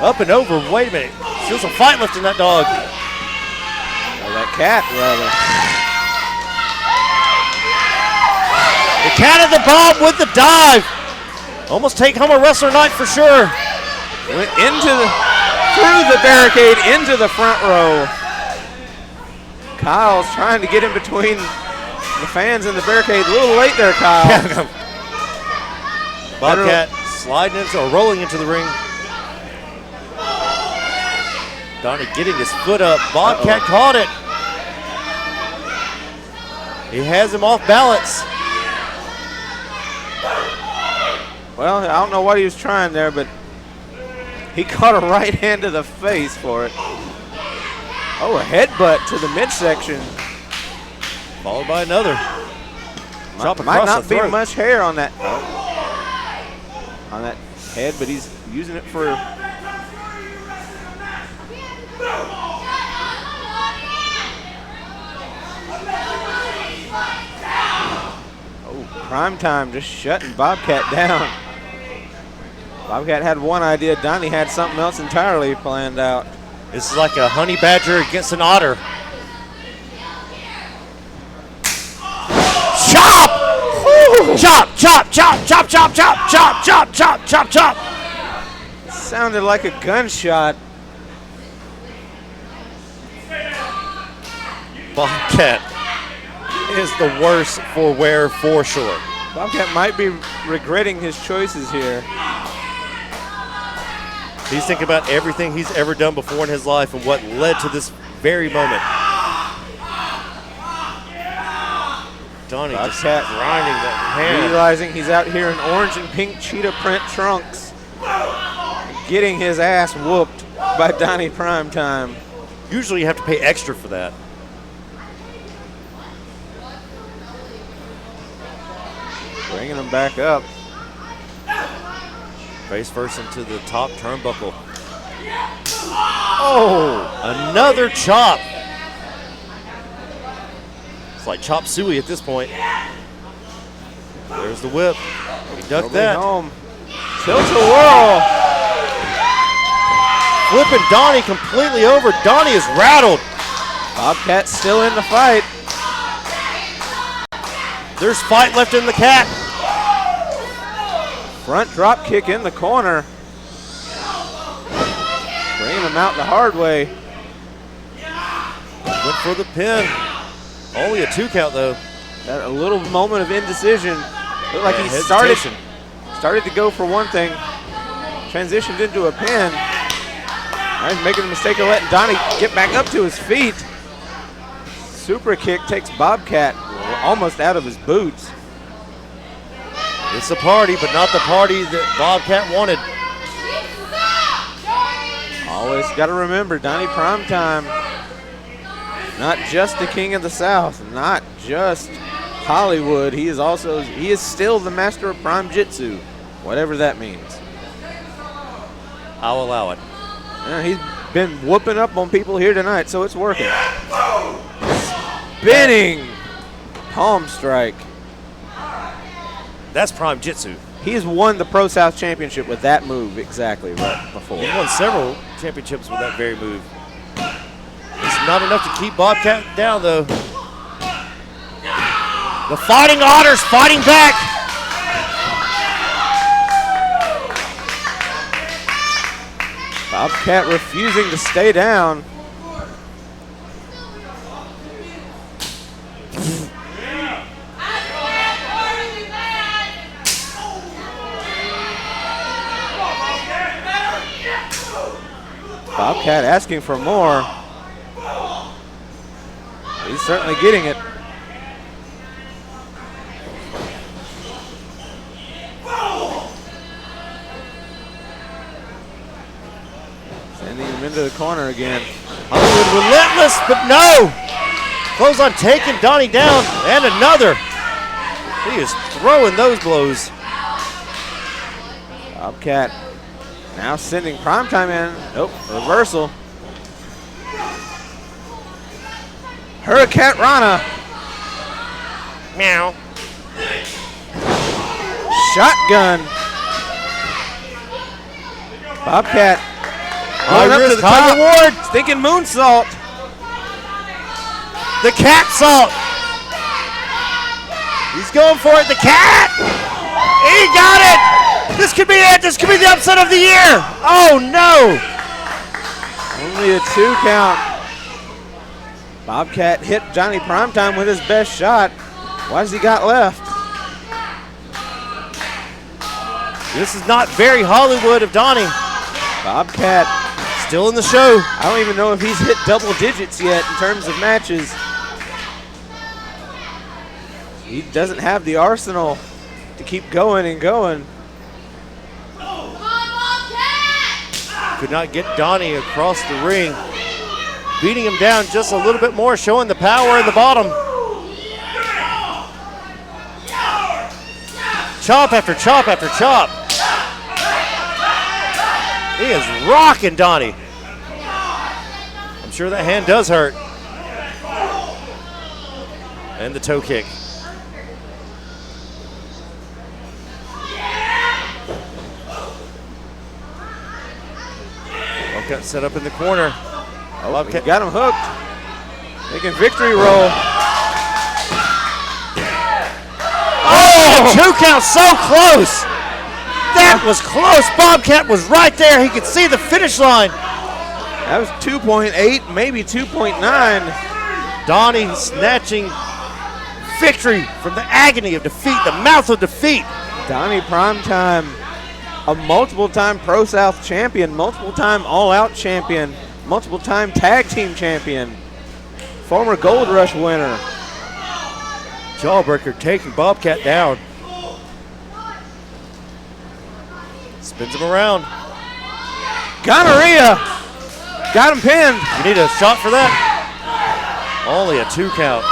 Up and over. Wait a minute. Still some fight left in that dog. Or that cat, rather. The cat of the bomb with the dive. Almost take home a wrestler night for sure. Went through the barricade into the front row. Kyle's trying to get in between the fans and the barricade. A little late there, Kyle. Bobcat sliding into or rolling into the ring. Donnie getting his foot up. Bobcat caught it. He has him off balance. Well, I don't know what he was trying there, but he caught a right hand to the face for it. Oh, a headbutt to the midsection. Followed by another. Chop Might across not the be throat. much hair on that head, but he's using it for. Oh, prime time just shutting Bobcat down. Bobcat had one idea. Donnie had something else entirely planned out. This is like a honey badger against an otter. Chop! Woo! Chop, chop, chop, chop, chop, chop, chop, chop, chop, chop, chop. Sounded like a gunshot. Bobcat is the worst for wear for sure. Bobcat might be regretting his choices here. He's thinking about everything he's ever done before in his life and what led to this very moment. Donnie just grinding that hand. Realizing he's out here in orange and pink cheetah print trunks. Getting his ass whooped by Donnie Primetime. Usually you have to pay extra for that. Bringing him back up. Face first into the top turnbuckle. Oh, another chop. It's like chop suey at this point. There's the whip. He ducked that. Home. Tilt-a-whirl. Flipping Donnie completely over. Donnie is rattled. Bobcat's still in the fight. There's fight left in the cat. Front drop kick in the corner. Bringing him out the hard way. Went for the pin. Only a 2 count though. That a little moment of indecision. Looked like he started to go for one thing. Transitioned into a pin. Now he's making the mistake of letting Donnie get back up to his feet. Super kick takes Bobcat almost out of his boots. It's a party, but not the party that Bobcat wanted. Always got to remember, Donnie Primetime, not just the king of the South, not just Hollywood. He is still the master of Prime Jitsu, whatever that means. I'll allow it. Yeah, he's been whooping up on people here tonight, so it's working. Spinning palm strike. That's Prime Jitsu. He has won the Pro South Championship with that move exactly right before. He won several championships with that very move. It's not enough to keep Bobcat down though. The Fighting Otters fighting back. Bobcat refusing to stay down. Bobcat asking for more. He's certainly getting it. Sending him into the corner again. Hollywood relentless, but no. Close on taking Donnie down, and another. He is throwing those blows. Bobcat now sending Primetime in. Nope, reversal. Hurricane Rana. Meow. Shotgun Bobcat High going up to risk, the high top. reward. Thinking moonsault. The cat salt. He's going for it. The cat. He got it. This could be it. This could be the upset of the year. Oh, no. Only a 2 count. Bobcat hit Johnny Primetime with his best shot. What has he got left? This is not very Hollywood of Donnie. Bobcat still in the show. I don't even know if he's hit double digits yet in terms of matches. He doesn't have the arsenal to keep going and going. Could not get Donnie across the ring. Beating him down just a little bit more, showing the power in the bottom. Chop after chop after chop. He is rocking Donnie. I'm sure that hand does hurt. And the toe kick. Bobcat set up in the corner. Bobcat got him hooked. Making victory roll. Oh, 2 count, so close. That was close. Bobcat was right there. He could see the finish line. That was 2.8, maybe 2.9. Donnie snatching victory from the agony of defeat, the mouth of defeat. Donnie Primetime, a multiple-time ProSouth champion, multiple-time All-Out champion, multiple-time tag team champion, former Gold Rush winner. Jawbreaker taking Bobcat down. Spins him around. Gonorrhea. Got him pinned. You need a shot for that? Only a 2 count.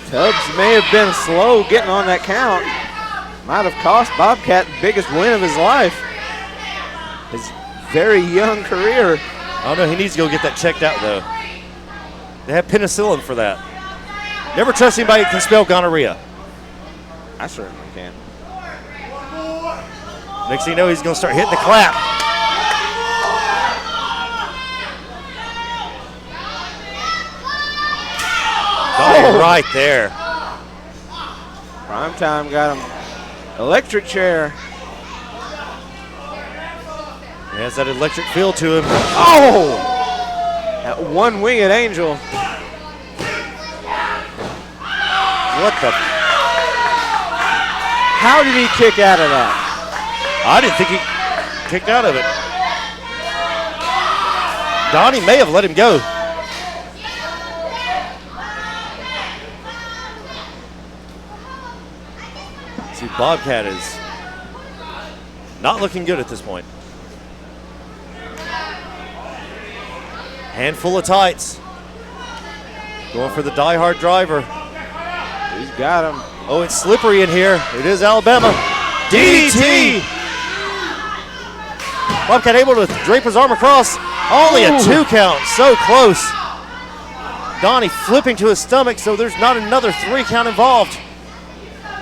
Tubbs may have been slow getting on that count. Might have cost Bobcat the biggest win of his life. His very young career. I don't know, he needs to go get that checked out though. They have penicillin for that. Never trust anybody that can spell gonorrhea. I certainly can. Next thing you know, he's going to start hitting the clap. Oh, right there. Primetime got him. Electric chair. He has that electric feel to him. Oh! That one-winged angel. What the? How did he kick out of that? I didn't think he kicked out of it. Donnie may have let him go. See, Bobcat is not looking good at this point. Handful of tights. Going for the die-hard driver. He's got him. Oh, it's slippery in here. It is Alabama. DDT! Bobcat able to drape his arm across. Only a 2 count. So close. Donnie flipping to his stomach, so there's not another 3 count involved.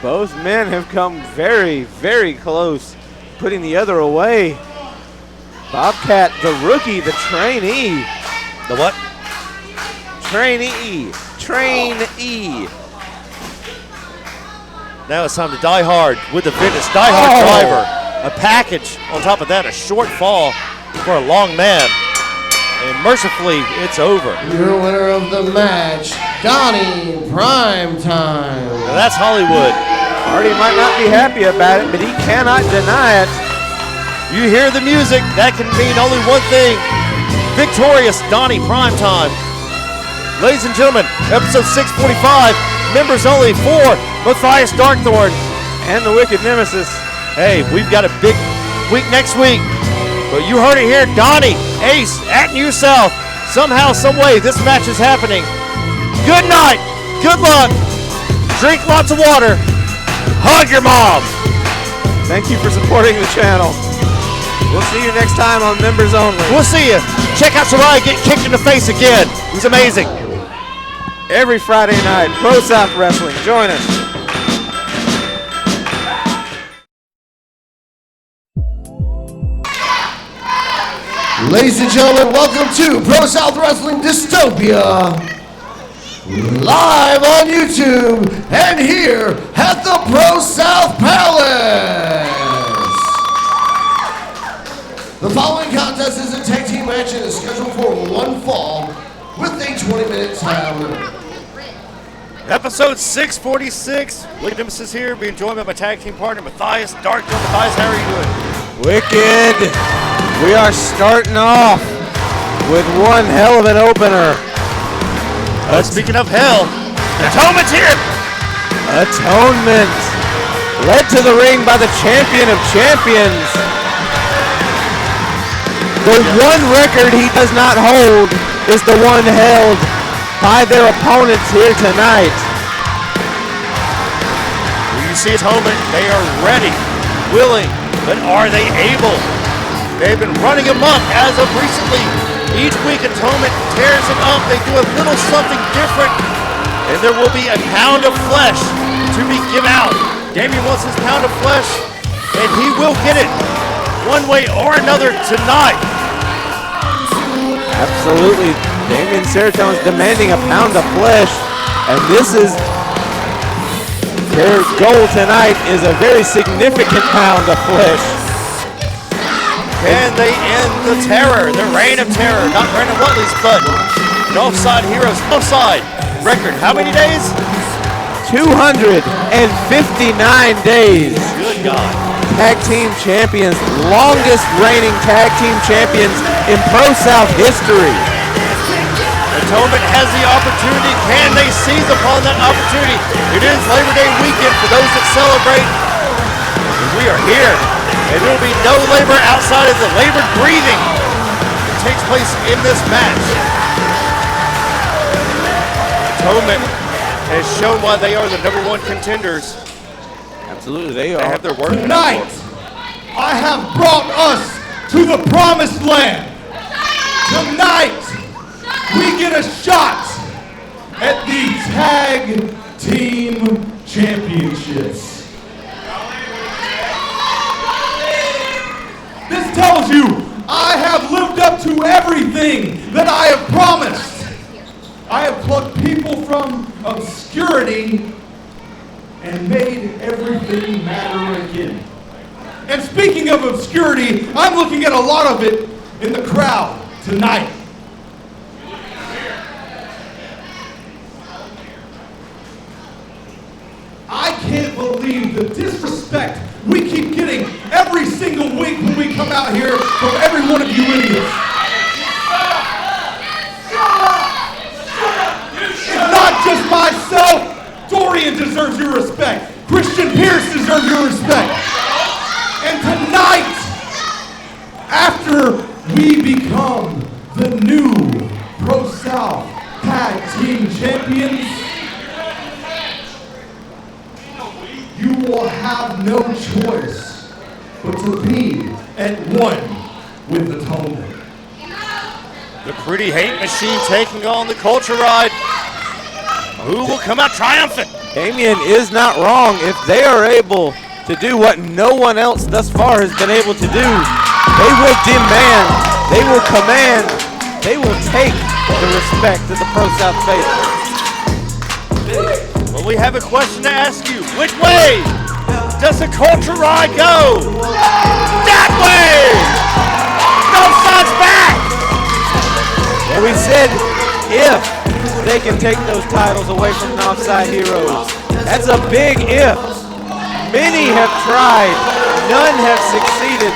Both men have come very, very close, putting the other away. Bobcat, the rookie, the trainee. The what? Trainee. Trainee. Now it's time to die hard with the fitness. Die hard driver. A package on top of that, a short fall for a long man. And mercifully, it's over. Your winner of the match, Donnie Primetime. Now that's Hollywood. Hardy might not be happy about it, but he cannot deny it. You hear the music, that can mean only one thing. Victorious Donnie Primetime. Ladies and gentlemen, episode 645, members only for Matthias Darkthorn and the Wicked Nemesis. Hey, we've got a big week next week. But you heard it here, Donnie, Ace, at New South. Somehow, some way, this match is happening. Good night. Good luck. Drink lots of water. Hug your mom. Thank you for supporting the channel. We'll see you next time on Members Only. We'll see you. Check out Sarai get kicked in the face again. It was amazing. Every Friday night, ProSouth Wrestling. Join us. Ladies and gentlemen, welcome to Pro South Wrestling Dystopia. Live on YouTube and here at the Pro South Palace. The following contest is a tag team match and is scheduled for one fall with a 20-minute time limit. Episode 646. William Nemesis here, being joined by my tag team partner, Matthias. Dark Joe. Matthias, how are you doing? Wicked. We are starting off with one hell of an opener. Speaking of hell, Atonement's here. Atonement led to the ring by the champion of champions. The one record he does not hold is the one held by their opponents here tonight. You see Atonement, they are ready, willing, but are they able? They've been running amok as of recently. Each week Atonement tears it up. They do a little something different, and there will be a pound of flesh to be given out. Damien wants his pound of flesh, and he will get it one way or another tonight. Absolutely. Damien Serotone's demanding a pound of flesh, and this is their goal tonight, is a very significant pound of flesh. Can they end the terror, the reign of terror? Not Brandon Whatley's, but Offside Heroes. Offside record, how many days? 259 days. Good God. Tag team champions, longest reigning tag team champions in Pro South history. Atonement has the opportunity. Can they seize upon that opportunity? It is Labor Day weekend for those that celebrate. And we are here. And there will be no labor outside of the labored breathing that takes place in this match. Atonement has shown why they are the #1 contenders. Absolutely, they are. They have their work. Tonight, I have brought us to the promised land. Tonight, we get a shot at the Tag Team Championships. This tells you I have lived up to everything that I have promised. I have plucked people from obscurity and made everything matter again. And speaking of obscurity, I'm looking at a lot of it in the crowd tonight. I can't believe the disrespect we keep getting every single week when we come out here from every one of you idiots. It's not just myself. Dorian deserves your respect. Christian Pierce deserves your respect. And tonight, after we become the new Pro South Tag Team Champions, you will have no choice but to be at one with Atonement. The Pretty Hate Machine taking on the Culture Ride. Who will come out triumphant? Damien is not wrong. If they are able to do what no one else thus far has been able to do, they will demand, they will command, they will take the respect of the Pro South faithful. Well, we have a question to ask you. Which way does the Culture Ride go? That way! No sides back! And we said if they can take those titles away from the Offside Heroes. That's a big if. Many have tried, none have succeeded.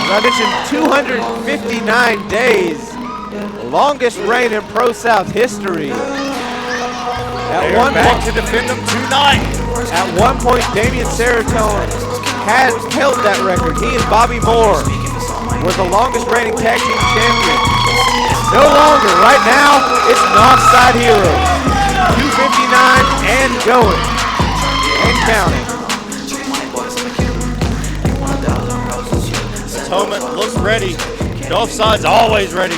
As I mentioned, 259 days, longest reign in Pro South history. They are back to defend them tonight. At one point, Damien Serotonin had held that record. He and Bobby Moore were the longest reigning tag team champions. No longer. Right now, it's an Offside Heroes. 259 and going. And counting. Atonement looks ready. The Offside's always ready.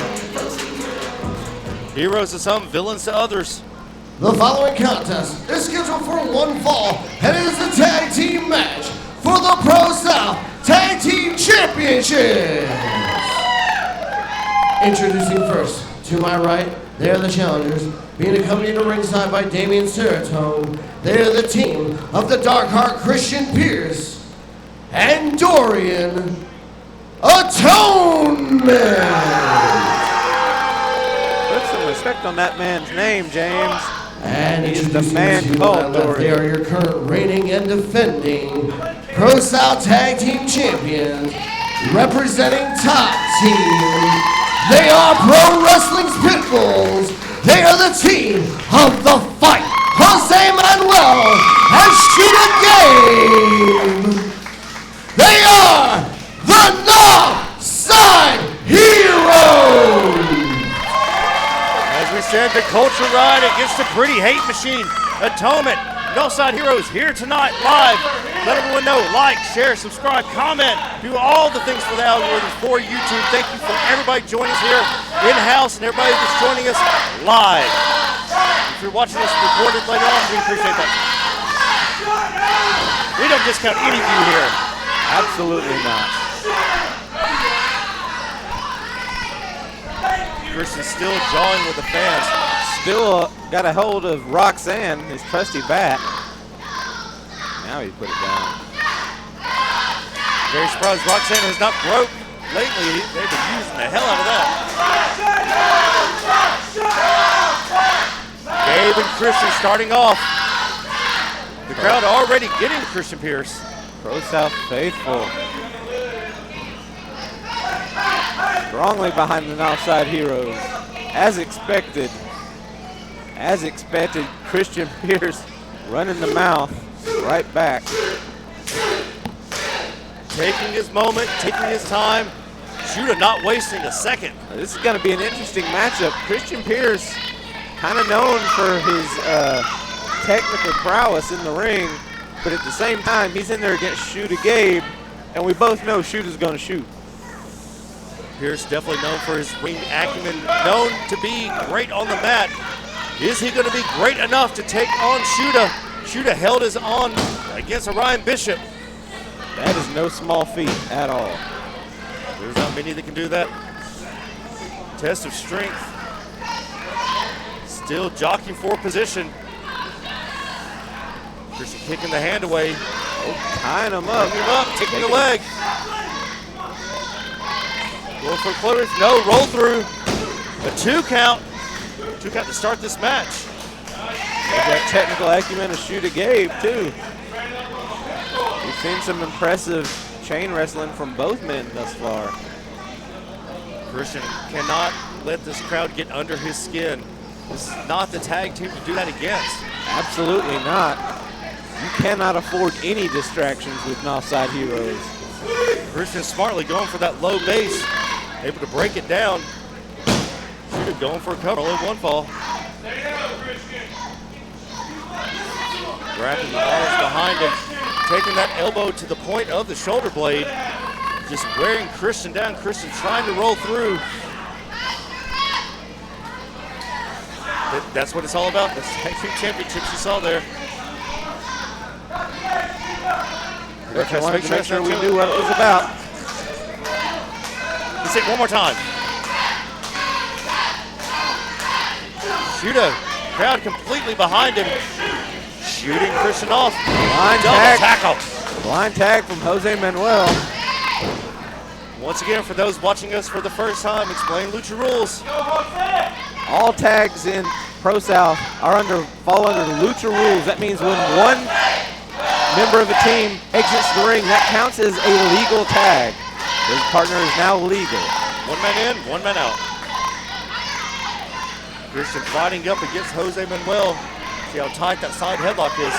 Heroes to some, villains to others. The following contest is scheduled for one fall and it is the tag team match for the Pro South Tag Team Championship. Introducing first, to my right, they are the challengers, being accompanied to ringside by Damian Seratone. They are the team of the Dark Heart Christian Pierce and Dorian Atonement. Put some respect on that man's name, James. And he's the introducing man to my called left, they are your current reigning and defending ProSouth Tag Team Champions, representing Top Team. They are Pro Wrestling's Pitbulls. They are the team of The Fight, Jose Manuel and Shooter Game. They are the Northside Heroes. As we said, the culture ride against the pretty hate machine. Atonement, Northside Heroes here tonight live. Let everyone know, like, share, subscribe, comment, do all the things for the algorithms for YouTube. Thank you for everybody joining us here in-house and everybody that's joining us live. If you're watching this recorded later on, we appreciate that. We don't discount any view here. Absolutely not. Chris is still jawing with the fans. Still got a hold of Roxanne, his trusty bat. Now he put it down. Very surprised Roxanne has not broke lately. They've been using the hell out of that. Gabe and Christian starting off. The crowd already getting Christian Pierce. ProSouth faithful. Strongly behind the Northside Heroes. As expected, Christian Pierce running the mouth right back. Taking his moment, taking his time. Shooter not wasting a second. This is going to be an interesting matchup. Christian Pierce, kind of known for his technical prowess in the ring, but at the same time, he's in there against Shooter Gabe, and we both know Shooter's going to shoot. Pierce definitely known for his ring acumen, known to be great on the mat. Is he going to be great enough to take on Shooter? Shooter held his own against Orion Bishop. That is no small feat at all. There's not many that can do that. Test of strength. Still jockeying for position. Christian kicking the hand away. Oh, tying him up. Taking the leg. Going for close. No, roll through. A 2 count. 2 count to start this match. There's that technical acumen of Shooter Gabe, too. We've seen some impressive chain wrestling from both men thus far. Christian cannot let this crowd get under his skin. This is not the tag team to do that against. Absolutely not. You cannot afford any distractions with Northside Heroes. Christian smartly going for that low base. Able to break it down. Shooter going for a cover. Only one fall. Grabbing the arms behind him. Taking that elbow to the point of the shoulder blade. Just wearing Christian down. Christian trying to roll through. That's what it's all about. The tag team championships you saw there. I wanted to make sure we knew what it was about. Let's take one more time. Shooter, crowd completely behind him. Shooting Christian off. Blind Double tag. tackle. Blind tag from Jose Manuel. Once again, for those watching us for the first time, explain Lucha rules. All tags in ProSouth fall under the Lucha rules. That means when one member of a team exits the ring, that counts as a legal tag. His partner is now legal. One man in, one man out. Christian fighting up against Jose Manuel. See how tight that side headlock is.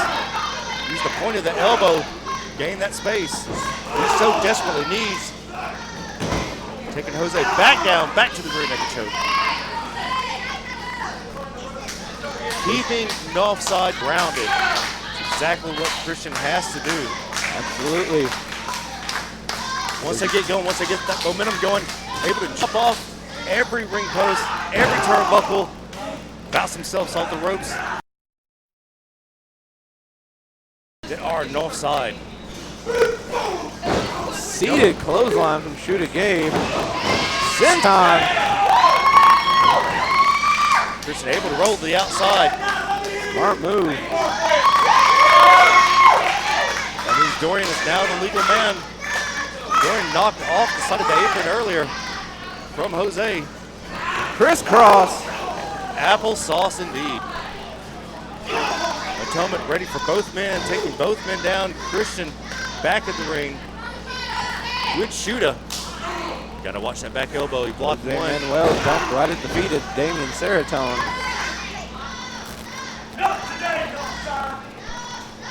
Use the point of the elbow, gain that space. He so desperately needs. Taking Jose back down, back to the rear naked choke. Keeping Northside grounded. That's exactly what Christian has to do. Absolutely. Once they get going, once they get that momentum going, able to jump off every ring post, every turnbuckle, bounce themselves off the ropes. They are Northside. Seated clothesline from Shooter Gabe. Senton. Christian able to roll to the outside. Smart move. That means Dorian is now the legal man. Dorian knocked off the side of the apron earlier from Jose. Crisscross. Applesauce indeed. Atonement ready for both men, taking both men down. Christian back in the ring. Good shooter. Gotta watch that back elbow. He blocked one. Manuel bumped right at the feet of Damien Serotonin.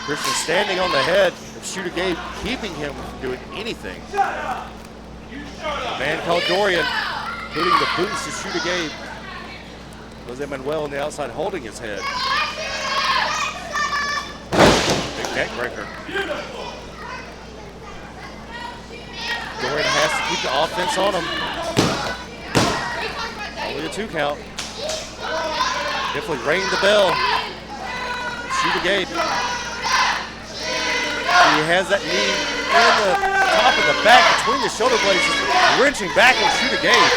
Christian standing on the head of Shooter Gabe, keeping him from doing anything. A man called Dorian hitting the boots to Shooter Gabe. Jose Manuel on the outside holding his head. Big neck breaker. Dorian has to keep the offense on him. Only a 2 count. Definitely ring the bell. Shooter Gabe. He has that knee in the top of the back between the shoulder blades, wrenching back on Shooter Gabe.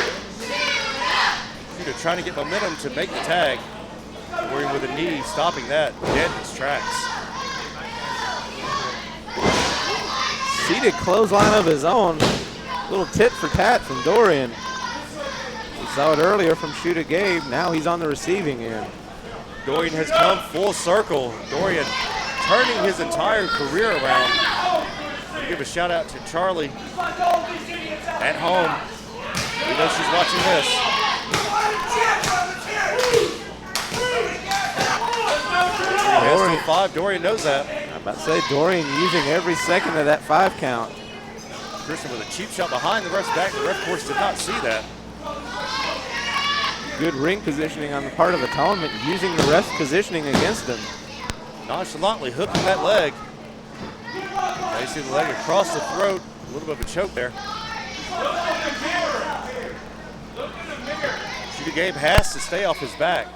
Shooter trying to get momentum to make the tag. Dorian with a knee, stopping that dead in his tracks. Seated clothesline of his own. Little tit for tat from Dorian. We saw it earlier from Shooter Gabe. Now he's on the receiving end. Dorian has come full circle. Dorian turning his entire career around. We'll give a shout out to Charlie at home. We know she's watching this. Dorian 5, Dorian knows that. I'm about to say Dorian using every second of that 5 count. Christian with a cheap shot behind the ref's back. The ref, of course, did not see that. Good ring positioning on the part of Atonement, using the ref's positioning against him. Nonchalantly hooking that leg. Now you see the leg across the throat. A little bit of a choke there. Shooter Gabe has to stay off his back.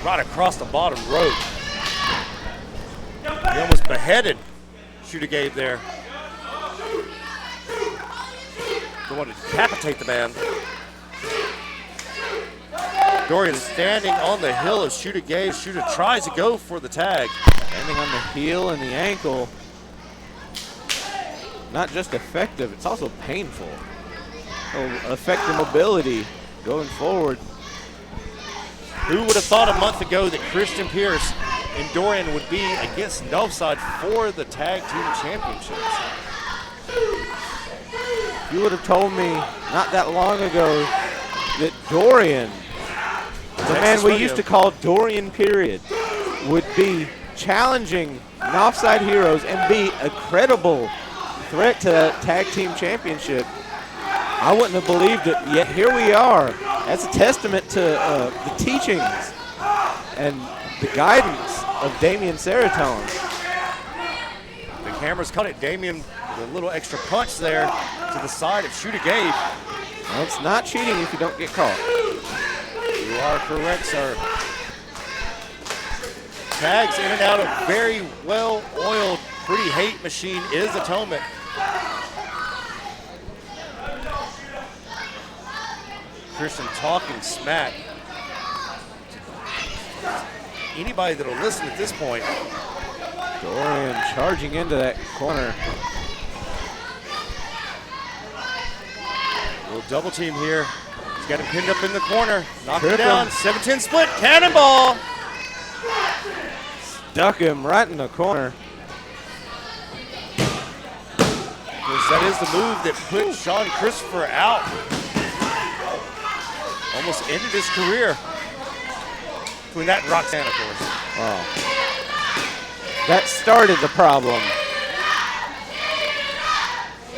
Right across the bottom rope. He almost beheaded Shooter Gabe there. They want to decapitate the man. Dorian standing on the heel of Shooter Gabe. Shooter tries to go for the tag. Standing on the heel and the ankle. Not just effective, it's also painful. It'll affect the mobility going forward. Who would have thought a month ago that Christian Pierce and Dorian would be against Northside for the tag team championships? You would have told me not that long ago that Dorian, the man we used to call Dorian Period, would be challenging Northside Heroes and be a credible threat to that tag team championship. I wouldn't have believed it, yet here we are. That's a testament to the teachings and the guidance of Damien Serotonin. The cameras caught it. Damien with a little extra punch there to the side of Shooter Gabe. Well, it's not cheating if you don't get caught. You are correct, sir. Tags in and out of very well-oiled, pretty hate machine is Atonement. Christian talking smack. Anybody that'll listen at this point. Dorian charging into that corner. A little double team here. He's got him pinned up in the corner. Knocked him down. 7-10 split. Cannonball. Stuck him right in the corner. That is the move that put Sean Christopher out. Almost ended his career. Between that and Roxanne, of course. Wow. That started the problem.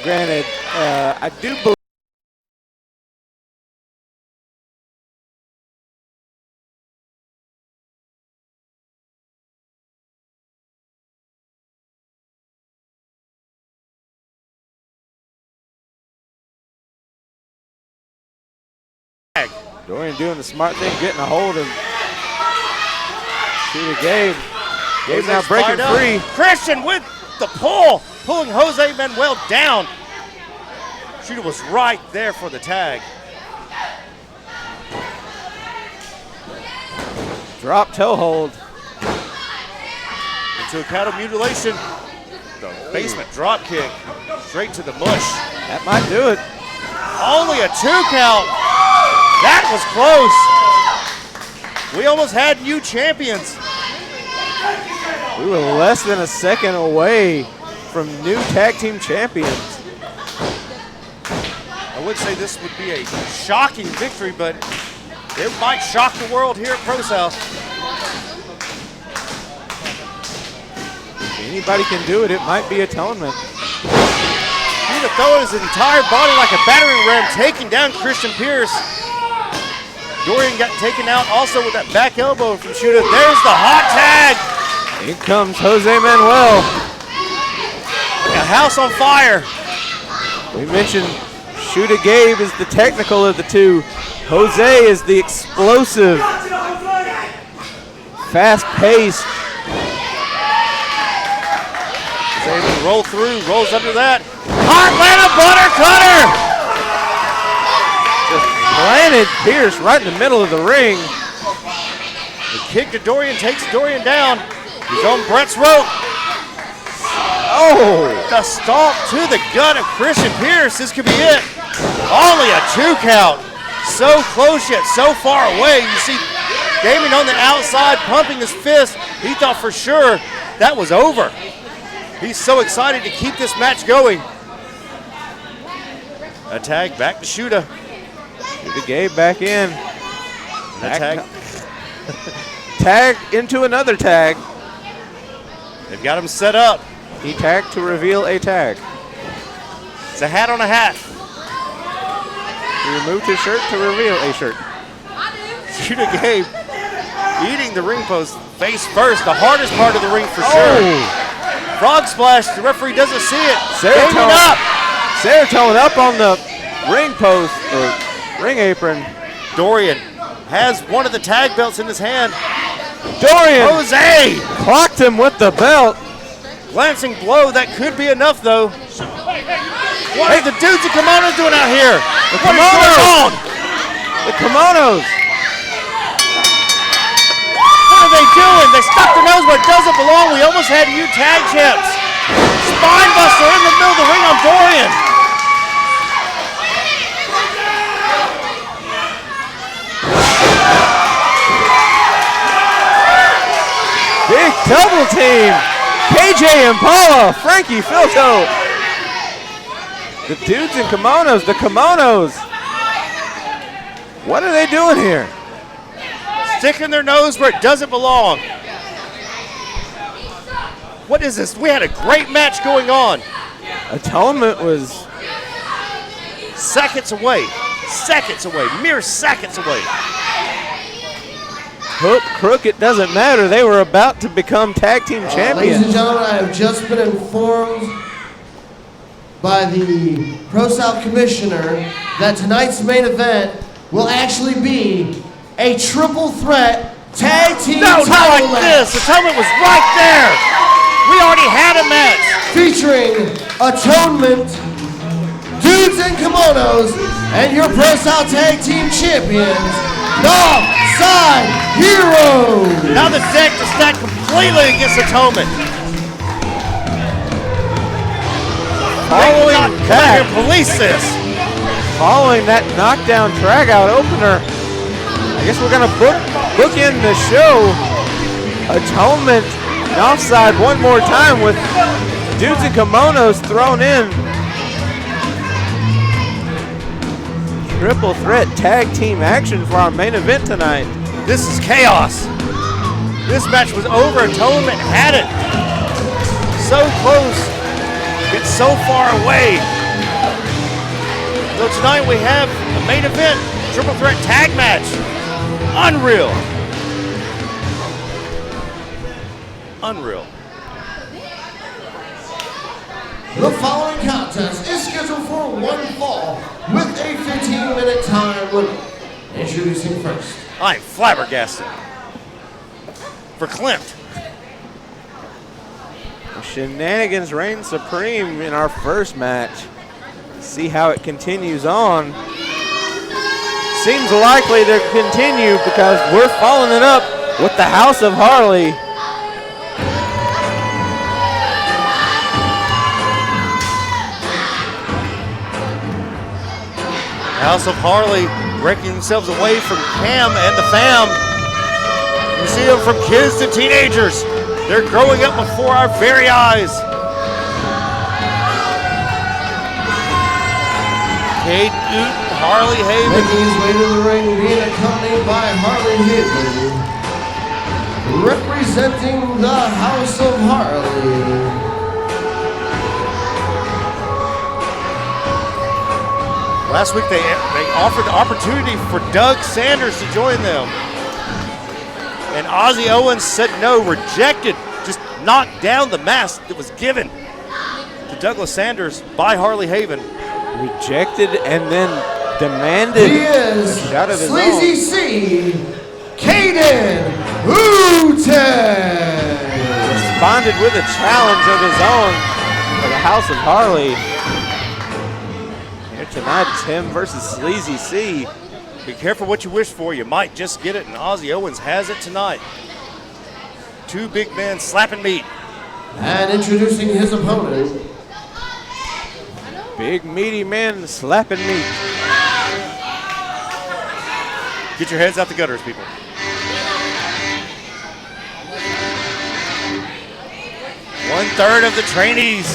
Granted, I do believe Dorian doing the smart thing, getting a hold of Shooter Gabe. Gabe now breaking free. Christian with the pull, pulling Jose Manuel down. Shooter was right there for the tag. Drop toe hold. Into a cattle mutilation. The basement drop kick. Straight to the mush. That might do it. Only a 2 count. That was close. We almost had new champions. We were less than a second away from new tag team champions. I would say this would be a shocking victory, but it might shock the world here at ProSouth. If anybody can do it, it might be Atonement. Shooter throwing his entire body like a battering ram, taking down Christian Pierce. Dorian got taken out also with that back elbow from Shooter. There's the hot tag. Here comes Jose Manuel. Like a house on fire. We mentioned Shooter Gabe is the technical of the two. Jose is the explosive, fast-paced. He's able to roll through, rolls under that. Atlanta butter cutter. Just planted Pierce right in the middle of the ring. The kick to Dorian takes Dorian down. He's on Brett's rope. Oh! The stomp to the gut of Christian Pierce. This could be it. Only a 2 count. So close yet so far away. You see Damon on the outside pumping his fist. He thought for sure that was over. He's so excited to keep this match going. A tag back to Shooter. Shooter Gabe back in. That tag. Tag into another tag. They've got him set up. He tagged to reveal a tag. It's a hat on a hat. He removed his shirt to reveal a shirt. Shooter Gabe eating the ring post face first, the hardest part of the ring for sure. Frog splash, the referee doesn't see it. Serotonin up on the ring post, or ring apron. Dorian has one of the tag belts in his hand. Dorian Jose clocked him with the belt. Glancing blow, that could be enough though. What are the dudes and kimonos doing out here? The What is going on? The kimonos. What are they doing? They stuck their nose where it doesn't belong. We almost had new tag champs. Spine buster in the middle of the ring on Dorian. Big double team. KJ Impala, Frankie Filto. The dudes in kimonos, the kimonos. What are they doing here? Sticking their nose where it doesn't belong. What is this? We had a great match going on. Atonement was seconds away, mere seconds away. Hook, crook, it doesn't matter. They were about to become tag team champions. Ladies and gentlemen, I have just been informed by the ProSouth Commissioner that tonight's main event will actually be a triple threat tag team No, not title like match. this. Atonement was right there. We already had a match. Featuring Atonement, Dudes in Kimonos, and your ProSouth Tag Team Champions, Northside Heroes. Now the deck is stacked completely against Atonement. Following that, police this. Following that knockdown drag-out opener, I guess we're gonna book in the show. Atonement and offside one more time with Dudes in Kimonos thrown in. Triple threat tag team action for our main event tonight. This is chaos. This match was over. Atonement had it. So close, yet so far away. So tonight we have a main event, triple threat tag match. Unreal. Unreal. The following contest is scheduled for one fall with a 15-minute time limit. Introducing first. I'm flabbergasted. For Klimt. Shenanigans reign supreme in our first match. See how it continues on. Seems likely to continue because we're following it up with the House of Harley. House of Harley breaking themselves away from Cam and the fam. You see them from kids to teenagers. They're growing up before our very eyes. Aiden Newton, Harley Haven. Making his way to the ring, being accompanied by Harley Haven, representing the House of Harley. Last week they offered the opportunity for Doug Sanders to join them. And Ozzy Owens said no, rejected, just knocked down the mask that was given to Douglas Sanders by Harley Haven. Rejected and then demanded He is a shot of his Sleazy own. C, Aiden Andrews. Responded with a challenge of his own for the House of Harley. Here tonight it's him versus Sleazy C. Be careful what you wish for, you might just get it, and Ozzy Owens has it tonight. Two big men slapping meat. And introducing his opponent, Big meaty men slapping meat. Get your heads out the gutters, people. One-third of the trainees.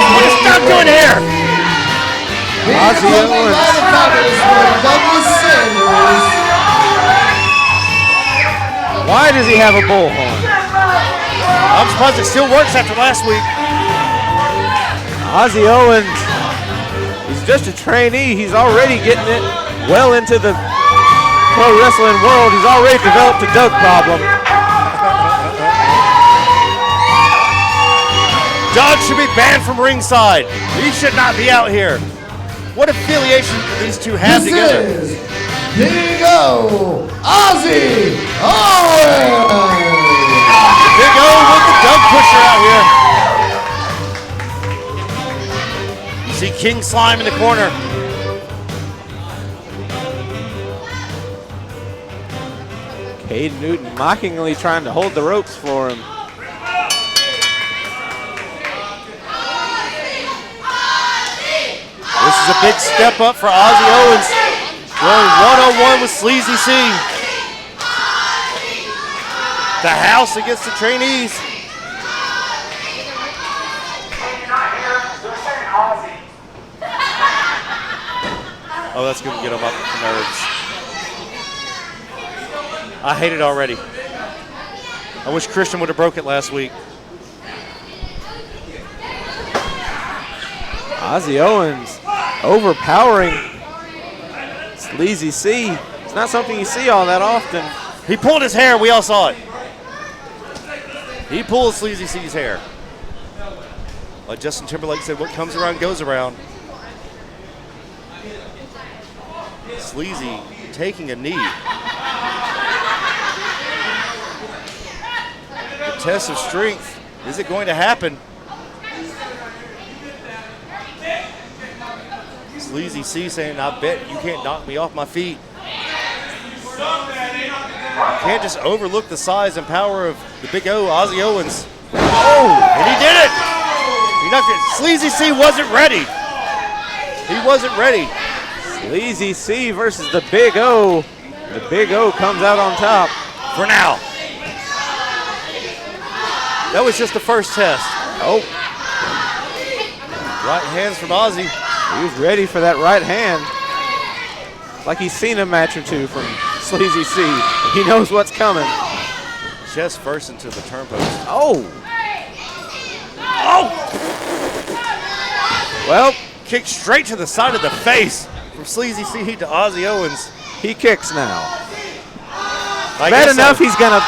What is Doug doing here? Ozzy Owens. by the fabulous one, Douglas Sanders. Why does he have a bullhorn? I'm surprised it still works after last week. Ozzy Owens, he's just a trainee. He's already getting it well into the pro wrestling world. He's already developed a Doug problem. Doug should be banned from ringside. He should not be out here. What affiliation do these two have together? This is Big O, Ozzy Owens. Big O with the Doug pusher out here. You see King Slime in the corner. Aiden Newton mockingly trying to hold the ropes for him. This is a big step up for Ozzy Owens. Going one-on-one with Sleazy C. The house against the trainees. Oh, that's going to get them up the nerves. I hate it already. I wish Christian would have broke it last week. Ozzy Owens overpowering Sleazy C. It's not something you see all that often. He pulled his hair. We all saw it. He pulled Sleazy C's hair. Like Justin Timberlake said, what comes around goes around. Sleazy taking a knee. The test of strength. Is it going to happen? Sleazy C saying, I bet you can't knock me off my feet. You can't just overlook the size and power of the Big O, Ozzy Owens. Oh, and he did it. He knocked it. Sleazy C wasn't ready. He wasn't ready. Sleazy C versus the Big O. The Big O comes out on top. For now. That was just the first test. Oh. Right hands from Ozzy. He was ready for that right hand. Like he's seen a match or two from Sleazy C. He knows what's coming. Chest first into the turnpost. Oh. Oh! Well, kicked straight to the side of the face from Sleazy C to Ozzy Owens. He kicks now. I Bad guess enough so. he's gonna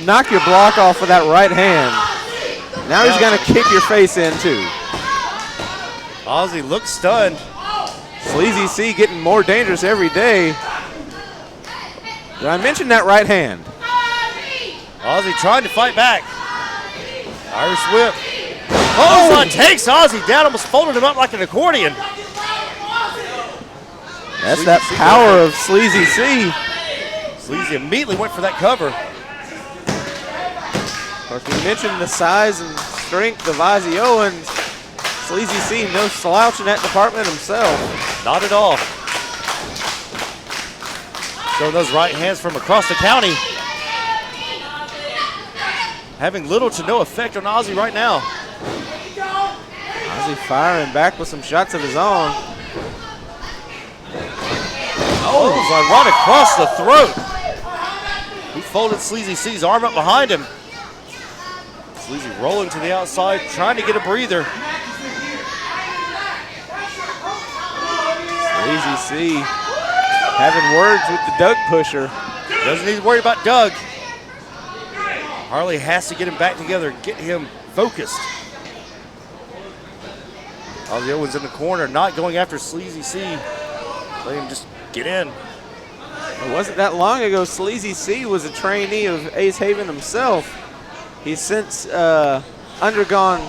knock your block off with that right hand. Now he's gonna kick your face in too. Ozzy looks stunned. Sleazy C getting more dangerous every day. Did I mention that right hand? Ozzy trying to fight back. Irish whip. Clothesline takes Ozzy down, almost folded him up like an accordion. That's that power of Sleazy C. Sleazy immediately went for that cover. Of course, we mentioned the size and strength of Ozzy Owens. Sleazy C, no slouch in that department himself. Not at all. Showing those right hands from across the county. Having little to no effect on Ozzy right now. Ozzy firing back with some shots of his own. Clothesline right across the throat. He folded Sleazy C's arm up behind him. Sleazy rolling to the outside, trying to get a breather. Sleazy C having words with the Doug pusher. Doesn't need to worry about Doug. Harley has to get him back together, get him focused. Ozzy Owens in the corner, not going after Sleazy C. Let him just get in. It wasn't that long ago Sleazy C was a trainee of Ace Haven himself. He's since undergone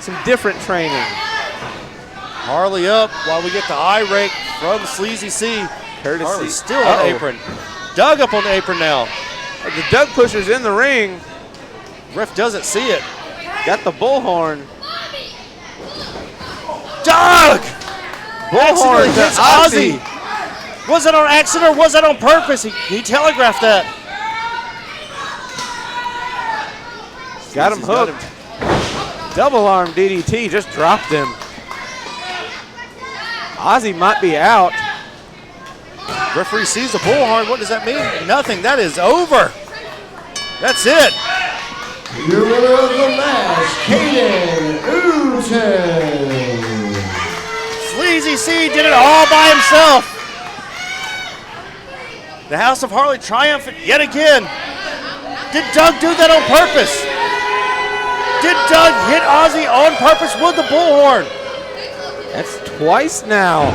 some different training. Harley up while we get the eye rake from Sleazy C. Courtesy. Harley still on the apron. Doug up on the apron now. The Doug pusher's in the ring. Ref doesn't see it. Got the bullhorn. Doug! Bullhorn to hits Ozzy. Was it on accident or was that on purpose? He telegraphed that. Got him hooked. Double arm DDT, just dropped him. Ozzy might be out. Referee sees the bullhorn. What does that mean? Nothing. That is over. That's it. Your winner of the match, Aiden Andrews. Sleazy C did it all by himself. The House of Harley triumphant yet again. Did Doug do that on purpose? Did Doug hit Ozzy on purpose with the bullhorn? That's twice now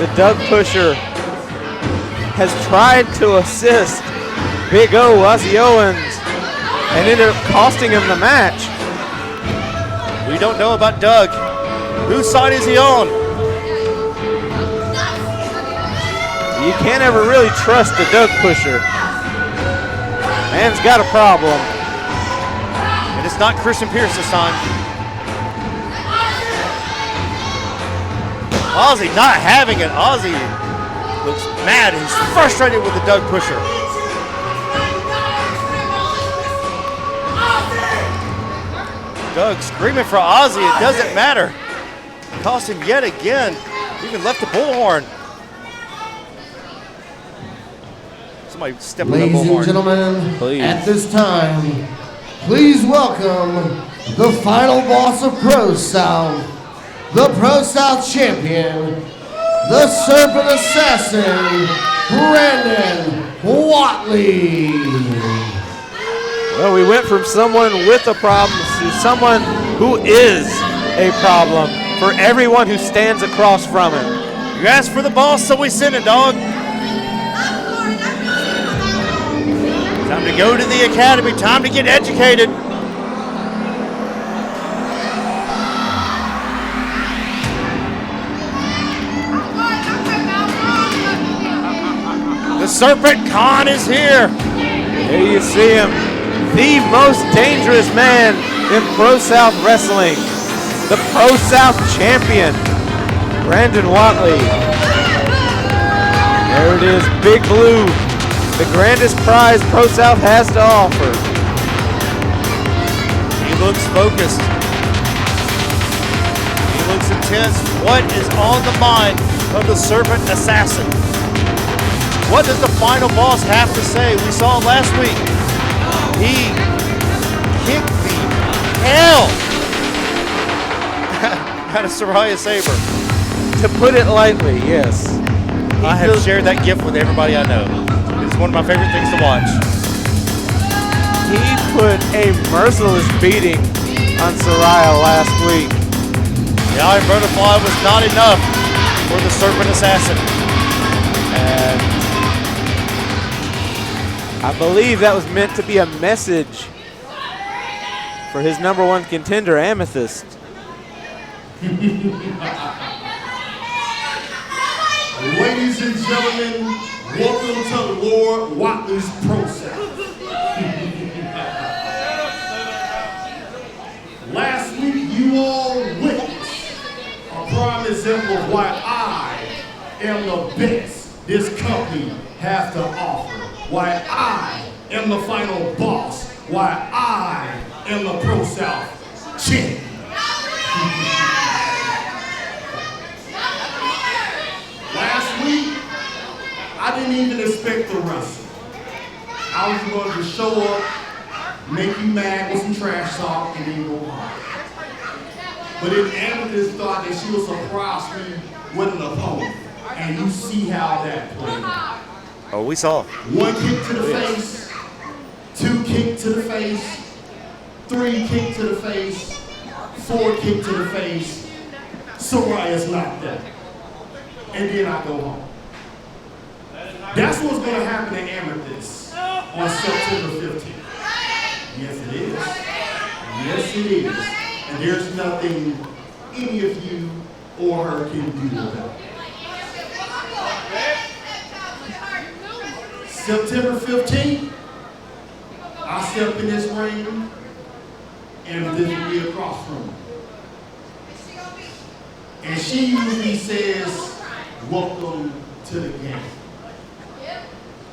the Doug pusher has tried to assist Big O, Ozzy Owens, and ended up costing him the match. We don't know about Doug. Whose side is he on? You can't ever really trust the Doug pusher. Man's got a problem. And it's not Christian Pierce this time. Ozzy not having it. Ozzy looks mad. He's frustrated with the Doug pusher. Doug screaming for Ozzy. It doesn't matter. Cost him yet again. Even left the bullhorn. Somebody step on the Ladies bullhorn. and gentlemen, Please. at this time, please welcome the final boss of ProSouth, the ProSouth champion, the Serpent Assassin, Brandon Whatley. Well, we went from someone with a problem to someone who is a problem for everyone who stands across from him. You asked for the boss, so we sent it, dog. Time to go to the academy. Time to get educated. The Serpent Khan is here. There you see him, the most dangerous man in ProSouth Wrestling, the ProSouth champion, Brandon Whatley. There it is, Big Blue, the grandest prize ProSouth has to offer. He looks focused. He looks intense. What is on the mind of the Serpent Assassin? What does the final boss have to say? We saw last week. He kicked the hell out of Soraya Saber. To put it lightly, yes. I have shared that gift with everybody I know. It's one of my favorite things to watch. He put a merciless beating on Soraya last week. The Iron Butterfly was not enough for the Serpent Assassin. And I believe that was meant to be a message for his #1 contender, Amethyst. Ladies and gentlemen, welcome to Lord Whatley's ProSouth. Last week, you all witnessed a prime example of why I am the best this company has to offer. Why I am the final boss. Why I am the ProSouth champion. Last week, I didn't even expect to wrestle. I was going to show up, make you mad with some trash talk, and then go home. But then Amethyst thought that she would surprise me with an opponent. And you see how that played out. Oh, we saw. 1 kick to the face, 2 kick to the face, 3 kick to the face, 4 kick to the face. Soraya's knocked out. And then I go home. That's what's going to happen to Amethyst on September 15th. Yes, it is. Yes, it is. And there's nothing any of you or her can do about it. September 15th, I step in this ring, and this will be across from me. And she usually says, welcome to the game.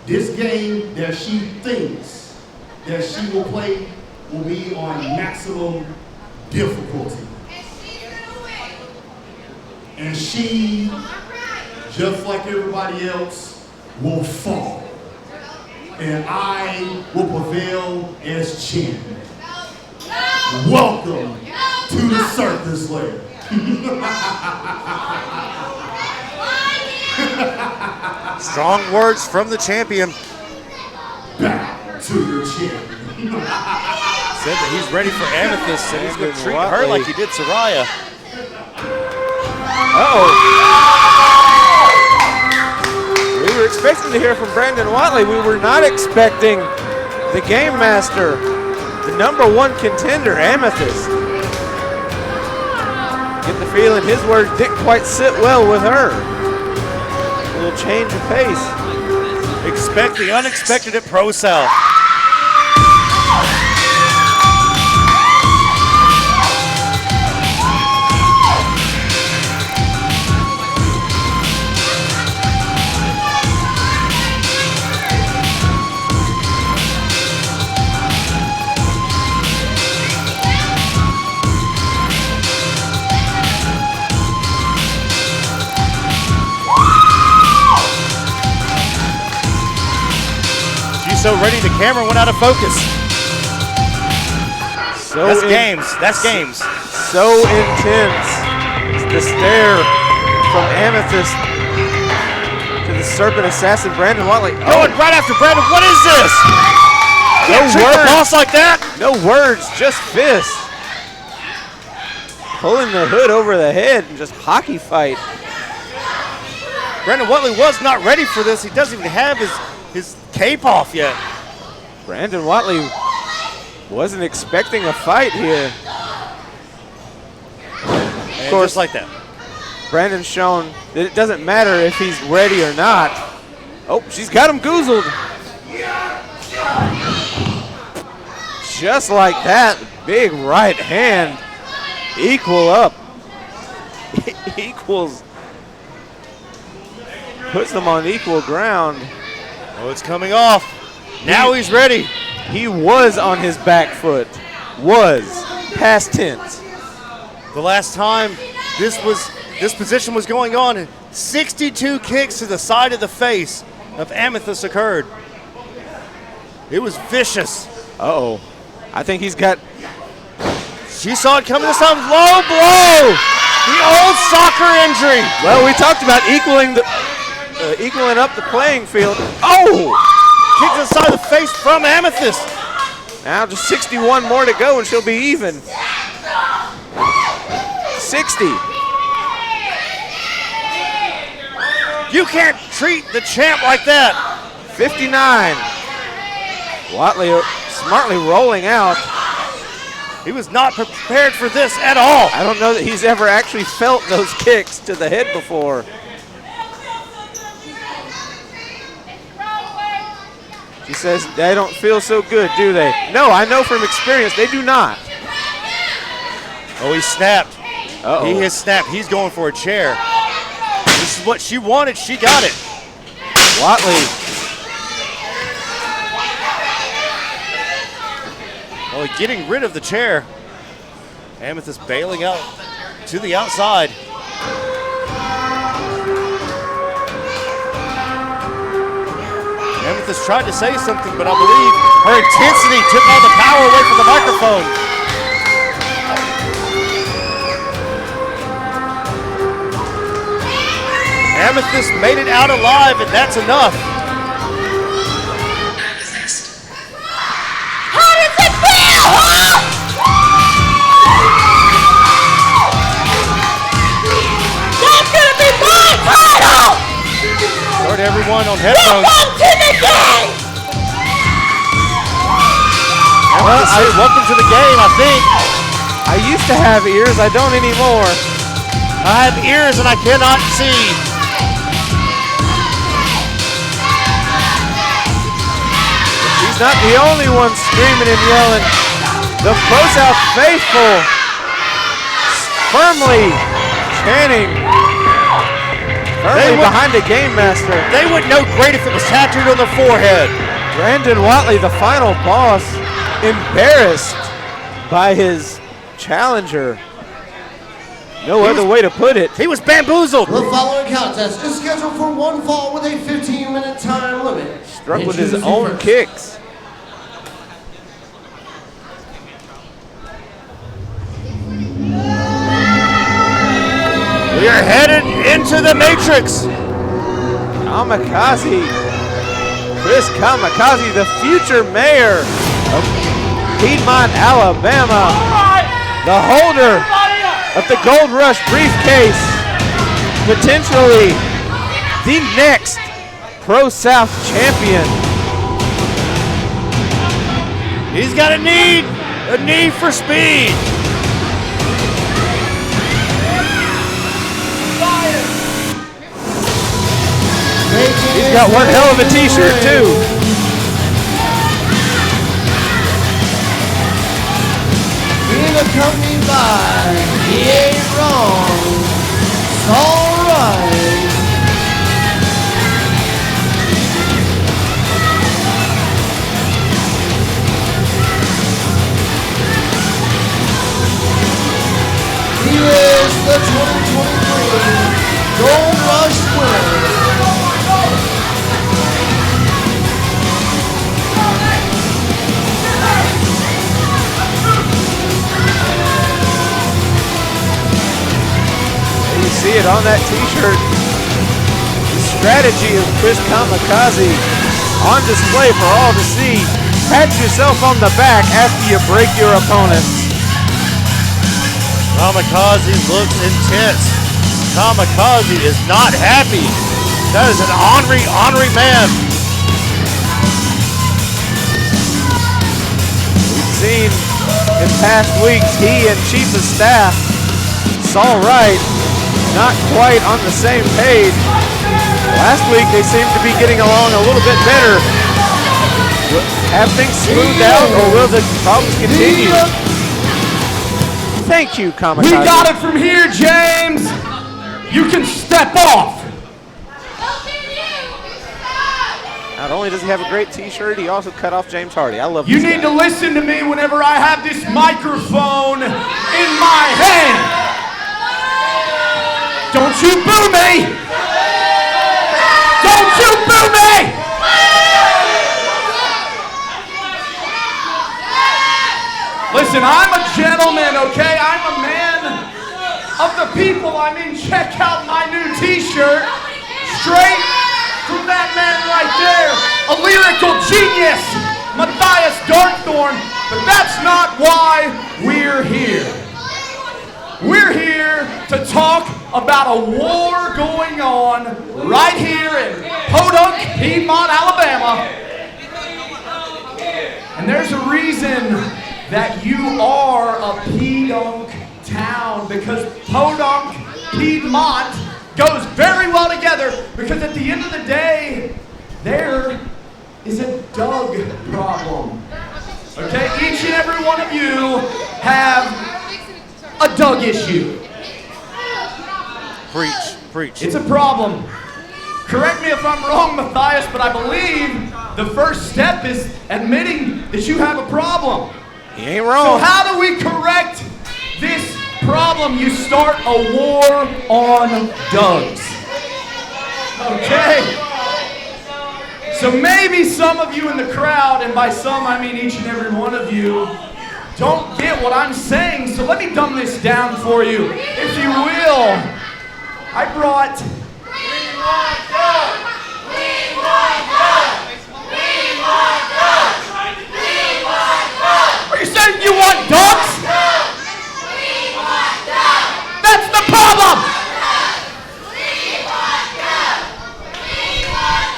This game that she thinks that she will play will be on maximum difficulty. And she, just like everybody else, will fall. And I will prevail as champion. Welcome to the circus lair. Strong words from the champion. Back to your champion. Said that he's ready for Amethyst and he's going to treat her like he did Soraya. Uh-oh. We were expecting to hear from Brandon Whatley. We were not expecting the Game Master, the #1 contender, Amethyst. Get the feeling his words didn't quite sit well with her. A little change of pace. Expect the unexpected at ProSouth. So ready, the camera went out of focus. That's games. That's games. So intense. The stare from Amethyst to the Serpent Assassin, Brandon Whatley. Going right after Brandon. What is this? No words. The boss like that. No words, just fists. Pulling the hood over the head and just hockey fight. Brandon Whatley was not ready for this. He doesn't even have his cape off yet. Brandon Whatley wasn't expecting a fight here. Of course, just like that. Brandon's shown that it doesn't matter if he's ready or not. Oh, she's got him goozled. Just like that, big right hand. Equal up. Equals. Puts them on equal ground. Oh, it's coming off. Now he's ready. He was on his back foot. Was. Past tense. The last time this position was going on, 62 kicks to the side of the face of Amethyst occurred. It was vicious. Uh-oh. I think he's got... She saw it coming this time. Low blow. The old soccer injury. Well, we talked about equaling up the playing field. Oh! Kick to the side of the face from Amethyst. Now just 61 more to go and she'll be even. 60. You can't treat the champ like that. 59. Whatley smartly rolling out. He was not prepared for this at all. I don't know that he's ever actually felt those kicks to the head before. She says, they don't feel so good, do they? No, I know from experience, they do not. Oh, he snapped. Uh-oh. He has snapped. He's going for a chair. This is what she wanted. She got it. Whatley. Oh, getting rid of the chair. Amethyst bailing out to the outside. Amethyst tried to say something, but I believe her intensity took all the power away from the microphone. Amethyst made it out alive, and that's enough. How does it feel, huh? That's gonna be my title! Start everyone on headphones. Welcome to the game! Welcome to the game, I think. I used to have ears, I don't anymore. I have ears and I cannot see. She's not the only one screaming and yelling. The ProSouth faithful firmly chanting, firmly behind the Game Master. They would know great if it was tattooed on their forehead. Brandon Whatley, the final boss, embarrassed by his challenger. No other way to put it. He was bamboozled. The following contest is scheduled for one fall with a 15-minute time limit. Struck with his own kicks. We are headed into the Matrix. Kamikaze. Chris Kamikaze, the future mayor of Piedmont, Alabama. The holder of the Gold Rush briefcase. Potentially the next ProSouth champion. He's got a need for speed. He's got one hell of a t-shirt too. Being accompanied by He Ain't Wrong, Saul Wright. He is the 2023 Gold Rush winner. You see it on that t-shirt. The strategy of Chris Kamikaze on display for all to see. Pat yourself on the back after you break your opponents. Kamikaze looks intense. Kamikaze is not happy. That is an ornery man. We've seen in past weeks he and Chief of Staff Saul Wright not quite on the same page. Last week they seemed to be getting along a little bit better. Have things smoothed out, or will the problems continue? Thank you, Kamikaze. We got it from here, James. You can step off. Not only does he have a great t-shirt, he also cut off James Hardy. I love You this need guy. to listen to me whenever I have this microphone in my hand. Don't you boo me! Don't you boo me! Listen, I'm a gentleman, okay? I'm a man of the people. I mean, check out my new t-shirt. Straight from that man right there. A lyrical genius, Matthias Darkthorn. But that's not why we're here. We're here to talk about a war going on right here in Podunk, Piedmont, Alabama. And there's a reason that you are a P-Dunk town, because Podunk, Piedmont goes very well together, because at the end of the day, there is a Doug problem. Okay, each and every one of you have a Doug issue. Preach. It's a problem. Correct me if I'm wrong, Matthias, but I believe the first step is admitting that you have a problem. He ain't wrong. So how do we correct this problem? You start a war on Dougs. Okay? So maybe some of you in the crowd, and by some I mean each and every one of you, don't get what I'm saying. So let me dumb this down for you, if you will. I brought... Are you saying you want Dougs? That's the problem!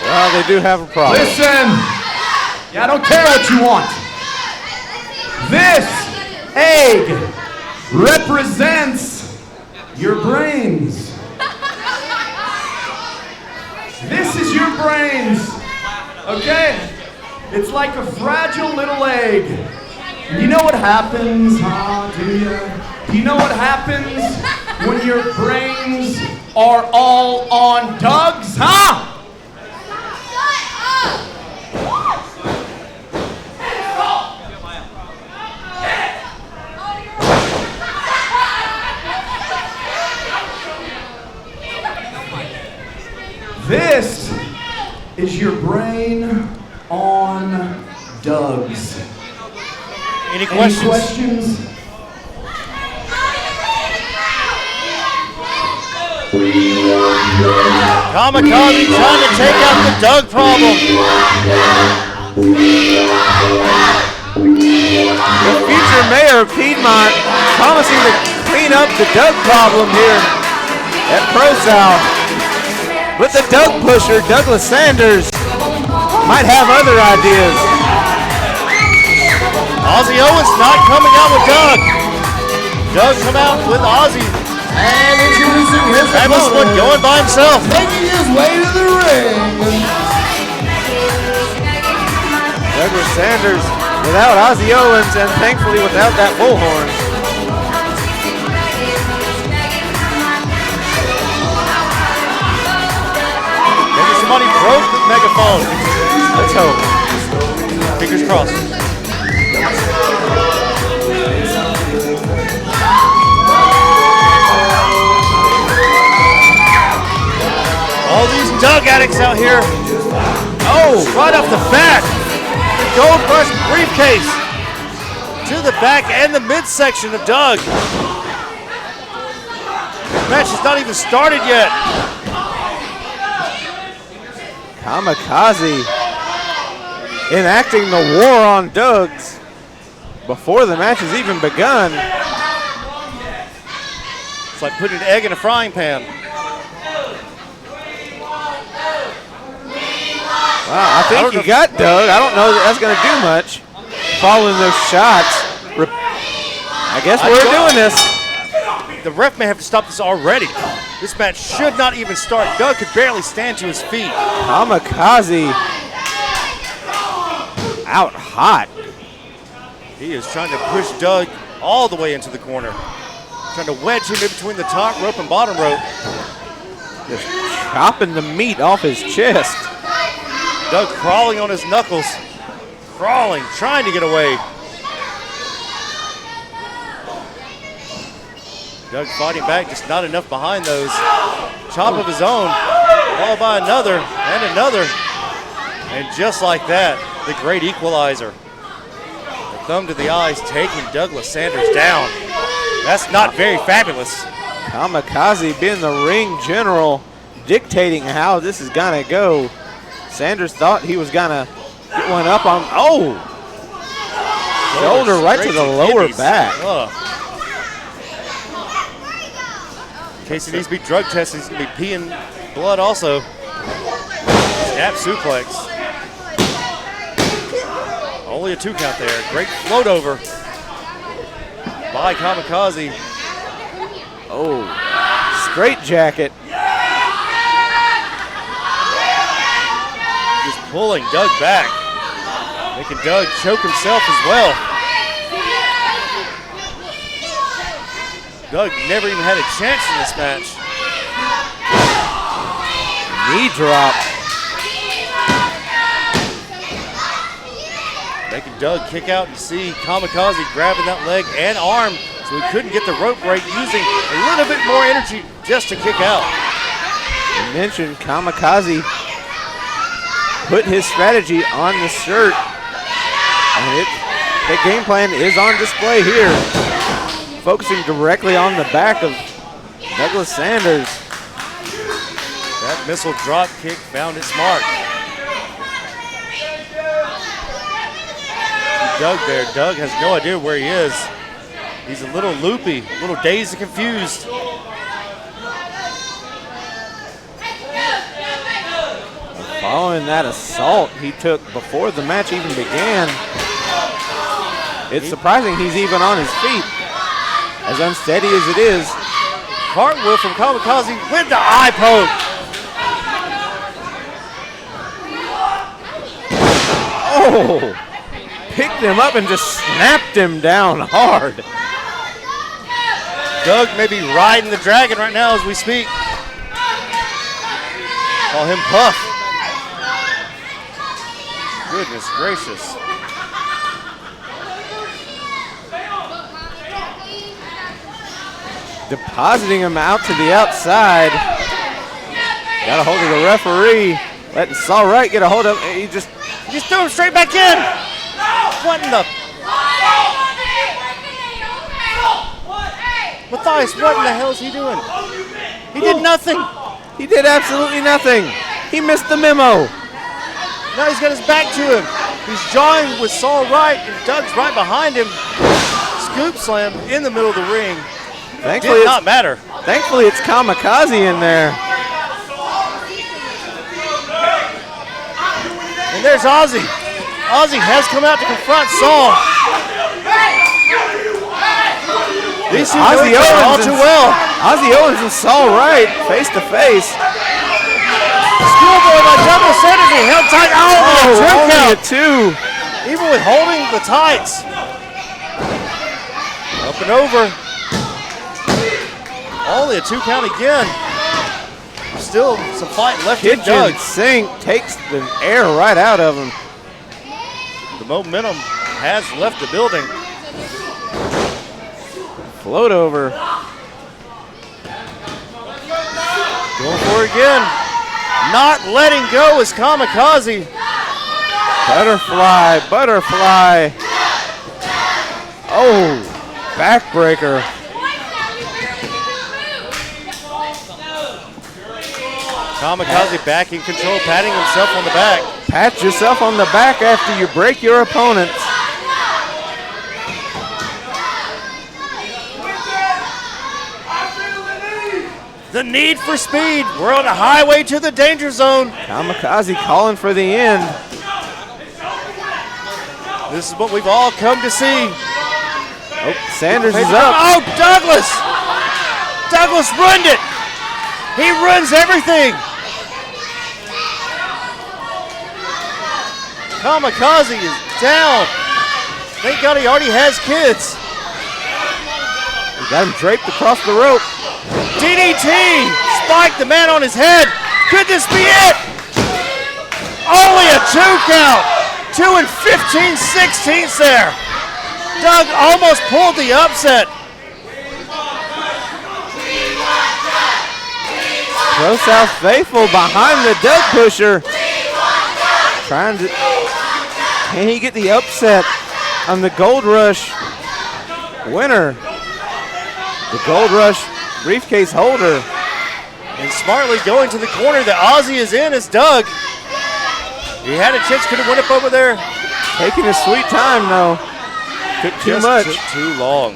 Well, they do have a problem. Listen, yeah, I don't care what you want. This egg represents your brains. This is your brains, okay? It's like a fragile little egg. You know what happens, huh, do you? Do you know what happens when your brains are all on Dougs, huh? This is your brain on Dougs. Any questions? Any questions? Kamikaze trying to take out the Doug problem. The future mayor of Piedmont promising to clean up the Doug problem here at ProSouth. But the Doug pusher, Douglas Sanders, might have other ideas. Ozzy Owens not coming out with Doug. Doug come out with Ozzy. And introducing his Amethyst going by himself. Making his way to the ring. Douglas Sanders without Ozzy Owens and thankfully without that bullhorn. Maybe somebody broke the megaphone. Let's hope. Fingers crossed. All these Doug addicts out here. Oh, right off the bat. The Gold Rush briefcase to the back and the midsection of Doug. The match has not even started yet. Kamikaze enacting the war on Dougs before the match has even begun. It's like putting an egg in a frying pan. Wow, I think you got Doug. I don't know that that's going to do much. Following those shots. I guess we're doing this. The ref may have to stop this already. This match should not even start. Doug could barely stand to his feet. Kamikaze out hot. He is trying to push Doug all the way into the corner. Trying to wedge him in between the top rope and bottom rope. Just chopping the meat off his chest. Doug crawling on his knuckles. Crawling, trying to get away. Doug fighting back, just not enough behind those. Chop of his own, followed by another and another. And just like that, the great equalizer. The thumb to the eyes, taking Douglas Sanders down. That's not very fabulous. Kamikaze being the ring general, dictating how this is gonna go. Sanders thought he was gonna get one up on, shoulder right to the lower back. In case he needs to be drug tested, he's gonna be peeing blood also. Snap suplex. Only a 2 count there. Great float over. by Kamikaze. Oh, straight jacket. Just pulling Doug back. Making Doug choke himself as well. Doug never even had a chance in this match. Knee drop. Making Doug kick out and see Kamikaze grabbing that leg and arm, so he couldn't get the rope break, using a little bit more energy just to kick out. You mentioned Kamikaze put his strategy on the shirt, and the game plan is on display here. Focusing directly on the back of Douglas Sanders. That missile drop kick found its mark. Doug there. Doug has no idea where he is. He's a little loopy, a little dazed and confused. Following that assault he took before the match even began, it's surprising he's even on his feet. As unsteady as it is. Cartwheel from Kamikaze with the eye poke. Oh! Picked him up and just snapped him down hard. Doug may be riding the dragon right now as we speak. Call him Puff. Goodness gracious. Depositing him out to the outside. Got a hold of the referee. Letting Saul Wright get a hold of him. He just threw him straight back in. What in the? Matthias, what in the hell is he doing? He did nothing. He did absolutely nothing. He missed the memo. Now he's got his back to him. He's jawing with Saul Wright, and Doug's right behind him. Scoop slam in the middle of the ring. Thankfully, did not matter. Thankfully, it's Kamikaze in there. And there's Ozzy. Ozzy has come out to confront Saul. These two Ozzy Owens all too well. Ozzy Owens and Saul Wright face to face. Schoolboy by Douglas Sanders. He held tight. Only a two. Even with holding the tights. Up and over. Only a 2 count again. Still some fight left in Doug. Sink takes the air right out of him. The momentum has left the building. Float over. Going for it again. Not letting go is Kamikaze. Butterfly, butterfly. Oh, backbreaker. Kamikaze back in control, patting himself on the back. Pat yourself on the back after you break your opponents. The need for speed. We're on a highway to the danger zone. Kamikaze calling for the end. This is what we've all come to see. Oh, Sanders is up. Oh, Douglas! Douglas ruined it. He ruins everything. Kamikaze is down. Thank God he already has kids. We got him draped across the rope. DDT! Spike the man on his head. Could this be it? Only a 2 count. 2 and 15/16 there. Doug almost pulled the upset. ProSouth faithful behind the Doug pusher. Trying to, can he get the upset on the Gold Rush winner? The Gold Rush briefcase holder. And smartly going to the corner that Ozzy is in is Doug. He had a chance, could have went up over there. Taking his sweet time though. Took too much. Took too long.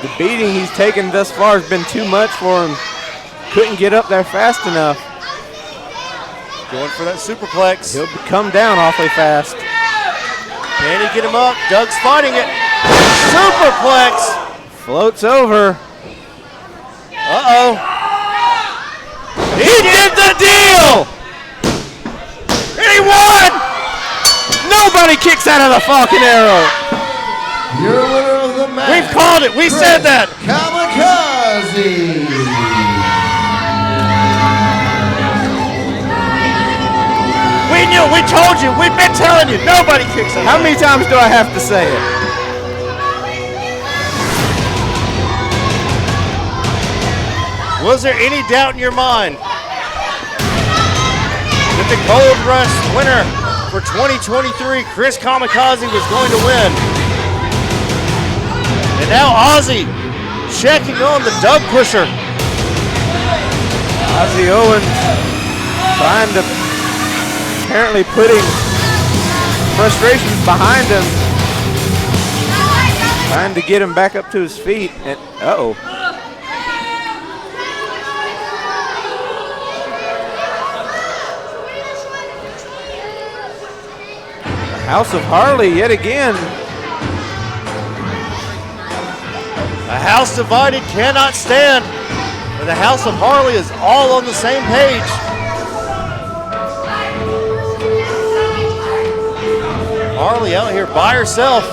The beating he's taken thus far has been too much for him. Couldn't get up there fast enough. Going for that superplex. He'll come down awfully fast. Can he get him up? Doug's fighting it. Superplex. Floats over. Uh-oh. He did the deal. He won. Nobody kicks out of the Falcon Arrow. Your winner of the match. We've called it. We said that. Kamikaze. We knew. We told you. We've been telling you. Nobody kicks out. How many times do I have to say it? Was there any doubt in your mind that the Gold Rush winner for 2023, Chris Kamikaze, was going to win? And now Ozzy checking on the Doug Pusher. Ozzy Owens trying to, apparently putting frustrations behind him. Trying to get him back up to his feet. And uh-oh. House of Harley yet again. A house divided cannot stand. And the House of Harley is all on the same page. Harley out here by herself.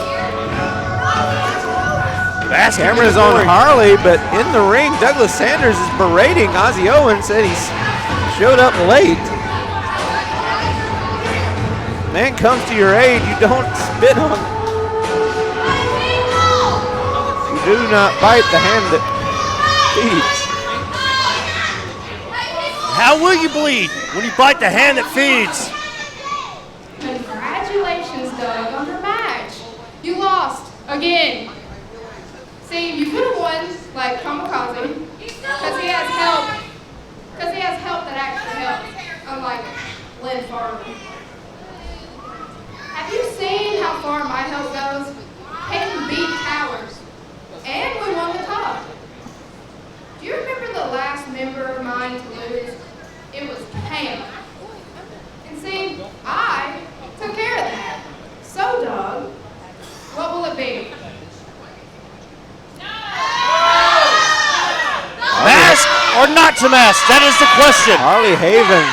Camera's on Harley, but in the ring, Douglas Sanders is berating Ozzy Owens, said he showed up late. Man comes to your aid, you don't spit on. You do not bite the hand that feeds. How will you bleed when you bite the hand that feeds? Congratulations, Doug, on your match. You lost again. See, you could have won like Kamikaze because he has help. Because he has help that actually helps, unlike Lynn Farmer. Have you seen how far my help goes? Peyton beat Towers, and we won the top. Do you remember the last member of mine to lose? It was Cam. And see, I took care of that. So, Doug, what will it be? Mask or not to mask? That is the question. Harley Haven.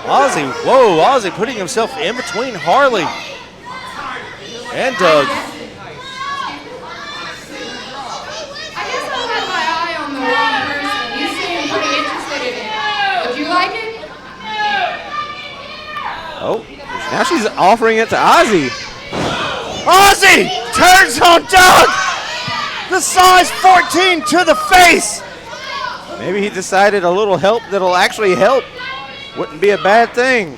Ozzy, whoa, Ozzy putting himself in between Harley and Doug. I guess I had my eye on the wrong person. You seem pretty interested in it. Would you like it? Oh, now she's offering it to Ozzy. Ozzy turns on Doug. The size 14 to the face. Maybe he decided a little help that'll actually help wouldn't be a bad thing.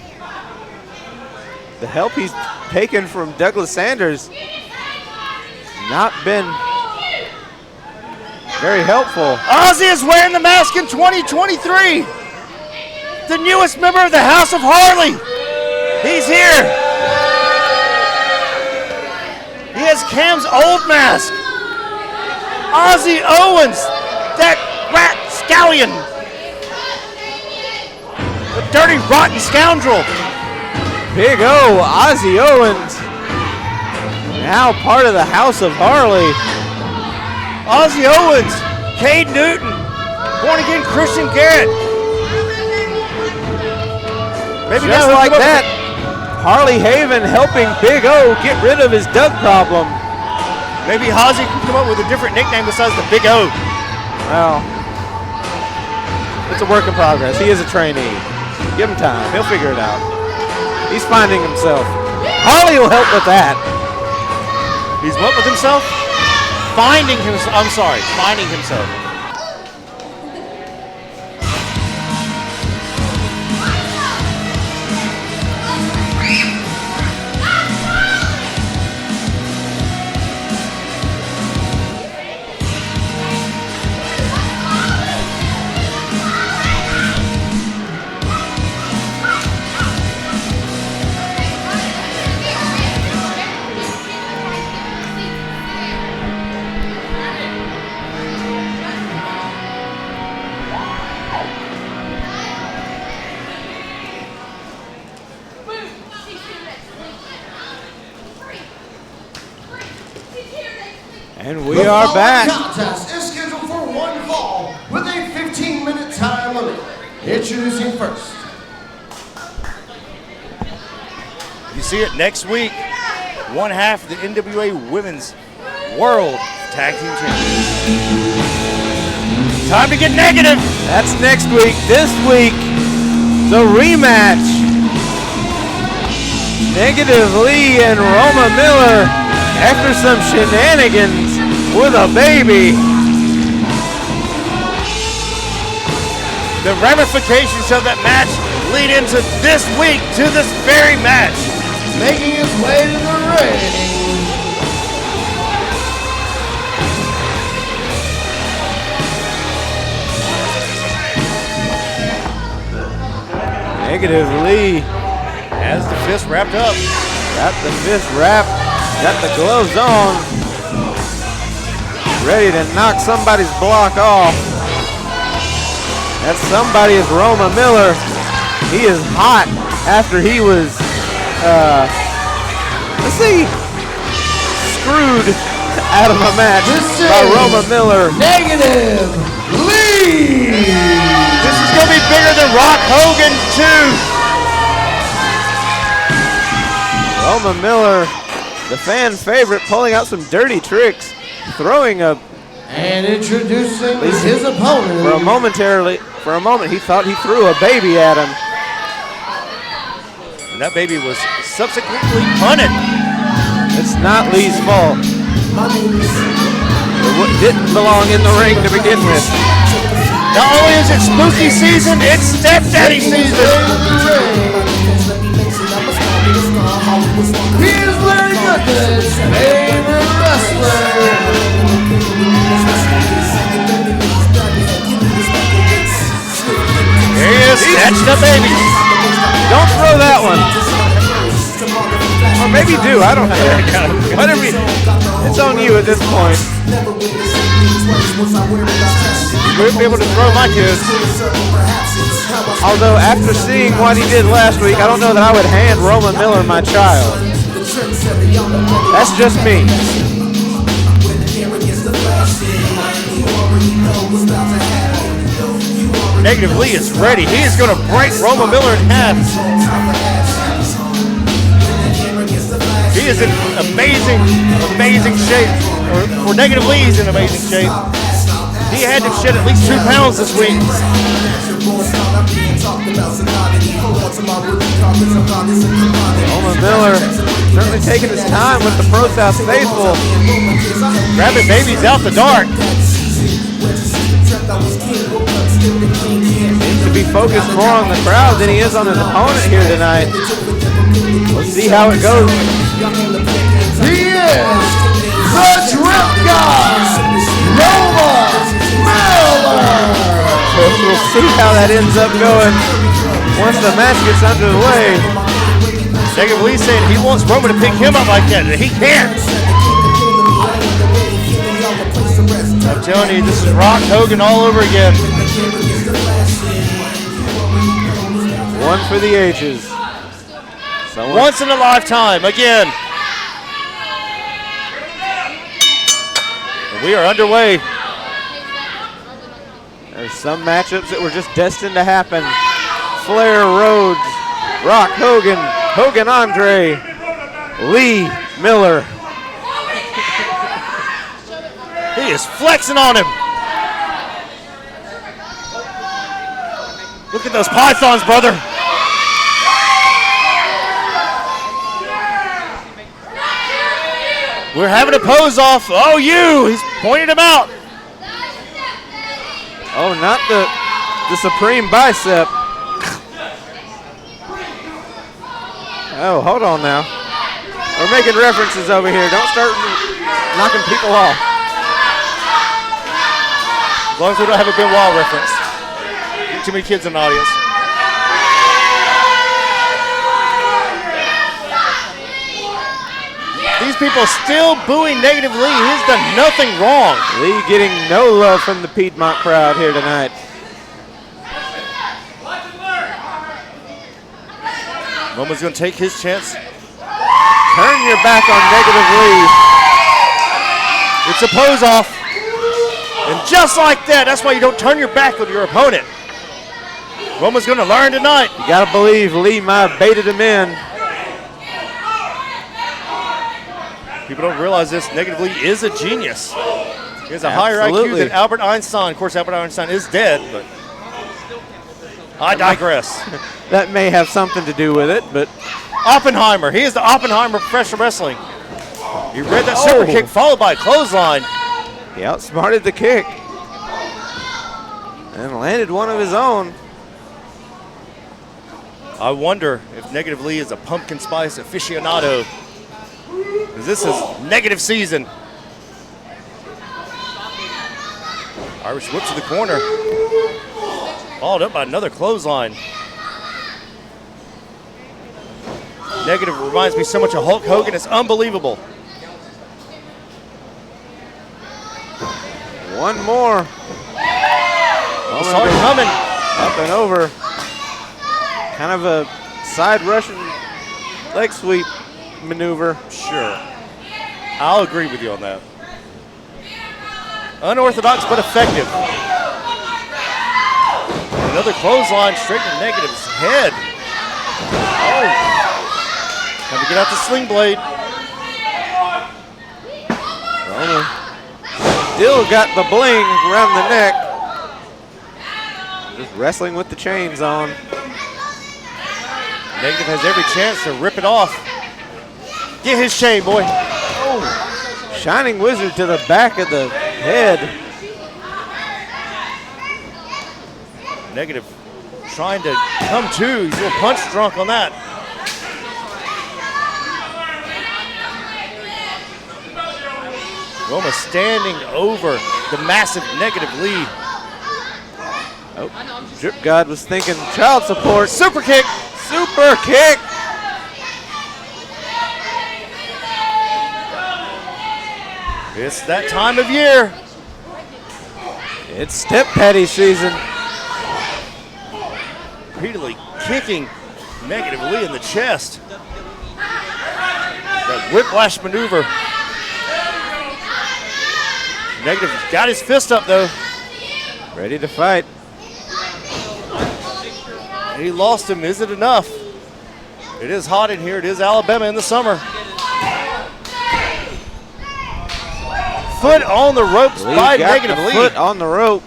The help he's taken from Douglas Sanders not been very helpful. Ozzy is wearing the mask in 2023. The newest member of the House of Harley. He's here. He has Cam's old mask. Ozzy Owens, that rat scallion. The dirty, rotten scoundrel. Big O, Ozzy Owens, now part of the House of Harley. Ozzy Owens, Cade Newton, born again Christian Garrett. Maybe just like that, Harley Haven helping Big O get rid of his Doug problem. Maybe Ozzy can come up with a different nickname besides the Big O. Well, it's a work in progress. He is a trainee. Give him time. He'll figure it out. He's finding himself. Harley will help with that. He's what with himself? Finding himself. I'm sorry, finding himself. And we are back. The contest is scheduled for one fall with a 15-minute time limit. Introducing first. You see it next week. One half of the NWA Women's World Tag Team Champions. Time to get negative. That's next week. This week, the rematch. Negative Lee and Roma Miller, after some shenanigans with a baby. The ramifications of that match lead into this week, to this very match. Making his way to the ring. Negative Lee has the fist wrapped up. Got the fist wrapped, got the gloves on. Ready to knock somebody's block off. That somebody is Roma Miller. He is hot after he was, screwed out of a match by Roma Miller. Negative Lee. This is going to be bigger than Rock Hogan, too. Roma Miller, the fan favorite, pulling out some dirty tricks, throwing a... And introducing his opponent. For a moment, he thought he threw a baby at him. And that baby was subsequently punted. It's not Lee's fault. It didn't belong in the ring to begin with. Not only is it spooky season, it's stepdaddy season. Here's Larry Goodman's favorite wrestler. Here he is, snatching up baby. Don't throw that one. Or maybe do, I don't care. Whatever it's on you at this point. You wouldn't be able to throw my kids. Although after seeing what he did last week, I don't know that I would hand Roma Miller my child. That's just me. Negative Lee is ready. He is going to break Roma Miller in half. He is in amazing shape. Or Negative Lee is in amazing shape. He had to shed at least 2 pounds this week. Roma Miller certainly taking his time with the ProSouth faithful. Grabbing babies out the dark. Seems to be focused more on the crowd than he is on his opponent here tonight. Let's see how it goes. He is the Drip God, Roma Miller. We'll see how that ends up going once the match gets underway. Negative Lee saying he wants Roma to pick him up like that, and he can't. I'm telling you, this is Rock Hogan all over again. One for the ages. Once in a lifetime, again. And we are underway. There's some matchups that were just destined to happen. Flair Rhodes, Rock Hogan, Hogan Andre, Lee Miller. He is flexing on him. Look at those pythons, brother. We're having a pose off. Oh, you. He's pointed him out. Oh, not the supreme bicep. Oh, hold on now. We're making references over here. Don't start knocking people off. As long as we don't have a Benoit reference. Too many kids in the audience. These people still booing Negative Lee. He's done nothing wrong. Lee getting no love from the Piedmont crowd here tonight. Roman's going to take his chance. Turn your back on Negative Lee. It's a pose off. And just like that, that's why you don't turn your back on your opponent. Roma's going to learn tonight. You got to believe Lee might have baited him in. People don't realize this. Negative Lee is a genius. He has a higher IQ than Albert Einstein. Of course, Albert Einstein is dead, but I digress. That may have something to do with it, but Oppenheimer. He is the Oppenheimer of professional wrestling. He read that super kick followed by a clothesline. He outsmarted the kick and landed one of his own. I wonder if Negative Lee is a pumpkin spice aficionado, because this is negative season. Irish whip to the corner. Followed up by another clothesline. Negative reminds me so much of Hulk Hogan. It's unbelievable. One more. Saw it coming. Up and over. Kind of a side Russian leg sweep maneuver. Sure. I'll agree with you on that. Unorthodox but effective. Another clothesline straight to Negative's head. Oh. Time to get out the sling blade. Roma still got the bling around the neck. Just wrestling with the chains on. Negative has every chance to rip it off. Get his chain, boy. Oh. Shining Wizard to the back of the head. Negative trying to come to. He's a little punch drunk on that. Roma standing over the massive Negative Lee. Oh, Drip God was thinking child support. Super kick. Super kick. It's that time of year. It's step patty season. Repeatedly kicking Negative Lee in the chest. That whiplash maneuver. Negative got his fist up though. Ready to fight. He lost him. Is it enough? It is hot in here. It is Alabama in the summer. Foot on the ropes by Negative Lee. Foot on the rope.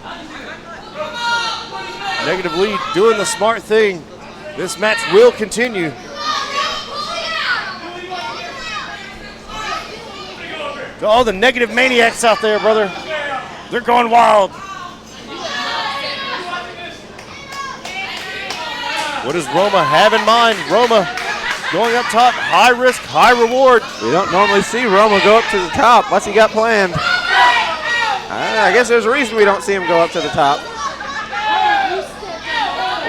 Negative Lee doing the smart thing. This match will continue. To all the negative maniacs out there, brother. They're going wild. What does Roma have in mind? Roma going up top, high risk, high reward. We don't normally see Roma go up to the top. What's he got planned? I guess there's a reason we don't see him go up to the top.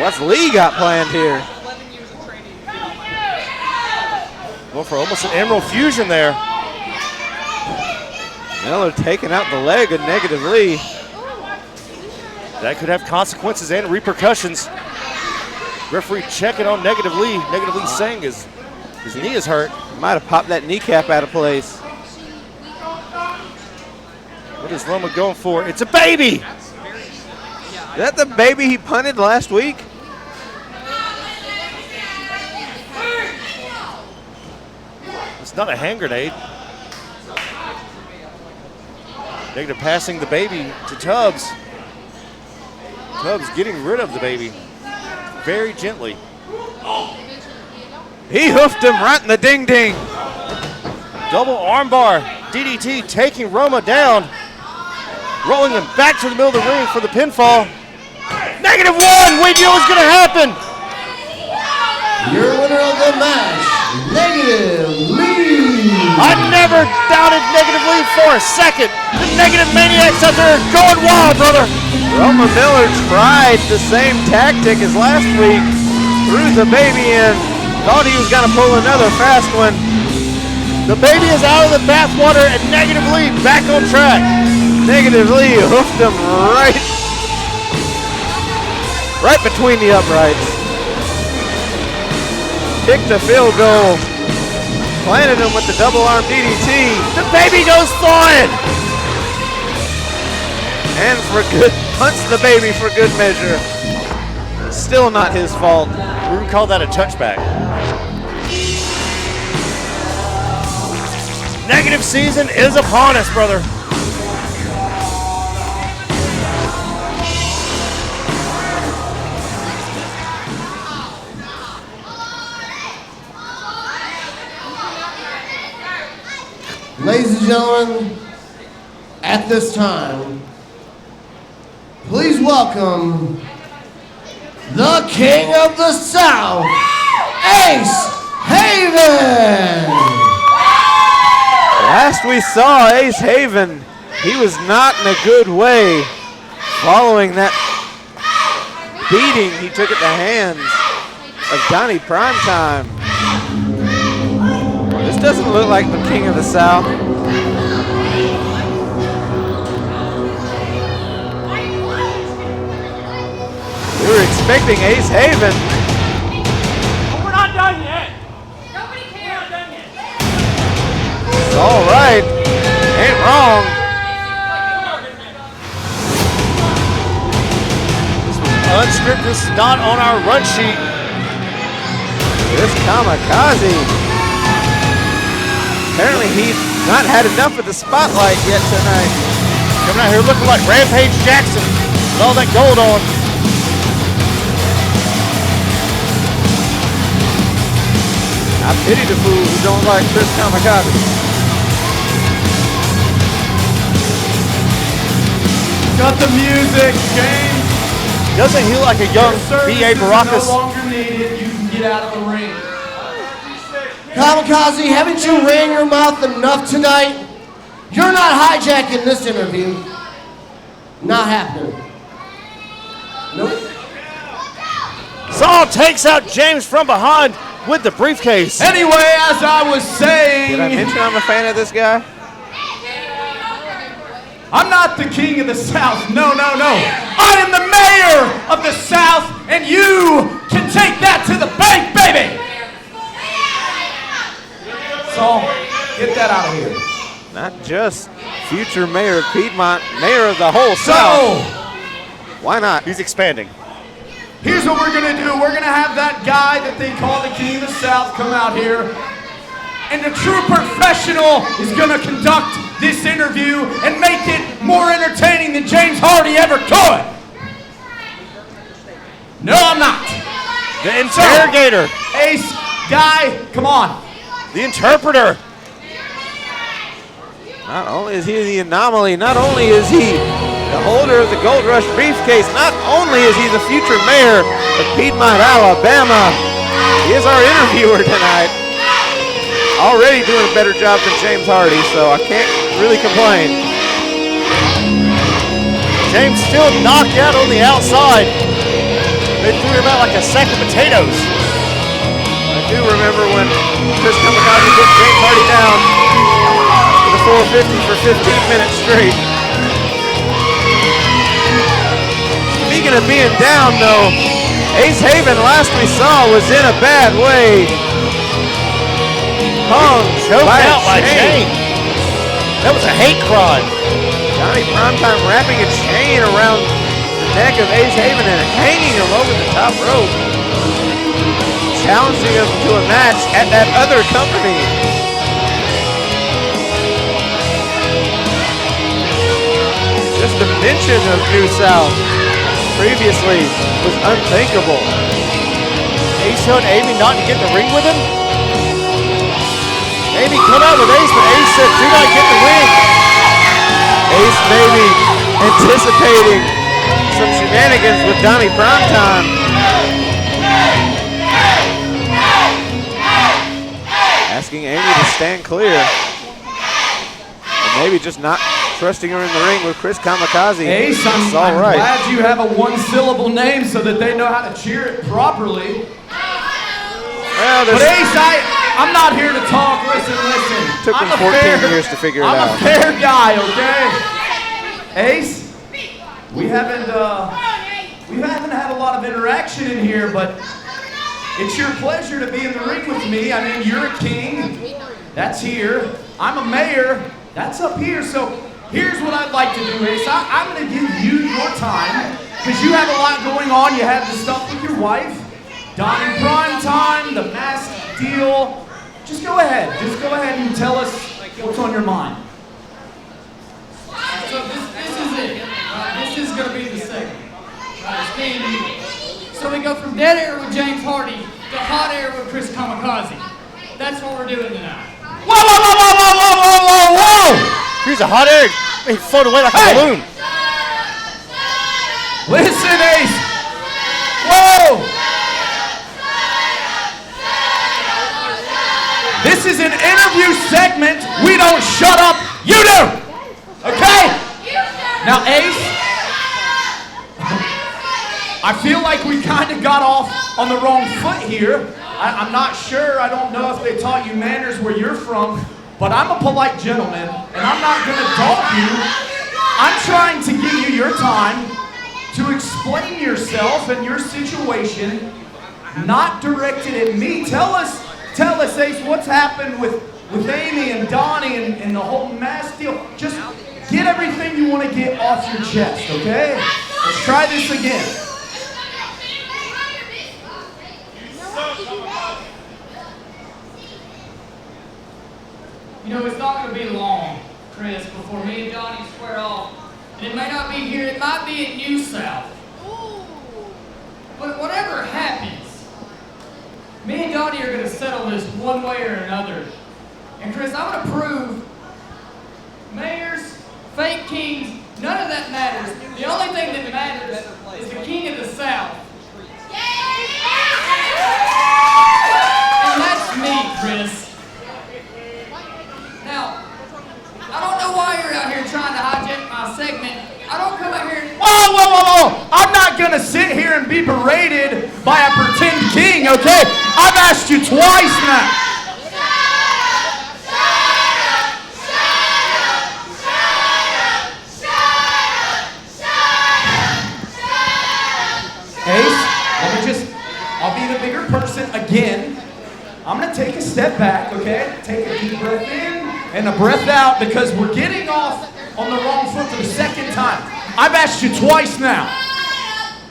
What's Lee got planned here? Well, for almost an Emerald Fusion there. Miller taking out the leg of Negative Lee. That could have consequences and repercussions. Referee checking on Negative Lee. Negative Lee saying his knee is hurt. Might have popped that kneecap out of place. What is Roma going for? It's a baby! Is that the baby he punted last week? It's not a hand grenade. Negative passing the baby to Tubbs. Tubbs getting rid of the baby very gently. He hoofed him right in the ding-ding. Double armbar. DDT taking Roma down. Rolling him back to the middle of the ring for the pinfall. -1. We knew it was going to happen. Your winner of the match, Negative Lee. I never doubted Negative Lee for a second. The negative maniacs out there are going wild, brother. Roma Miller tried the same tactic as last week. Threw the baby in. Thought he was going to pull another fast one. The baby is out of the bathwater and Negative Lee back on track. Negative Lee hoofed him right between the uprights. Kicked a field goal. Planted him with the double arm DDT. The baby goes flying. And for good, punts the baby for good measure. Still not his fault. We would call that a touchback. Negative season is upon us, brother. Ladies and gentlemen, at this time, please welcome the King of the South, Ace Haven! Last we saw Ace Haven, he was not in a good way following that beating he took at the hands of Donnie Primetime. This doesn't look like the King of the South. We were expecting Ace Haven. We're not done yet. Nobody cares. We're not done yet. It's all right. Ain't wrong. This was unscripted. This is not on our run sheet. This Kamikaze. Apparently he's not had enough of the spotlight yet tonight. Coming out here looking like Rampage Jackson with all that gold on. I pity the fools who don't like Chris Kamikaze. Got the music, James. Doesn't he like a young B.A. Baracus? No longer needed. You can get out of the ring. Kamikaze, haven't you ran your mouth enough tonight? You're not hijacking this interview. Not happening. Nope. Saul takes out James from behind with the briefcase. Anyway, as I was saying... Did I mention I'm a fan of this guy? I'm not the King of the South. No, no, no. I am the mayor of the South, and you can take that to the bank, baby! Saul, get that out of here. Not just future mayor of Piedmont, mayor of the whole South. Why not? He's expanding. Here's what we're gonna do. We're gonna have that guy that they call the King of the South come out here, and the true professional is gonna conduct this interview and make it more entertaining than James Hardy ever could. No, I'm not. The interrogator. So, Ace, guy, come on. The interpreter. Not only is he the anomaly, not only is he the holder of the Gold Rush briefcase, not only is he the future mayor of Piedmont, Alabama, he is our interviewer tonight. Already doing a better job than James Hardy, so I can't really complain. James still knocked out on the outside. They threw him out like a sack of potatoes. I do remember when Chris Kamikaze put James Hardy down with a 450 for 15 minutes straight. Speaking of being down, though, Ace Haven, last we saw, was in a bad way. Hung, Choked by out by chain. That was a hate crime. Donnie Primetime wrapping a chain around the neck of Ace Haven and hanging him over the top rope. Challenging him to a match at that other company. Just the mention of New South previously was unthinkable. Ace telling Amy not to get in the ring with him? Amy come out with Ace, but Ace said do not get in the ring. Ace maybe anticipating some shenanigans with Donnie Primetime. Asking Amy to stand clear. And maybe just not trusting her in the ring with Chris Kamikaze. Ace, I'm glad you have a one-syllable name so that they know how to cheer it properly. Well, but Ace, I'm not here to talk. Listen. Took them 14 years to figure it out. I'm a fair guy, okay? Ace, we haven't had a lot of interaction in here, but it's your pleasure to be in the ring with me. I mean, you're a king. That's here. I'm a mayor. That's up here. So here's what I'd like to do, Ace. I'm going to give you your time because you have a lot going on. You have the stuff with your wife, Donnie Prime Time, the mask deal. Just go ahead. Just go ahead and tell us what's on your mind. So this is it. This is going to be the segment. It's me and you. So we go from dead air with James Hardy to hot air with Chris Kamikaze. That's what we're doing tonight. Whoa, whoa, whoa, whoa, whoa, whoa, whoa, whoa, whoa! Here's a hot air. He floated away like a balloon. Listen, Ace. Whoa! This is an interview segment. We don't shut up. You do. Okay? Now, Ace, I feel like we kind of got off on the wrong foot here. I'm not sure. I don't know if they taught you manners where you're from, but I'm a polite gentleman, and I'm not going to dog you. I'm trying to give you your time to explain yourself and your situation, not directed at me. Tell us, Ace, what's happened with Amy and Donnie and the whole mask deal. Just get everything you want to get off your chest, okay? Let's try this again. You know, it's not going to be long, Chris, before me and Donnie square off. And it may not be here, it might be in New South. But whatever happens, me and Donnie are going to settle this one way or another. And Chris, I'm going to prove mayors, fake kings, none of that matters. The only thing that matters is the king of the South. And that's me, Chris. Now, I don't know why you're out here trying to hijack my segment. I don't come out here and... Whoa, whoa, whoa, whoa! I'm not gonna sit here and be berated by a pretend king, okay? I've asked you twice now. Ace, I'll be the bigger person again. I'm gonna take a step back, okay? Take a deep breath in and a breath out because we're getting off on the wrong foot for the second time. I've asked you twice now.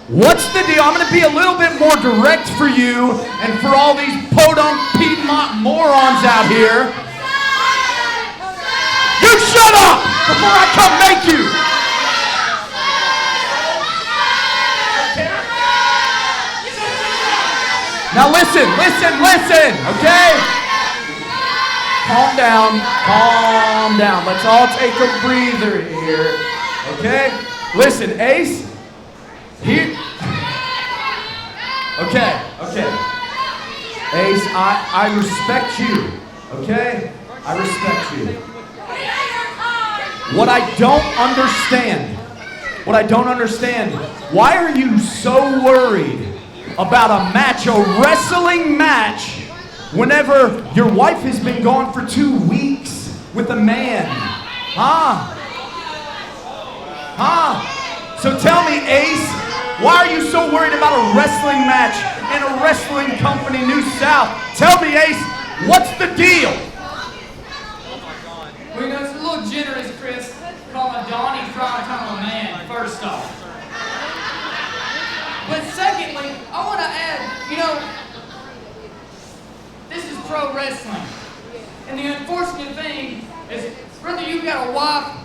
What's the deal? I'm gonna be a little bit more direct for you and for all these podunk Piedmont morons out here. You shut up before I come make you. Now listen, okay? Calm down. Let's all take a breather here, okay? Listen, Ace, here. Okay. Ace, I respect you, okay? I respect you. What I don't understand, why are you so worried about a match, a wrestling match, whenever your wife has been gone for 2 weeks with a man? So tell me, Ace, why are you so worried about a wrestling match in a wrestling company, New South? Tell me, Ace, what's the deal? Well, you know, it's a little generous, Chris, calling Donnie Primetime a man, first off. But secondly, I want to add, you know, this is pro wrestling. And the unfortunate thing is, whether you've got a wife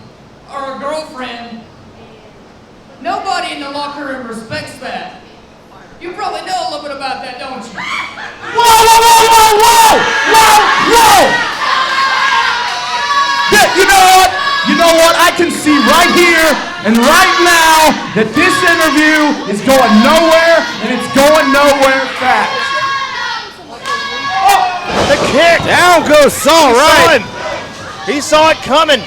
or a girlfriend, nobody in the locker room respects that. You probably know a little bit about that, don't you? Whoa! You know what? I can see right here and right now that this interview is going nowhere, and it's going nowhere fast. Oh, the kick. Down goes Saul, right? He saw it coming.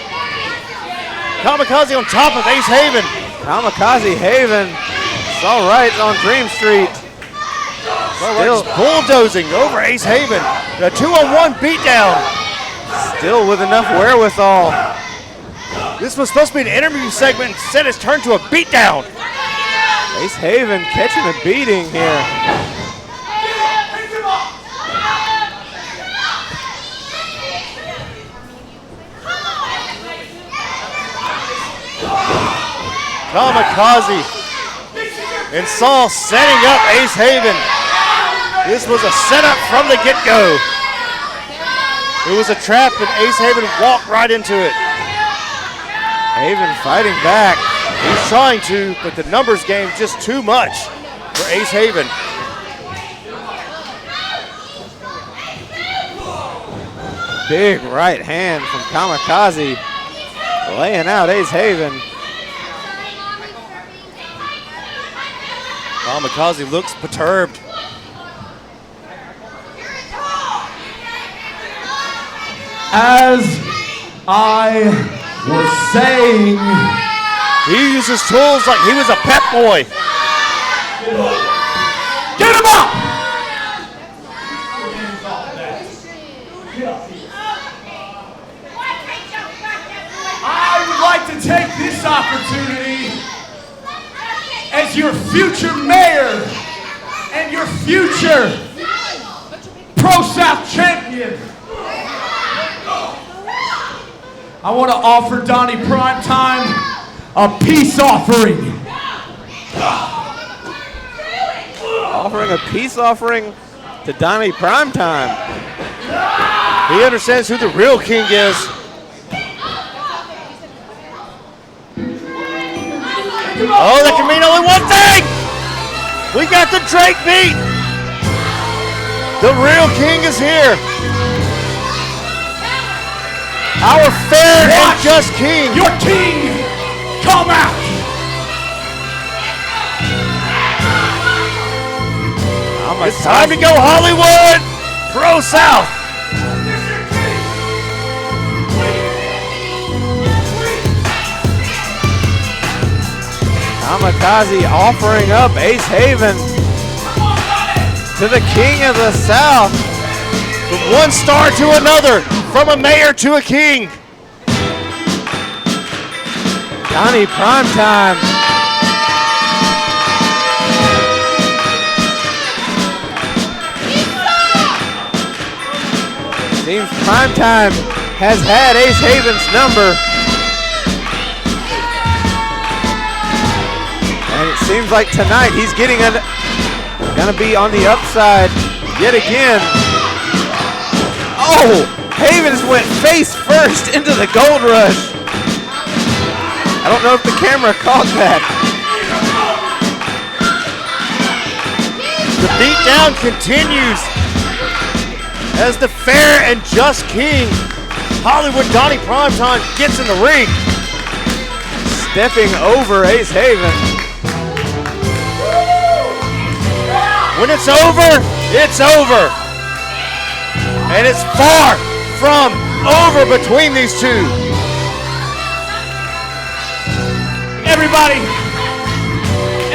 Kamikaze on top of Ace Haven. Kamikaze Haven. Saul Wright on Dream Street. Still bulldozing over Ace Haven. The 2-on-1 beatdown. Still with enough wherewithal. This was supposed to be an interview segment. Instead, it's turned to a beatdown. Ace Haven catching a beating here. Kamikaze and Saul setting up Ace Haven. This was a setup from the get-go. It was a trap, and Ace Haven walked right into it. Haven fighting back. He's trying to, but the numbers game just too much for Ace Haven. Big right hand from Kamikaze, laying out Ace Haven. Kamikaze looks perturbed. As I was saying, he uses tools like he was a pep boy. Get him up! I would like to take this opportunity as your future mayor and your future ProSouth champion. I want to offer Donnie Primetime a peace offering. Offering a peace offering to Donnie Primetime. He understands who the real king is. Oh, that can mean only one thing. We got the Drake beat. The real king is here. Our fair and just king. Your king come out. It's time to go Hollywood. ProSouth. Kamikaze offering up Ace Haven to the king of the South. From one star to another, from a mayor to a king. Donnie Primetime. Seems Primetime has had Ace Haven's number. And it seems like tonight he's gonna be on the upside yet again. Oh, Havens went face first into the gold rush. I don't know if the camera caught that. The beatdown continues as the fair and just king, Hollywood Donnie Primetime, gets in the ring. Stepping over Ace Haven. When it's over, it's over. And it's far from over between these two. Everybody,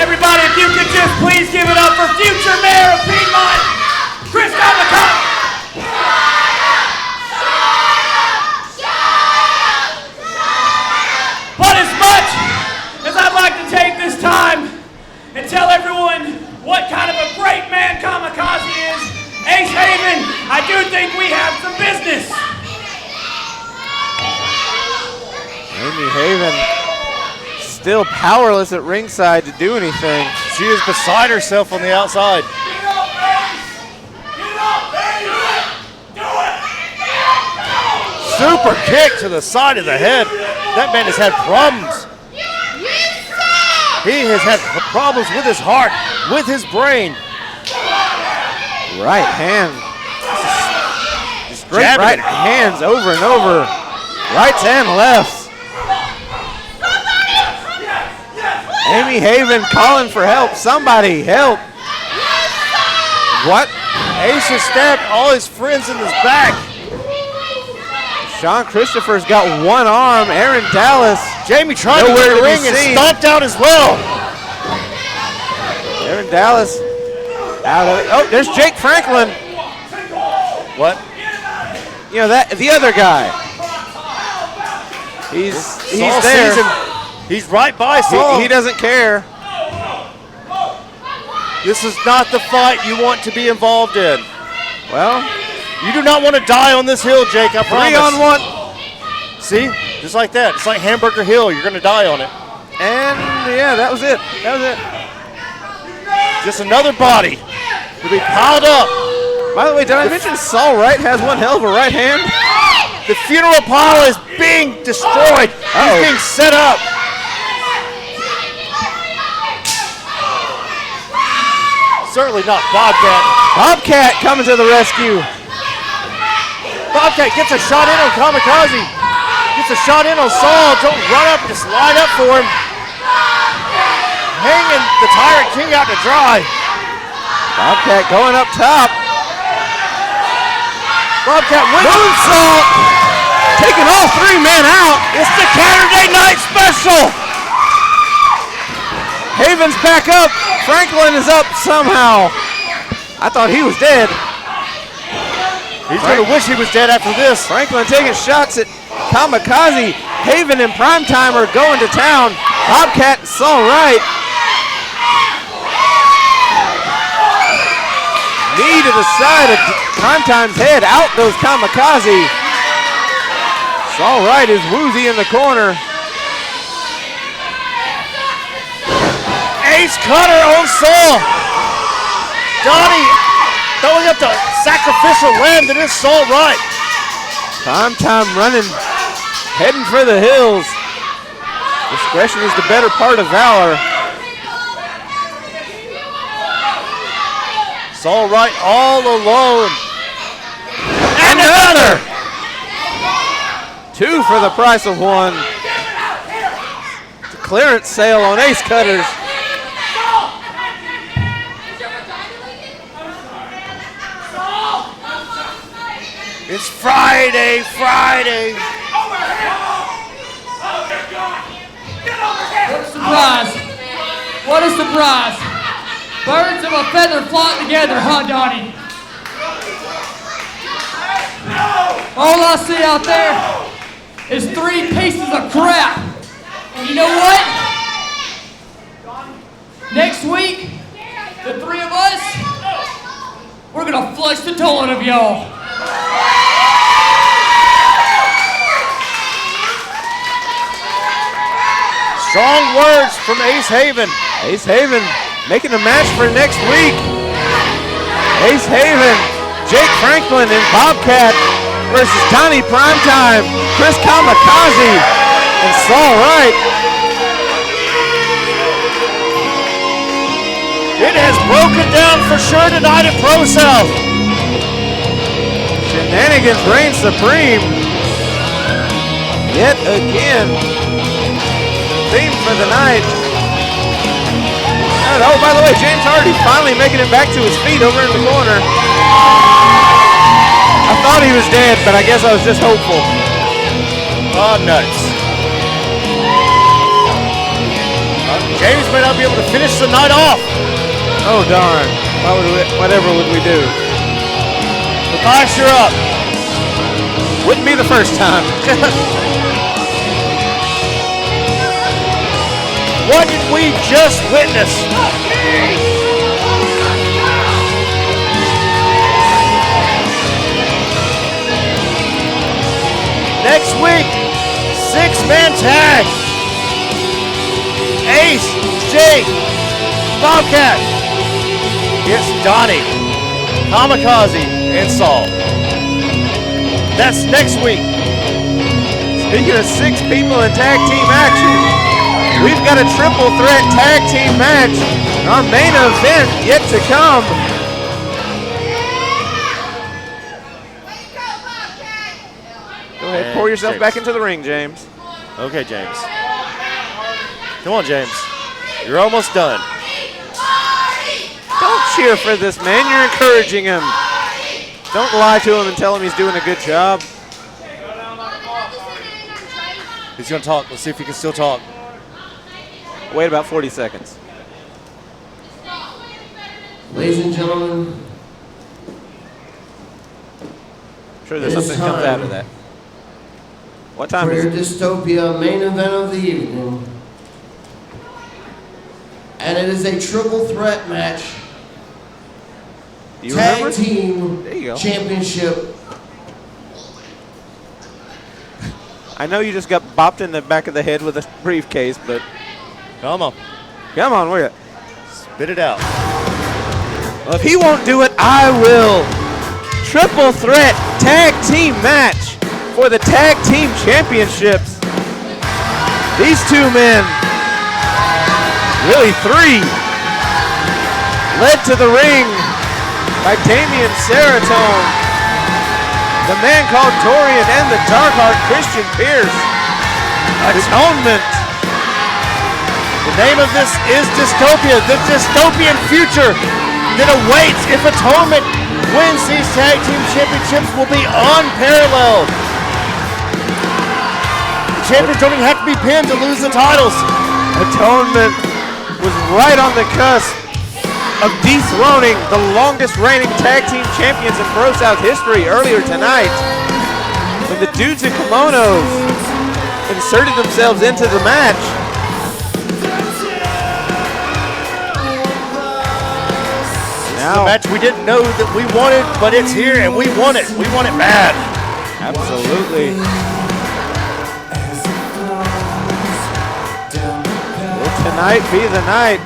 if you could just please give it up for future mayor of Piedmont, Chris Kamikaze. But as much as I'd like to take this time and tell everyone what kind of a great man Kamikaze is, Ace Haven, I do think we have some business. Amy Haven still powerless at ringside to do anything. She is beside herself on the outside. Super kick to the side of the head. That man has had problems. He has had problems with his heart, with his brain. Right hand. Straight right hands over and over. Rights and lefts. Amy Haven calling for help. Somebody help. What? Ace has stabbed all his friends in his back. Sean Christopher's got one arm. Aaron Dallas. Jamie tried to get in the ring and stomped out as well. Aaron Dallas out of it. Oh, there's Jake Franklin. What? You know, that the other guy. He's Saul there. Sees him. He's right by Saul. He doesn't care. This is not the fight you want to be involved in. Well, you do not want to die on this hill, Jake, I promise. 3-on-1. See? Just like that. It's like Hamburger Hill. You're going to die on it. And yeah, that was it. That was it. Just another body to be piled up. By the way, did I mention Saul Wright has one hell of a right hand? The funeral pile is being destroyed. He's being set up. Certainly not Bobcat. Bobcat coming to the rescue. Bobcat gets a shot in on Kamikaze. Gets a shot in on Saul. Don't run up, just line up for him. Hanging the Tyrant King out to dry. Bobcat going up top. Bobcat with moonsault. Taking all 3 men out. It's the Saturday Night Special. Haven's back up. Franklin is up somehow. I thought he was dead. He's going to wish he was dead after this. Franklin taking shots at Kamikaze. Haven and Primetime are going to town. Bobcat and Saul Wright. Knee to the side of Primetime's head. Out goes Kamikaze. Saul Wright is woozy in the corner. Ace cutter on Saul. Donnie throwing up the sacrificial lamb that is Saul Wright. Primetime running, heading for the hills. Discretion is the better part of valor. Saul Wright all alone. And another! 2 for the price of 1. It's a clearance sale on ace cutters. It's Friday. What a surprise. What a surprise. Birds of a feather flock together, huh, Donnie? All I see out there is 3 pieces of crap. And you know what? Next week, the 3 of us, we're gonna flush the toilet of y'all. Strong words from Ace Haven. Ace Haven making a match for next week. Ace Haven, Jake Franklin and Bobcat versus Tiny Primetime, Chris Kamikaze, and Saul Wright. It has broken down for sure tonight at ProSouth. Shenanigans reign supreme. Yet again. Theme for the night. And oh, by the way, James Hardy finally making it back to his feet over in the corner. I thought he was dead, but I guess I was just hopeful. Oh, nuts. James may not be able to finish the night off. Oh, darn. Whatever would we do? Matthias, you're up. Wouldn't be the first time. What did we just witness? Next week, 6-man tag. Ace, Jake, Bobcat. It's Donnie, Kamikaze, and Saul. That's next week. Speaking of 6 people in tag team action, we've got a triple threat tag team match. Our main event yet to come. Go ahead, pour yourself James. back into the ring, James. Okay, James. Come on, James. You're almost done. Don't cheer for this man. You're encouraging him. Don't lie to him and tell him he's doing a good job. He's going to talk. Let's see if he can still talk. Wait about 40 seconds. Ladies and gentlemen, I'm sure there's it is something that comes time after that. What time for is your it? Dystopia main event of the evening. And it is a triple threat match. Do you Tag remember? team There you go. championship. I know you just got bopped in the back of the head with a briefcase, but Come on. Come on, we're Spit it out. Well, if he won't do it, I will. Triple threat tag team match for the tag team championships. These two men, really three, led to the ring by Damian Seratone, the man called Dorian, and the Darkheart Christian Pierce. Atonement. The name of this is Dystopia, the dystopian future that awaits if Atonement wins these tag team championships will be unparalleled. The champions don't even have to be pinned to lose the titles. Atonement was right on the cusp of dethroning the longest reigning tag team champions in ProSouth history earlier tonight when the dudes in kimonos inserted themselves into the match. The match we didn't know that we wanted, but it's here and we want it. We want it bad. Absolutely. Will tonight be the night?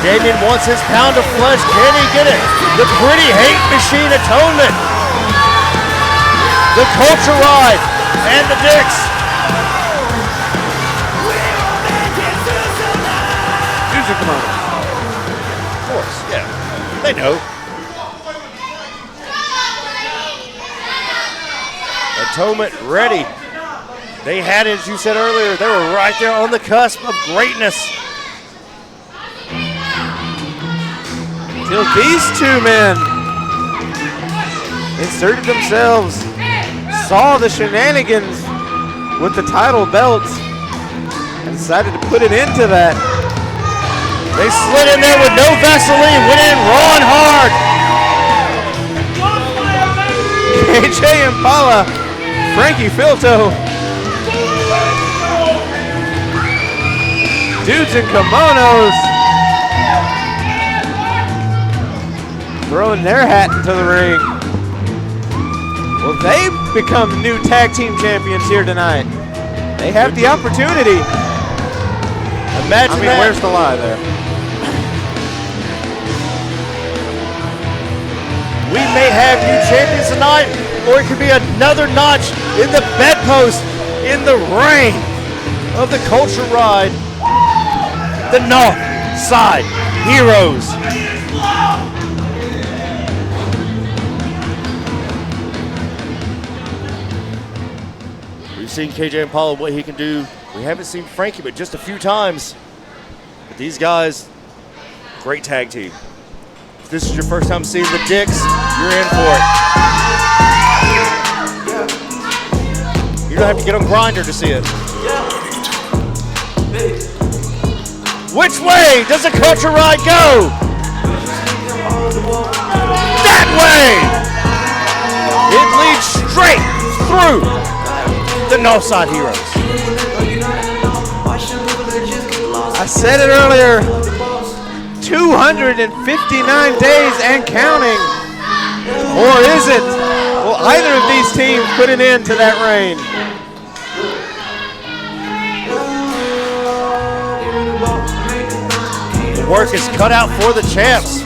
Damian wants his pound of flesh. Can he get it? The pretty hate machine Atonement. The Culture Ride and the Dicks. Come on. Of course, yeah. They know. Atonement ready. They had it, as you said earlier, they were right there on the cusp of greatness. Till these two men inserted themselves, saw the shenanigans with the title belts, and decided to put it into that. They slid in there with no Vaseline, went in raw and hard. KJ Impala, Frankie Filto, dudes in kimonos, throwing their hat into the ring. Well, they become new tag team champions here tonight. They have the opportunity. Imagine that. Where's the lie there? We may have new champions tonight, or it could be another notch in the bedpost in the reign of the Culture Ride. The North Side Heroes. We've seen KJ Impala, what he can do. We haven't seen Frankie, but just a few times. But these guys, great tag team. If this is your first time seeing the Dicks, you're in for it. You don't have to get on Grindr to see it. Which way does the Culture Ride go? That way! It leads straight through the Northside Heroes. I said it earlier, 259 days and counting. Or is it? Will either of these teams put an end to that reign? The work is cut out for the champs.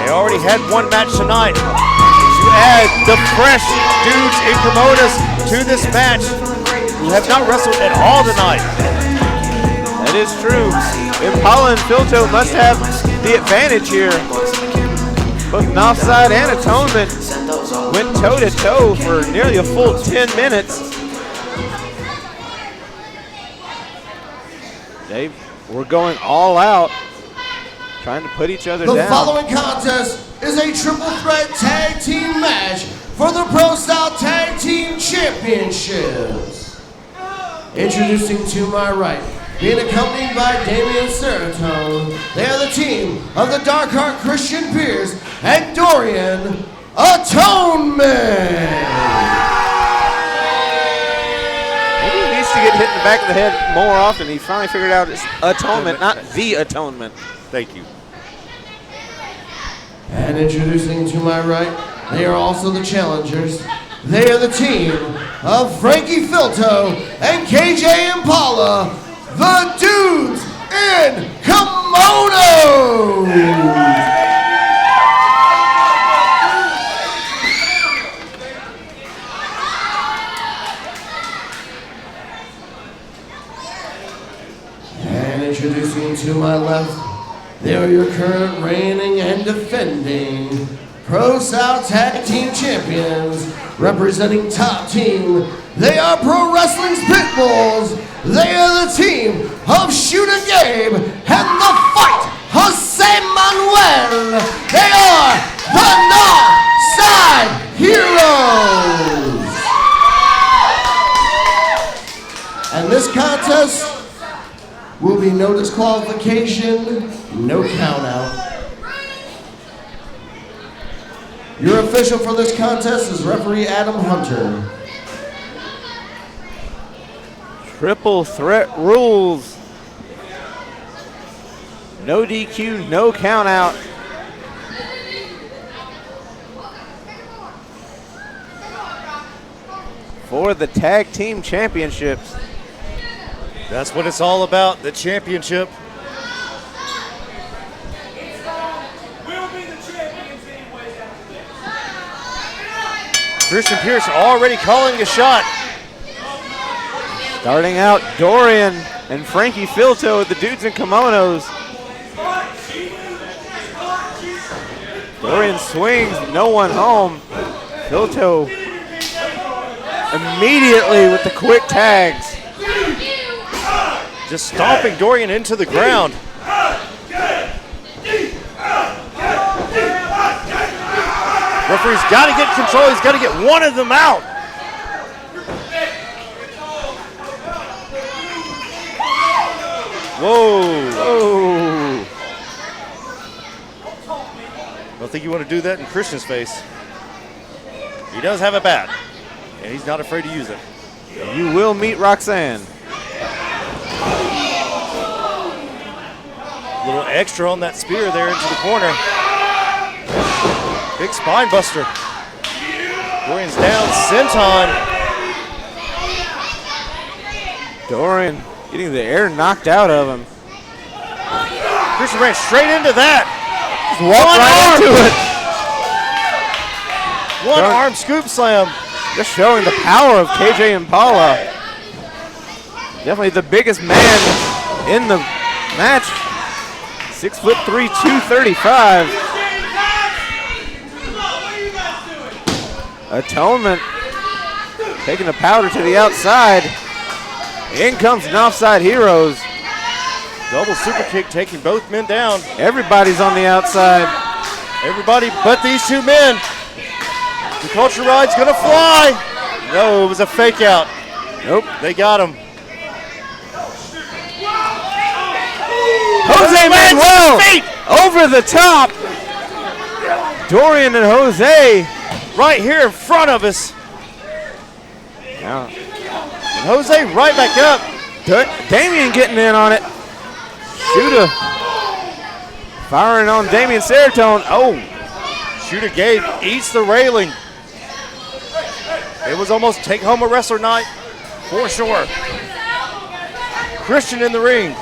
They already had one match tonight. To add the fresh dudes in kimonos to this match who have not wrestled at all tonight. That is true. Impala and Filto must have the advantage here. Both Northside and Atonement went toe-to-toe for nearly a full 10 minutes. We're going all out, trying to put each other down. The following contest is a triple threat tag team match for the ProSouth Tag Team Championships. Introducing to my right, being accompanied by Damian Seratone, they are the team of the Darkheart Christian Pierce and Dorian Atonement. Maybe he needs to get hit in the back of the head more often. He finally figured out it's Atonement, not the Atonement. Thank you. And introducing to my right, they are also the challengers, They are the team of Frankie Filto and KJ Impala, the Dudes in Kimonos. And introducing to my left, they are your current reigning and defending ProSouth Tag Team Champions, representing Top Team. They are Pro Wrestling's Pitbulls. They are the team of Shooter Gabe and the Fight Jose Manuel. They are the Northside Heroes. And this contest will be no disqualification, no count out. Your official for this contest is referee Adam Hunter. Triple threat rules. No DQ, no count out. For the tag team championships. That's what it's all about, the championship. Christian Pierce already calling a shot. Starting out, Dorian and Frankie Filto, the Dudes in Kimonos. Dorian swings, no one home. Filto immediately with the quick tags. Just stomping Dorian into the ground. Referee's got to get control. He's got to get one of them out. Whoa. Whoa. Don't think you want to do that in Christian's face. He does have a bat, and he's not afraid to use it. You will meet Roxanne. A little extra on that spear there into the corner. Big spine buster. Dorian's down, senton. Dorian getting the air knocked out of him. Christian ran straight into that. Just walked right into it. One arm scoop slam. Just showing the power of KJ Impala. Definitely the biggest man in the match. 6'3", 235. Atonement taking the powder to the outside. In comes Northside Heroes. Double super kick taking both men down. Everybody's on the outside. Everybody but these two men. The culture ride's gonna fly. No, it was a fake out. Nope. They got him. Jose Manuel over the top. Dorian and Jose right here in front of us. Yeah. And Jose right back up. Damien getting in on it. Shooter firing on Damien Seratone. Oh. Shooter Gabe eats the railing. It was almost take home a wrestler night for sure. Christian in the ring.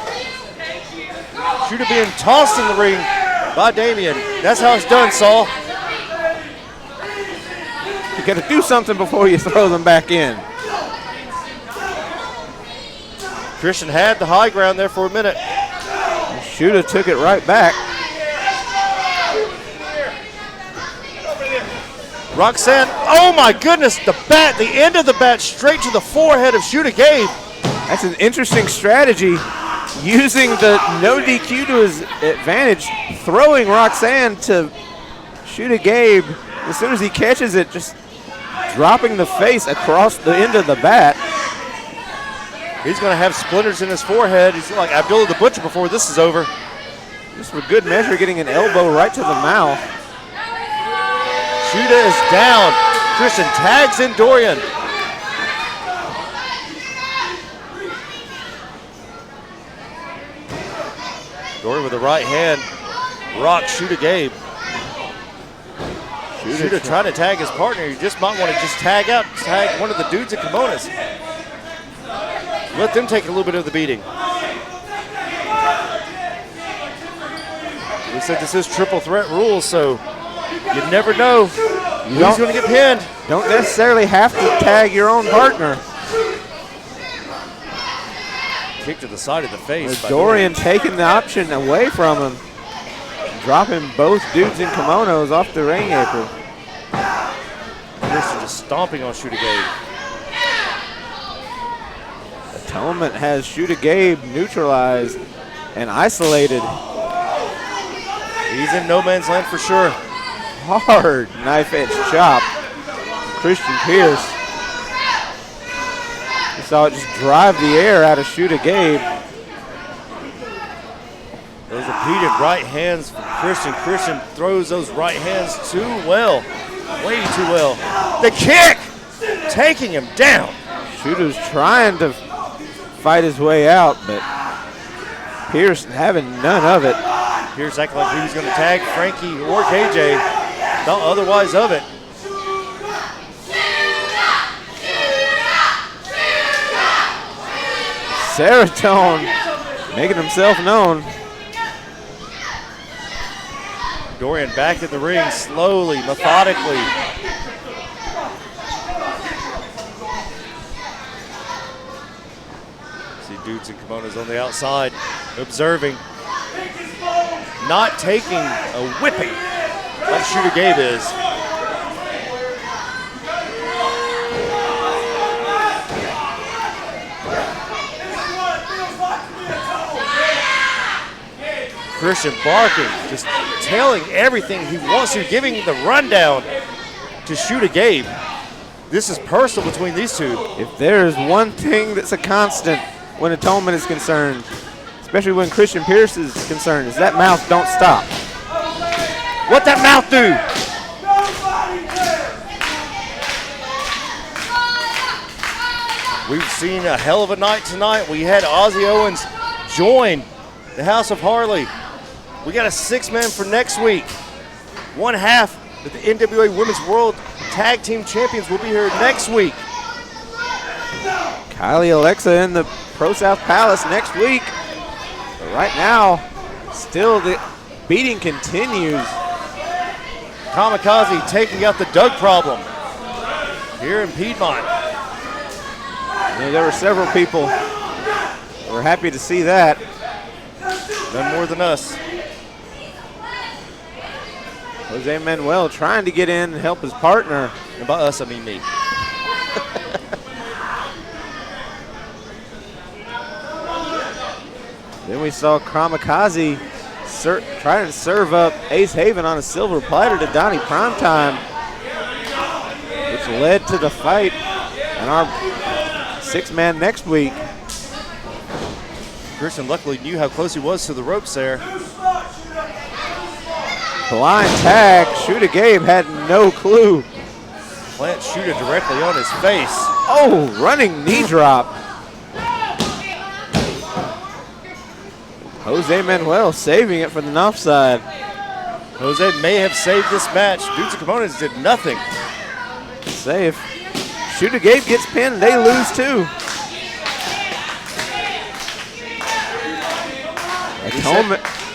Shooter being tossed in the ring by Damien. That's how it's done, Saul. You got to do something before you throw them back in. Christian had the high ground there for a minute. Shooter took it right back. Roxanne, oh my goodness, the bat, the end of the bat straight to the forehead of Shooter Gabe. That's an interesting strategy. Using the no DQ to his advantage, throwing Roxanne to Shooter Gabe. As soon as he catches it, just dropping the face across the end of the bat. He's going to have splinters in his forehead. He's like Abdullah the Butcher before this is over. Just for good measure, getting an elbow right to the mouth. Shooter is down. Christian tags in Dorian. Dorian with the right hand rocks Shooter Gabe. Shooter trying to tag his partner. You just might want to just tag one of the dudes in kimonos. Let them take a little bit of the beating. We said this is triple threat rules, so you never know who's going to get pinned. Don't necessarily have to tag your own partner. Kick to the side of the face. Dorian taking the option away from him. Dropping both dudes in kimonos off the ring apron. Christian just stomping on Shooter Gabe. Atonement has Shooter Gabe neutralized and isolated. He's in no man's land for sure. Hard knife edge chop. Christian Pierce. You saw it just drive the air out of Shooter Gabe. Those repeated right hands from Christian. Christian throws those right hands too well. Way too well. The kick! Taking him down. Shooter's trying to fight his way out, but Pierce having none of it. Pierce acting like he was going to tag Frankie or KJ. Not otherwise of it. Serotonin making himself known. Dorian back in the ring slowly, methodically. See dudes in kimonos on the outside, observing. Not taking a whipping like Shooter Gabe is. Christian barking, just telling everything he wants to, giving the rundown to Shooter Gabe. This is personal between these two. If there's one thing that's a constant when Atonement is concerned, especially when Christian Pierce is concerned, is that mouth don't stop. What that mouth do? We've seen a hell of a night tonight. We had Ozzy Owens join the House of Harley. We got a 6-man for next week. One half of the NWA Women's World Tag Team Champions will be here next week. Kylie Alexa in the ProSouth Palace next week. But right now, still the beating continues. Kamikaze taking out the Doug problem here in Piedmont. There were several people who were happy to see that. None more than us. Jose Manuel trying to get in and help his partner. And by us, I mean me. Then we saw Kamikaze trying to serve up Ace Haven on a silver platter to Donnie Primetime, which led to the fight and our 6-man next week. Christian luckily knew how close he was to the ropes there. Blind tag. Shooter Gabe had no clue. Plant Shooter directly on his face. Oh, running knee drop. Jose Manuel saving it for the north side. Jose may have saved this match. Dudes and Kimonos did nothing. Save. Shooter Gabe gets pinned. They lose too.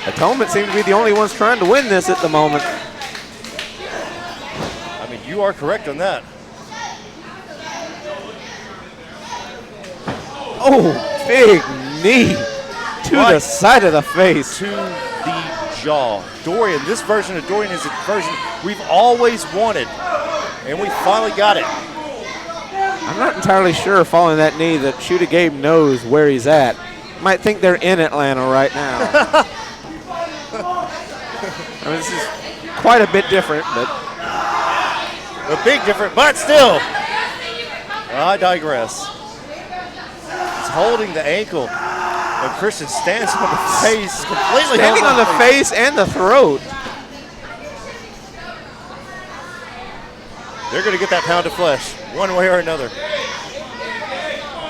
Atonement seems to be the only ones trying to win this at the moment. I mean, you are correct on that. Oh, big knee to the side of the face. To the jaw. Dorian, this version of Dorian is a version we've always wanted, and we finally got it. I'm not entirely sure following that knee that Shooter Gabe knows where he's at. Might think they're in Atlanta right now. I mean, this is quite a bit different, but a big different, but still. I digress. He's holding the ankle, and Christian stands on the face, completely standing on the face and the throat. They're going to get that pound of flesh, one way or another.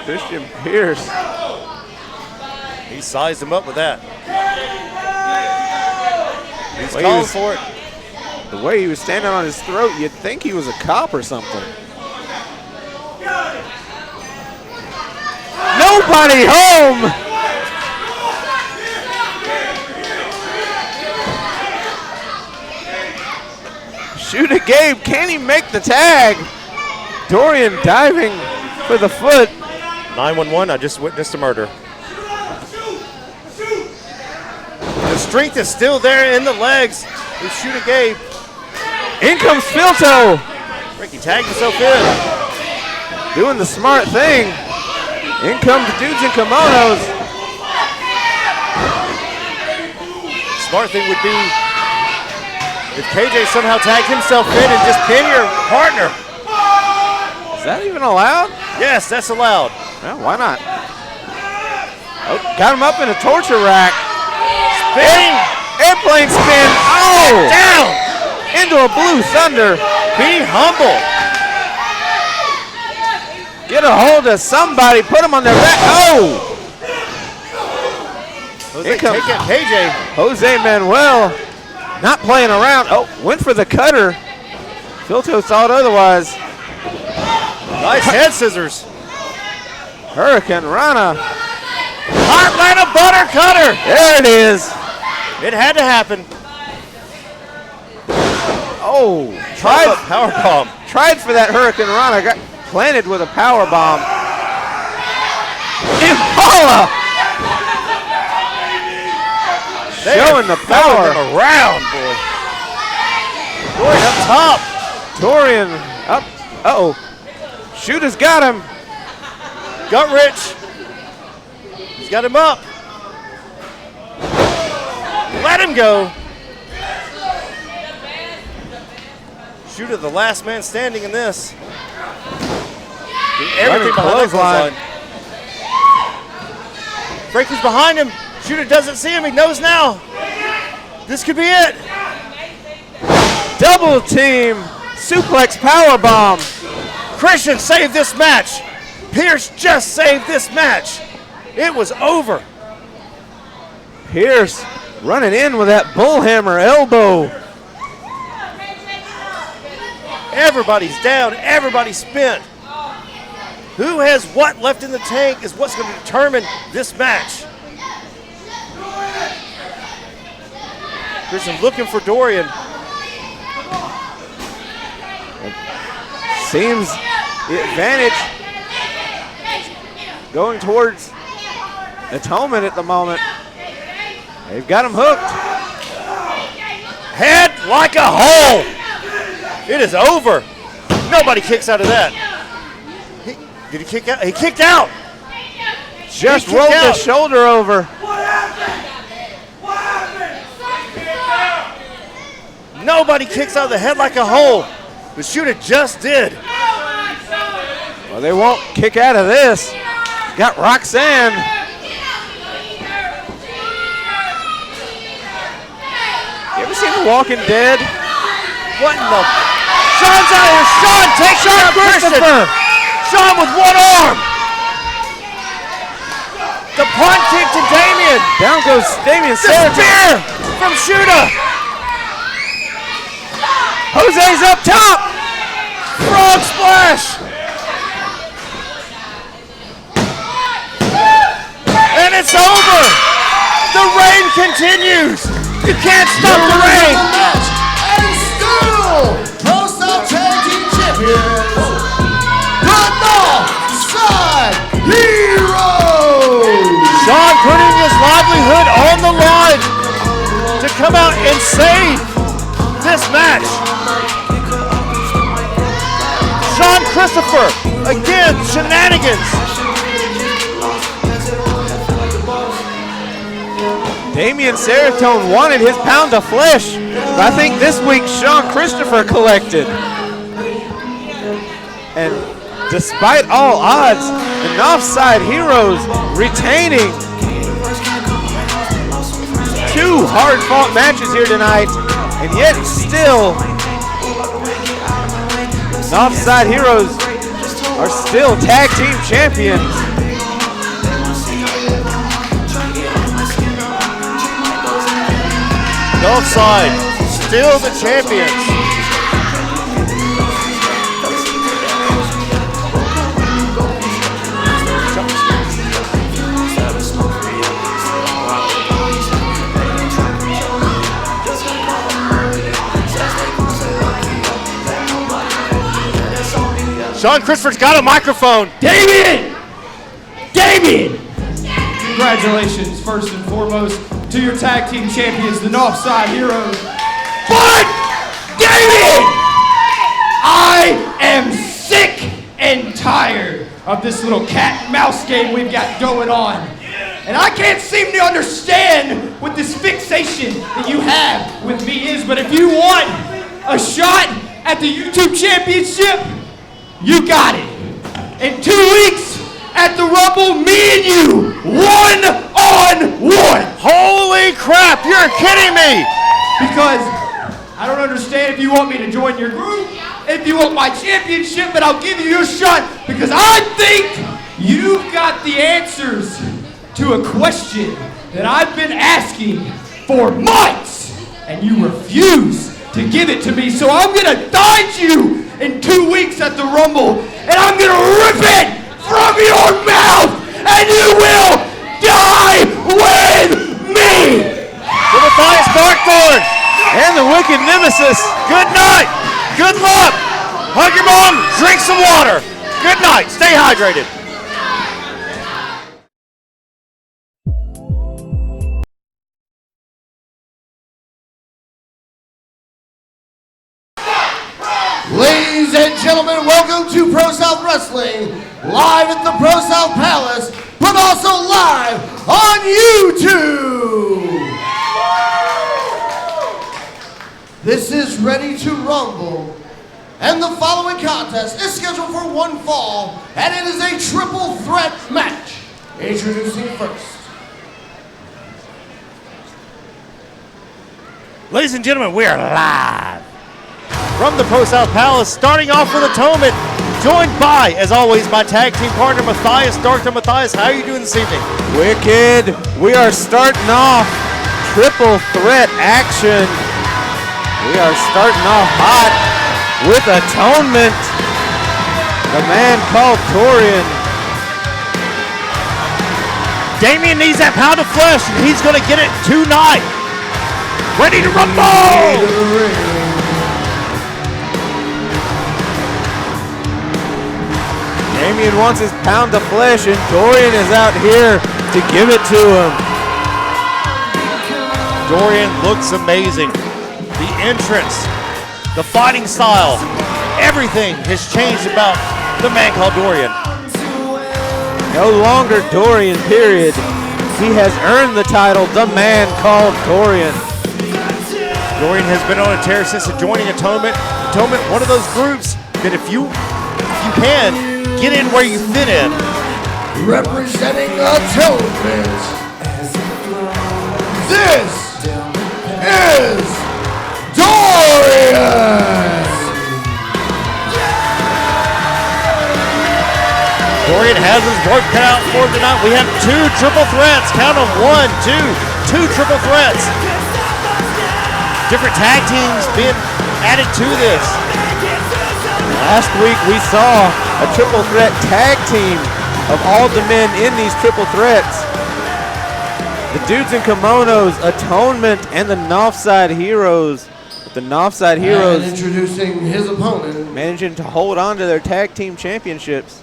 Christian Pierce. He sized him up with that. He's calling for it. The way he was standing on his throat, you'd think he was a cop or something. Nobody home! Shoot it, Gabe. Can he make the tag? Dorian diving for the foot. 911, I just witnessed a murder. The strength is still there in the legs. We shoot a Gabe. In comes Filto. Ricky tagged himself in. Doing the smart thing. In come the dudes in kimonos. Smart thing would be if KJ somehow tagged himself in and just pin your partner. Is that even allowed? Yes, that's allowed. Well, why not? Oh, got him up in a torture rack. Spin. Airplane spin. Oh! Down. Into a blue thunder. Be humble. Get a hold of somebody. Put him on their back. Oh! Jose, take it, KJ. Jose Manuel not playing around. Oh, went for the cutter. Filto thought otherwise. Nice head scissors. Hurricane Rana. Atlanta butter cutter. There it is. It had to happen. Oh, power bomb. Tried for that Hurricane Rana. Got planted with a power bomb. Impala. Showing the power. Around, boy. Dorian up top. Dorian up. Uh-oh. Shooter's got him. Gut Rich. He's got him up. Let him go. Shooter, the last man standing in this. Everything behind line. Frankie's behind him. Shooter doesn't see him. He knows now. This could be it. Double team suplex power bomb. Christian saved this match. Pierce just saved this match. It was over. Pierce running in with that bullhammer elbow. Everybody's down. Everybody's spent. Who has what left in the tank is what's going to determine this match. Christian looking for Dorian. Seems the advantage going towards Atonement at the moment. They've got him hooked. Head like a hole. It is over. Nobody kicks out of that. Did he kick out? He kicked out. Just rolled the shoulder over. Nobody kicks out of the head like a hole. The shooter just did. Well, they won't kick out of this. Got Roxanne. You ever seen The Walking Dead? What in the? Sean's out here. Sean takes Sean Christopher. Sean with one arm. The punt kick to Damien. Down goes Damien. The spear from Shooter. Jose's up top. Frog splash. And it's over. The rain continues. You can't stop the rain. And still, ProSouth Tag Team Champions, the Northside Heroes. Sean putting his livelihood on the line to come out and save this match. Sean Christopher, again, shenanigans. Damien Seratone wanted his pound of flesh, but I think this week Sean Christopher collected. And despite all odds, the Northside Heroes retaining 2 hard-fought matches here tonight, and yet still, Northside Heroes are still tag team champions. North side, still the champions. Sean Christopher's got a microphone. Damien! Congratulations, first and foremost, to your tag team champions, the Northside Heroes. But, Damien! I am sick and tired of this little cat and mouse game we've got going on. And I can't seem to understand what this fixation that you have with me is, but if you want a shot at the YouTube Championship, you got it. In 2 weeks at the Rumble, me and you, 1-on-1. Holy crap, you're kidding me. Because I don't understand if you want me to join your group, if you want my championship, but I'll give you your shot because I think you've got the answers to a question that I've been asking for months, and you refuse to give it to me. So I'm gonna find you in 2 weeks at the Rumble, and I'm gonna rip it from your mouth, and you will die with me! The Matthias Barkthorn and the Wicked Nemesis, good night, good luck, hug your mom, drink some water, good night, stay hydrated. Ladies and gentlemen, welcome to ProSouth Wrestling, live at the ProSouth Palace, but also live on YouTube. This is Ready to Rumble, and the following contest is scheduled for one fall, and it is a triple threat match. Introducing first. Ladies and gentlemen, we are live from the ProSouth Palace, starting off with Atonement, joined by, as always, my tag team partner, Matthias Darkton. Matthias, how are you doing this evening? Wicked. We are starting off triple threat action. We are starting off hot with Atonement. The man called Torian. Damien needs that pound of flesh, and he's going to get it tonight. Ready to rumble! Damien wants his pound of flesh, and Dorian is out here to give it to him. Dorian looks amazing. The entrance, the fighting style, everything has changed about the man called Dorian. No longer Dorian, period. He has earned the title, the man called Dorian. Dorian has been on a tear since joining Atonement. Atonement, one of those groups that if you can, get in where you fit in. Representing Atonement, this is Dorian! Dorian has his work cut out for him tonight. We have two triple threats. Count them, 1, 2, 2 triple threats. Different tag teams being added to this. Last week we saw a triple threat tag team of all the men in these triple threats. The dudes in kimonos, Atonement, and the Northside Heroes. With the Northside Heroes and introducing his opponent, managing to hold on to their tag team championships.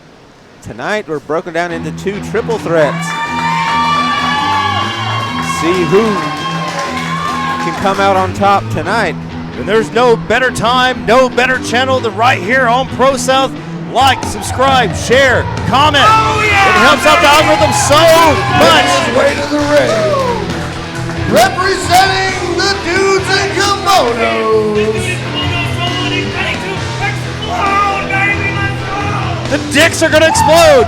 Tonight we're broken down into 2 triple threats. See who can come out on top tonight. And there's no better time, no better channel than right here on ProSouth. Like, subscribe, share, comment. It helps out the algorithm so much. Way to the ring. Representing the dudes in kimonos. The dicks are gonna explode.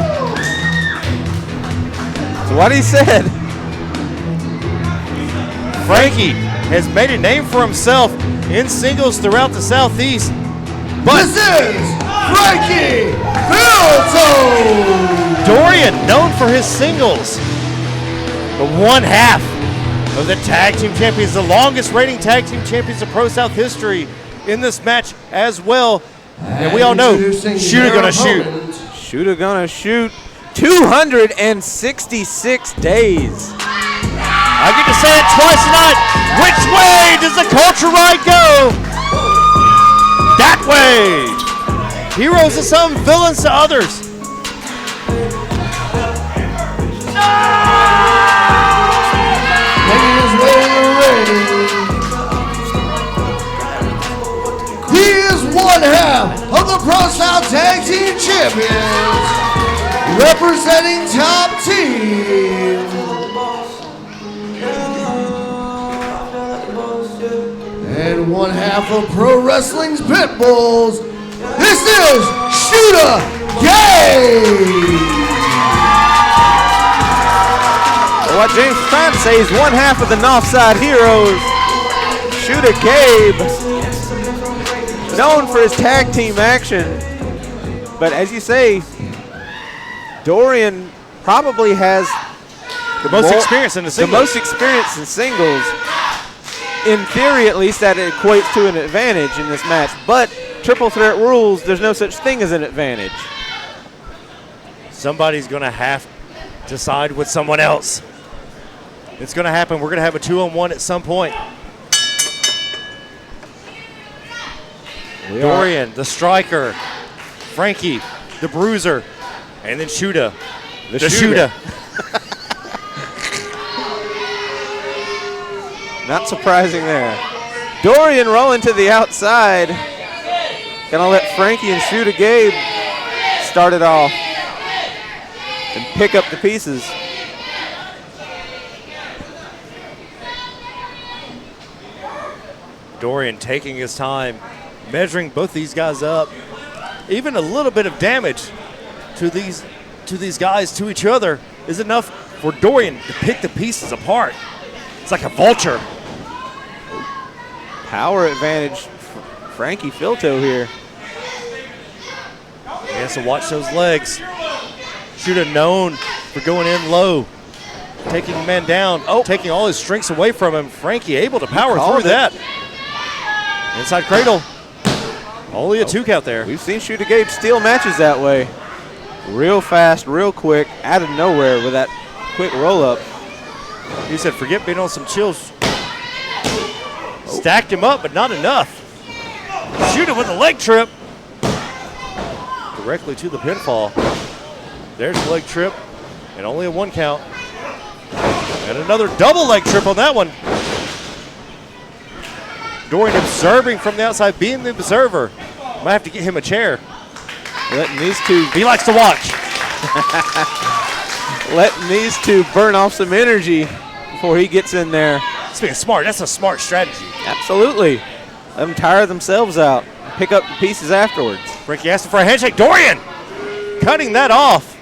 That's what he said. Frankie has made a name for himself in singles throughout the Southeast. But this is Frankie Filton! Dorian, known for his singles, but one half of the tag team champions, the longest reigning tag team champions of Pro South history in this match as well. And we all know Shooter gonna shoot. Shooter gonna shoot. 266 days. I get to say it twice tonight. Which way does the culture ride go? That way. Heroes to some, villains to others. He is one half of the Pro South Tag Team Champions, representing Top Team. And one half of Pro Wrestling's Pitbulls. This is Shooter Gabe. What James is trying to say is one half of the Northside Heroes. Shooter Gabe, known for his tag team action. But as you say, Dorian probably has the most experience in the singles. The most experience in singles. In theory, at least, that equates to an advantage in this match. But triple threat rules, there's no such thing as an advantage. Somebody's going to have to side with someone else. It's going to happen. We're going to have a 2-on-1 at some point. Dorian, the striker. Frankie, the bruiser. And then Shooter, the shooter. Not surprising there. Dorian rolling to the outside. Gonna let Frankie and Shooter Gabe start it off and pick up the pieces. Dorian taking his time, measuring both these guys up. Even a little bit of damage to these guys, to each other, is enough for Dorian to pick the pieces apart. It's like a vulture. Power advantage, Frankie Filto here. He has to watch those legs. Shooter known for going in low, taking men down, taking all his strengths away from him. Frankie able to power through that. Inside cradle. Only a 2 count there. We've seen Shooter Gabe steal matches that way. Real fast, real quick, out of nowhere with that quick roll up. He said, forget being on some chills. Stacked him up, but not enough. Shooter with a leg trip. Directly to the pinfall. There's the leg trip, and only a 1 count. And another double leg trip on that one. Dorian observing from the outside, being the observer. Might have to get him a chair. Letting these two. He likes to watch. Letting these two burn off some energy before he gets in there. That's being smart. That's a smart strategy. Absolutely. Let them tire themselves out. Pick up the pieces afterwards. Frankie asking for a handshake. Dorian cutting that off.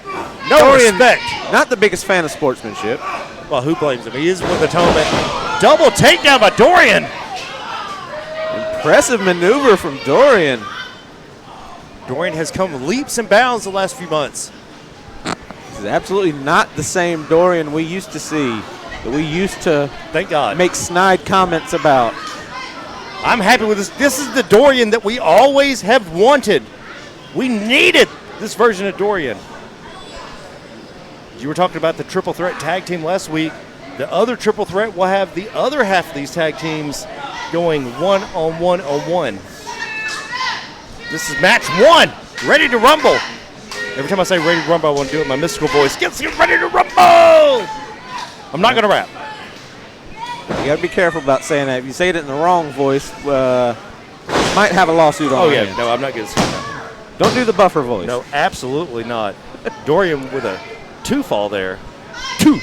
No Dorian, respect. Not the biggest fan of sportsmanship. Well, who blames him? He is with Atonement. Double takedown by Dorian. Impressive maneuver from Dorian. Dorian has come leaps and bounds the last few months. This is absolutely not the same Dorian we used to see, that we used to thank God make snide comments about. I'm happy with this. This is the Dorian that we always have wanted. We needed this version of Dorian. You were talking about the triple threat tag team last week. The other triple threat will have the other half of these tag teams going 1-on-1-on-1. This is match 1. Ready to rumble. Every time I say ready to rumble, I want to do it in my mystical voice. Get ready to rumble. I'm not going to rap. You got to be careful about saying that. If you say it in the wrong voice, might have a lawsuit on yeah. hands. No, I'm not going to say that. Don't do the buffer voice. No, absolutely not. Dorian with a 2 fall there. 2.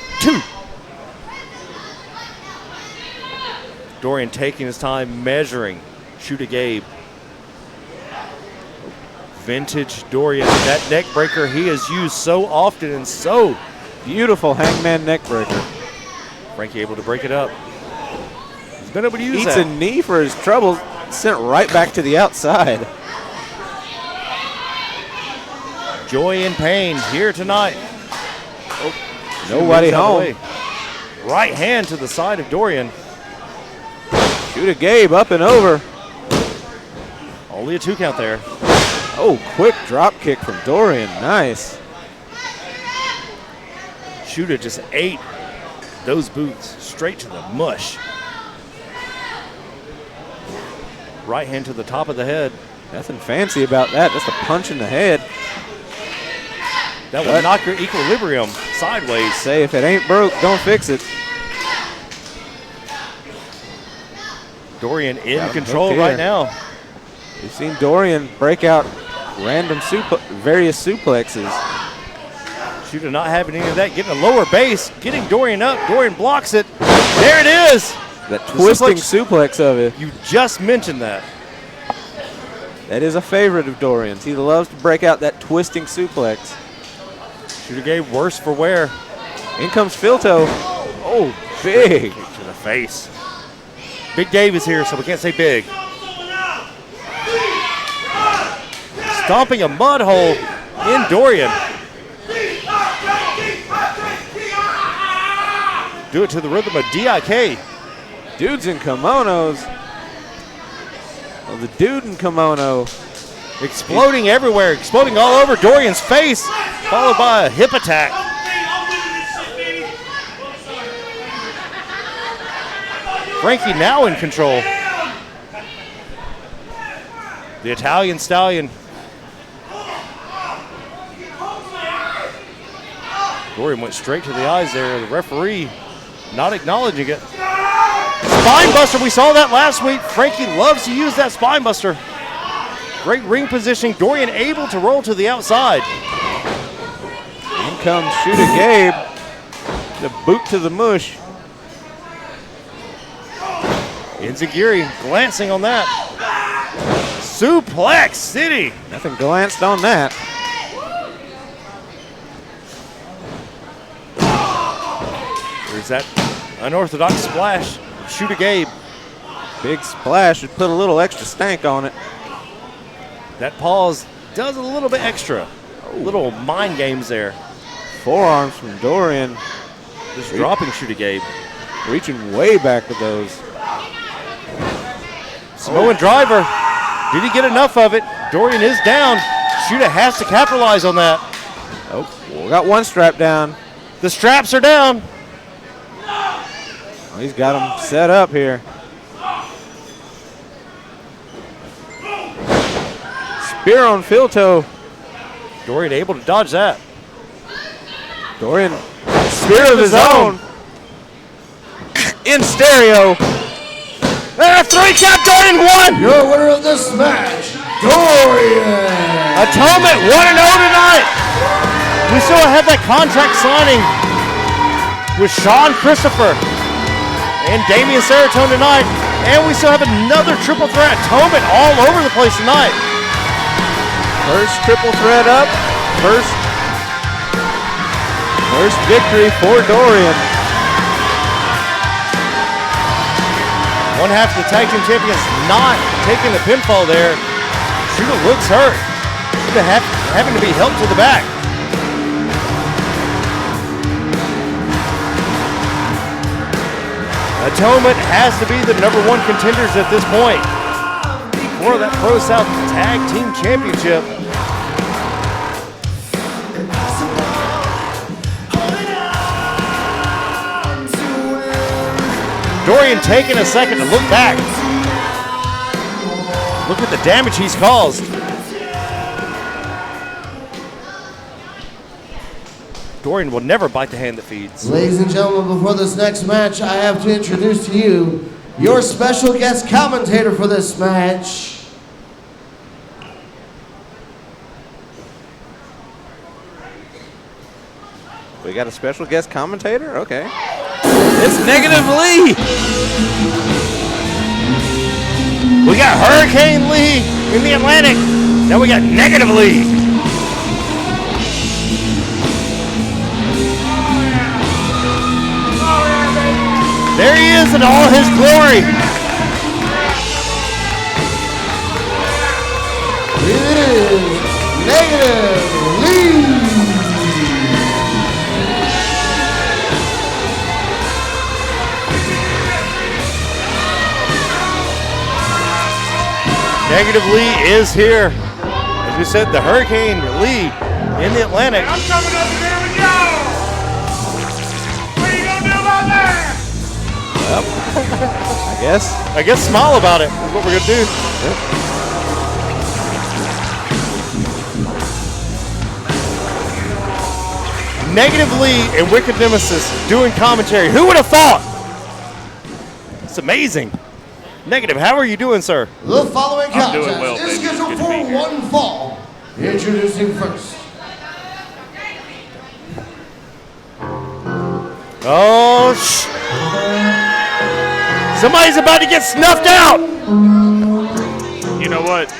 Dorian taking his time, measuring. Shooter Gabe. Vintage Dorian. That neck breaker he has used so often and so beautiful hangman neck breaker. Frankie able to break it up. He's been able to use Eats that. a knee for his trouble. Sent right back to the outside. Joy and pain here tonight. Nobody home. Right hand to the side of Dorian. Shoot a Gabe up and over. Only a 2 count there. Oh, quick drop kick from Dorian. Nice. Shooter just ate those boots straight to the mush. Right hand to the top of the head. Nothing fancy about that. Just a punch in the head. That will knock your equilibrium sideways. Say if it ain't broke, don't fix it. Dorian in control right now. We've seen Dorian break out random various suplexes. Shooter not having any of that. Getting a lower base. Getting Dorian up. Dorian blocks it. There it is. That twisting suplex of it. You just mentioned that. That is a favorite of Dorian's. He loves to break out that twisting suplex. Shooter gave worse for wear. In comes Filto. Oh, big. Kick to the face. Big Dave is here, so we can't say big. Stomping a mud hole in Dorian. Do it to the rhythm of DIK. Dudes in kimonos. Oh, the dude in kimono. Exploding everywhere, exploding all over Dorian's face, followed by a hip attack. Frankie now in control. The Italian Stallion. Dorian went straight to the eyes there. The referee not acknowledging it. Spine buster, we saw that last week. Frankie loves to use that spine buster. Great ring positioning. Dorian able to roll to the outside. In comes Shooter Gabe. The boot to the mush. Enziguri glancing on that. Suplex City. Nothing glanced on that. There's that unorthodox splash. Shooter Gabe. Big splash would put a little extra stank on it. That pause does a little bit extra. Little mind games there. Forearms from Dorian. Just dropping Shooter Gabe. Reaching way back with those. Samoan driver. Did he get enough of it? Dorian is down. Shooter has to capitalize on that. Oh, we got one strap down. The straps are down. Oh, he's got him set up here. Spear on Filto. Dorian able to dodge that. Dorian, spear of his own. In stereo. And a 3 count, Dorian won! Your winner of this match, Dorian! Atonement 1-0 tonight! We still have that contract signing with Sean Christopher and Damian Saratone tonight. And we still have another triple threat Atonement all over the place tonight. First triple threat up. First victory for Dorian. One half of the tag team champions not taking the pinfall there. Shooter looks hurt. Shooter having to be helped to the back. Atonement has to be the #1 contenders at this point for that ProSouth Tag Team Championship. Dorian taking a second to look back. Look at the damage he's caused. Dorian will never bite the hand that feeds. Ladies and gentlemen, before this next match, I have to introduce to you your special guest commentator for this match. We got a special guest commentator? Okay. It's Negative Lee. We got Hurricane Lee in the Atlantic. Now we got Negative Lee. There he is in all his glory. It is Negative Lee. Negative Lee is here. As we said, the Hurricane Lee in the Atlantic. I'm coming up there with y'all. What are you gonna do about that? I guess smile about it is what we're gonna do. Negative Lee and Wicked Nemesis doing commentary. Who would have thought? It's amazing. Negative, how are you doing, sir? The following I'm doing contest well, is baby. scheduled Good to for be here. one fall. Introducing first. Oh, somebody's about to get snuffed out. You know what?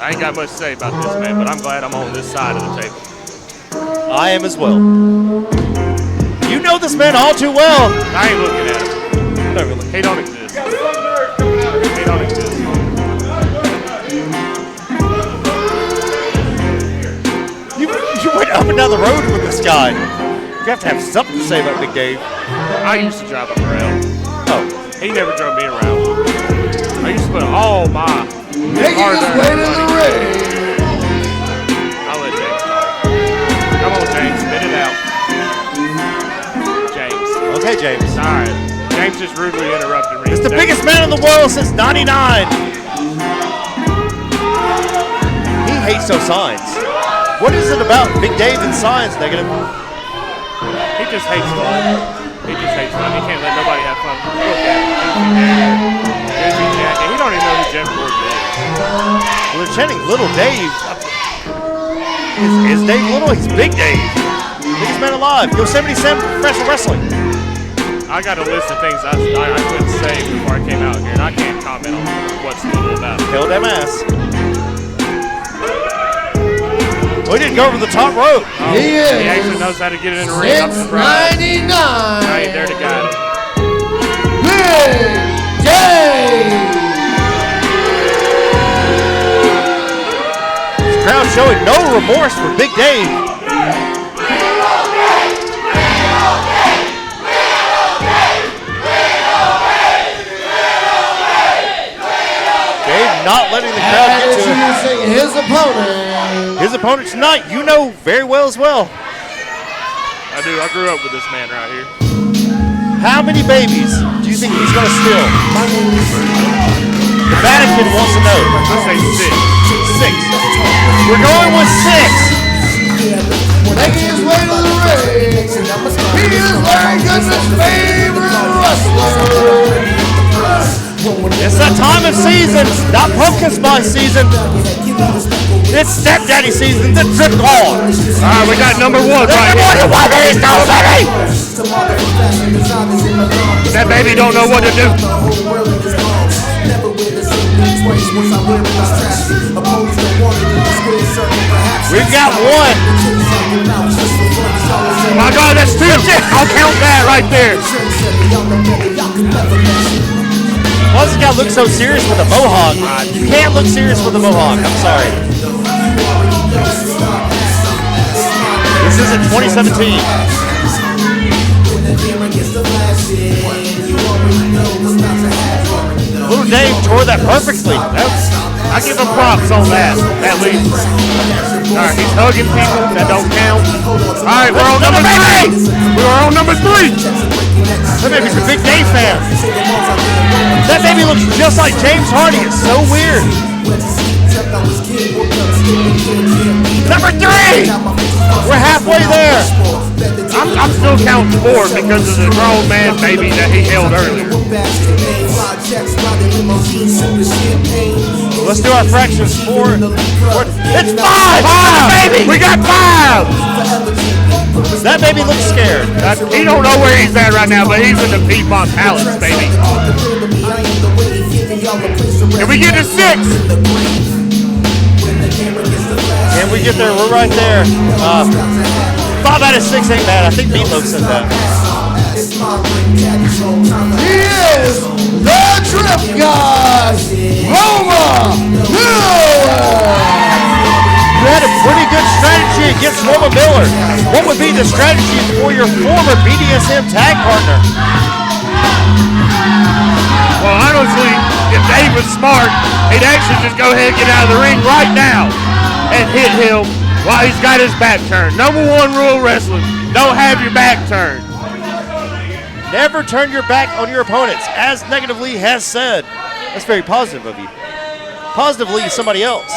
I ain't got much to say about this, man, but I'm glad I'm on this side of the table. I am as well. You know this man all too well. I ain't looking at him. No, really. He don't exist. He don't exist. You went up and down the road with this guy. You have to have something to say about Big Dave. I used to drive him around. Oh. He never drove me around. I used to put all my Making his way to the ring. I'll let James talk. Come on, James, spit it out. James. Okay, James. All right. James just rudely interrupted me. It's the biggest man in the world since '99. He hates those signs. What is it about Big Dave and signs, Negative? He just hates fun. He just hates fun. He can't let nobody have fun. Look at him. Goofy jacket. He don't even know who Jeff Gordon is. Well, they're chanting Little Dave. Is Dave little? He's Big Dave. Biggest man alive. Yosemite Sam professional wrestling. I got a list of things I couldn't say before I came out here, and I can't comment on what's little about it. Held them ass. We didn't go over the top rope. Oh, he actually knows how to get it in the ring. I'm surprised. 699. I ain't there to guide him. Big Dave. This crowd showing no remorse for Big Dave. Dave not letting the crowd get to him. Introducing his opponent. His opponent tonight, you know very well as well. I do. I grew up with this man right here. How many babies do you think he's going to steal? The Vatican wants to know. I say 6. 6. We're going with 6. Making his way to the ring. He is Larry Goodman's favorite wrestler. It's that time of season, not pumpkin spice season. It's stepdaddy season, the drip on. All right, we got number 1 right here. That baby don't know what to do. We've got 1. My God, that's 2. I'll count that right there. Why does the guy look so serious with a mohawk? You can't look serious with a mohawk. I'm sorry. This isn't 2017. Little Dave tore that perfectly. I give him props on that. That lead. All right, he's hugging people. That don't count. All right, we're on number 3. We are on number 3. That baby's a Big Dave fan. That baby looks just like James Hardy. It's so weird. Number 3. We're halfway there. I'm still counting 4 because of the grown man baby that he held earlier. Let's do our fractions. 4. It's 5. 5. Baby. We got 5. That baby looks scared. He don't know where he's at right now, but he's in the Piedmont Palace, baby. Can we get to 6? Can we get there? We're right there. 5 out of 6 ain't bad. I think Meatloaf said that. He is the Drip God, Roma Miller. You had a pretty good strategy against Roma Miller. What would be the strategy for your former BDSM tag partner? Well, honestly, if Dave was smart, he'd actually just go ahead and get out of the ring right now and hit him while he's got his back turned. Number 1 rule of wrestling, don't have your back turned. Never turn your back on your opponents, as Negatively has said. That's very positive of you. Positively is somebody else.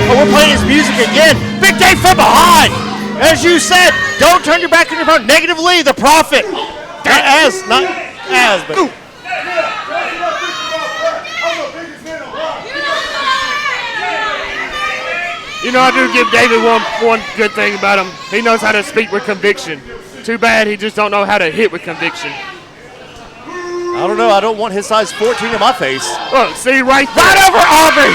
Oh, we're playing his music again. Big Dave from behind. As you said, don't turn your back on your opponent. Negatively, the prophet. Not as, but. Ooh. You know, I do give David one good thing about him. He knows how to speak with conviction. Too bad he just don't know how to hit with conviction. I don't know. I don't want his size 14 in my face. Look, see right there. Right over Aubrey.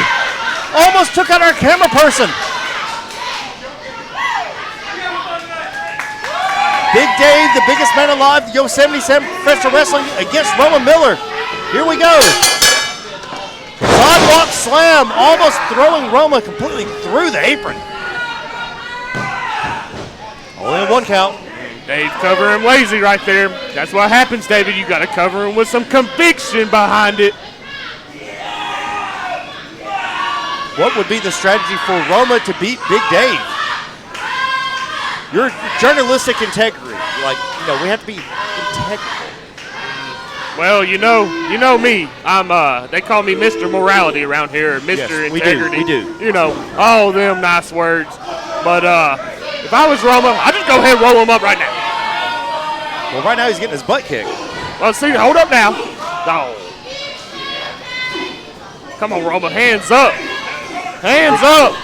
Almost took out our camera person. Big Dave, the biggest man alive, the Yosemite Professional Wrestling against Roman Miller. Here we go. Sidewalk slam, almost throwing Roma completely through the apron. Only a 1 count. Dave cover him lazy right there. That's what happens, David. You got to cover him with some conviction behind it. What would be the strategy for Roma to beat Big Dave? Your journalistic integrity. Like, we have to be integral. Well, you know me. I'm they call me Mr. Morality around here, Mr. Integrity. We do. You know, all them nice words. But if I was Roma, I'd just go ahead and roll him up right now. Well, right now he's getting his butt kicked. Well, see, hold up now. Oh. Come on, Roma, hands up. Hands up.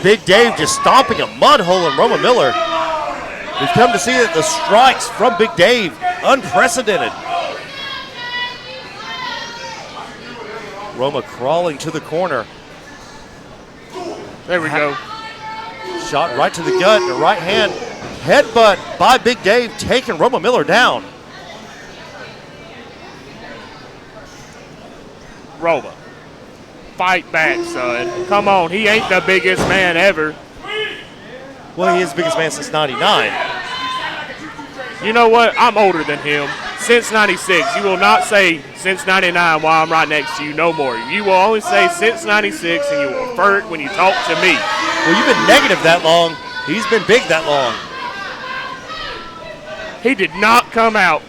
Big Dave just stomping a mud hole in Roma Miller. We've come to see that the strikes from Big Dave, unprecedented. Roma crawling to the corner. There we go. Shot right to the gut, the right hand. Headbutt by Big Dave, taking Roma Miller down. Roma, fight back, son. Come on, he ain't the biggest man ever. Well, he is the biggest man since 99. You know what? I'm older than him. Since 96. You will not say since 99 while I'm right next to you no more. You will only say since 96, and you will refer it when you talk to me. Well, you've been negative that long. He's been big that long. He did not come out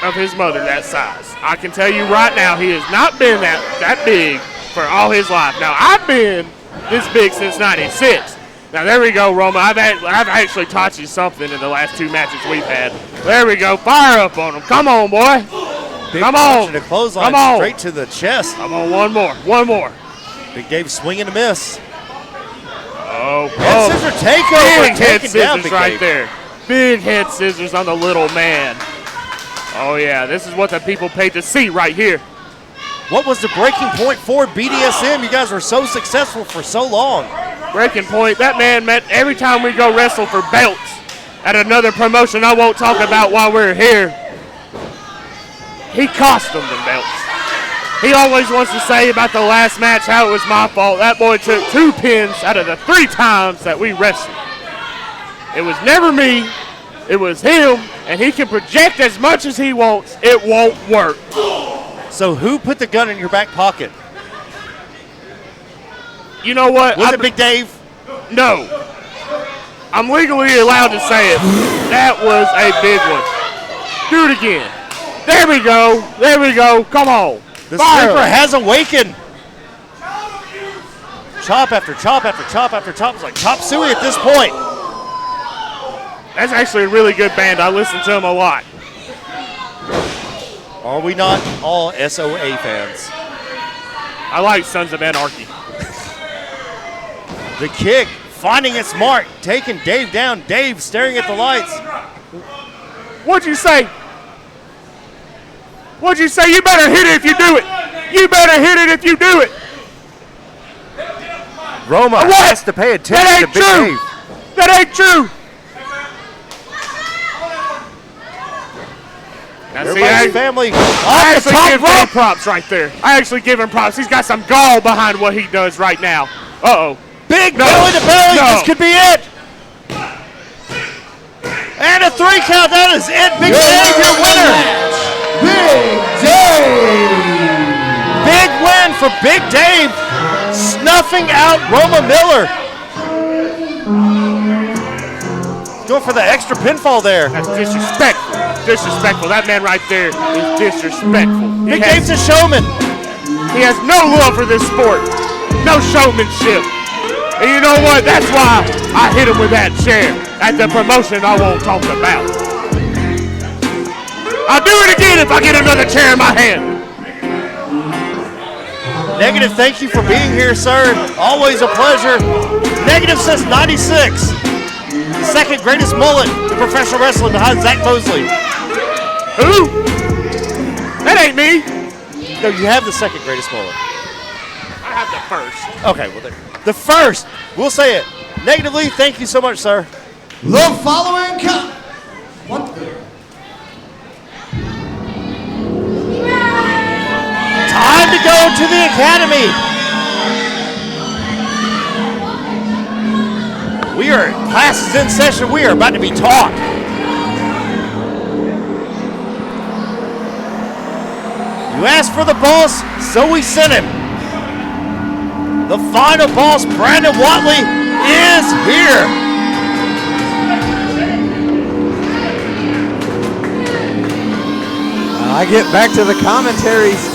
of his mother that size. I can tell you right now, he has not been that big for all his life. Now, I've been this big since 96. Now, there we go, Roma. I've actually taught you something in the last 2 matches we've had. There we go. Fire up on him. Come on, boy. Big Come on. A clothesline Come on. Straight to the chest. Come on, one more. One more. Big Dave swinging a miss. Oh. Head scissor takeover. Big head Taking down scissors Big right Dave. there. Big head scissors on the little man. Oh, yeah. This is what the people paid to see right here. What was the breaking point for BDSM? You guys were so successful for so long. Breaking point. That man met every time we go wrestle for belts at another promotion I won't talk about while we're here. He cost them the belts. He always wants to say about the last match how it was my fault. That boy took 2 pins out of the 3 times that we wrestled. It was never me. It was him, and he can project as much as he wants. It won't work. So who put the gun in your back pocket? You know what? Was it Big Dave? No. I'm legally allowed to say it. That was a big one. Do it again. There we go. There we go. Come on. The sleeper has awakened. Chop after chop after chop after chop. It's like Chop Suey at this point. That's actually a really good band. I listen to them a lot. Are we not all SOA fans? I like Sons of Anarchy. The kick, finding its mark, taking Dave down. Dave staring at the lights. What'd you say? What'd you say? You better hit it if you do it. You better hit it if you do it. Roma has to pay attention to Big Dave. That ain't true. Now, Everybody's family. I actually give him props right there. I actually give him props. He's got some gall behind what he does right now. Uh-oh. Big belly to belly. No. This could be it. And a 3 count. That is it. Big Dave, your winner. Big Dave. Big win for Big Dave, snuffing out Roma Miller. Going for the extra pinfall there. That's disrespectful. Disrespectful. That man right there is disrespectful. Big Dave's a showman. He has no love for this sport. No showmanship. And you know what? That's why I hit him with that chair at the promotion I won't talk about. I'll do it again if I get another chair in my hand. Negative, thank you for being here, sir. Always a pleasure. Negative since '96. The second greatest mullet in professional wrestling behind Zach Mosley. Who? That ain't me. No, you have the second greatest mullet. I have the first. Okay, well, there. The first. We'll say it. Negatively, thank you so much, sir. The following what the? Time to go to the academy. We are, classes in session. We are about to be taught. You asked for the boss, so we sent him. The final boss, Brandon Whatley, is here. I get back to the commentaries,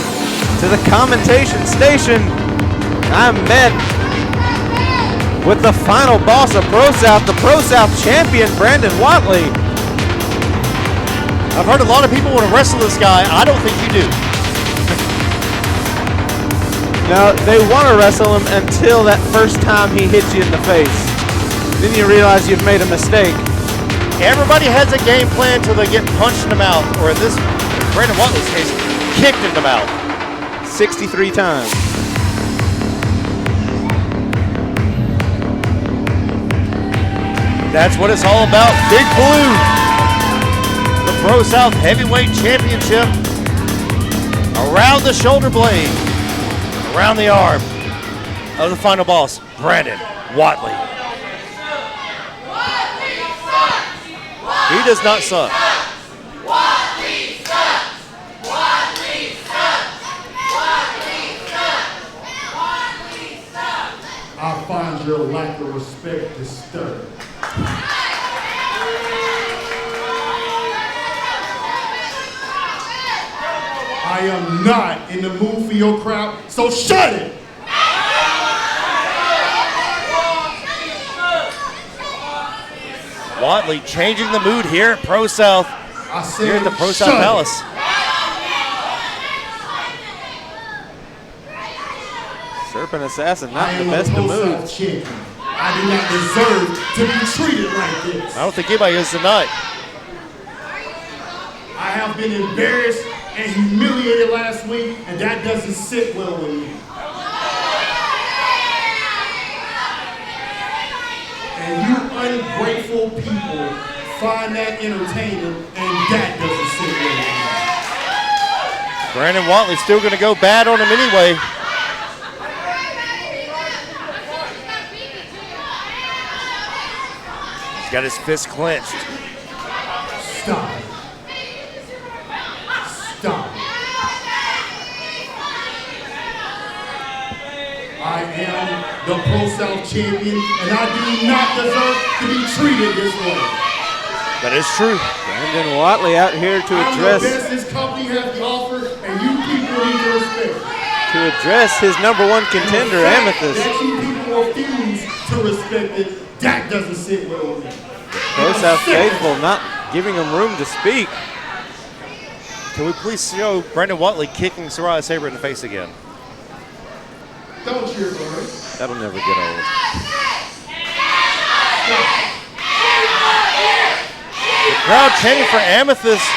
to the commentation station. I'm met with the final boss of ProSouth, the ProSouth champion, Brandon Whatley. I've heard a lot of people want to wrestle this guy. I don't think you do. Now, they want to wrestle him until that first time he hits you in the face. Then you realize you've made a mistake. Everybody has a game plan until they get punched in the mouth, or in this Brandon Whatley's case, kicked in the mouth. 63 times. That's what it's all about. Big Blue, the ProSouth Heavyweight Championship, around the shoulder blade, around the arm of the final boss, Brandon Whatley. He does not suck. I find your lack of respect disturbing. I am not in the mood for your crowd, so shut it! Whatley changing the mood here at ProSouth, here at the ProSouth Palace. Serpent Assassin, not in the best of moods. I do not deserve to be treated like this. I don't think anybody is tonight. I have been embarrassed and humiliated last week, and that doesn't sit well with me. And you ungrateful people find that entertaining, and that doesn't sit well with me. Brandon Whatley's still going to go bad on him anyway. He's got his fist clenched. Stop. Stop. I am the ProSouth champion, and I do not deserve to be treated this way. That is true. Brandon Whatley out here to address. I'm the best this company has to offer, and you people need to respect. To address his #1 contender, Amethyst. That you people refuse to respect it, that doesn't sit well with me. ProSouth faithful not giving him room to speak. Can we please show Brandon Whatley kicking Soraya Saber in the face again? Don't cheer for her. That'll never get old. The crowd chanting for Amethyst.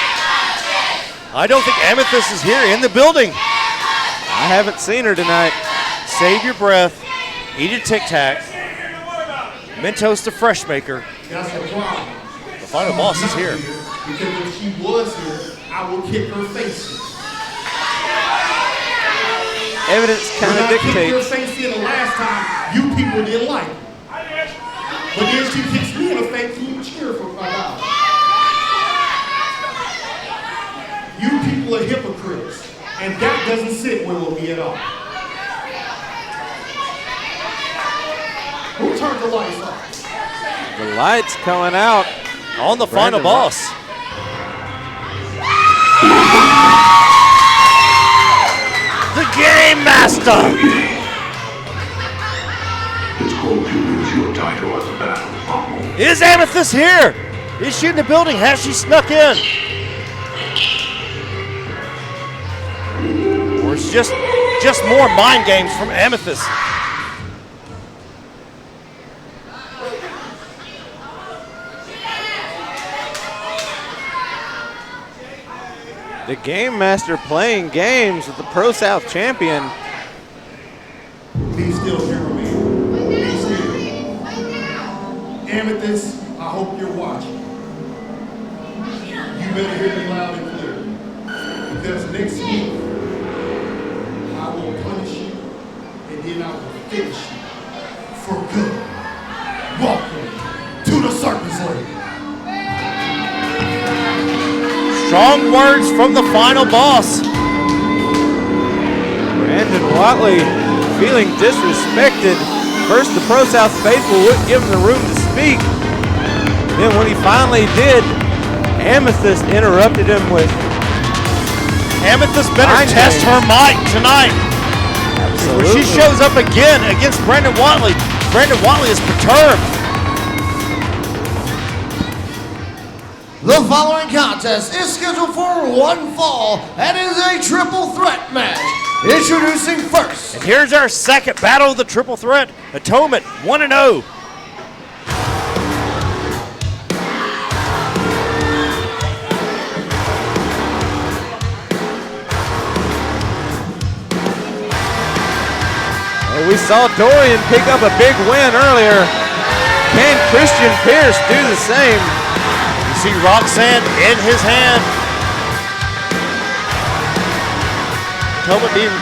I don't think Amethyst is here in the building. I haven't seen her tonight. Save your breath. Eat a Tic Tac. Mentos the Fresh Maker. That's the problem. The final boss is here. Because if she was here, I will kick her face. Evidence kind of When I kicked her dictates. face in the last time, you people didn't like it. But then she kicks me in the face and you cheer for about it. You people are hypocrites. And that doesn't sit well with me at all. Who turned the lights off? The lights coming out on the final boss. The Game Master. It's called you lose your title at the battle. Is Amethyst here? Is she in the building? Has she snuck in? Or it's just more mind games from Amethyst. The Game Master playing games with the ProSouth champion. Be still, cameraman. Be still. Amethyst, I hope you're watching. You better hear me loud and clear. Because next week, I will punish you, and then I will finish you for good. Welcome to the circus ring. Strong words from the final boss. Brandon Whatley feeling disrespected. First, the ProSouth faithful wouldn't give him the room to speak. Then when he finally did, Amethyst interrupted him with Amethyst better test her might tonight. Absolutely. When she shows up again against Brandon Whatley, Brandon Whatley is perturbed. The following contest is scheduled for one fall and is a triple threat match. Introducing first. And here's our second battle of the triple threat. Atonement 1-0. Well, we saw Dorian pick up a big win earlier. Can Christian Pierce do the same? See Roxanne in his hand. Atonement being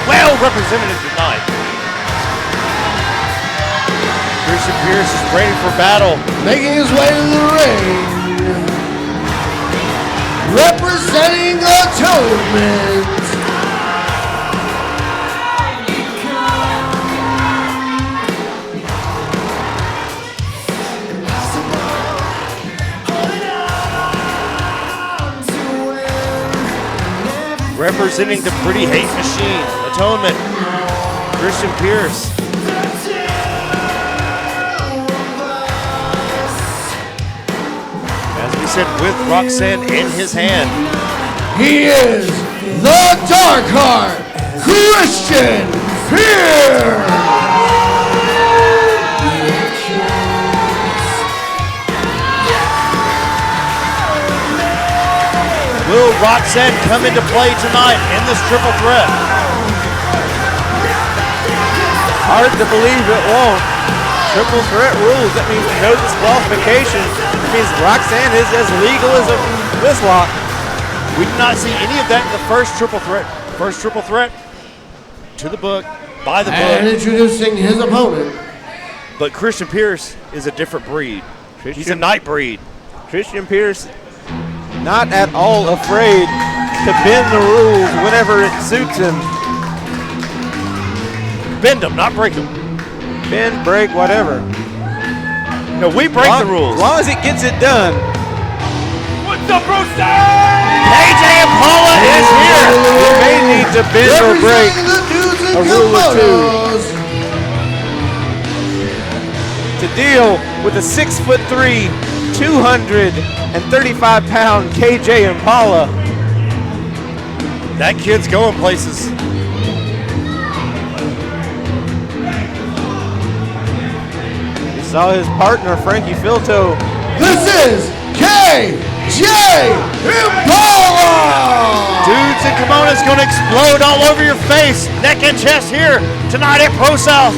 well represented tonight. Christian Pierce is ready for battle. Making his way to the ring. Representing Atonement. Representing the Pretty Hate Machine, Atonement, Christian Pierce. As we said, with Roxanne in his hand. He is the Dark Heart, Christian Pierce. Will Roxanne come into play tonight in this triple threat? Hard to believe it won't. Triple threat rules, that means no disqualification. That means Roxanne is as legal as a Whistlock. We did not see any of that in the first triple threat. First triple threat to the book, by the book. And introducing his opponent. But Christian Pierce is a different breed. He's a night breed. Christian Pierce not at all afraid to bend the rules whenever it suits him. Bend them, not break them. Bend, break, whatever. No, we break the rules. As long as it gets it done. What's up, ProSouth? KJ and Paula is here. You may need to bend or break a rule or two to deal with a 6'3", 235-pound KJ Impala. That kid's going places. We saw his partner, Frankie Filto. This is KJ Impala! Dudes in kimonos going to explode all over your face, neck and chest here tonight at ProSouth.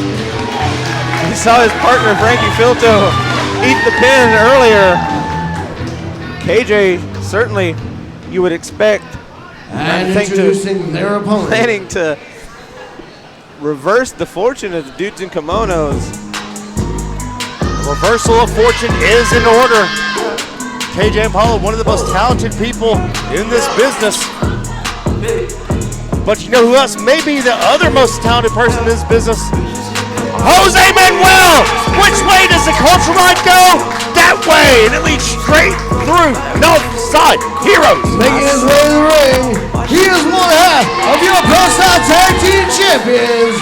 We saw his partner, Frankie Filto, eat the pin earlier. KJ, certainly you would expect. And introducing their opponent. Planning to reverse the fortune of the dudes in kimonos. Reversal of fortune is in order. KJ Impala, one of the most talented people in this business. But you know who else may be the other most talented person in this business? Jose Manuel! Which way does the culture ride go? That way, and it leads straight through North Side Heroes. Making his way to the ring, he is one half of your ProSouth Tag Team Champions,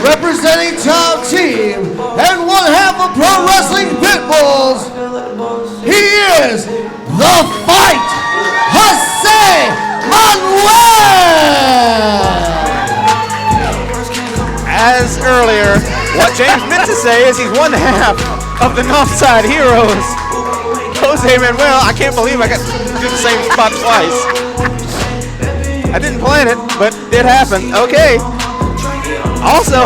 representing Top Team, and one half of Pro Wrestling Pitbulls. He is the Fight, Jose Manuel! As earlier, what James meant to say is he's one half of the Northside Heroes. Jose Manuel, I can't believe I got to do the same spot twice. I didn't plan it, but it happened. Okay. Also,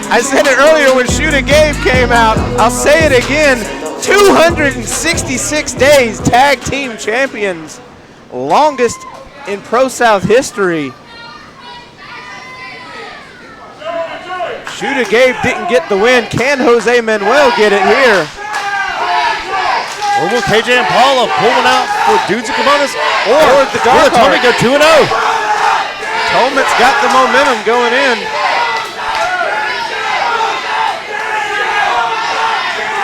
I said it earlier when Shooter Gabe came out. I'll say it again. 266 days tag team champions. Longest in ProSouth history. Shooter Gabe didn't get the win. Can Jose Manuel get it here? Or will KJ and Paula pull one out for Dudes and Kimonos? Or the Dark will Atonement go 2-0? Atonement's got the momentum going in.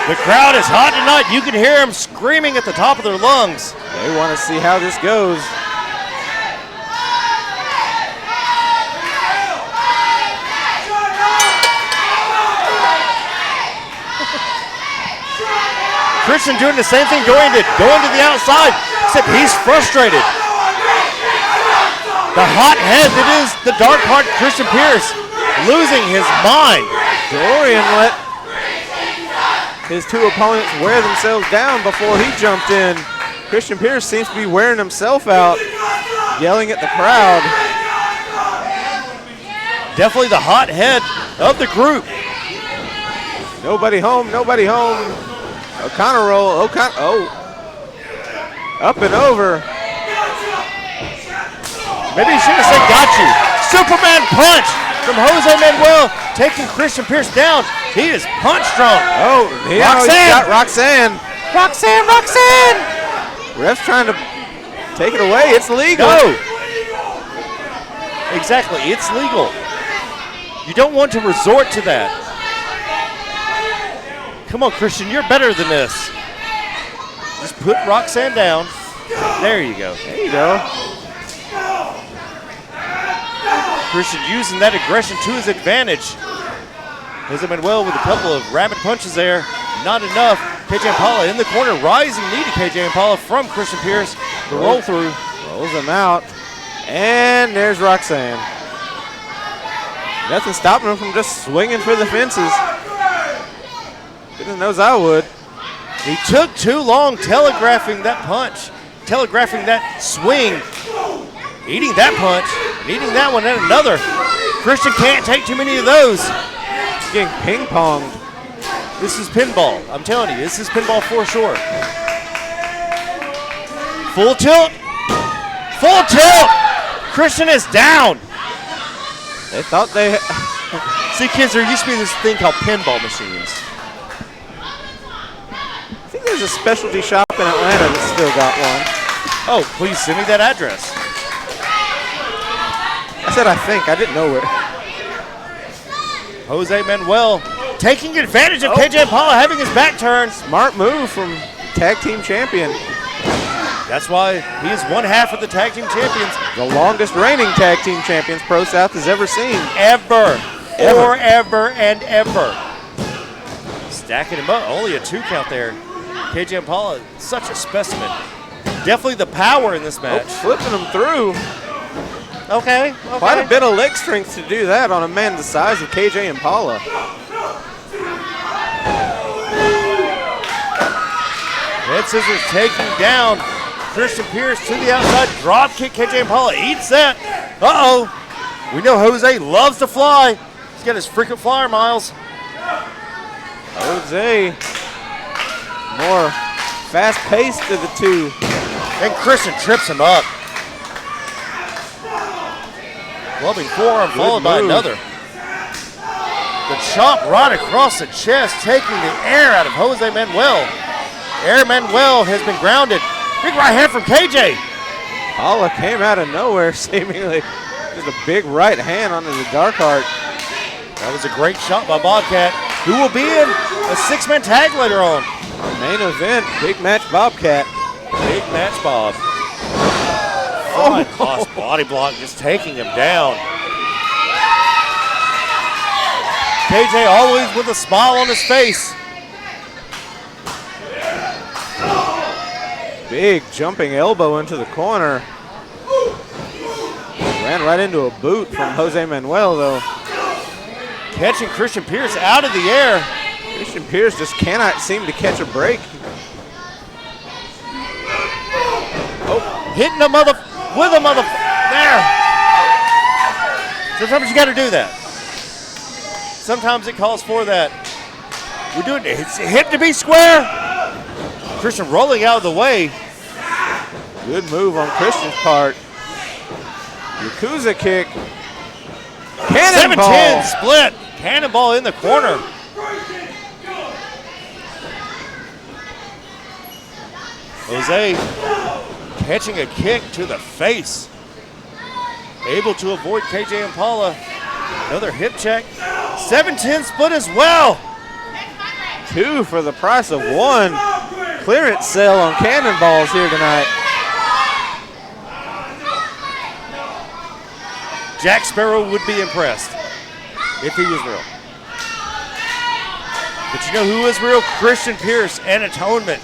The crowd is hot tonight. You can hear them screaming at the top of their lungs. They want to see how this goes. Christian doing the same thing, going to the outside, except he's frustrated. The hot head that is the dark heart, Christian Pierce, losing his mind. Dorian let his two opponents wear themselves down before he jumped in. Christian Pierce seems to be wearing himself out, yelling at the crowd. Definitely the hot head of the group. Nobody home, nobody home. O'Connor roll, oh. Up and over. Maybe he should have said got you. Superman punch from Jose Manuel, taking Christian Pierce down. He is punch drunk. Oh, Roxanne. Got Roxanne. Roxanne. Ref's trying to take it away. It's legal. No. Exactly, it's legal. You don't want to resort to that. Come on, Christian, you're better than this. Just put Roxanne down. There you go. There you go. Christian using that aggression to his advantage. Jose Manuel with a couple of rapid punches there. Not enough. KJ Impala in the corner. Rising knee to KJ Impala from Christian Pierce. The roll through. Rolls him out. And there's Roxanne. Nothing stopping him from just swinging for the fences. Goodness knows I would. He took too long telegraphing that punch, telegraphing that swing, eating that punch, and eating that one and another. Christian can't take too many of those. He's getting ping-ponged. This is pinball. I'm telling you, this is pinball for sure. Full tilt. Full tilt. Christian is down. They thought they... See, kids, there used to be this thing called pinball machines. I think there's a specialty shop in Atlanta that's still got one. Oh, please send me that address. I said I think. I didn't know it. Jose Manuel taking advantage of KJ Impala having his back turned. Smart move from tag team champion. That's why he is one half of the tag team champions. The longest reigning tag team champions ProSouth has ever seen. Ever. Forever and ever. Stacking him up. Only a 2 count there. KJ Impala, such a specimen. Definitely the power in this match. Flipping him through. Okay. Quite a bit of leg strength to do that on a man the size of KJ Impala. Head scissors taking down Christian Pierce to the outside. Drop kick. KJ Impala eats that. Uh-oh. We know Jose loves to fly. He's got his frequent flyer miles. Jose, more fast-paced of the two. And Christian trips him up. Clubbing forearm followed by another. The chop right across the chest, taking the air out of Jose Manuel. Manuel has been grounded. Big right hand from KJ. Paula came out of nowhere, seemingly. There's a big right hand onto the dark heart. That was a great shot by Bobcat, who will be in a 6-man tag later on. Main event, big match Bobcat. Big match Bob. Front toss body block, just taking him down. KJ always with a smile on his face. Big jumping elbow into the corner. Ran right into a boot from Jose Manuel, though. Catching Christian Pierce out of the air. Christian Pierce just cannot seem to catch a break. Oh, hitting a there. Sometimes you got to do that. Sometimes it calls for that. We're doing it. It's hip to be square. Christian rolling out of the way. Good move on Christian's part. Yakuza kick. Cannonball. 7-10 split. Cannonball in the corner. Jose catching a kick to the face. Able to avoid KJ Impala. Another hip check. 7-10 split as well. 2 for the price of 1. Clearance sale on cannonballs here tonight. Jack Sparrow would be impressed if he was real. But you know who is real? Christian Pierce and Atonement.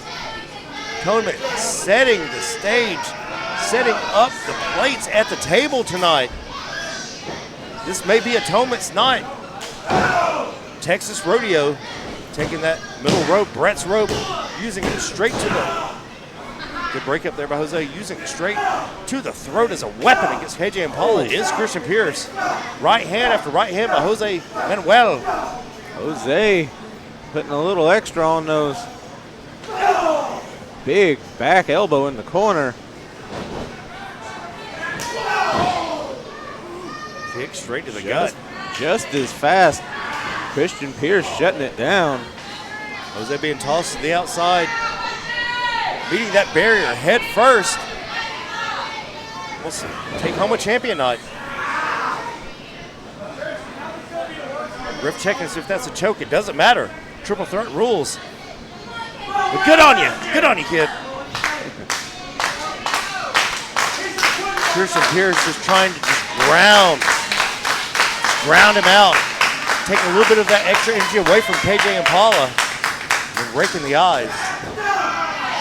Atonement setting the stage, setting up the plates at the table tonight. This may be Atonement's night. Texas Rodeo taking that middle rope, Brett's rope, using it straight to the good break up there by Jose, using it straight to the throat as a weapon against KJ Impala is Christian Pierce. Right hand after right hand by Jose Manuel. Jose putting a little extra on those. Big back elbow in the corner. Kick straight to the gut. Just as fast. Christian Pierce shutting it down. Jose being tossed to the outside. Beating that barrier head first. We'll see. Take home a champion night. Ref checking to see if that's a choke. It doesn't matter. Triple threat rules. But good on you. Good on you, kid. Christian Pierce just trying to just ground him out. Taking a little bit of that extra energy away from KJ Impala and raking the eyes.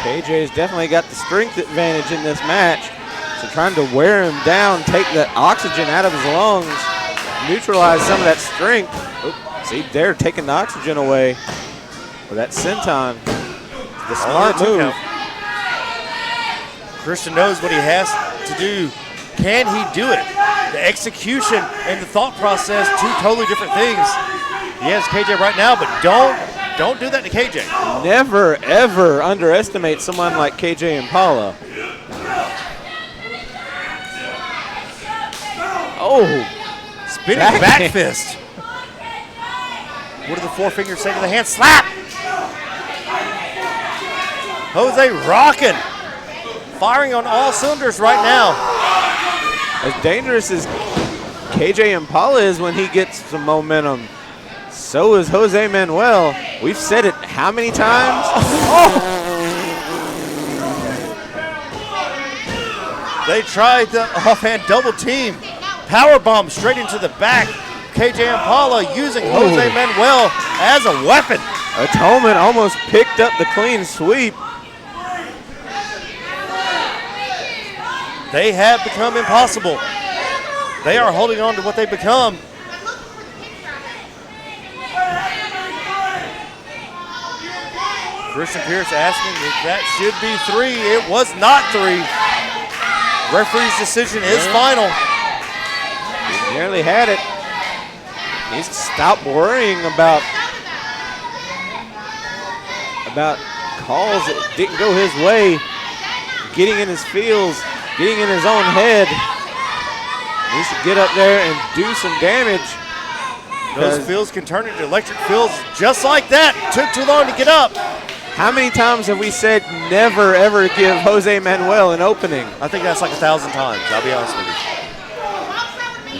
KJ's definitely got the strength advantage in this match. So trying to wear him down, take the oxygen out of his lungs, neutralize some of that strength. Oop, see, they're taking the oxygen away with that senton. The smart move. Christian knows what he has to do. Can he do it? The execution and the thought process, two totally different things. He has KJ right now, but don't do that to KJ. Never, ever underestimate someone like KJ Impala. Oh, spinning back fist. What do the four fingers say to the hand? Slap! Jose rocking, firing on all cylinders right now. As dangerous as KJ Impala is when he gets some momentum, so is Jose Manuel. We've said it how many times? Oh. They tried the offhand double team. Power bomb straight into the back. KJ Impala using Jose Manuel as a weapon. Atonement almost picked up the clean sweep. They have become impossible. They are holding on to what they've become. Christian Pierce asking if that should be 3. It was not 3. Referee's decision is final. He nearly had it. He needs to stop worrying about calls that didn't go his way, getting in his feels, getting in his own head. He needs to get up there and do some damage. Those fields can turn into electric fields just like that. Took too long to get up. How many times have we said never, ever give Jose Manuel an opening? I think that's like 1,000 times, I'll be honest with you.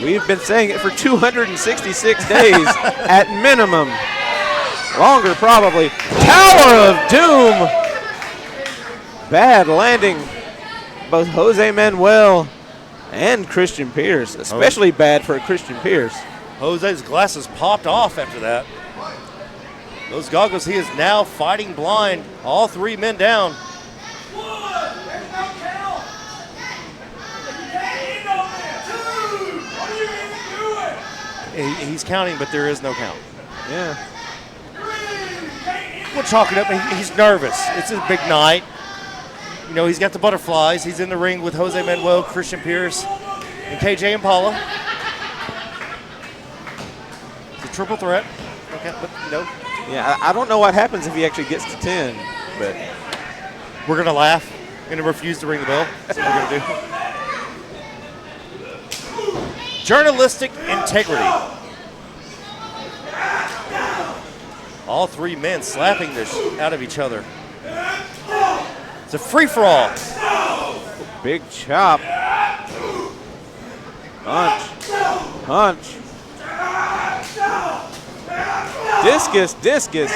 We've been saying it for 266 days at minimum. Longer, probably. Tower of Doom. Bad landing. Both Jose Manuel and Christian Pierce, especially bad for Christian Pierce. Jose's glasses popped off after that. Those goggles, he is now fighting blind. All three men down. He's counting, but there is no count. Yeah. We'll chalk it up. He's nervous. It's a big night. You know, he's got the butterflies. He's in the ring with Jose Manuel, Christian Pierce, and KJ Impala. It's a triple threat. Okay, but, you know. Yeah, I don't know what happens if he actually gets to 10, but we're going to laugh and refuse to ring the bell. That's what we're going to do. Journalistic integrity. All three men slapping this out of each other. It's a free-for-all. Big chop. Punch. Punch. Discus, discus.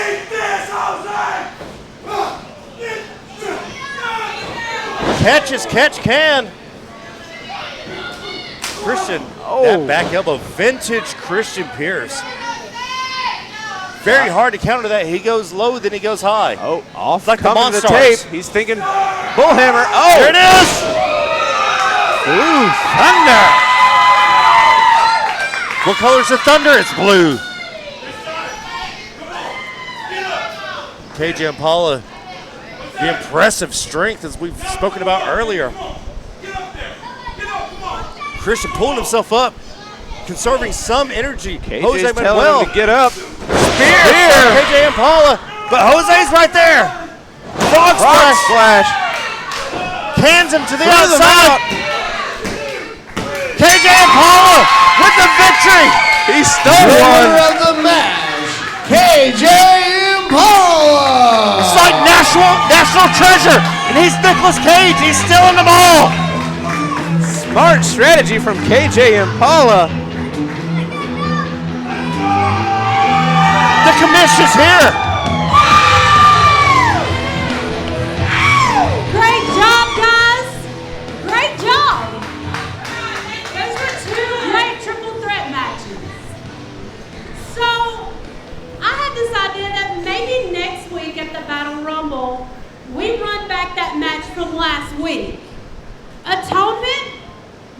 Catch as catch can. Christian, that back elbow, vintage Christian Pierce. Very hard to counter that. He goes low, then he goes high. Oh, off like the coming to the Monstars. tape. He's thinking bullhammer. Oh! There it is! Blue Thunder. What color's the thunder? It's blue. KJ Impala, the impressive strength as we've spoken about earlier. Christian pulling himself up, conserving some energy. Jose Manuel him to get up. Spear. KJ Impala, but Jose's right there. Frog splash. Cans him to the outside. KJ Impala with the victory. He stole one. Winner of the match, KJ Impala. It's like national treasure, and he's Nicolas Cage. He's still in the ball. Smart strategy from KJ Impala. The commission's here. Great job, guys. Great job. Those were two great triple threat matches. So, I had this idea that maybe next week at the Battle Rumble, we run back that match from last week. Atonement,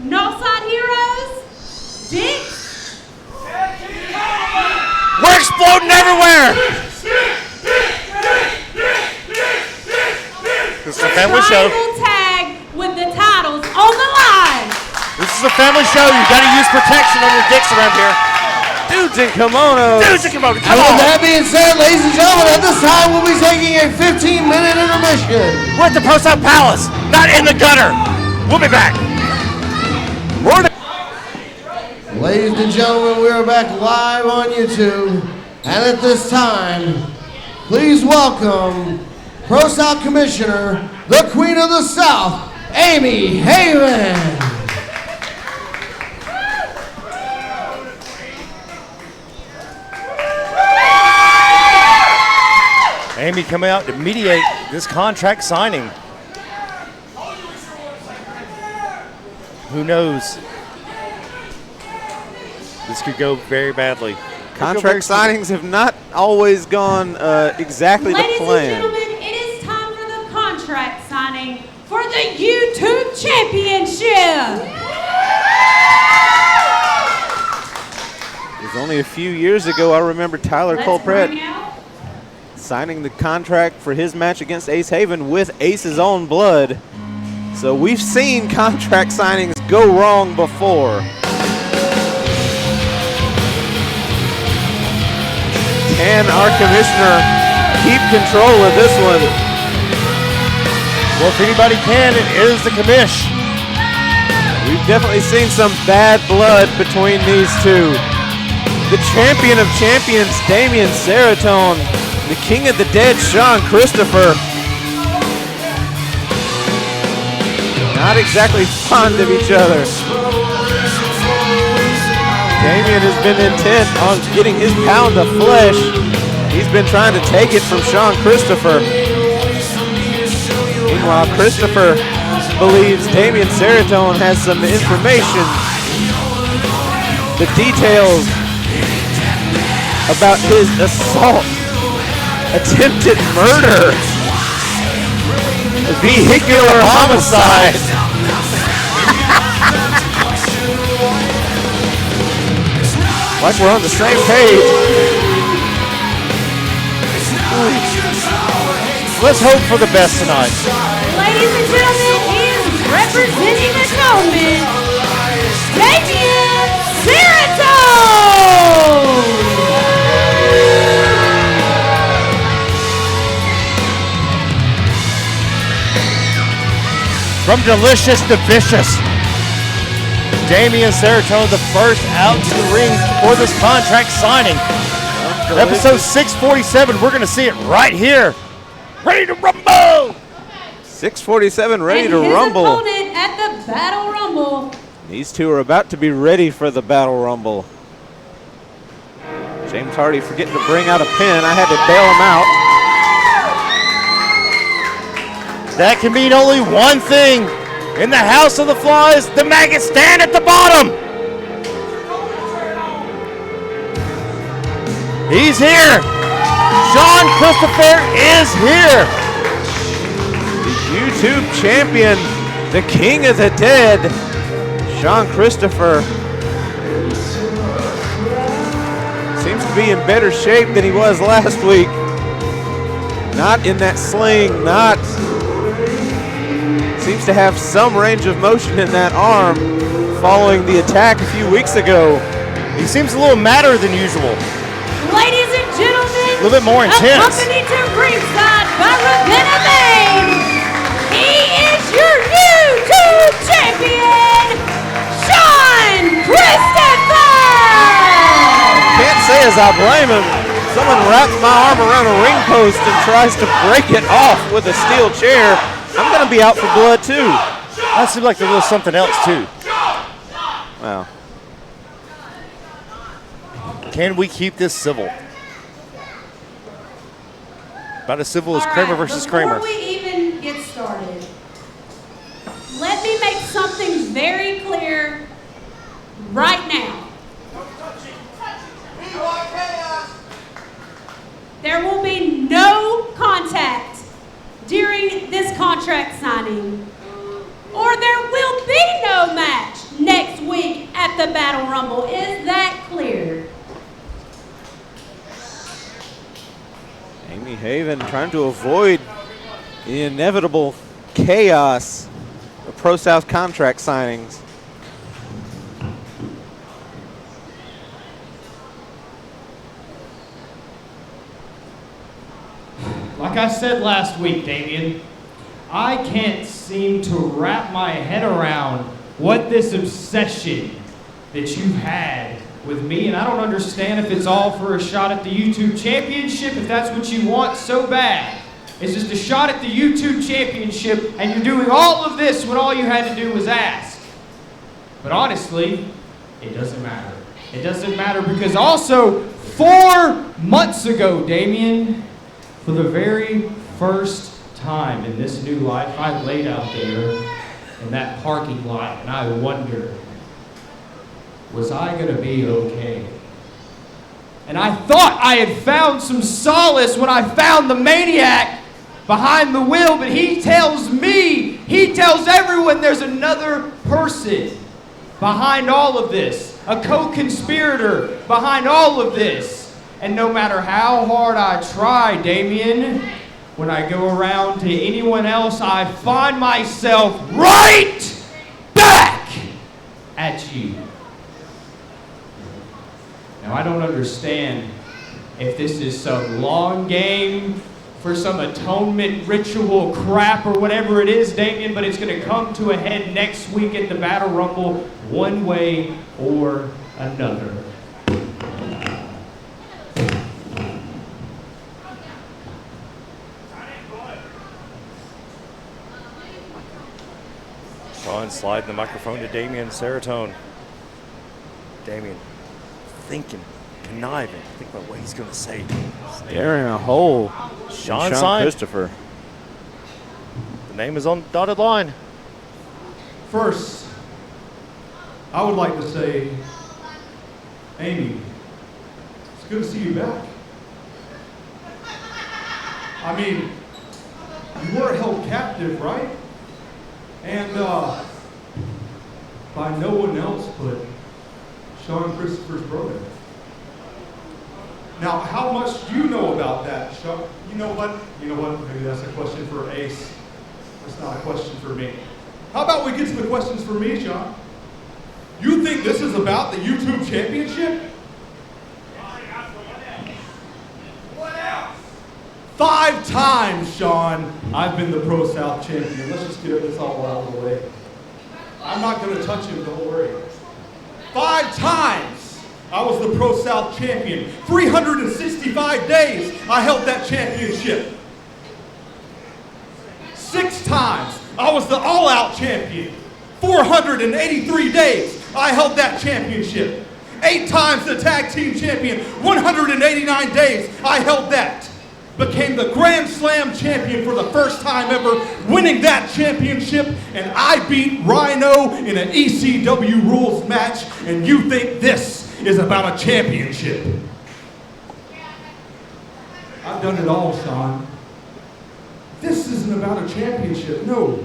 Northside Heroes, Dicks. We're exploding everywhere. This is a family show. Tribal tag with the titles on the line. This is a family show. You got to use protection on your dicks around here. Dudes in kimonos. Dudes in kimonos. Come And on. with that being said, ladies and gentlemen, at this time we'll be taking a 15-minute intermission. We're at the ProSouth Palace, not in the gutter. We'll be back. Ladies and gentlemen, we are back live on YouTube. And at this time, please welcome ProSouth Commissioner, the Queen of the South, Amy Haven. Amy coming out to mediate this contract signing. Who knows? This could go very badly. Contract signings have not always gone exactly to Ladies plan. and gentlemen, it is time for the contract signing for the YouTube Championship. It was only a few years ago, I remember Tyler Let's Colbrett bring out signing the contract for his match against Ace Haven with Ace's own blood. So we've seen contract signings go wrong before. Can our commissioner keep control of this one? Well, if anybody can, it is the commish. We've definitely seen some bad blood between these two. The champion of champions, Damian Seratone. The king of the dead, Sean Christopher. Not exactly fond of each other. Damien has been intent on getting his pound of flesh. He's been trying to take it from Sean Christopher. Meanwhile, Christopher believes Damien Seratone has some information, the details about his assault, attempted murder, vehicular homicide. Like we're on the same page. Let's hope for the best tonight. Ladies and gentlemen, he is representing Atonement, Damien Seratone! From delicious to vicious, Damien Seratone, the first out to the ring for this contract signing. Episode 647, we're going to see it right here. Ready to rumble! 647 ready to his rumble. opponent at the Battle Rumble. These two are about to be ready for the Battle Rumble. James Hardy forgetting to bring out a pin. I had to bail him out. That can mean only one thing. In the House of the Flies, the maggots stand at the bottom. He's here. Sean Christopher is here. The YouTube champion, the king of the dead, Sean Christopher, seems to be in better shape than he was last week. Not in that sling, seems to have some range of motion in that arm following the attack a few weeks ago. He seems a little madder than usual. Ladies and gentlemen, a little bit more intense. Accompanied to ringside by Ravenna Maine, he is your YouTube champion, Sean Christopher! Can't say as I blame him. Someone wraps my arm around a ring post and tries to break it off with a steel chair. I'm going to be out for blood, too. That seems like there was something else, too. Wow. Can we keep this civil? About as civil as Kramer versus Kramer. Before we even get started, let me make something very clear right now. There will be no contact during this contract signing, or there will be no match next week at the Battle Rumble. Is that clear? Amy Haven trying to avoid the inevitable chaos of ProSouth contract signings. Like I said last week, Damien, I can't seem to wrap my head around what this obsession that you've had with me, and I don't understand if it's all for a shot at the YouTube Championship, if that's what you want so bad. It's just a shot at the YouTube Championship, and you're doing all of this when all you had to do was ask. But honestly, it doesn't matter. It doesn't matter because also 4 months ago, Damien, for the very first time in this new life, I laid out there in that parking lot and I wondered, was I gonna be okay? And I thought I had found some solace when I found the maniac behind the wheel, but he tells me, he tells everyone there's another person behind all of this, a co-conspirator behind all of this. And no matter how hard I try, Damien, when I go around to anyone else, I find myself right back at you. Now, I don't understand if this is some long game for some atonement ritual crap or whatever it is, Damien, but it's going to come to a head next week at the Battle Rumble one way or another. Sean sliding the microphone to Damien Seratone. Damien, thinking, conniving. Think about what he's going to say. Staring a hole. Sean signed Christopher. The name is on the dotted line. First, I would like to say, Amy, it's good to see you back. I mean, you were held captive, right? And by no one else but Sean Christopher's brother. Now, how much do you know about that, Sean? You know what? Maybe that's a question for Ace. That's not a question for me. How about we get to the questions for me, Sean? You think this is about the YouTube championship? What else? 5 times, Sean, I've been the ProSouth champion. Let's just get this all out of the way. I'm not going to touch him, don't worry. 5 times I was the ProSouth champion. 365 days I held that championship. 6 times I was the all-out champion. 483 days I held that championship. 8 times the tag team champion. 189 days I held that. Became the Grand Slam champion for the first time ever, winning that championship, and I beat Rhino in an ECW rules match, and you think this is about a championship? I've done it all, Sean. This isn't about a championship, no.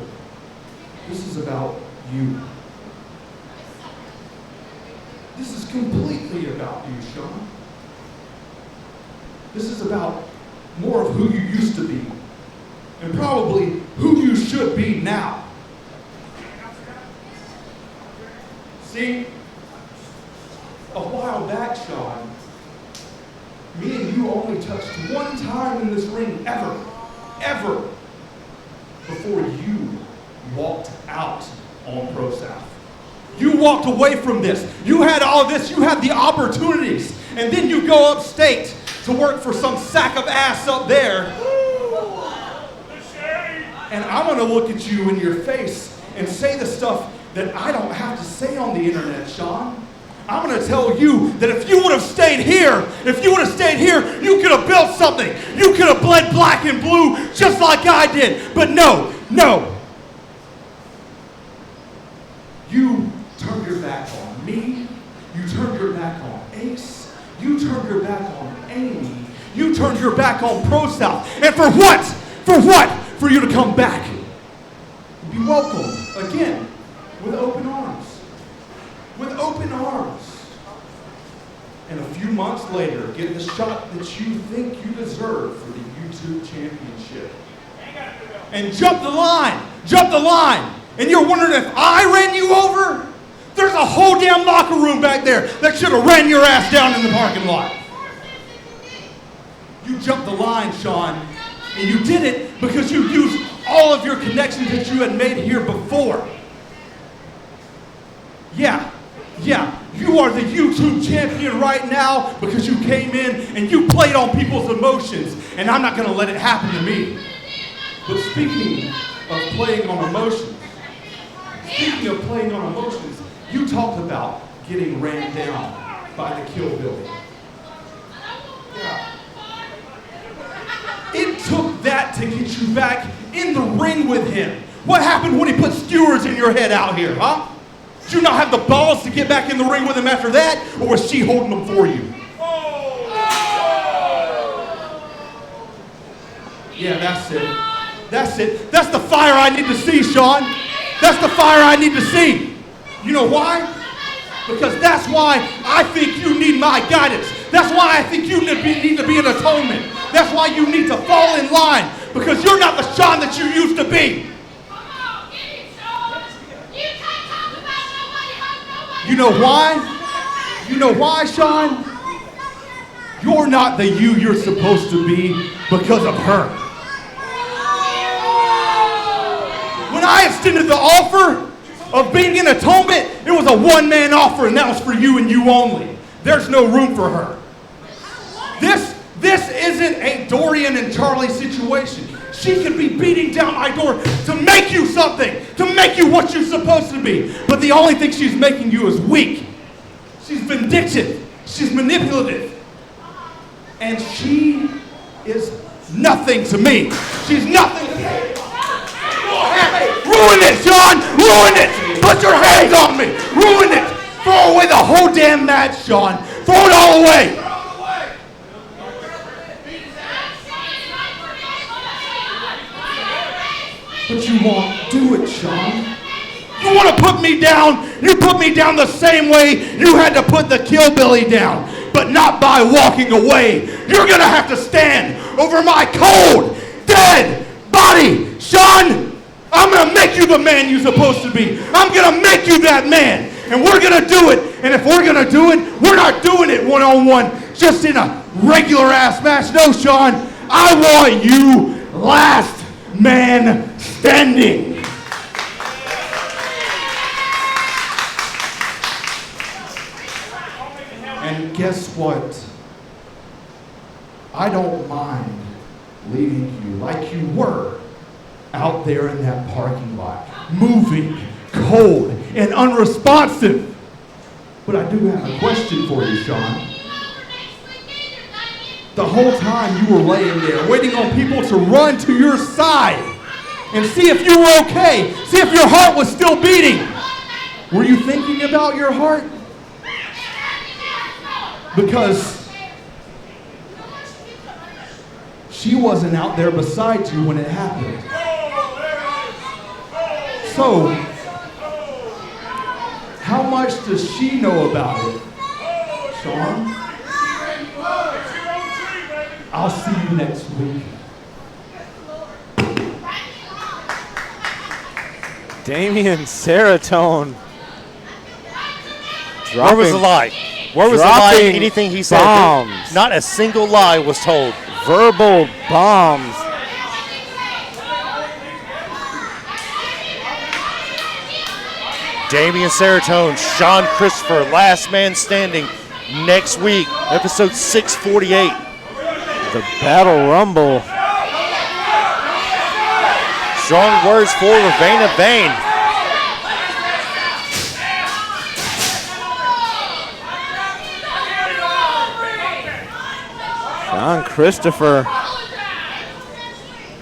This is about you. This is completely about you, Sean. This is about more of who you used to be, and probably who you should be now. See, a while back, Sean, me and you only touched one time in this ring ever, before you walked out on ProSouth. You walked away from this. You had all this, you had the opportunities, and then you go upstate to work for some sack of ass up there. And I'm going to look at you in your face and say the stuff that I don't have to say on the internet, Sean. I'm going to tell you that if you would have stayed here, you could have built something. You could have bled black and blue just like I did. But no. You turned your back on me. You turned your back on Ace. You turned your back on Amy. You turned your back on ProSouth. And for what? For what? For you to come back. Be welcomed again with open arms. With open arms. And a few months later, get the shot that you think you deserve for the YouTube championship. And jump the line. And you're wondering if I ran you over? There's a whole damn locker room back there that should have ran your ass down in the parking lot. You jumped the line, Sean, and you did it because you used all of your connections that you had made here before. Yeah, you are the YouTube champion right now because you came in and you played on people's emotions, and I'm not going to let it happen to me. But speaking of playing on emotions, you talked about getting ran down by the Kill Bill. Yeah. It took that to get you back in the ring with him. What happened when he put skewers in your head out here, huh? Did you not have the balls to get back in the ring with him after that, or was she holding them for you? Yeah, that's it. That's the fire I need to see, Sean. That's the fire I need to see. You know why? Because that's why I think you need my guidance. That's why I think you need to be an atonement. That's why you need to fall in line, because you're not the Sean that you used to be. You know why? You know why, Sean? You're not the you're supposed to be because of her. When I extended the offer of being in Atonement, it was a one-man offer, and that was for you and you only. There's no room for her. This isn't a Dorian and Charlie situation. She could be beating down my door to make you something, to make you what you're supposed to be. But the only thing she's making you is weak. She's vindictive. She's manipulative. And she is nothing to me. She's nothing to me. Ruin it, Sean! Ruin it! Put your hands on me! Ruin it! Throw away the whole damn match, Sean! Throw it all away! But you won't do it, Sean. You want to put me down? You put me down the same way you had to put the Killbilly down, but not by walking away. You're going to have to stand over my cold, dead body, Sean! I'm going to make you the man you're supposed to be. I'm going to make you that man. And we're going to do it. And if we're going to do it, we're not doing it one-on-one, just in a regular-ass match. No, Sean, I want you last man standing. And guess what? I don't mind leaving you like you were out there in that parking lot, moving, cold, and unresponsive. But I do have a question for you, Sean. The whole time you were laying there, waiting on people to run to your side and see if you were okay, see if your heart was still beating. Were you thinking about your heart? Because she wasn't out there beside you when it happened. So, how much does she know about it, Sean? I'll see you next week. Damian Serotonin. Where was the lie? Where was the lie? Anything he said? Bombs. Not a single lie was told. Verbal bombs. Damian Serotonin, Sean Christopher, last man standing next week, episode 648. The Battle Rumble. Strong words for Ravenna Vane. Sean Christopher.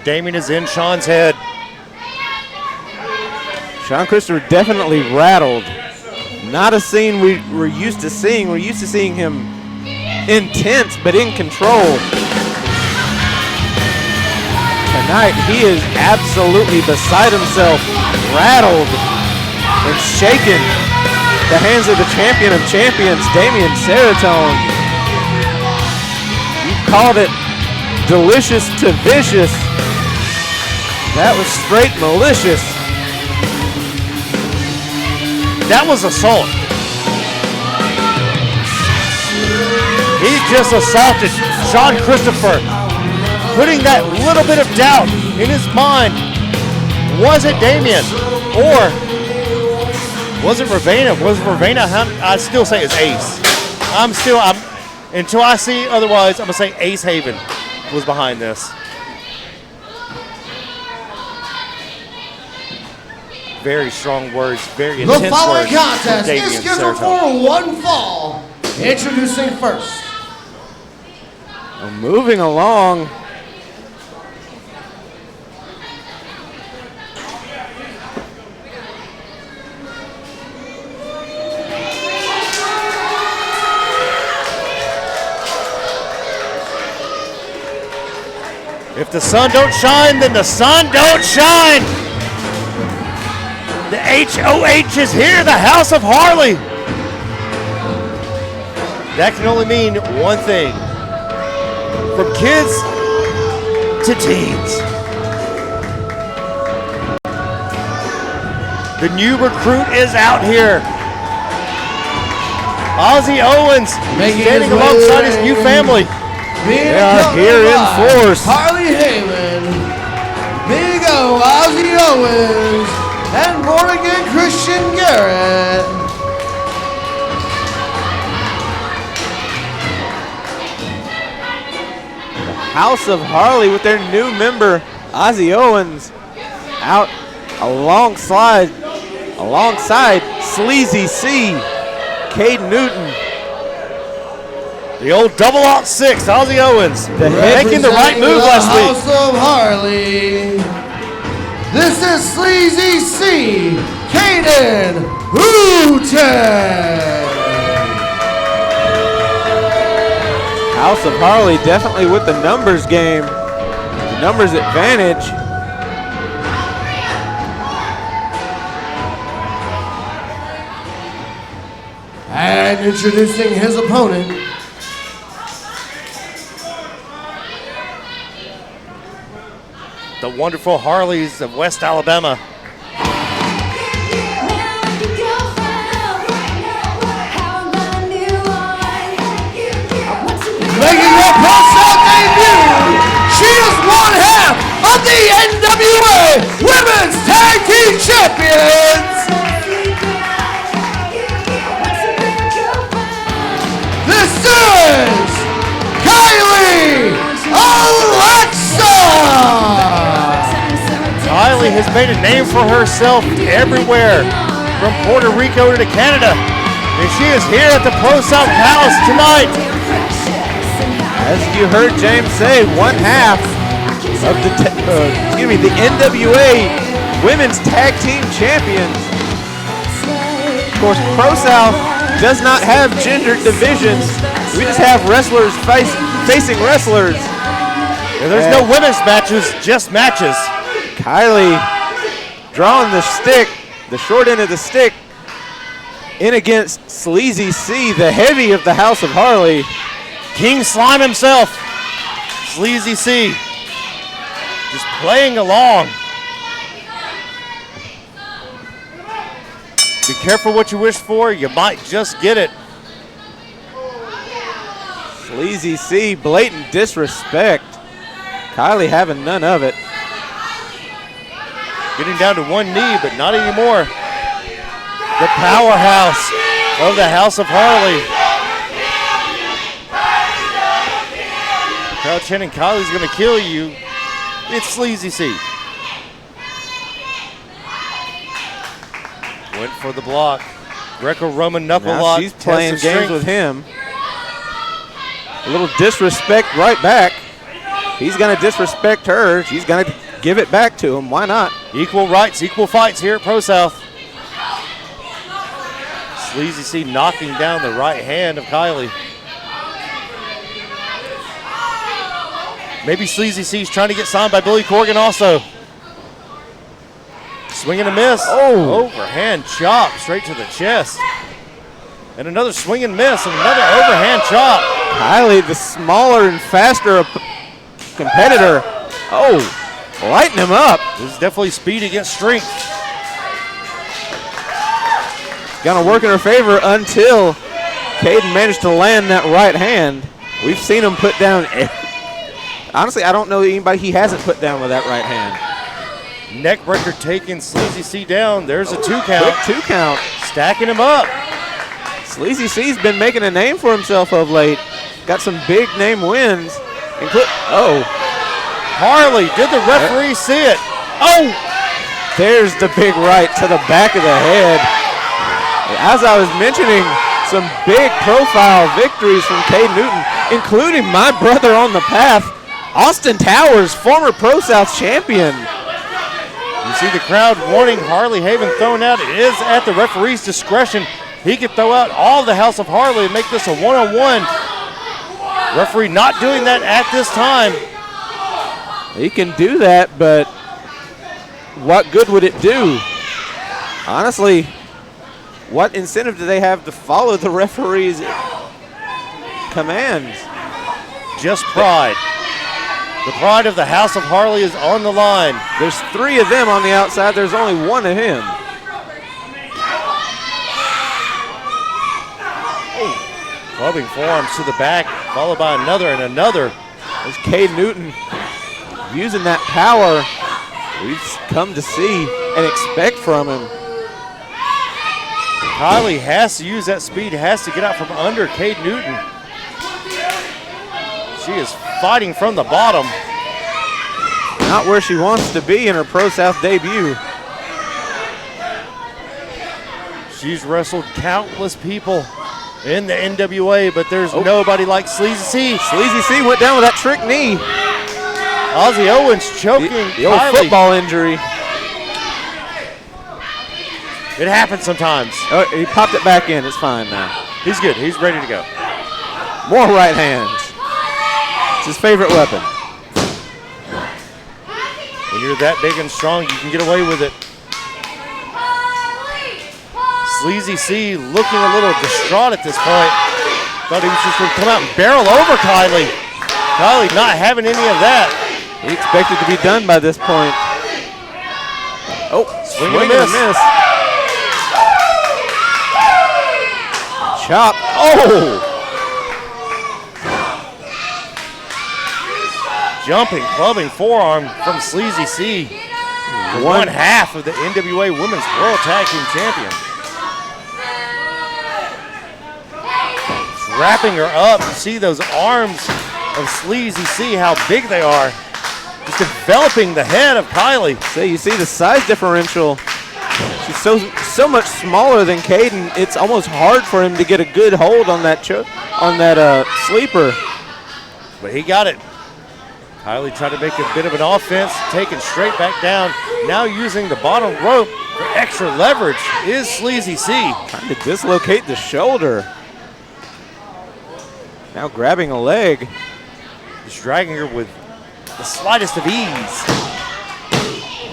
Damian is in Sean's head. Sean Christopher definitely rattled. Not a scene we're used to seeing. We're used to seeing him intense but in control. Tonight he is absolutely beside himself, rattled and shaken. The hands of the champion of champions, Damian Serotonin. You called it delicious to vicious. That was straight malicious. That was assault. He just assaulted Sean Christopher, putting that little bit of doubt in his mind. Was it Damian? Or was it Ravenna? Was Ravenna? I still say it's Ace. Until I see otherwise, I'm going to say Ace Haven was behind this. Very strong words, very intense words. The following contest is scheduled for one fall. Introducing first. Moving along. If the sun don't shine, then the sun don't shine. The HOH is here, the House of Harley. That can only mean one thing. From kids to teens. The new recruit is out here. Ozzy Owens standing alongside his new family. They are here in force. Harley Heyman, Big O, Ozzy Owens, and Morgan Christian Garrett. House of Harley with their new member, Ozzy Owens, out alongside Sleazy C, Cade Newton. The old double out 6, Ozzy Owens. Making the right move last week. House of Harley. This is Sleazy C, Aiden Andrews. House of Harley definitely with the numbers game. The numbers advantage. And introducing his opponent. The wonderful Harleys of West Alabama. Making her ProSouth debut, she is one half of the NWA Women's Tag Team Champions. This is Kylie Alexa. Kylie has made a name for herself everywhere, from Puerto Rico to Canada. And she is here at the ProSouth Palace tonight. As you heard James say, one half of the NWA Women's Tag Team Champions. Of course, ProSouth does not have gendered divisions. We just have wrestlers facing wrestlers. Yeah, there's no women's matches, just matches. Kylie drawing the stick, the short end of the stick, in against Sleazy C, the heavy of the House of Harley. King Slime himself, Sleazy C, just playing along. Be careful what you wish for, you might just get it. Sleazy C, blatant disrespect. Kylie having none of it. Getting down to one knee, but not anymore. The powerhouse of the House of Harley. Crouch in and Kylie's gonna kill you. It's Sleazy C. Went for the block. Greco-Roman knuckle Now lock. she's playing games strength with him. A little disrespect right back. He's gonna disrespect her. She's gonna give it back to him. Why not? Equal rights, equal fights here at ProSouth. Sleazy C knocking down the right hand of Kylie. Maybe Sleazy C's trying to get signed by Billy Corgan also. Swing and a miss. Oh. Overhand chop straight to the chest. And another swing and miss and another overhand chop. Kylie, the smaller and faster competitor. Oh, lighting him up. This is definitely speed against strength. Gonna work in her favor until Caden managed to land that right hand. We've seen him put down. Honestly, I don't know anybody he hasn't put down with that right hand. Neckbreaker taking Sleazy C down. There's a 2 count. Quick 2 count. Stacking him up. Sleazy C's been making a name for himself of late. Got some big name wins. Oh. Harley, did the referee see it? Oh! There's the big right to the back of the head. As I was mentioning, some big profile victories from Caden Newton, including my brother on the path, Austin Towers, former ProSouth champion. You see the crowd wanting Harley Haven thrown out. It is at the referee's discretion. He could throw out all the House of Harley and make this a one-on-one. Referee not doing that at this time. He can do that, but what good would it do? Honestly, what incentive do they have to follow the referee's commands? Just pride. The pride of the House of Harley is on the line. There's 3 of them on the outside. There's only 1 of him. Clubbing forearms to the back, followed by another and another. There's Caden Newton using that power we've come to see and expect from him. Kylie has to use that speed, has to get out from under Caden Newton. She is fighting from the bottom. Not where she wants to be in her ProSouth debut. She's wrestled countless people in the NWA, but there's nobody like Sleazy C. Sleazy C went down with that trick knee. Ozzy Owens choking the old Kylie. football injury. It happens sometimes. Oh, he popped it back in. It's fine now. He's good. He's ready to go. More right hands. It's his favorite weapon. When you're that big and strong, you can get away with it. Sleazy C looking a little distraught at this point. Thought he was just going to come out and barrel over Kylie. Kylie not having any of that. He expected to be done by this point. Oh, swing and a miss. Chop. Oh! Jumping, clubbing forearm from Sleazy C. One half of the NWA Women's World Tag Team Champion. Wrapping her up. You see those arms of Sleazy C, how big they are. Just enveloping the head of Kylie. So you see the size differential. She's so much smaller than Caden. It's almost hard for him to get a good hold on that sleeper. But he got it. Kylie tried to make a bit of an offense, taken straight back down. Now using the bottom rope for extra leverage is Sleazy C. Trying to dislocate the shoulder. Now grabbing a leg. Just dragging her with the slightest of ease.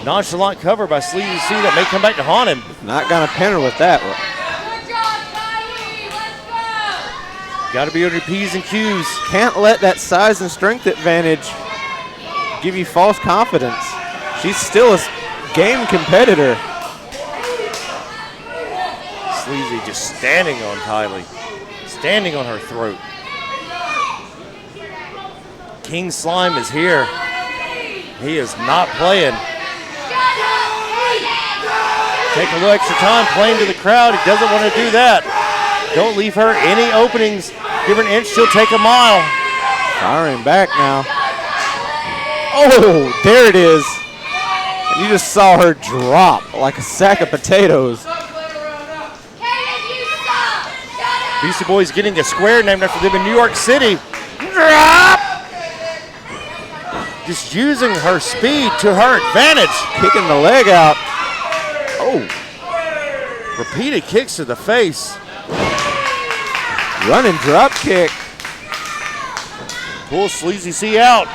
Nonchalant cover by Sleazy C that may come back to haunt him. Not gonna pin her with that one. Got to be on your P's and Q's. Can't let that size and strength advantage give you false confidence. She's still a game competitor. Sleazy just standing on Kylie, standing on her throat. King Slime is here. He is not playing. Take a little extra time playing to the crowd. He doesn't want to do that. Don't leave her any openings. Give her an inch, she'll take a mile. Firing back now. Oh, there it is. And you just saw her drop like a sack of potatoes. Beastie Boys getting a square named after them in New York City. Drop! Just using her speed to her advantage. Kicking the leg out. Oh. Repeated kicks to the face. Running drop kick. Pulls Sleazy C out.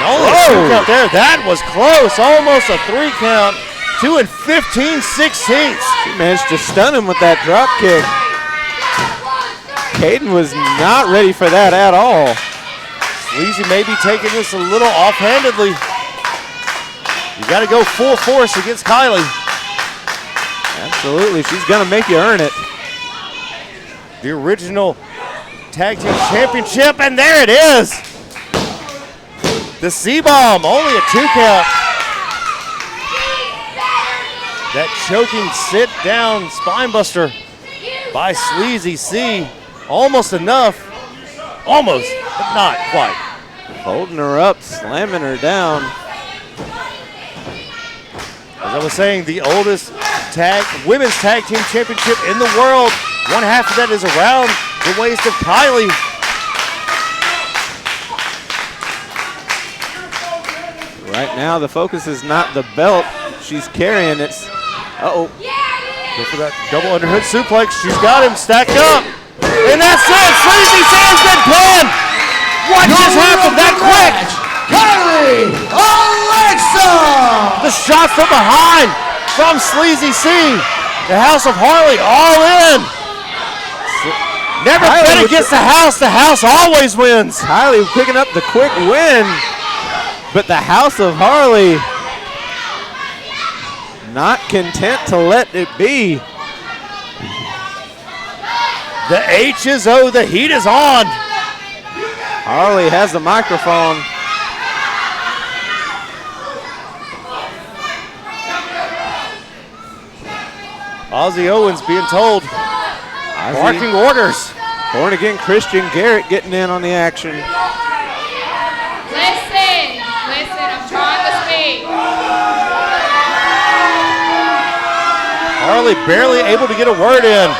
Only a 2 count there. That was close. Almost a 3 count. 2 and 15/16. She managed to stun him with that drop kick. Caden was not ready for that at all. Sleazy may be taking this a little offhandedly. You got to go full force against Kylie. Absolutely. She's going to make you earn it. The original Tag Team Championship, and there it is. The C-bomb, only a 2 count. That choking sit-down spinebuster by Sleazy C. Almost enough. Almost, but not quite. Holding her up, slamming her down. As I was saying, the oldest women's tag team championship in the world. One half of that is around the waist of Kylie. Right now, the focus is not the belt she's carrying. It's, uh-oh. Go for that double underhood suplex. She's got him stacked up. And that's it. Sleazy Sam's been pinned. What just happened that quick? Kylie Alexa! The shot from behind from Sleazy C. The House of Harley all in. Never bet against the house always wins. Kylie picking up the quick win. But the House of Harley not content to let it be. The H is O, the heat is on. Harley has the microphone. Ozzy Owens being told, barking orders. Born again Christian Garrett getting in on the action. Listen, I'm trying to speak. Harley barely able to get a word in.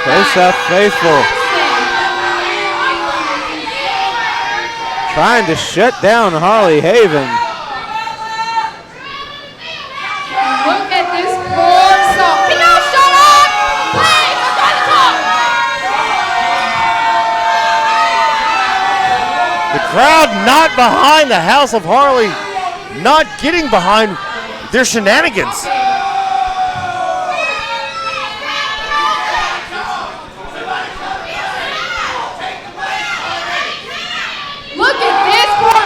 ProSouth faithful trying to shut down Harley Haven. Look at this poor soul. Can y'all shut up? Please, I'm trying to talk. The crowd not behind the House of Harley, not getting behind their shenanigans. Look at this poor.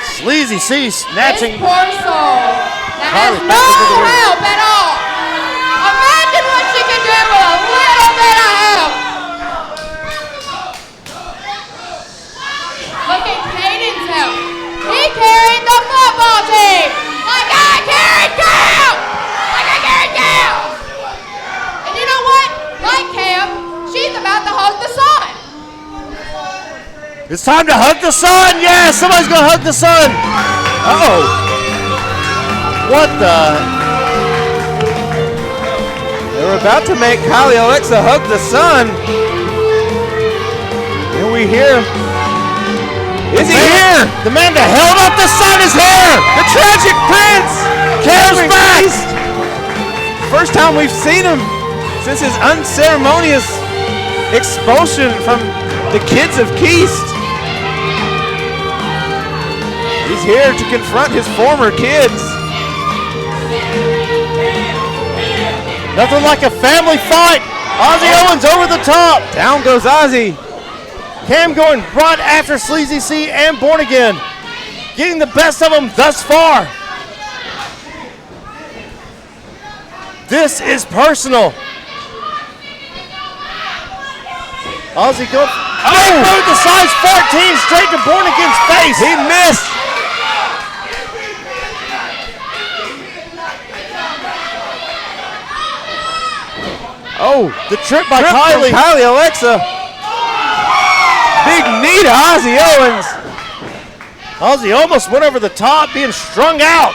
Sleazy C snatching. This poor soul that has Harley no back into the ring. help at all. Imagine what she can do with a little bit of help. Look at Caden's help. He carried the football team. Like I carried Cam. Like I carried Cam. And you know what? Like Cam, she's about to hug the sun. It's time to hug the sun. Yeah, somebody's gonna hug the sun. Uh-oh. What the? They were about to make Kylie Alexa hug the sun. And we hear, is he here? The man that held up the sun is here. The Tragic Prince! Cam's back. First time we've seen him since his unceremonious expulsion from the kids of Keast. He's here to confront his former kids. Nothing like a family fight. Ozzy Owens over the top. Down goes Ozzy. Cam going right after Sleazy C and Born Again. Getting the best of them thus far. This is personal. Ozzy goes. Oh! The size 14 straight to Born Again's face. He missed. Oh, the trip by from Kylie. Kylie Alexa. Big knee to Ozzy Owens. Ozzy almost went over the top, being strung out.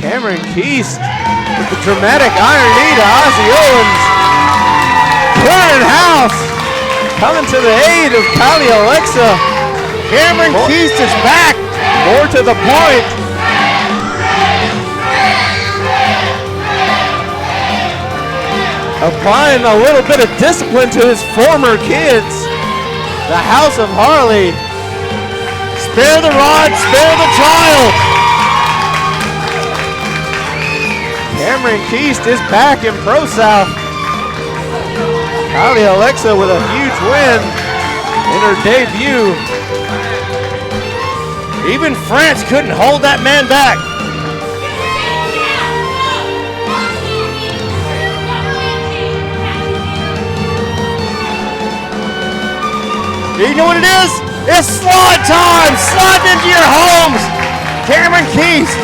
Cameron Keast with the dramatic iron knee to Ozzy Owens. Clearing house. Coming to the aid of Kylie Alexa. Cameron Keast is back. More to the point. Applying a little bit of discipline to his former kids. The House of Harley. Spare the rod, spare the child. Cameron Keast is back in ProSouth. Kylie Alexa with a huge win in her debut. Even France couldn't hold that man back. You know what it is? It's slide time! Slide into your homes! Cameron Keast.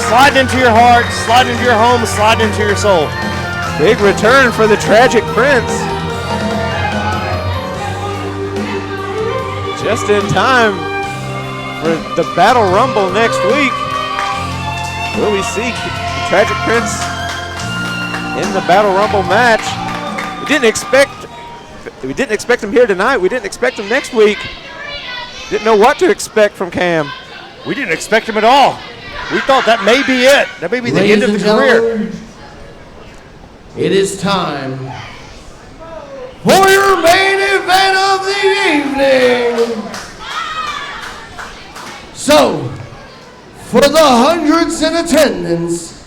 Slide into your heart, slide into your home, slide into your soul. Big return for the Tragic Prince. Just in time for the Battle Rumble next week. Will we see the Tragic Prince in the Battle Rumble match? We didn't expect him here tonight. We didn't expect him next week. Didn't know what to expect from Cam. We didn't expect him at all. We thought that may be it. That may be the end of the career. It is time for your main event of the evening. So, for the hundreds in attendance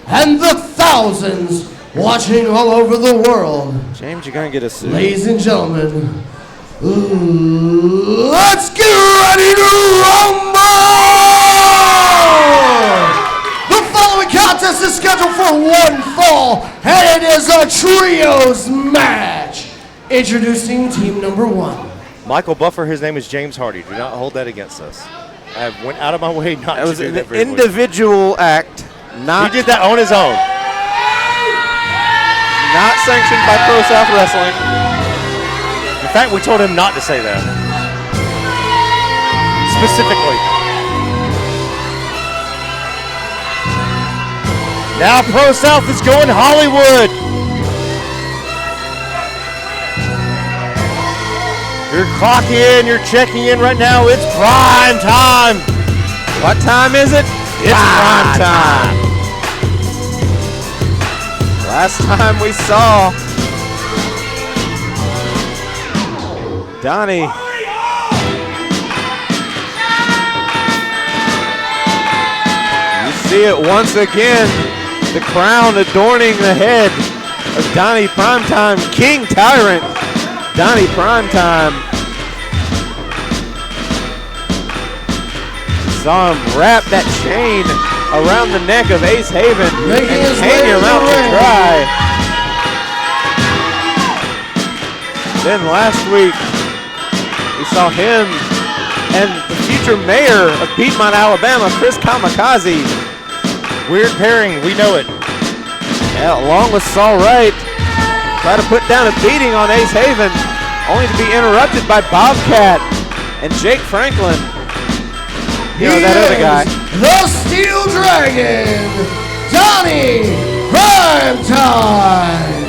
and the thousands watching all over the world, James, you're gonna get a suit. ladies and gentlemen, let's get ready to rumble! The following contest is scheduled for one fall, and it is a trios match. Introducing team number one. Michael Buffer, his name is James Hardy. Do not hold that against us. I went out of my way not That to was do an that. individual act, not He did that on his own. not sanctioned by ProSouth Wrestling. In fact, we told him not to say that. Specifically. Now ProSouth is going Hollywood. You're clocking in, you're checking in right now. It's prime time. What time is it? It's prime time. Last time we saw Donnie see it once again, the crown adorning the head of Donnie Primetime, King Tyrant, Donnie Primetime. Saw him wrap that chain around the neck of Ace Haven and hang him out to dry. Then last week, we saw him and the future mayor of Piedmont, Alabama, Chris Kamikaze. Weird pairing, we know it. Yeah, along with Saul Wright, try to put down a beating on Ace Haven, only to be interrupted by Bobcat and Jake Franklin. You know that other guy. The Steel Dragon, Donnie Primetime.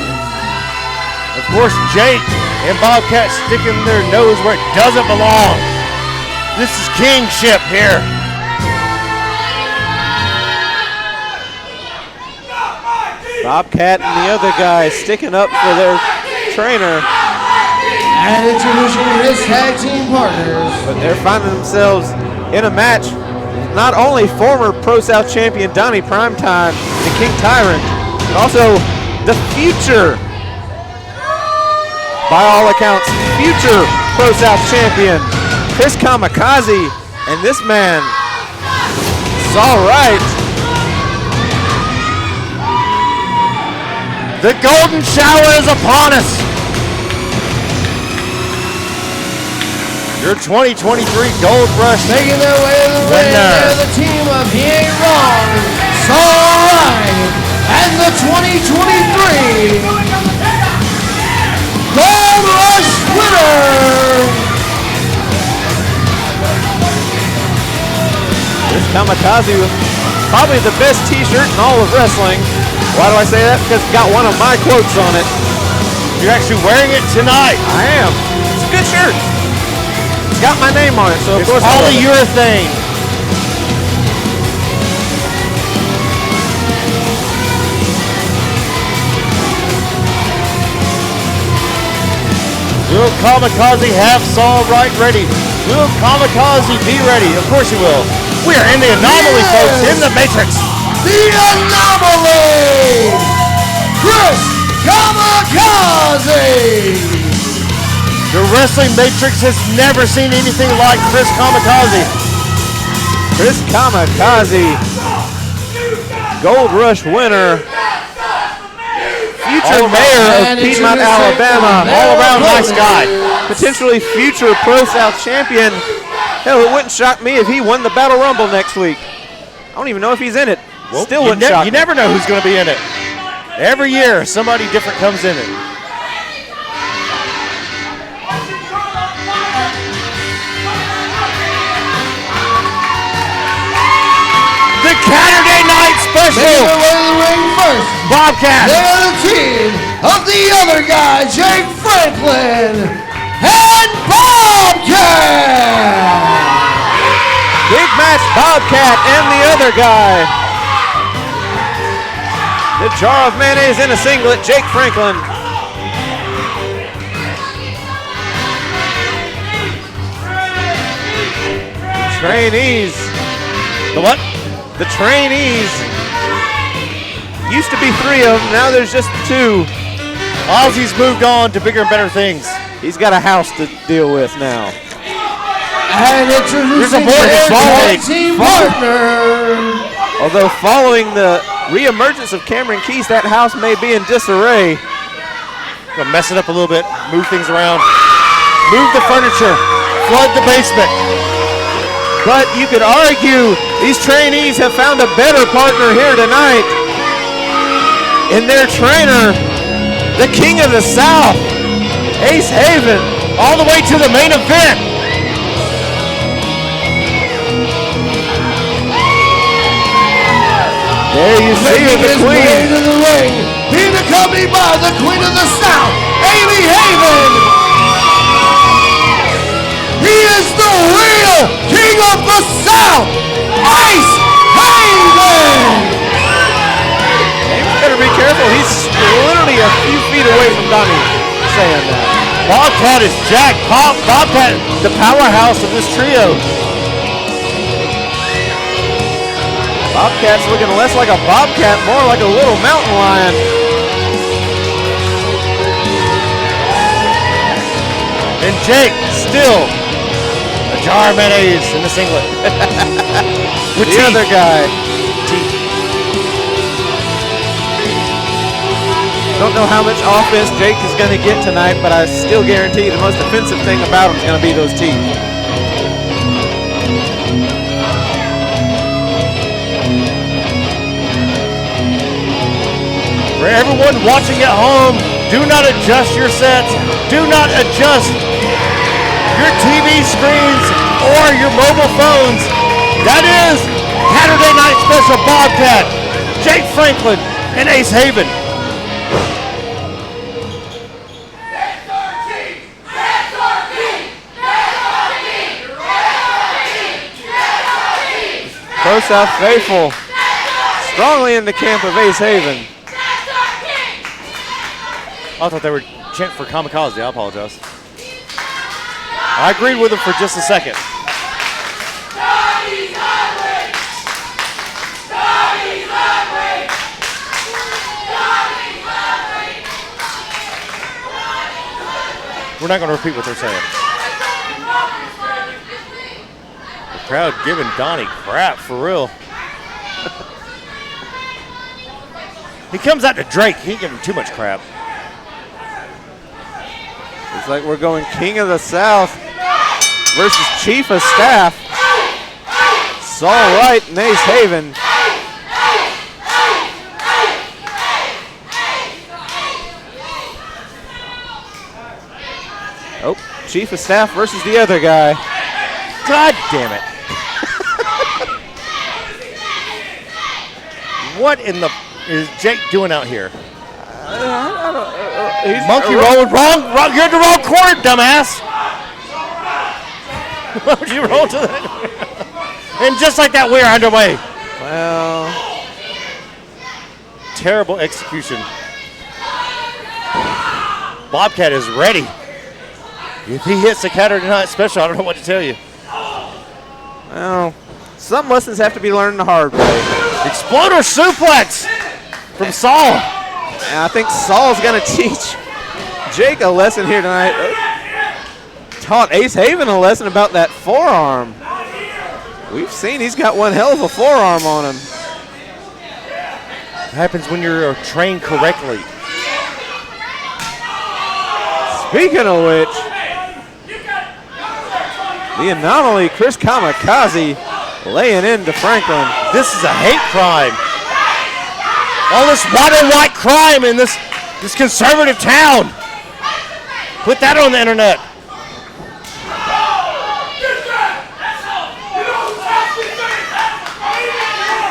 Of course, Jake and Bobcat sticking their nose where it doesn't belong. This is kingship here. Bobcat and the other guy sticking up for their trainer. And introducing his tag team partners. But they're finding themselves in a match with not only former ProSouth champion Donnie Primetime, the King Tyrant, but also the future, by all accounts, future ProSouth champion, Chris Kamikaze, and this man, Saul Wright. The golden shower is upon us. Your 2023 Gold Rush making their way to the ring. They're the team of He Ain't Wrong, Saul Wright, and the 2023 Gold Rush winner. This Kamikaze was probably the best t-shirt in all of wrestling. Why do I say that? Because it's got one of my quotes on it. You're actually wearing it tonight. I am. It's a good shirt. It's got my name on it, so of course it's polyurethane. Will Kamikaze have Saul Wright ready? Will Kamikaze be ready? Of course he will. We are in the anomaly, folks, in the Matrix. The Anomaly! Chris Kamikaze! The Wrestling Matrix has never seen anything like Chris Kamikaze. Chris Kamikaze, Gold Rush winner, future mayor of Piedmont, Alabama, all-around nice guy. Potentially future ProSouth champion. Hell, it wouldn't shock me if he won the Battle Rumble next week. I don't even know if he's in it. Well, still wouldn't shock me. You never know who's going to be in it. Every year, somebody different comes in it. The Saturday Night Special. Making their way to the ring first. Bobcat. They're the team of the other guy, Jake Franklin and Bobcat. Big match, Bobcat and the other guy. The jar of mayonnaise in a singlet, Jake Franklin. Trainees. The what? The trainees. Used to be 3 of them, now there's just 2. Ozzy's moved on to bigger and better things. He's got a house to deal with now. And introducing their tag team partner. Although following the re-emergence of Cameron Keys, that house may be in disarray. Gonna mess it up a little bit, move things around, move the furniture, flood the basement. But you could argue these trainees have found a better partner here tonight in their trainer, the King of the South, Ace Haven, all the way to the main event. There you see Making the his way queen. to the ring, being accompanied by the Queen of the South, Amy Haven. He is the real King of the South, Ace Haven. Better be careful. He's literally a few feet away from Donnie saying that. Bobcat is Jack Pop. Bobcat, the powerhouse of this trio. Bobcat's looking less like a bobcat, more like a little mountain lion. And Jake still a jar of mayonnaise in the singlet. With the other guy. Don't know how much offense Jake is going to get tonight, but I still guarantee the most offensive thing about him is going to be those teeth. For everyone watching at home, do not adjust your sets. Do not adjust your TV screens or your mobile phones. That is Saturday Night Special Bobcat, Jake Franklin, and Ace Haven. ProSouth faithful strongly in the camp of Ace Haven. I thought they were chanting for Kamikaze. I apologize. I agreed with them for just a second. We're not going to repeat what they're saying. The crowd giving Donnie crap for real. He comes out to Drake. He ain't giving him too much crap. It's like we're going King of the South versus Chief of Staff. Saul Wright and Ace Haven. Oh, Chief of Staff versus the other guy. God damn it. What in the is Jake doing out here? He's monkey rolling. Wrong. You're in the wrong corner, dumbass. Why would you roll to that? And just like that, we're underway. Well, terrible execution. Bobcat is ready. If he hits the Saturday Night Special, I don't know what to tell you. Well, some lessons have to be learned the hard way. Exploder suplex from Saul. And I think Saul's going to teach Jake a lesson here tonight. Taught Ace Haven a lesson about that forearm. We've seen he's got one hell of a forearm on him. It happens when you're trained correctly. Speaking of which, the anomaly, Chris Kamikaze, laying into Franklin. This is a hate crime. All this white on white crime in this conservative town. Put that on the internet.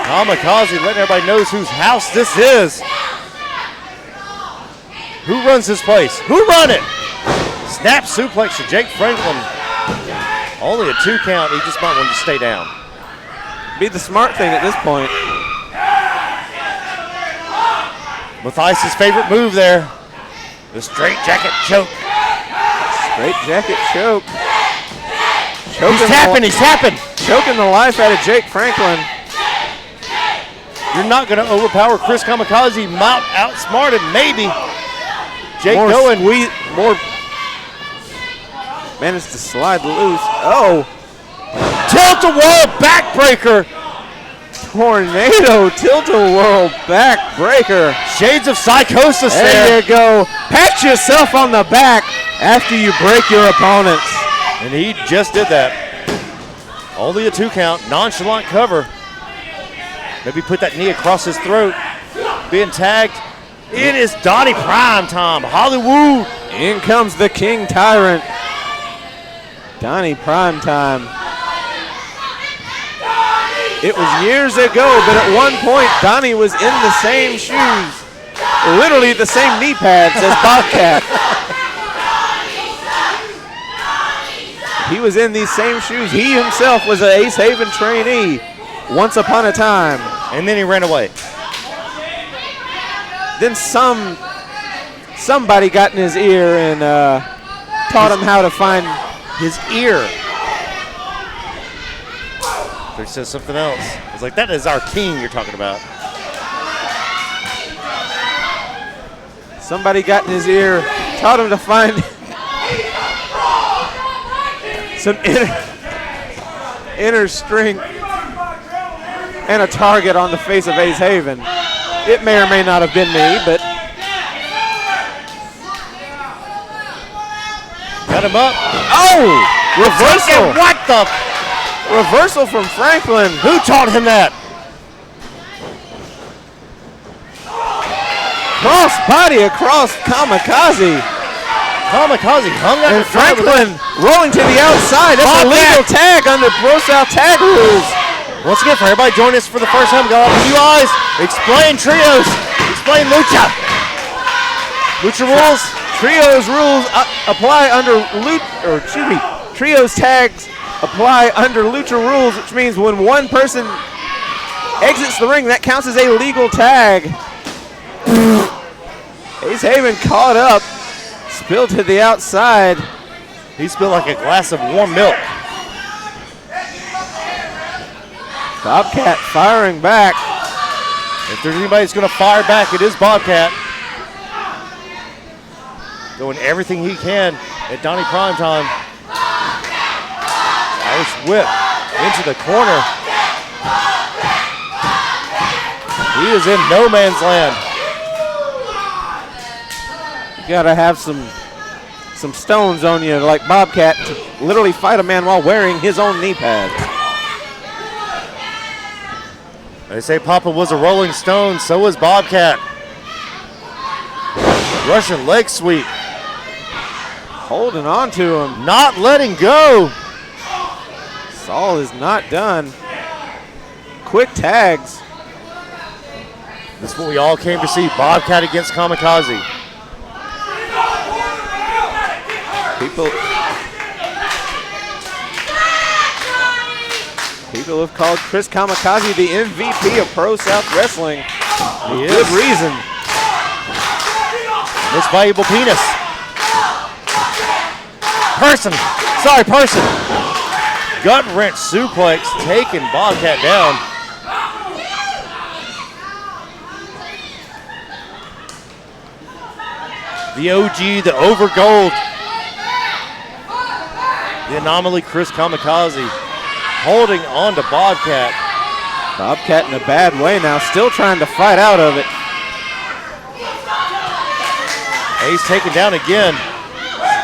Kamikaze letting everybody know whose house this is. Who runs this place? Who run it? Snap suplex to Jake Franklin. Only a 2 count. He just might want to stay down. Be the smart thing at this point. Matthias' favorite move there. The straight jacket choke. Straight jacket choke. He's tapping. Choking the life out of Jake Franklin. You're not going to overpower Chris Kamikaze. Might outsmart him, maybe. Jake going. Managed to slide loose. Oh. Tilt-a-whirl backbreaker. Tornado tilt-a-whirl backbreaker. Shades of psychosis there. There you go. Pat yourself on the back after you break your opponents. And he just did that. Only a 2 count. Nonchalant cover. Maybe put that knee across his throat. Being tagged. It is Donnie Prime time. Hollywood. In comes the King Tyrant. Donnie Prime time. It was years ago, but at one point, Donnie was in the same shoes, literally the same knee pads as Bobcat. He was in these same shoes. He himself was an Ace Haven trainee once upon a time. And then he ran away. Then somebody got in his ear and taught him how to find his ear. They said something else. It's like, that is our king you're talking about. Somebody got in his ear, taught him to find some inner strength and a target on the face of Ace Haven. It may or may not have been me, but got him up. Oh! Reversal. What the? Reversal from Franklin. Who taught him that? Cross body across Kamikaze. Kamikaze hung out. And Franklin rolling to the outside. That's a legal tag under ProSouth tag rules. Once again, for everybody joining us for the first time, go up with you eyes. Explain trios. Explain Lucha. Lucha rules. Trios rules apply under Trios tags apply under Lucha rules, which means when one person exits the ring, that counts as a legal tag. Ace Haven caught up, spilled to the outside. He spilled like a glass of warm milk. Bobcat firing back. If there's anybody that's going to fire back, it is Bobcat. Doing everything he can at Donnie Primetime. Irish whip into the corner. He is in no man's land. You gotta have some stones on you like Bobcat to literally fight a man while wearing his own knee pad. They say Papa was a Rolling Stone, so was Bobcat. Russian leg sweep. Holding on to him. Not letting go. Saul is not done. Quick tags. This is what we all came to see. Bobcat against Kamikaze. People have called Chris Kamikaze the MVP of ProSouth Wrestling. He is. Good reason. Most valuable penis. Person. Gut wrench suplex taking Bobcat down. The OG, the over gold. The anomaly, Chris Kamikaze, holding on to Bobcat. Bobcat in a bad way now, still trying to fight out of it. Ace taken down again.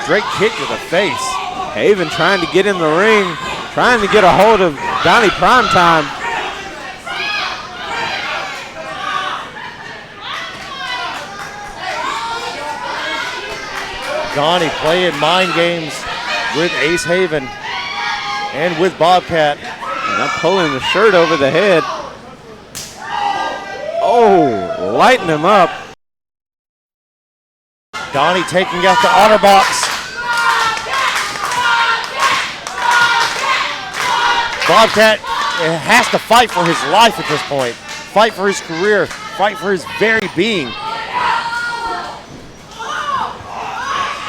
Straight kick to the face. Haven trying to get in the ring, trying to get a hold of Donnie Primetime. Donnie playing mind games with Ace Haven and with Bobcat. And I'm pulling the shirt over the head. Oh, lighting him up. Donnie taking out the OtterBox. Bobcat has to fight for his life at this point. Fight for his career. Fight for his very being.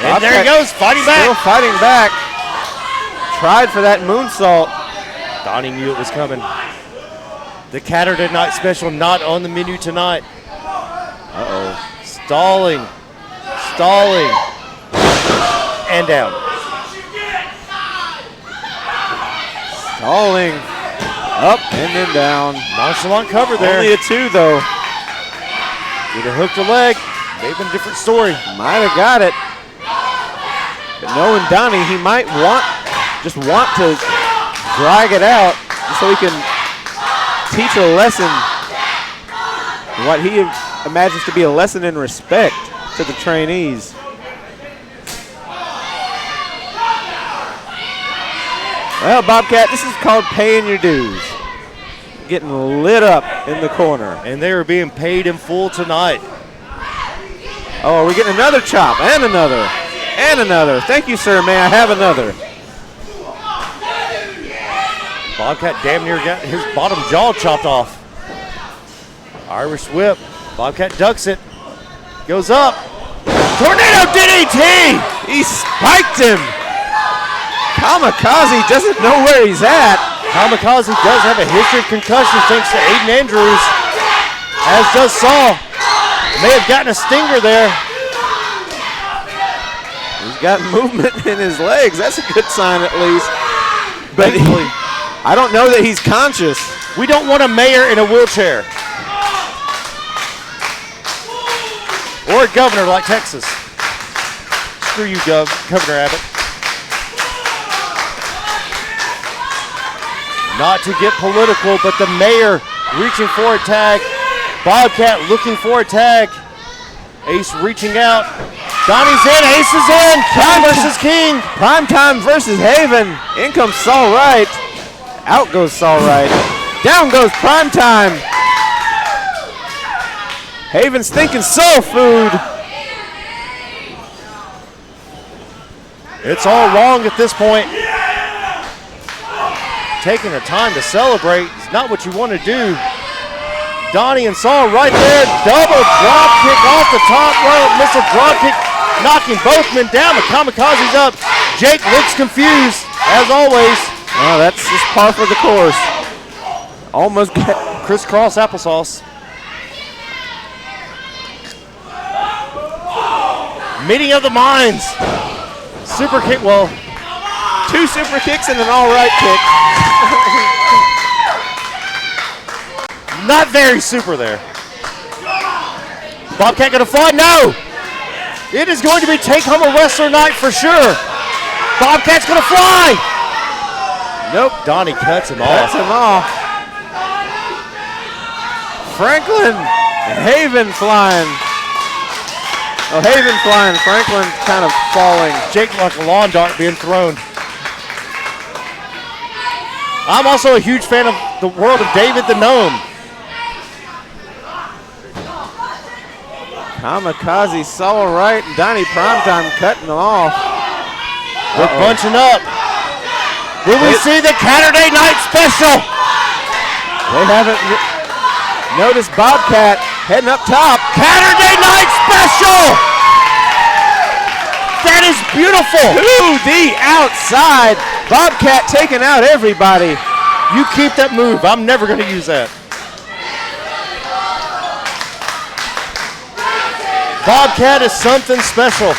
And there he goes, fighting back. Still fighting back. Tried for that moonsault. Donnie knew it was coming. The Catterday Night Special not on the menu tonight. Uh-oh. Stalling. And down. Stalling. Up and then down. Nonchalant cover there. Only a 2 though. Would have hooked a leg. Maybe a different story. Might have got it. But knowing Donnie, he might just want to drag it out so he can teach a lesson. What he imagines to be a lesson in respect to the trainees. Well, Bobcat, this is called paying your dues. getting lit up in the corner. And they are being paid in full tonight. Oh, are we getting another chop? And another. And another. Thank you, sir. May I have another? Bobcat damn near got his bottom jaw chopped off. Irish whip. Bobcat ducks it. Goes up. Tornado DDT! He spiked him. Kamikaze doesn't know where he's at. Kamikaze does have a history of concussions thanks to Aiden Andrews, as does Saul. May have gotten a stinger there. He's got movement in his legs. That's a good sign at least. But I don't know that he's conscious. We don't want a mayor in a wheelchair. Or a governor like Texas. Screw you, Governor Abbott. Not to get political, but the mayor reaching for a tag. Bobcat looking for a tag. Ace reaching out. Donnie's in, Ace is in. King versus King. Primetime versus Haven. In comes Saul Wright. Out goes Saul Wright. Down goes Primetime. Haven's thinking soul food. It's all wrong at this point. Taking the time to celebrate is not what you want to do. Donnie and Saul right there. Double drop kick off the top rope. Missile drop kick knocking both men down. The Kamikaze's up. Jake looks confused as always. Oh, that's just par for the course. Almost crisscross applesauce. Meeting of the minds. Super kick, well. 2 super kicks and an all right kick. Not very super there. Bobcat gonna fly? No! It is going to be take home a wrestler night for sure. Bobcat's gonna fly! Nope, Donnie cuts him off. Cuts him off. Franklin and Haven flying. Oh, Haven flying, Franklin kind of falling. Jake like a lawn dart being thrown. I'm also a huge fan of the world of David the Gnome. Kamikaze, Saul Wright, and Donnie Primetime cutting them off. They're bunching up. Will we see the Saturday night special? They haven't noticed Bobcat heading up top. Saturday night special! That is beautiful. To the outside. Bobcat taking out everybody. You keep that move. I'm never going to use that. Bobcat is something special.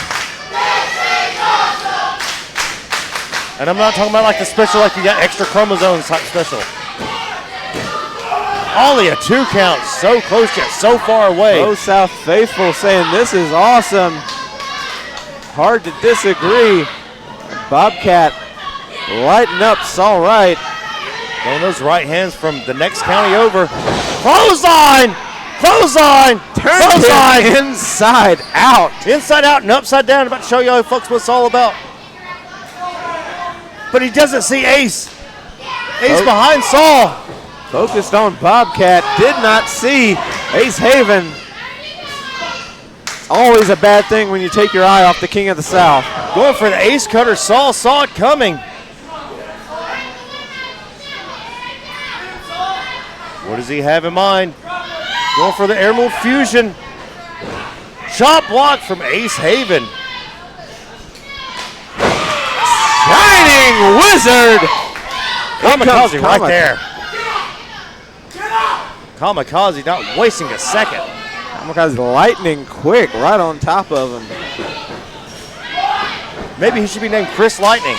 And I'm not talking about like the special like you got extra chromosomes type special. Only a 2 count. So close yet so far away. ProSouth faithful saying this is awesome. Hard to disagree. Bobcat lighting up Saul Wright. Throwing those right hands from the next county over. Clothesline! Clothesline! Clothesline! Inside out. Inside out and upside down. I'm about to show you how folks what it's all about. But he doesn't see Ace. Ace behind Saul. Focused on Bobcat. Did not see Ace Haven. Always a bad thing when you take your eye off the King of the South. Going for the ace cutter. Saul saw it coming. What does he have in mind? Going for the Emerald Fusion. Chop block from Ace Haven. Shining Wizard. Kamikaze right there. Kamikaze not wasting a second. Kamikaze lightning quick right on top of him. Maybe he should be named Chris Lightning.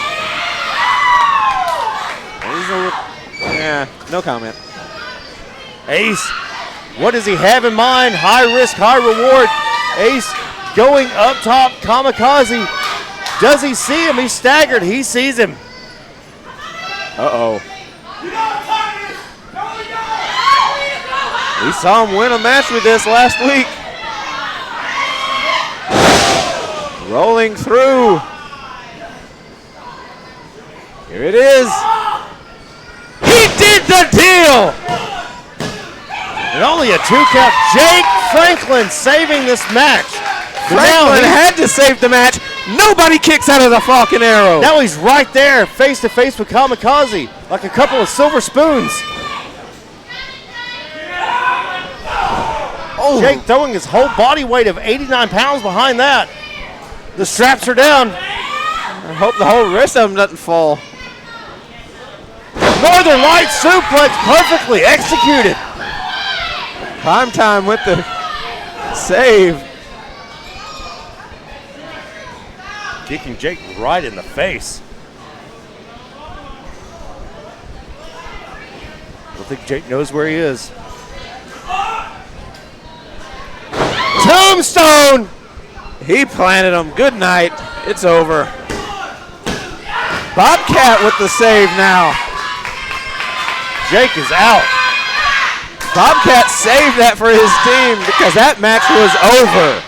Yeah, no comment. Ace, what does he have in mind? High risk, high reward. Ace going up top. Kamikaze, does he see him? He's staggered. He sees him. Uh-oh. We saw him win a match with this last week. Rolling through. Here it is. He did the deal. And only a 2 count. Jake Franklin saving this match. Franklin had to save the match. Nobody kicks out of the Falcon Arrow. Now he's right there, face to face with Kamikaze, like a couple of silver spoons. Oh. Jake throwing his whole body weight of 89 pounds behind that. The straps are down. I hope the whole rest of them doesn't fall. Northern Light suplex perfectly executed. Prime time with the save. Kicking Jake right in the face. I don't think Jake knows where he is. Tombstone! He planted him. Good night. It's over. Bobcat with the save now. Jake is out. Bobcat saved that for his team because that match was over.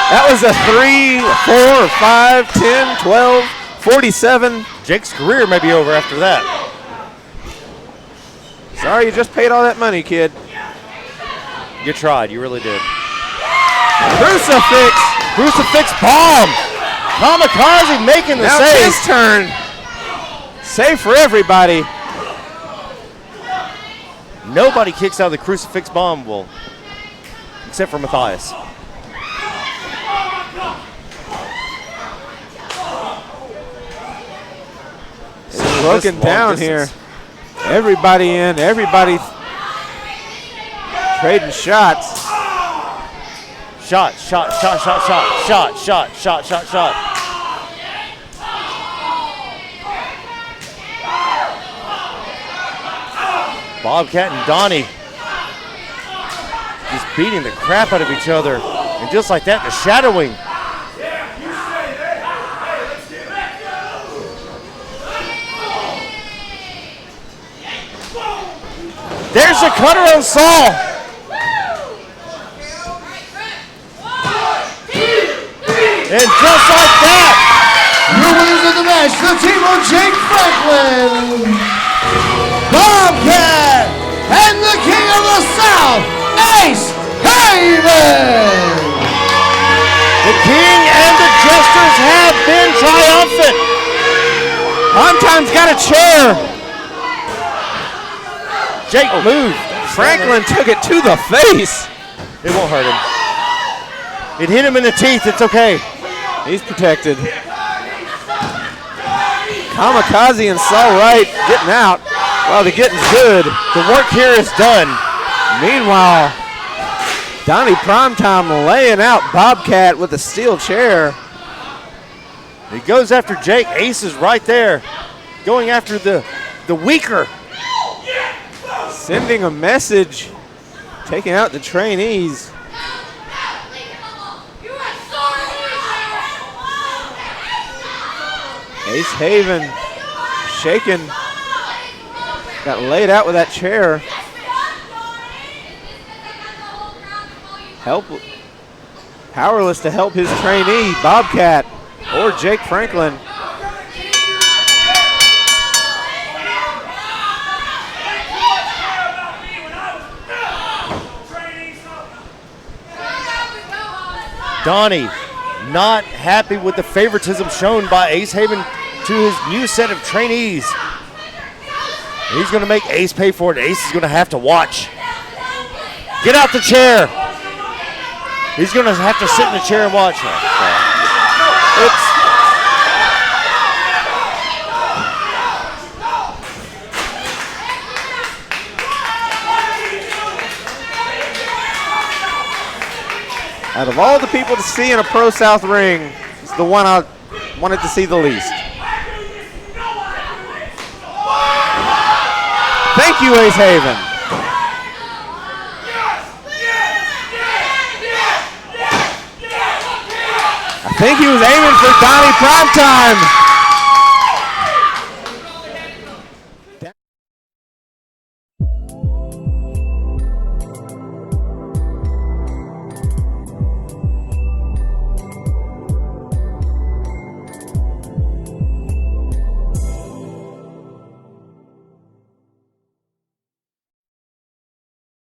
That was a 3, 4, 5, 10, 12, 47. Jake's career may be over after that. Sorry you just paid all that money, kid. You tried, you really did. Crucifix. Crucifix bomb. Kamikaze making the now save. His turn. Save for everybody. Nobody kicks out of the crucifix bomb, except for Matthias. Broken down here. Everybody in, everybody trading shots. Shot. Bobcat and Donnie just beating the crap out of each other. And just like that, the shadowing. There's a cutter on Saul. And just like that, your winners of the match, the team of Jake Franklin, Bobcat, and the King of the South, Ace Haven. The King and the Jesters have been triumphant. Primetime got a chair. Jake moved. Franklin took it to the face. It won't hurt him. It hit him in the teeth. It's okay. He's protected. Kamikaze and Saul Wright getting out. Well, the getting's good. The work here is done. Meanwhile, Donnie Primetime laying out Bobcat with a steel chair. He goes after Jake. Ace is right there. Going after the weaker. Sending a message. Taking out the trainees. Ace Haven shaken. Got laid out with that chair. Powerless to help his trainee, Bobcat, or Jake Franklin. Donnie not happy with the favoritism shown by Ace Haven to his new set of trainees. He's going to make Ace pay for it. Ace is going to have to watch. Get out the chair. He's going to have to sit in the chair and watch. Out of all the people to see in a ProSouth ring, it's the one I wanted to see the least. Thank you, Ace Haven. I think he was aiming for Donnie Primetime.